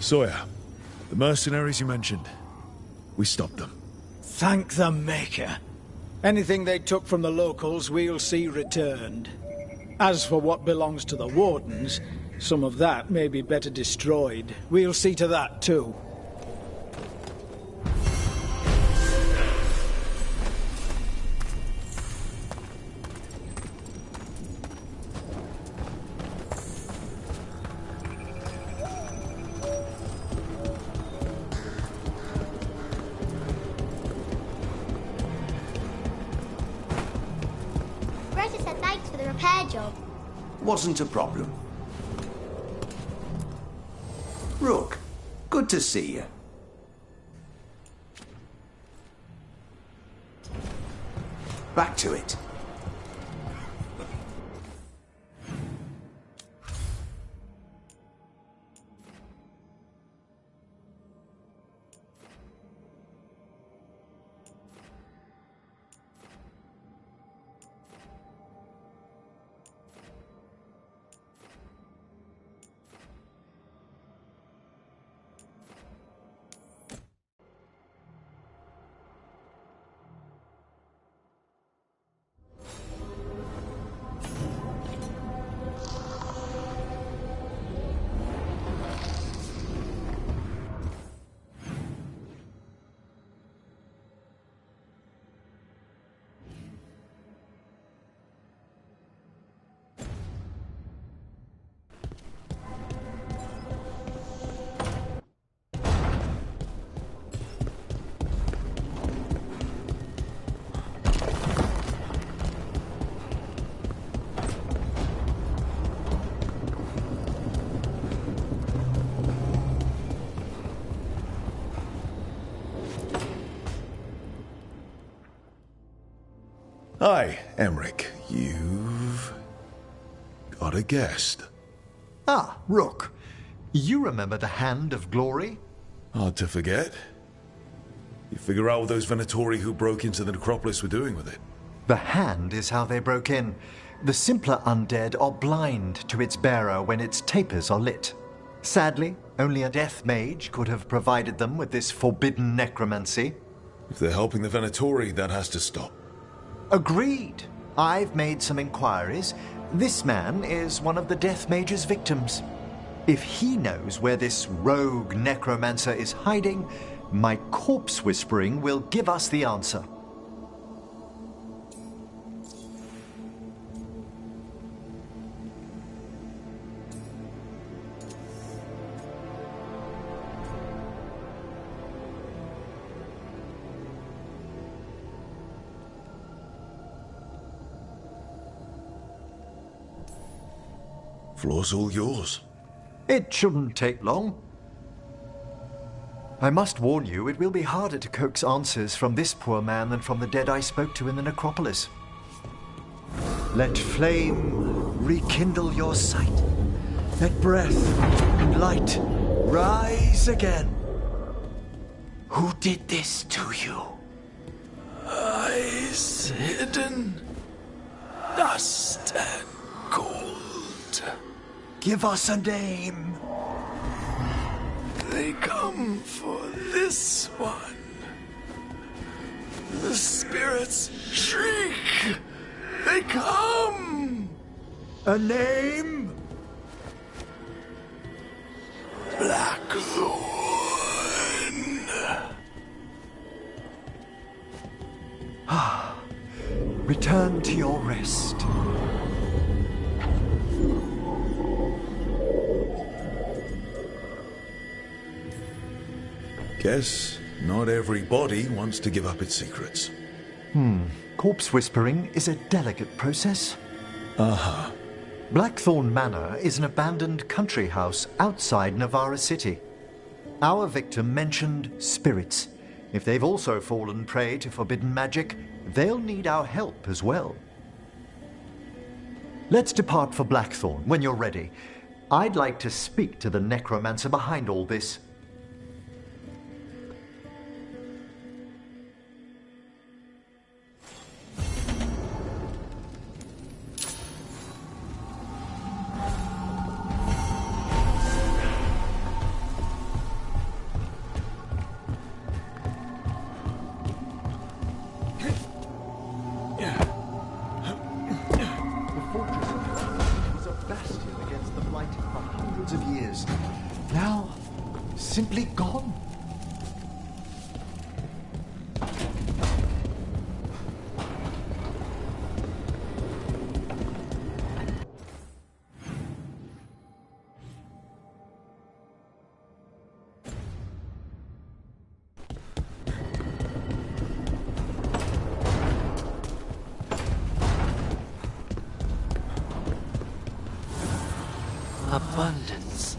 Sawyer, the mercenaries you mentioned, we stopped them. Thank the Maker. Anything they took from the locals, we'll see returned. As for what belongs to the Wardens, some of that may be better destroyed. We'll see to that, too. Wasn't a problem. Rook, good to see you. Back to it. Hi, Emmerich. You've got a guest. Ah, Rook. You remember the Hand of Glory? Hard to forget. You figure out what those Venatori who broke into the necropolis were doing with it? The Hand is how they broke in. The simpler undead are blind to its bearer when its tapers are lit. Sadly, only a death mage could have provided them with this forbidden necromancy. If they're helping the Venatori, that has to stop. Agreed. I've made some inquiries. This man is one of the Death Mage's victims. If he knows where this rogue necromancer is hiding, my corpse whispering will give us the answer. Floor's all yours. It shouldn't take long. I must warn you, it will be harder to coax answers from this poor man than from the dead I spoke to in the necropolis. Let flame rekindle your sight. Let breath and light rise again. Who did this to you? Eyes hidden, dust and gold. Give us a name. They come for this one. The spirits shriek They come! A name? Blackthorn. Return to your rest. Guess not everybody wants to give up its secrets. Corpse whispering is a delicate process. Uh-huh. Blackthorn Manor is an abandoned country house outside Navarra City. Our victim mentioned spirits. If they've also fallen prey to forbidden magic, they'll need our help as well. Let's depart for Blackthorn when you're ready. I'd like to speak to the necromancer behind all this. Simply gone. Abundance.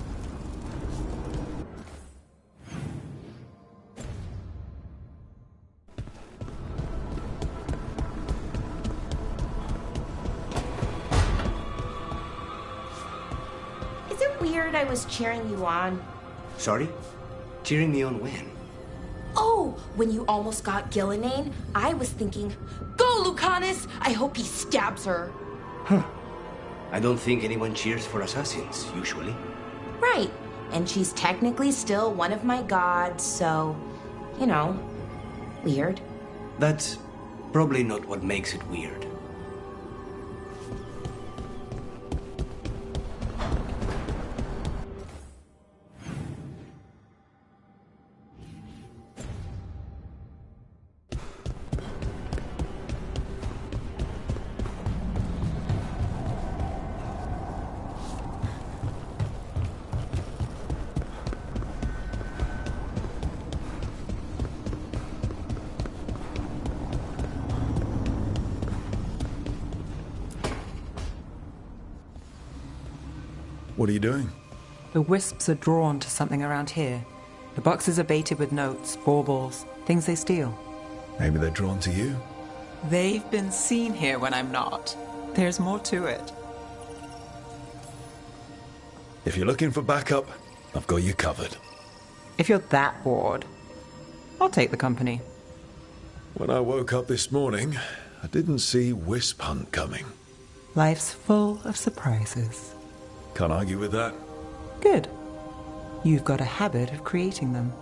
Is it weird I was cheering you on? Sorry? Cheering me on when? Oh, when you almost got Gillenane, I was thinking, go, Lucanus! I hope he stabs her. I don't think anyone cheers for assassins, usually. Right. And she's technically still one of my gods, so, you know, weird. That's probably not what makes it weird. What are you doing? The wisps are drawn to something around here. The boxes are baited with notes, baubles, things they steal. Maybe they're drawn to you? They've been seen here when I'm not. There's more to it. If you're looking for backup, I've got you covered. If you're that bored, I'll take the company. When I woke up this morning, I didn't see Wisp Hunt coming. Life's full of surprises. Can't argue with that. Good. You've got a habit of creating them.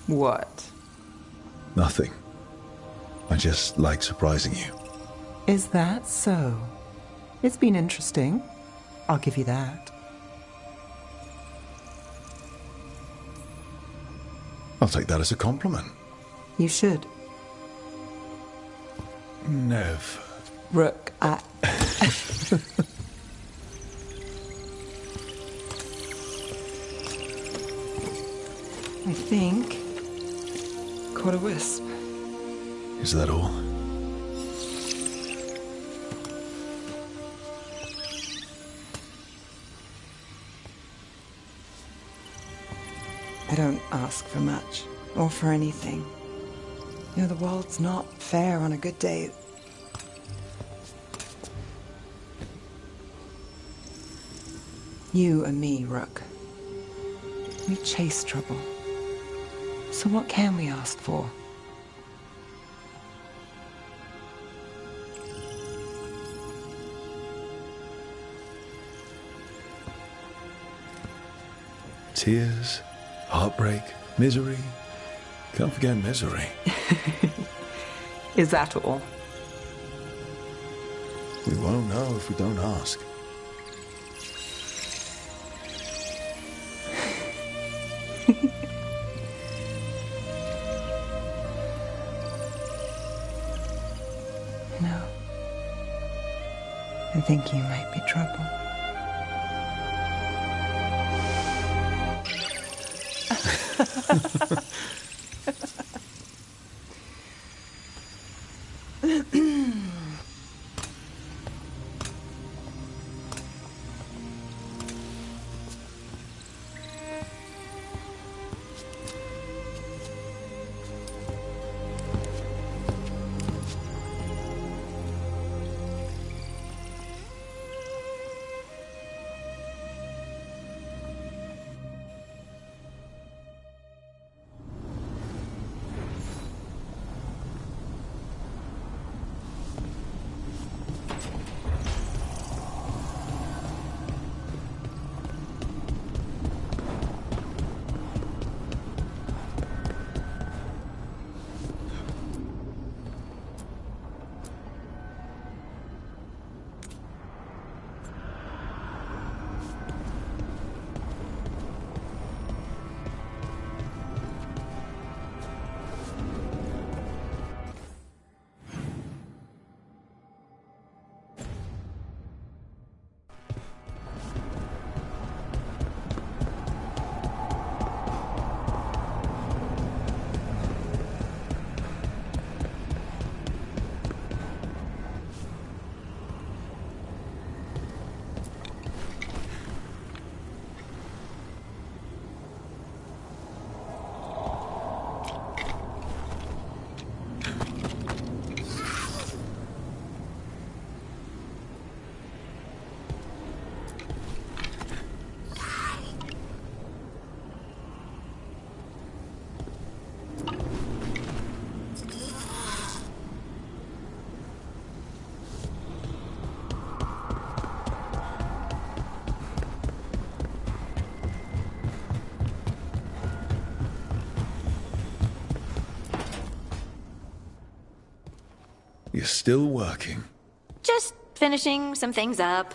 What? Nothing. I just like surprising you. Is that so? It's been interesting. I'll give you that. I'll take that as a compliment. You should. Nev. Rook, I think... caught a wisp. Is that all? I don't ask for much, or for anything. You know, the world's not fair on a good day. You and me, Rook. We chase trouble. So what can we ask for? Tears, heartbreak, misery. Can't forget misery. Is that all? We won't know if we don't ask. No. I think you might be trouble. You're still working. Just finishing some things up.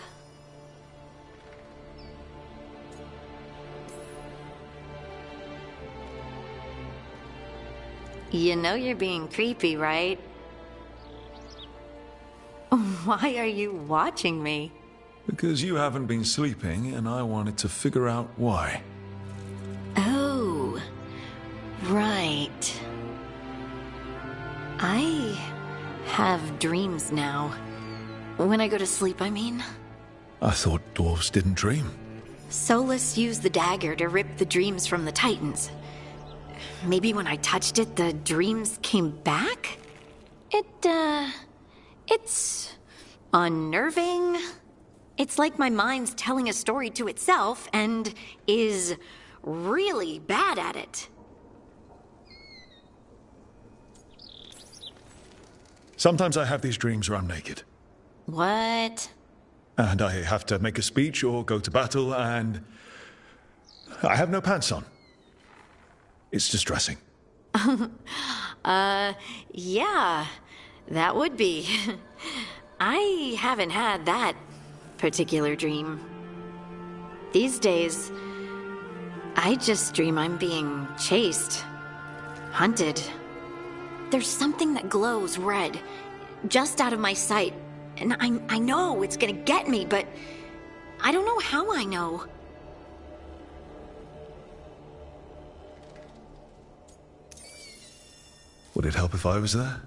You know you're being creepy, right? Why are you watching me? Because you haven't been sleeping, and I wanted to figure out why. Oh, right. I have dreams now. When I go to sleep, I mean. I thought dwarves didn't dream. Solus used the dagger to rip the dreams from the Titans. Maybe when I touched it, the dreams came back? It's unnerving. It's like my mind's telling a story to itself and is really bad at it. Sometimes I have these dreams where I'm naked. What? And I have to make a speech or go to battle, and I have no pants on. It's distressing. Yeah, that would be. I haven't had that particular dream. These days, I just dream I'm being chased, hunted. There's something that glows red, just out of my sight, and I know it's gonna get me, but I don't know how I know. Would it help if I was there?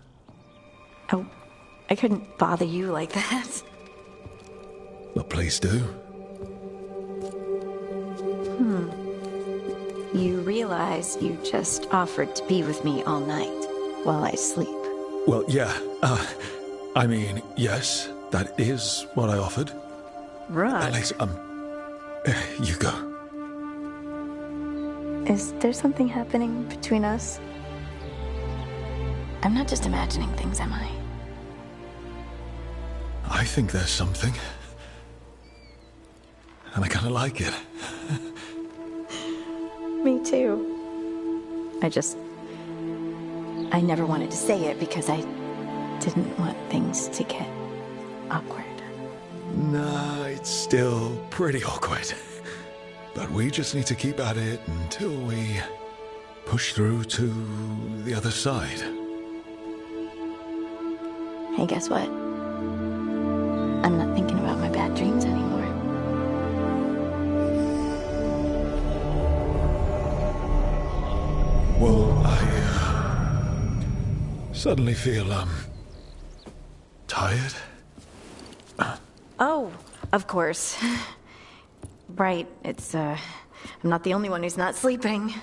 Oh, I couldn't bother you like that. Well, please do. You realize you just offered to be with me all night while I sleep. Well, yeah. I mean, yes, that is what I offered. Right. Alex, you go. Is there something happening between us? I'm not just imagining things, am I? I think there's something. And I kind of like it. too. I never wanted to say it because I didn't want things to get awkward. Nah, it's still pretty awkward. But we just need to keep at it until we push through to the other side. Hey, guess what? I'm not thinking about my bad dreams anymore. Well, I suddenly feel, tired. Oh, of course. Right, it's, I'm not the only one who's not sleeping.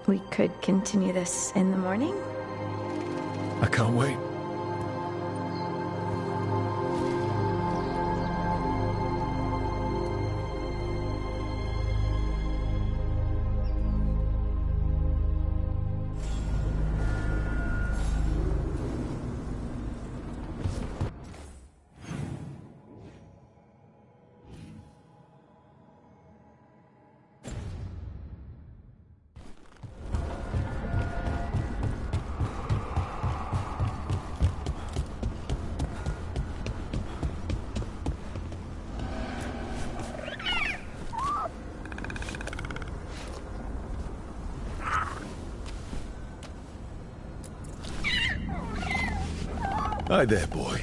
We could continue this in the morning? I can't wait. Hi there, boy.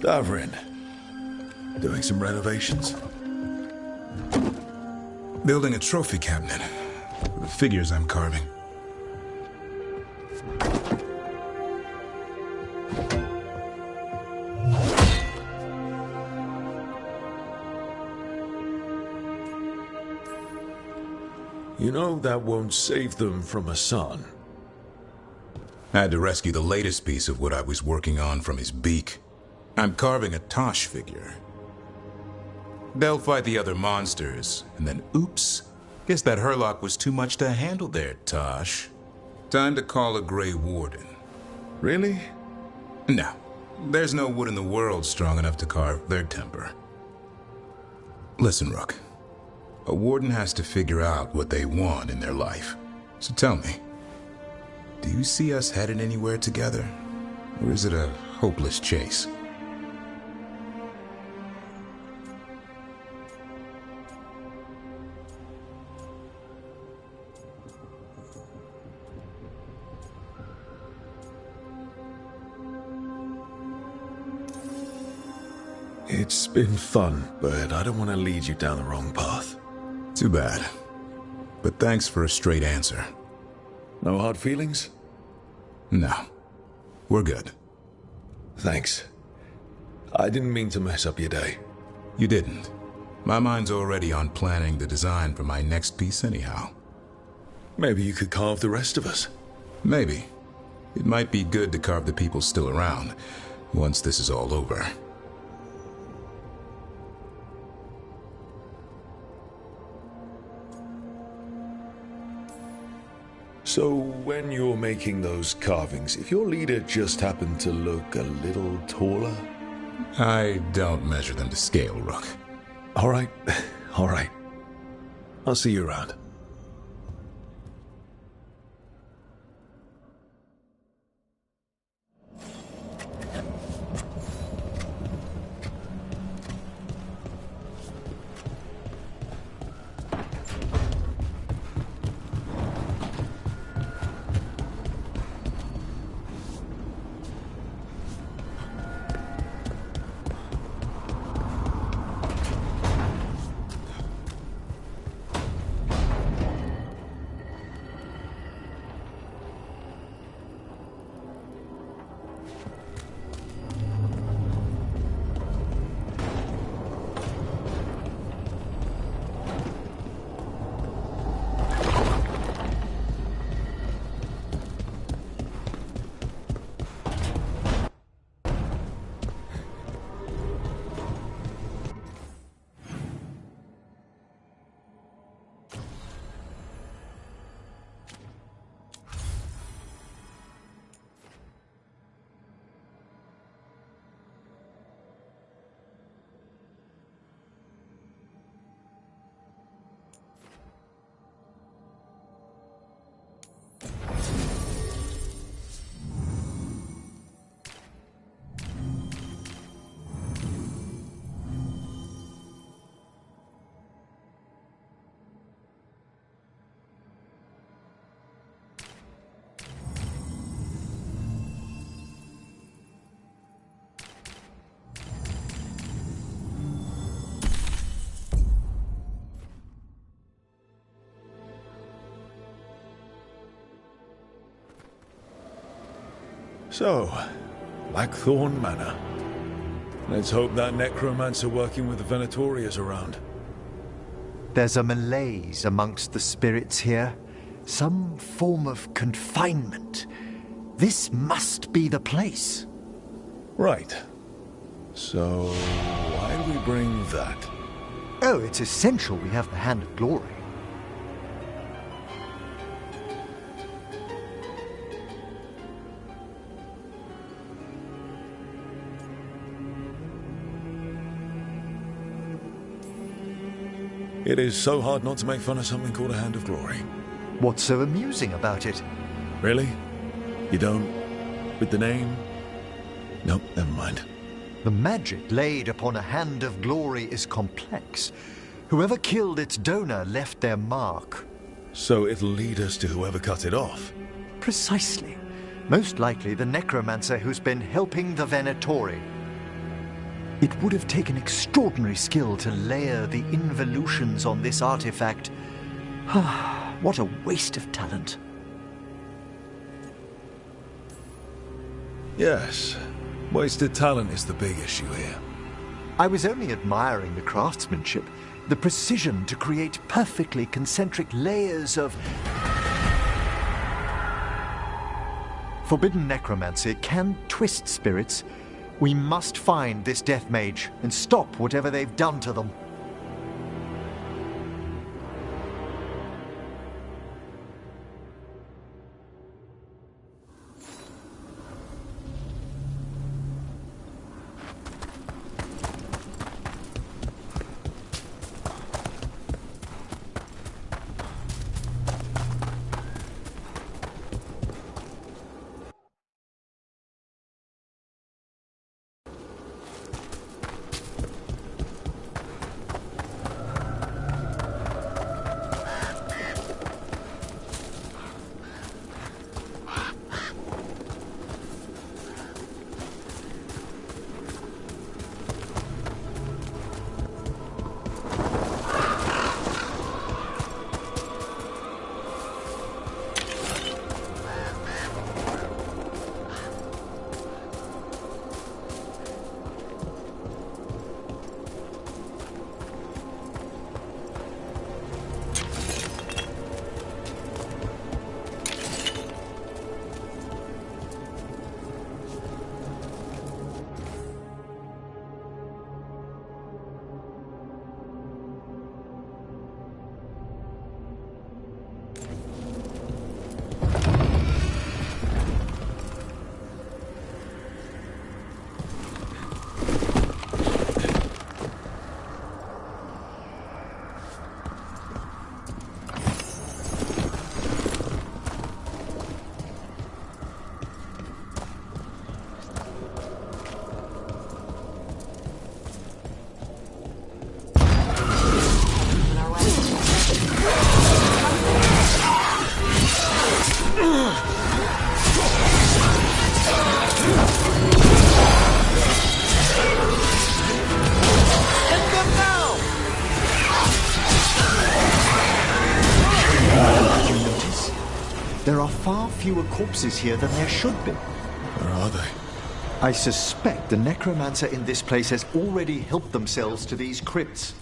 Davrin. Doing some renovations? Building a trophy cabinet. The figures I'm carving. You know that won't save them from Hassan. I had to rescue the latest piece of what I was working on from his beak. I'm carving a Tosh figure. They'll fight the other monsters, and then oops, guess that Herlock was too much to handle there, Tosh. Time to call a Grey Warden. Really? No. There's no wood in the world strong enough to carve their temper. Listen, Rook. A warden has to figure out what they want in their life. So tell me, do you see us headed anywhere together? Or is it a hopeless chase? It's been fun, but I don't want to lead you down the wrong path. Too bad. But thanks for a straight answer. No hard feelings? No. We're good. Thanks. I didn't mean to mess up your day. You didn't. My mind's already on planning the design for my next piece anyhow. Maybe you could carve the rest of us. Maybe. It might be good to carve the people still around, once this is all over. So, when you're making those carvings, if your leader just happened to look a little taller? I don't measure them to scale, Rook. All right. All right. I'll see you around. So, Blackthorn Manor. Let's hope that necromancer working with the Venatori is around. There's a malaise amongst the spirits here. Some form of confinement. This must be the place. Right. So, why do we bring that? Oh, it's essential we have the Hand of Glory. It is so hard not to make fun of something called a Hand of Glory. What's so amusing about it? Really? You don't? With the name? Nope, never mind. The magic laid upon a Hand of Glory is complex. Whoever killed its donor left their mark. So it'll lead us to whoever cut it off? Precisely. Most likely the necromancer who's been helping the Venatori. It would have taken extraordinary skill to layer the involutions on this artifact. What a waste of talent. Yes. Wasted talent is the big issue here. I was only admiring the craftsmanship, the precision to create perfectly concentric layers of forbidden necromancy can twist spirits. We must find this death mage and stop whatever they've done to them. There are far fewer corpses here than there should be. Where are they? I suspect the necromancer in this place has already helped themselves to these crypts.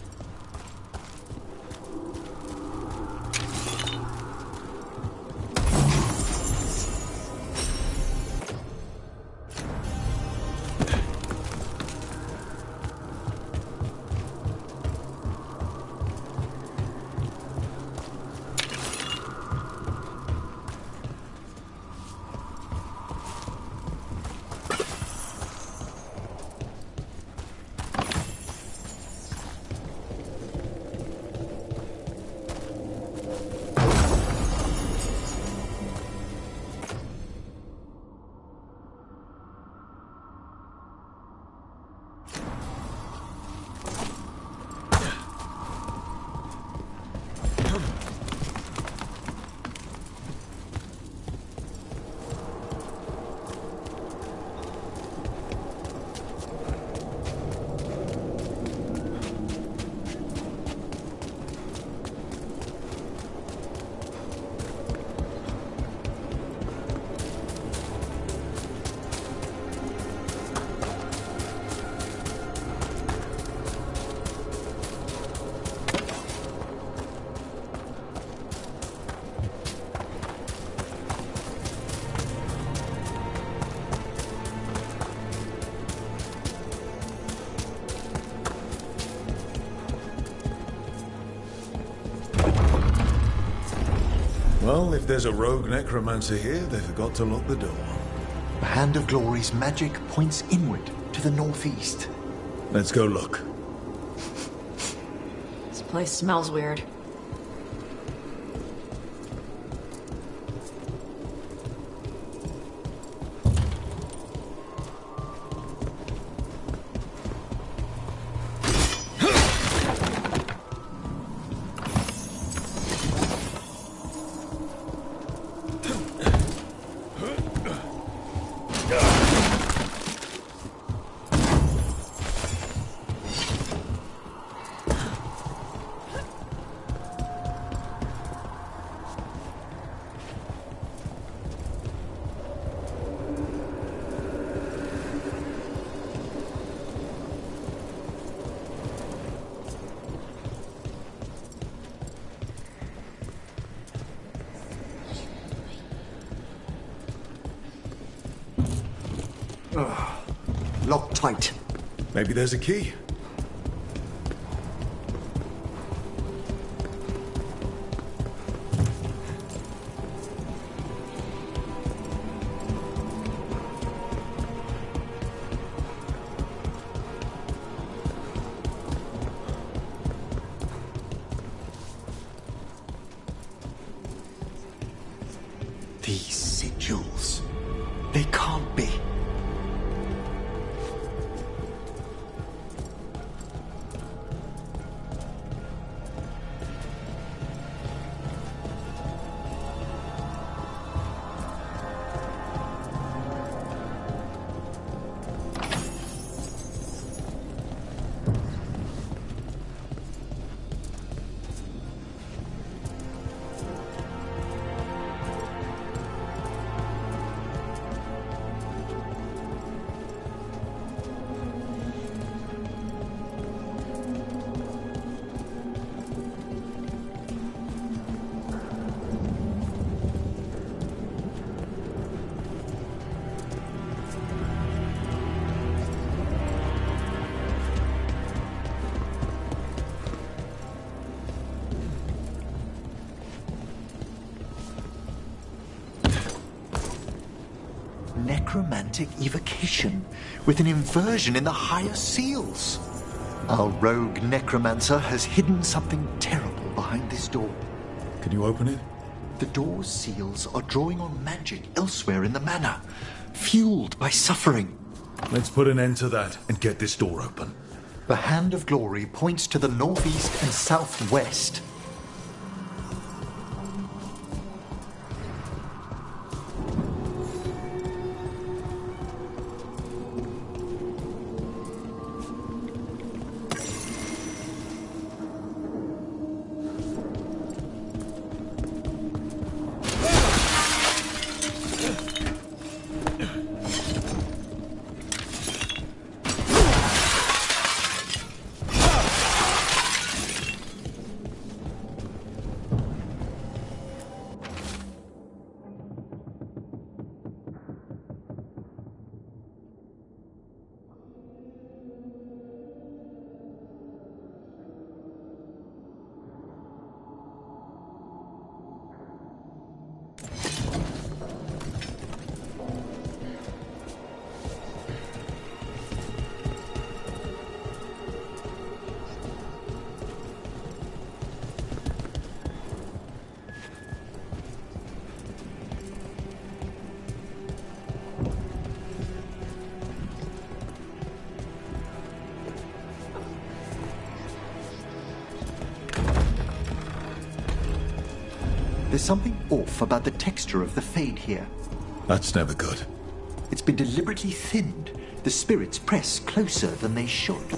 Well, if there's a rogue necromancer here, they forgot to lock the door. The Hand of Glory's magic points inward to the northeast. Let's go look. This place smells weird. Locked tight. Maybe there's a key. These sigils. They can't be. Necromantic evocation, with an inversion in the higher seals. Our rogue necromancer has hidden something terrible behind this door. Can you open it? The door's seals are drawing on magic elsewhere in the manor, fueled by suffering. Let's put an end to that and get this door open. The Hand of Glory points to the northeast and southwest. There's something off about the texture of the fade here. That's never good. It's been deliberately thinned. The spirits press closer than they should.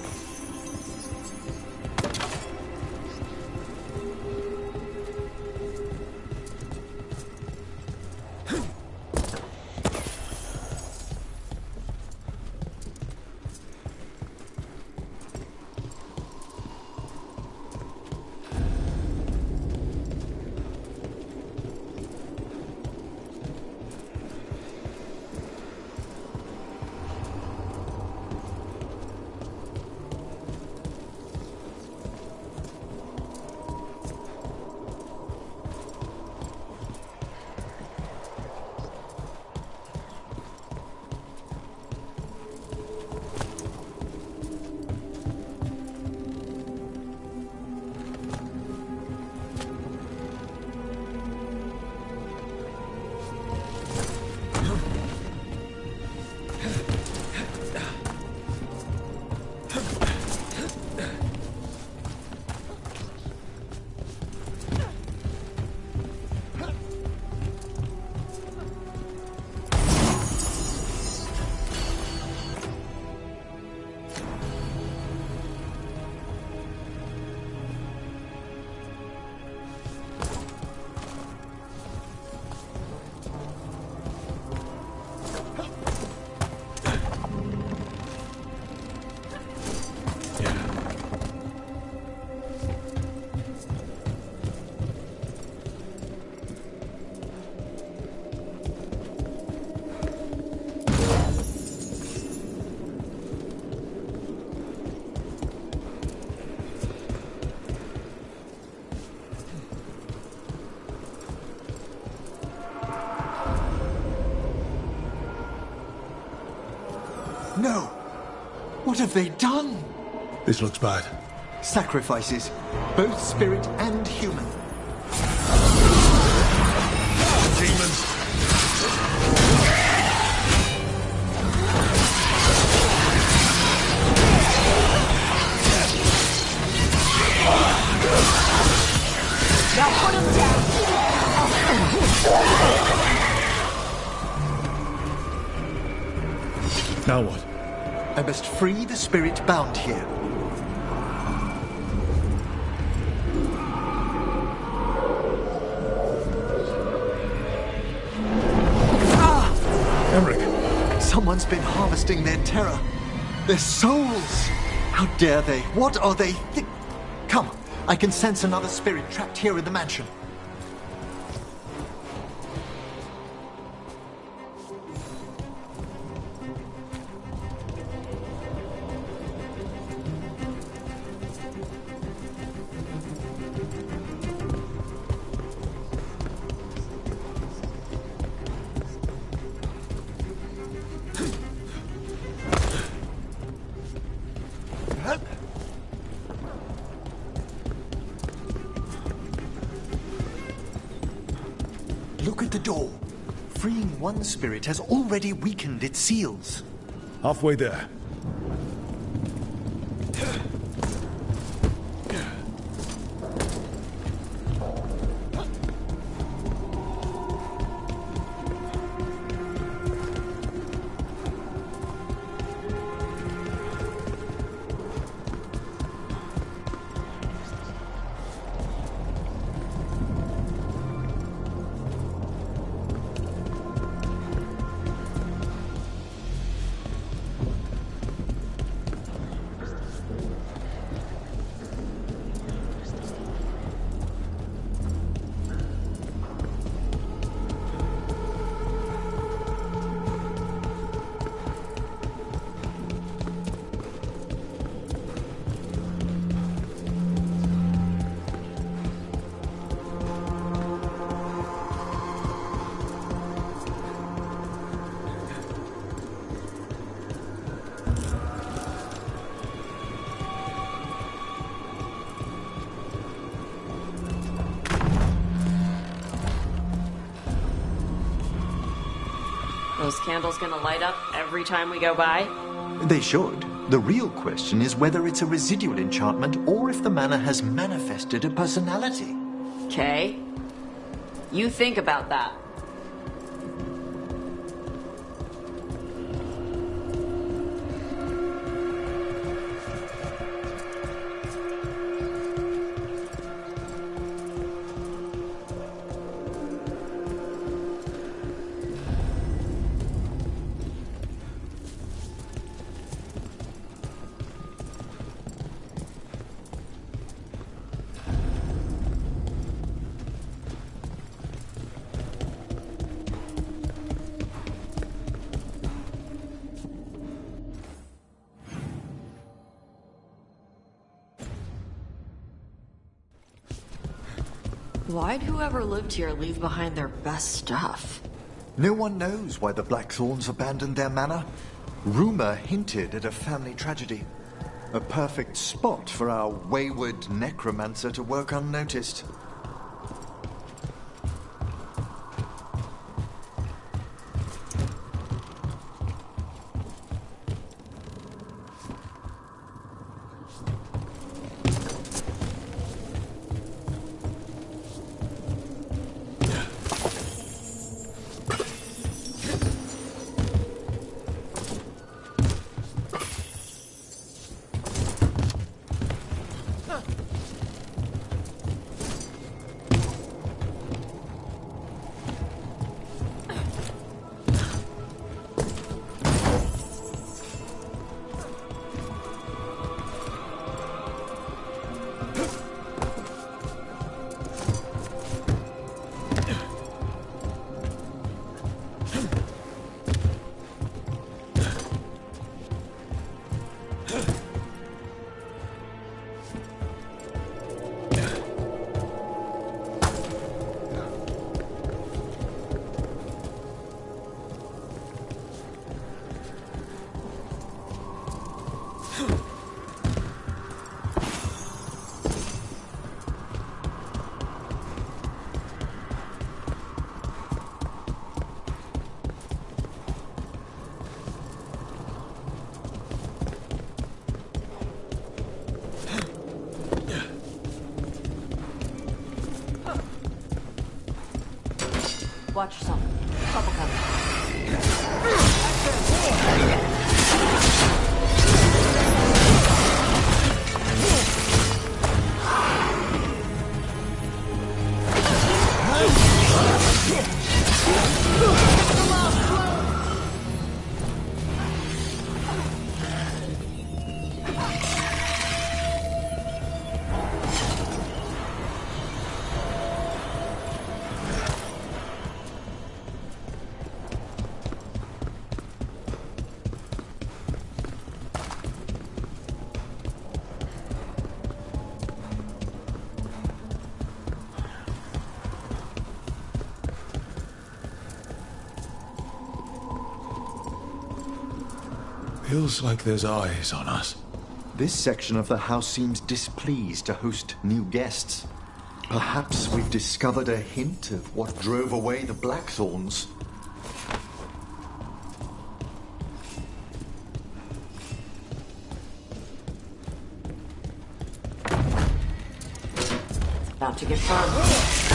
No! What have they done? This looks bad. Sacrifices, both spirit and human. Demons! Now put him down! Now what? I must free the spirit bound here. Emmerich! Someone's been harvesting their terror. Their souls! How dare they? What are they Come, I can sense another spirit trapped here in the mansion. Look at the door. Freeing one spirit has already weakened its seals. Halfway there. Those candles gonna light up every time we go by? They should. The real question is whether it's a residual enchantment or if the manor has manifested a personality. Okay. You think about that. Why'd whoever lived here leave behind their best stuff? No one knows why the Blackthorns abandoned their manor. Rumor hinted at a family tragedy. A perfect spot for our wayward necromancer to work unnoticed. Watch yourself. Trouble coming. Feels like there's eyes on us. This section of the house seems displeased to host new guests. Perhaps we've discovered a hint of what drove away the Blackthorns. About to get fun.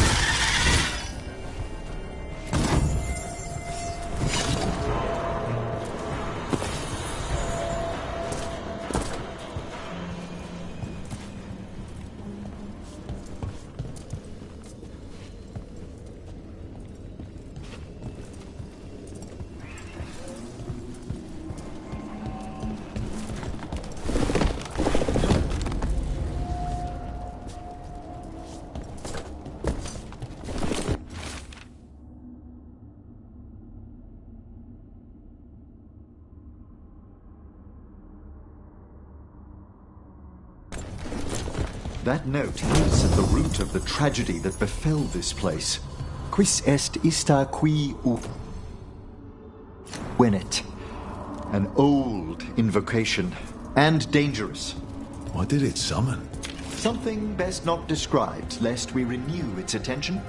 That note hints at the root of the tragedy that befell this place. Quis est ista qui venet? An old invocation, and dangerous. What did it summon? Something best not described, lest we renew its attention.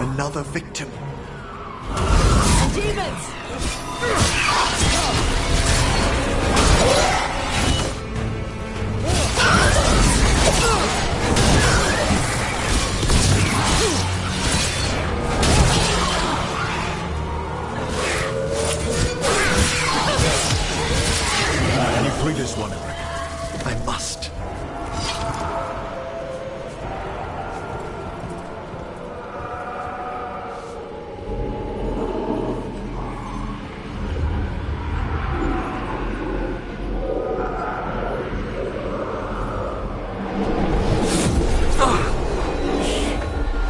Another victim. Demons! I must.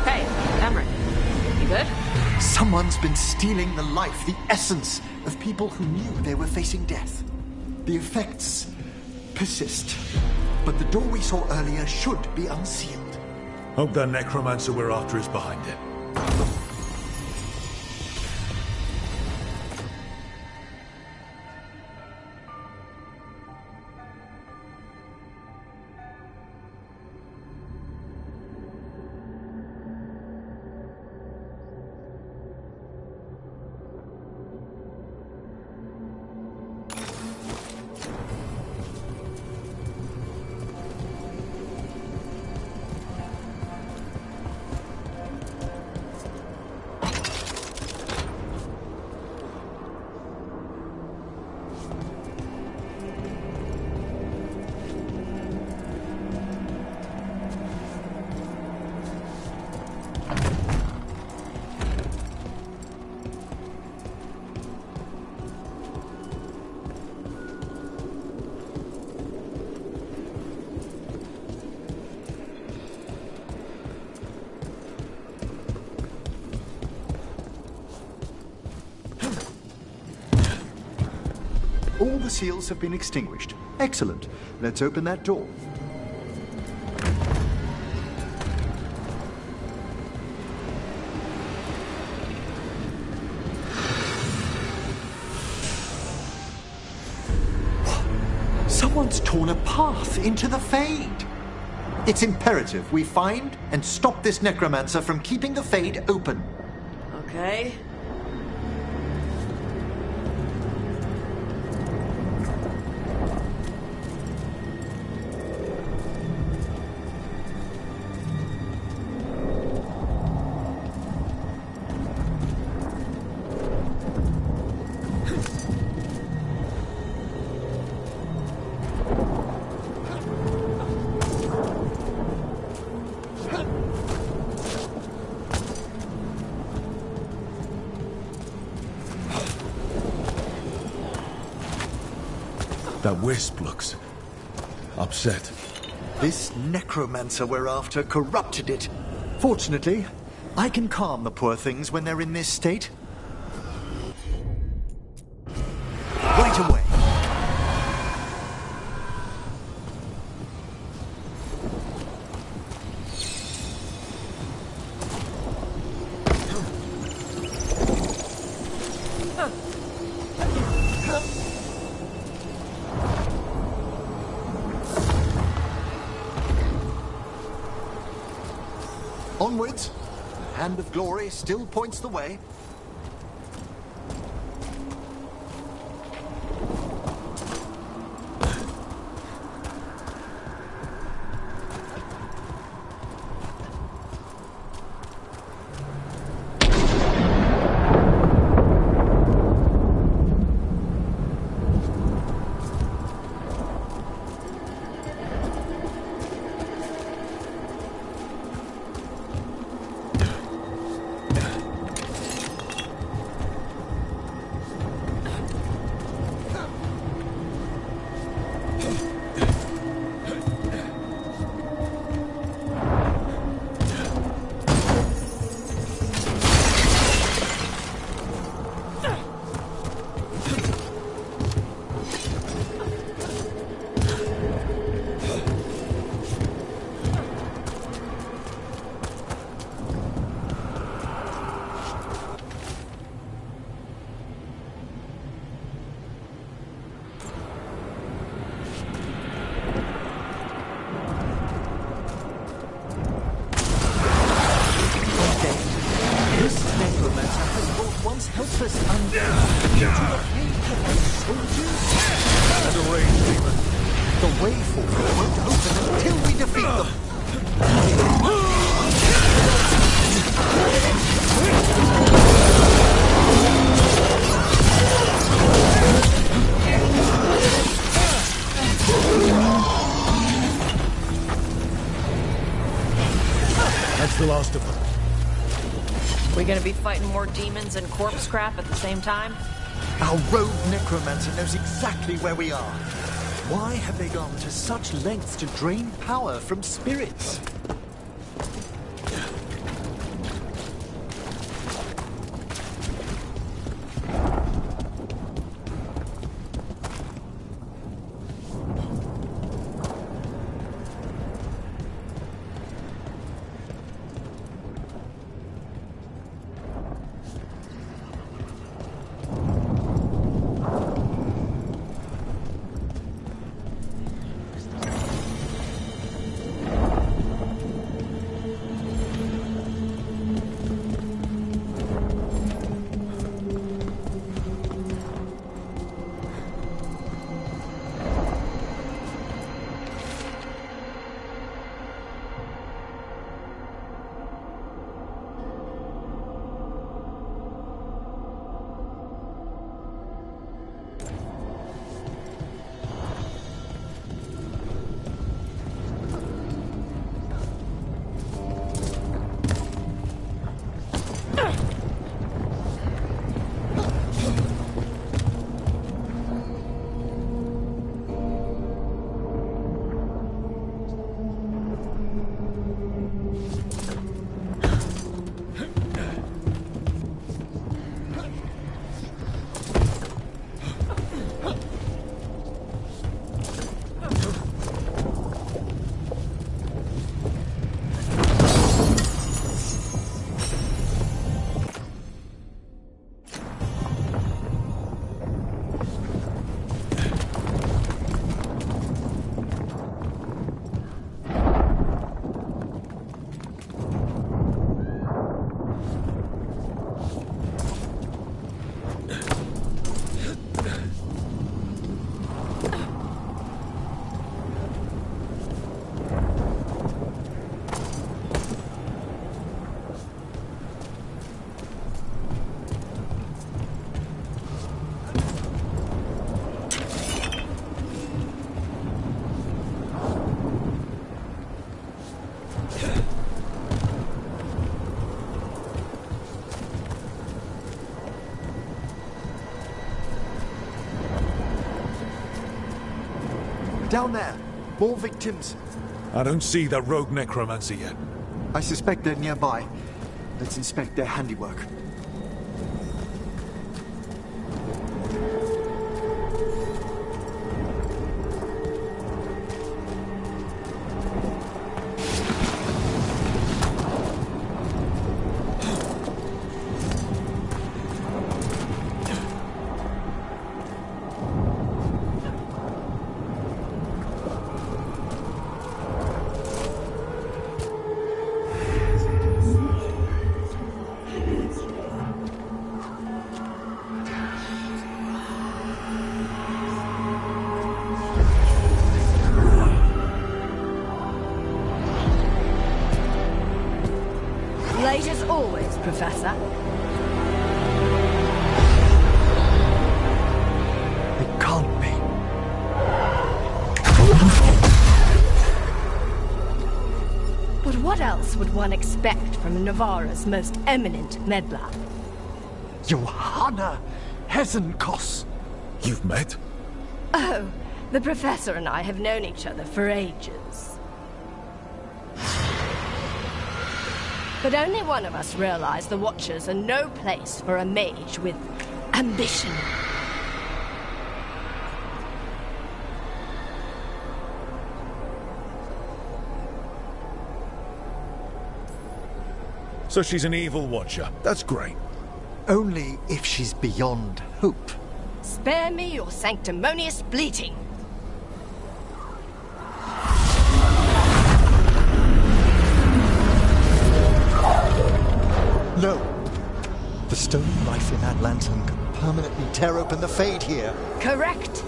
Hey, Cameron. You good? Someone's been stealing the life, the essence of people who knew they were facing death. The effects persist, but the door we saw earlier should be unsealed. Hope that necromancer we're after is behind it. All the seals have been extinguished. Excellent. Let's open that door. Someone's torn a path into the Fade. It's imperative we find and stop this necromancer from keeping the Fade open. Okay. That wisp looks upset. This necromancer we're after corrupted it. Fortunately, I can calm the poor things when they're in this state. Right away. Onwards. The hand of glory still points the way. the last of them. We gonna be fighting more demons and corpse crap at the same time? Our rogue necromancer knows exactly where we are. Why have they gone to such lengths to drain power from spirits? Down there! More victims! I don't see that rogue necromancer yet. I suspect they're nearby. Let's inspect their handiwork. Late as always, Professor. It can't be. But what else would one expect from Navarra's most eminent meddler? Johanna Hesenkos. You've met? Oh, the Professor and I have known each other for ages. But only one of us realized the Watchers are no place for a mage with ambition. So she's an evil Watcher. That's great. Only if she's beyond hope. Spare me your sanctimonious bleating. No! The stone life in that lantern can permanently tear open the Fade here. Correct.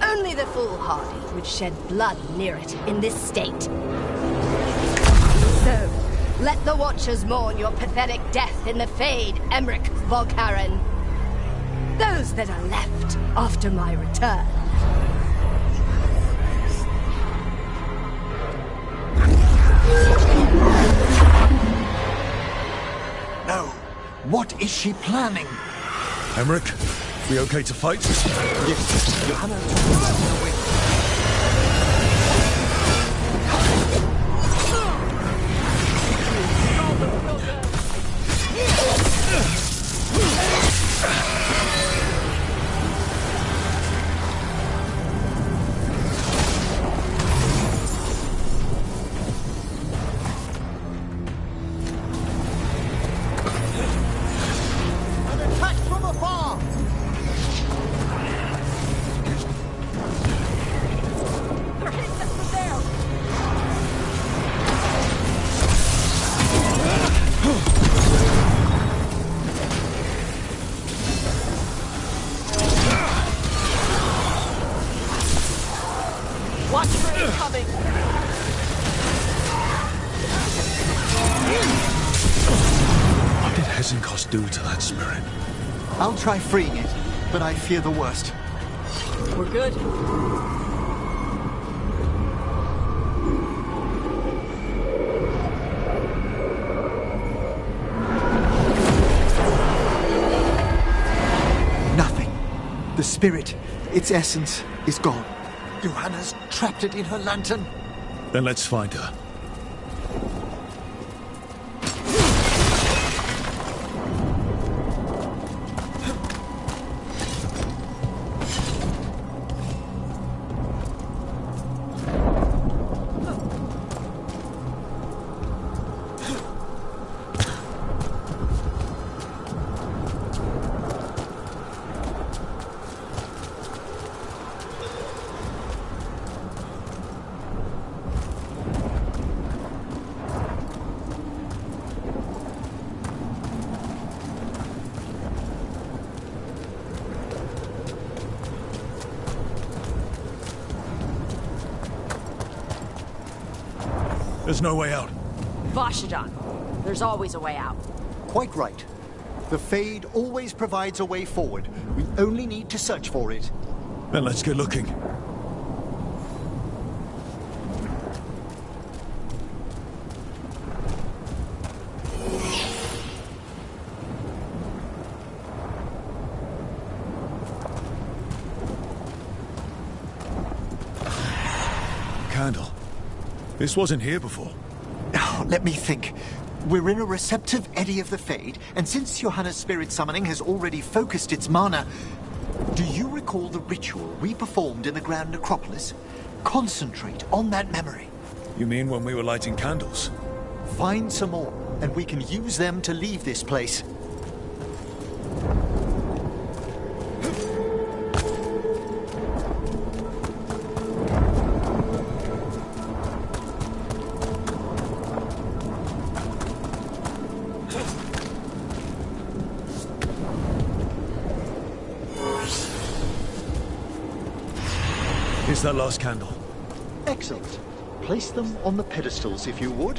Only the foolhardy would shed blood near it in this state. So, let the Watchers mourn your pathetic death in the Fade, Emmerich Volkaren. Those that are left after my return. What is she planning? Emmerich, we okay to fight? Yes, Johanna took away. Do to that spirit? I'll try freeing it, but I fear the worst. We're good. Nothing. The spirit, its essence, is gone. Johanna's trapped it in her lantern. Then let's find her. There's no way out. Vashadan, there's always a way out. Quite right. The Fade always provides a way forward. We only need to search for it. Then let's get looking. Candle. This wasn't here before. Oh, let me think. We're in a receptive eddy of the Fade, and since Johanna's spirit summoning has already focused its mana, do you recall the ritual we performed in the Grand Necropolis? Concentrate on that memory. You mean when we were lighting candles? Find some more, and we can use them to leave this place. Here's that last candle. Excellent. Place them on the pedestals, if you would.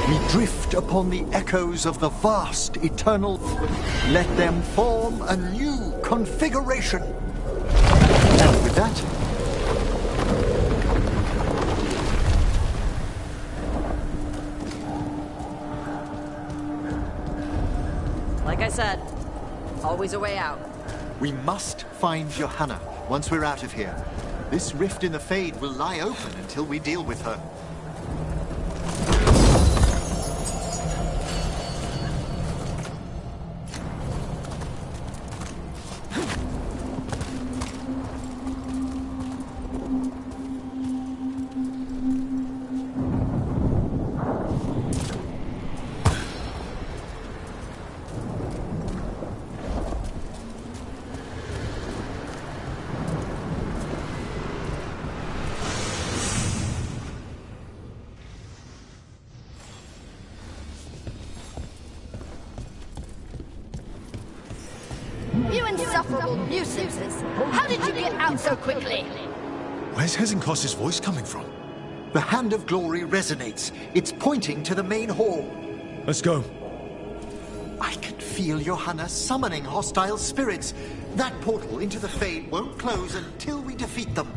We drift upon the echoes of the vast eternal. Let them form a new configuration. And with that, like I said, always a way out. we must find Johanna once we're out of here. This rift in the Fade will lie open until we deal with her. You insufferable nuisances! How did you get out so quickly? Where's Hezenkos's voice coming from? The Hand of Glory resonates. It's pointing to the main hall. Let's go. I can feel Johanna summoning hostile spirits. That portal into the Fade won't close until we defeat them.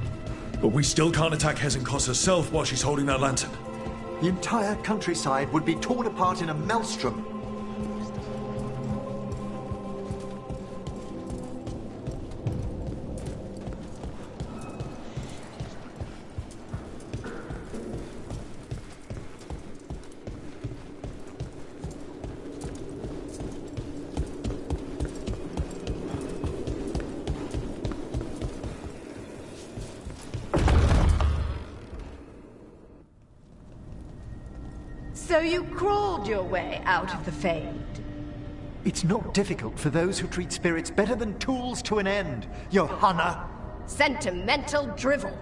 But we still can't attack Hezenkos herself while she's holding that lantern. The entire countryside would be torn apart in a maelstrom. So you crawled your way out of the Fade? It's not difficult for those who treat spirits better than tools to an end, Johanna. Sentimental drivel.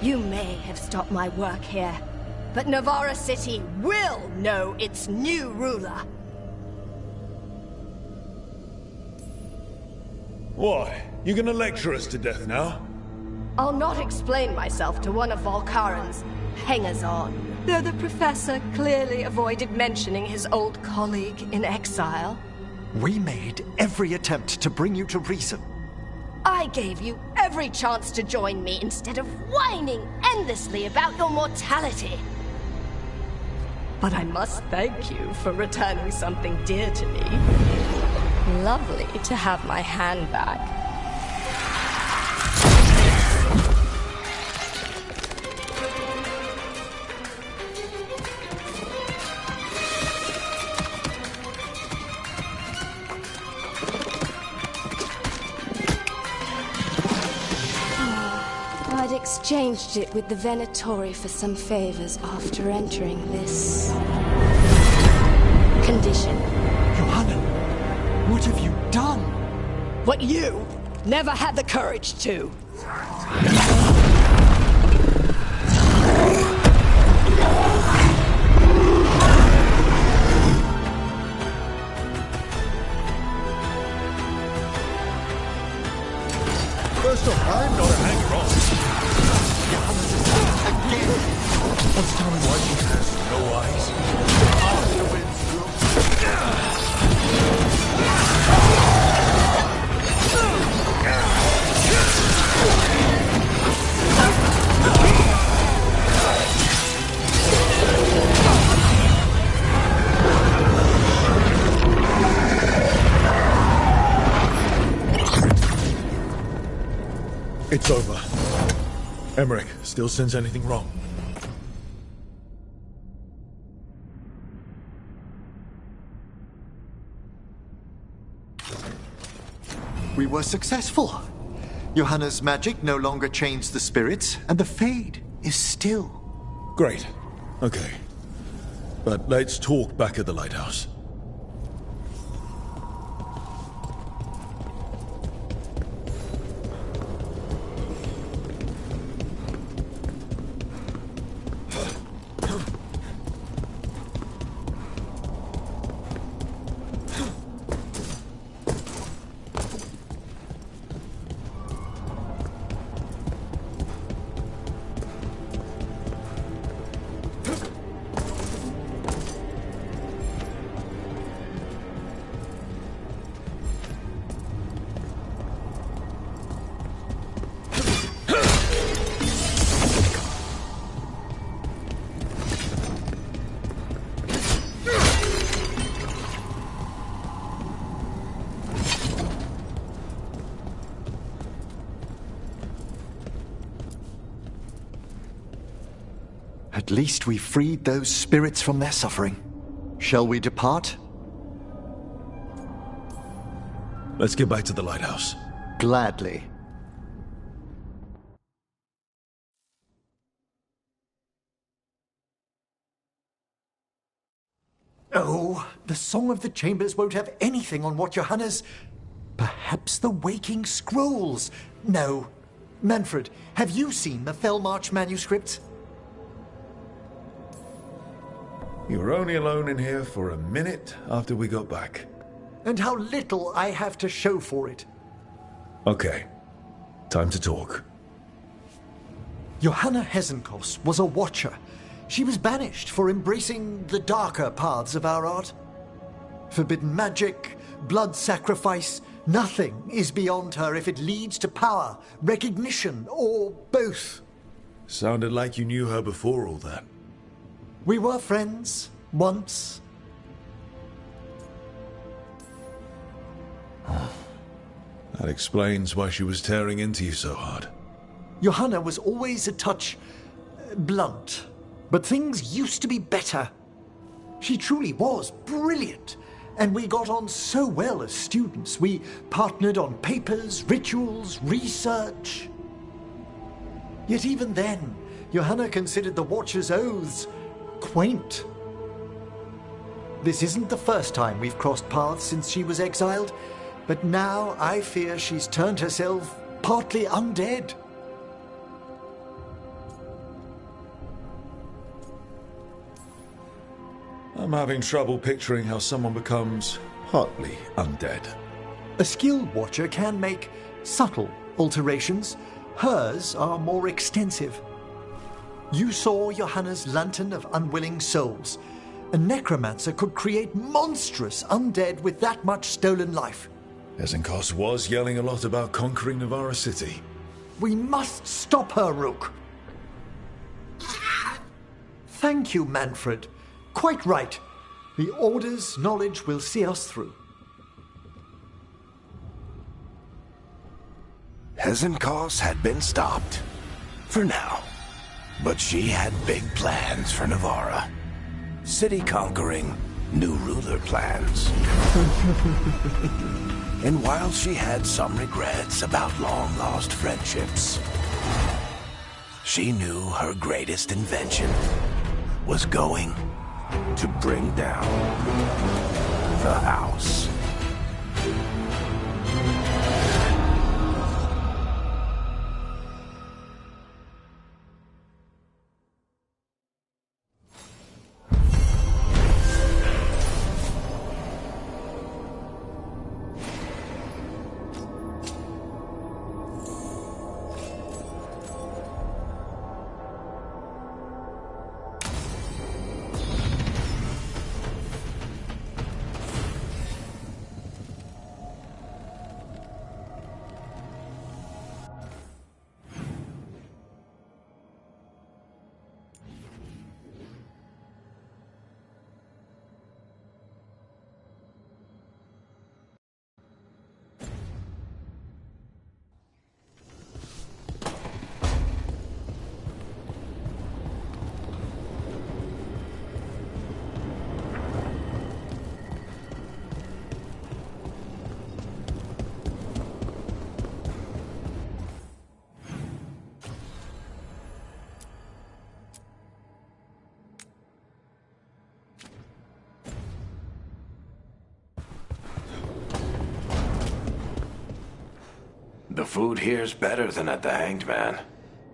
You may have stopped my work here, but Navarra City will know its new ruler. Why? You gonna lecture us to death now? I'll not explain myself to one of Volkaren's hangers-on, though the professor clearly avoided mentioning his old colleague in exile. We made every attempt to bring you to reason. I gave you every chance to join me instead of whining endlessly about your mortality. But I must thank you for returning something dear to me. Lovely to have my hand back. I'd exchanged it with the Venatori for some favors after entering this condition. Johanna, what have you done? What you never had the courage to. First off, I'm not a hanger-on. Again! What's tell me why she has no eyes? It's over. Emmerich, still sense anything wrong? We were successful. Johanna's magic no longer changed the spirits, and the Fade is still. Great. Okay. But let's talk back at the lighthouse. At least we freed those spirits from their suffering. Shall we depart? Let's get back to the lighthouse. Gladly. Oh, the Song of the Chambers won't have anything on what Johanna's... Perhaps the Waking Scrolls? No. Manfred, have you seen the Fellmarch manuscripts? You were only alone in here for a minute after we got back. And how little I have to show for it. Okay. Time to talk. Johanna Hezenkos was a watcher. She was banished for embracing the darker paths of our art. Forbidden magic, blood sacrifice, nothing is beyond her if it leads to power, recognition, or both. Sounded like you knew her before all that. We were friends, once. That explains why she was tearing into you so hard. Johanna was always a touch blunt, but things used to be better. She truly was brilliant, and we got on so well as students. We partnered on papers, rituals, research. Yet even then, Johanna considered the Watcher's oaths quaint. This isn't the first time we've crossed paths since she was exiled, but now I fear she's turned herself partly undead. I'm having trouble picturing how someone becomes partly undead. A skilled Watcher can make subtle alterations. Hers are more extensive. You saw Johanna's Lantern of Unwilling Souls. A necromancer could create monstrous undead with that much stolen life. Ezenkos was yelling a lot about conquering Navarra City. We must stop her, Rook. Thank you, Manfred. Quite right. The Order's knowledge will see us through. Ezenkos had been stopped. For now. But she had big plans for Navarra. City conquering, new ruler plans. And while she had some regrets about long-lost friendships, she knew her greatest invention was going to bring down the house. The food here's better than at the Hanged Man.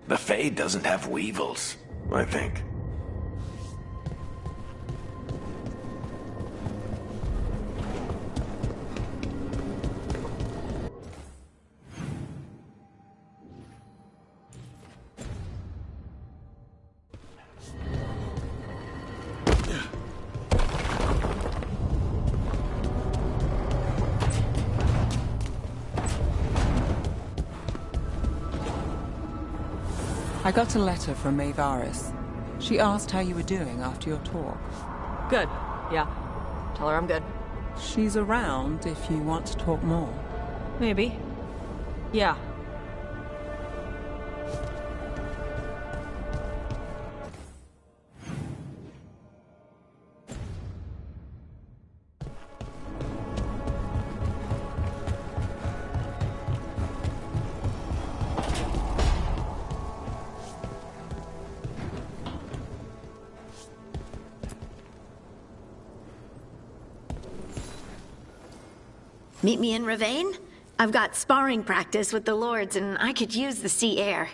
The Fade doesn't have weevils, I think. I got a letter from Maevaris. She asked how you were doing after your talk. Good. Yeah. Tell her I'm good. She's around if you want to talk more. Maybe. Yeah. Meet me in Ravane? I've got sparring practice with the Lords, and I could use the sea air.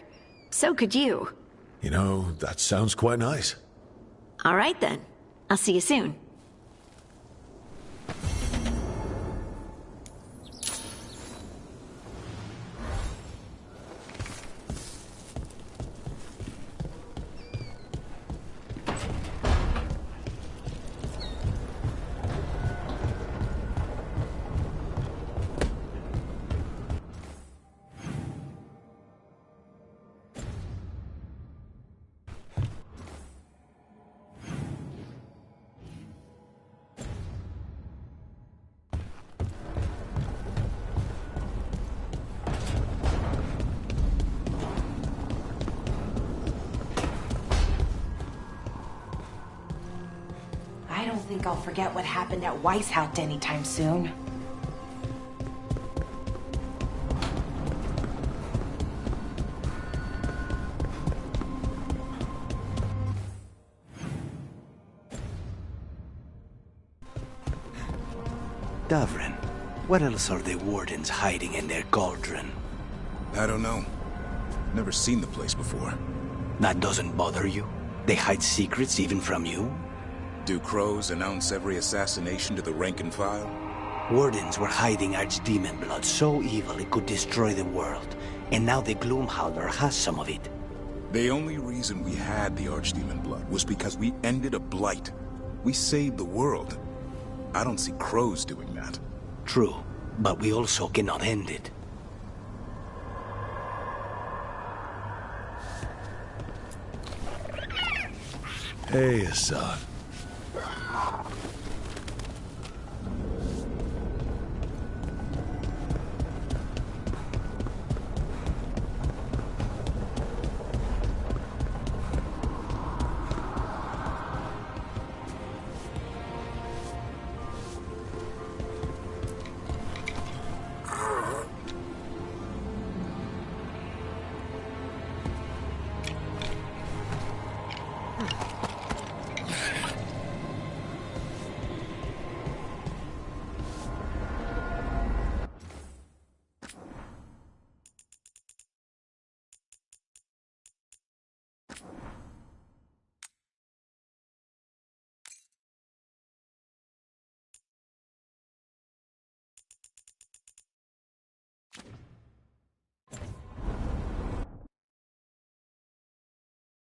So could you. You know, that sounds quite nice. All right, then. I'll see you soon. think I'll forget what happened at Weishaupt anytime soon. Davrin, what else are the Wardens hiding in their cauldron? I don't know. Never seen the place before. That doesn't bother you? They hide secrets even from you? Do crows announce every assassination to the rank and file? Wardens were hiding Archdemon blood so evil it could destroy the world, and now the Gloomhowler has some of it. The only reason we had the Archdemon blood was because we ended a blight. We saved the world. I don't see crows doing that. True, but we also cannot end it. Hey, Assad.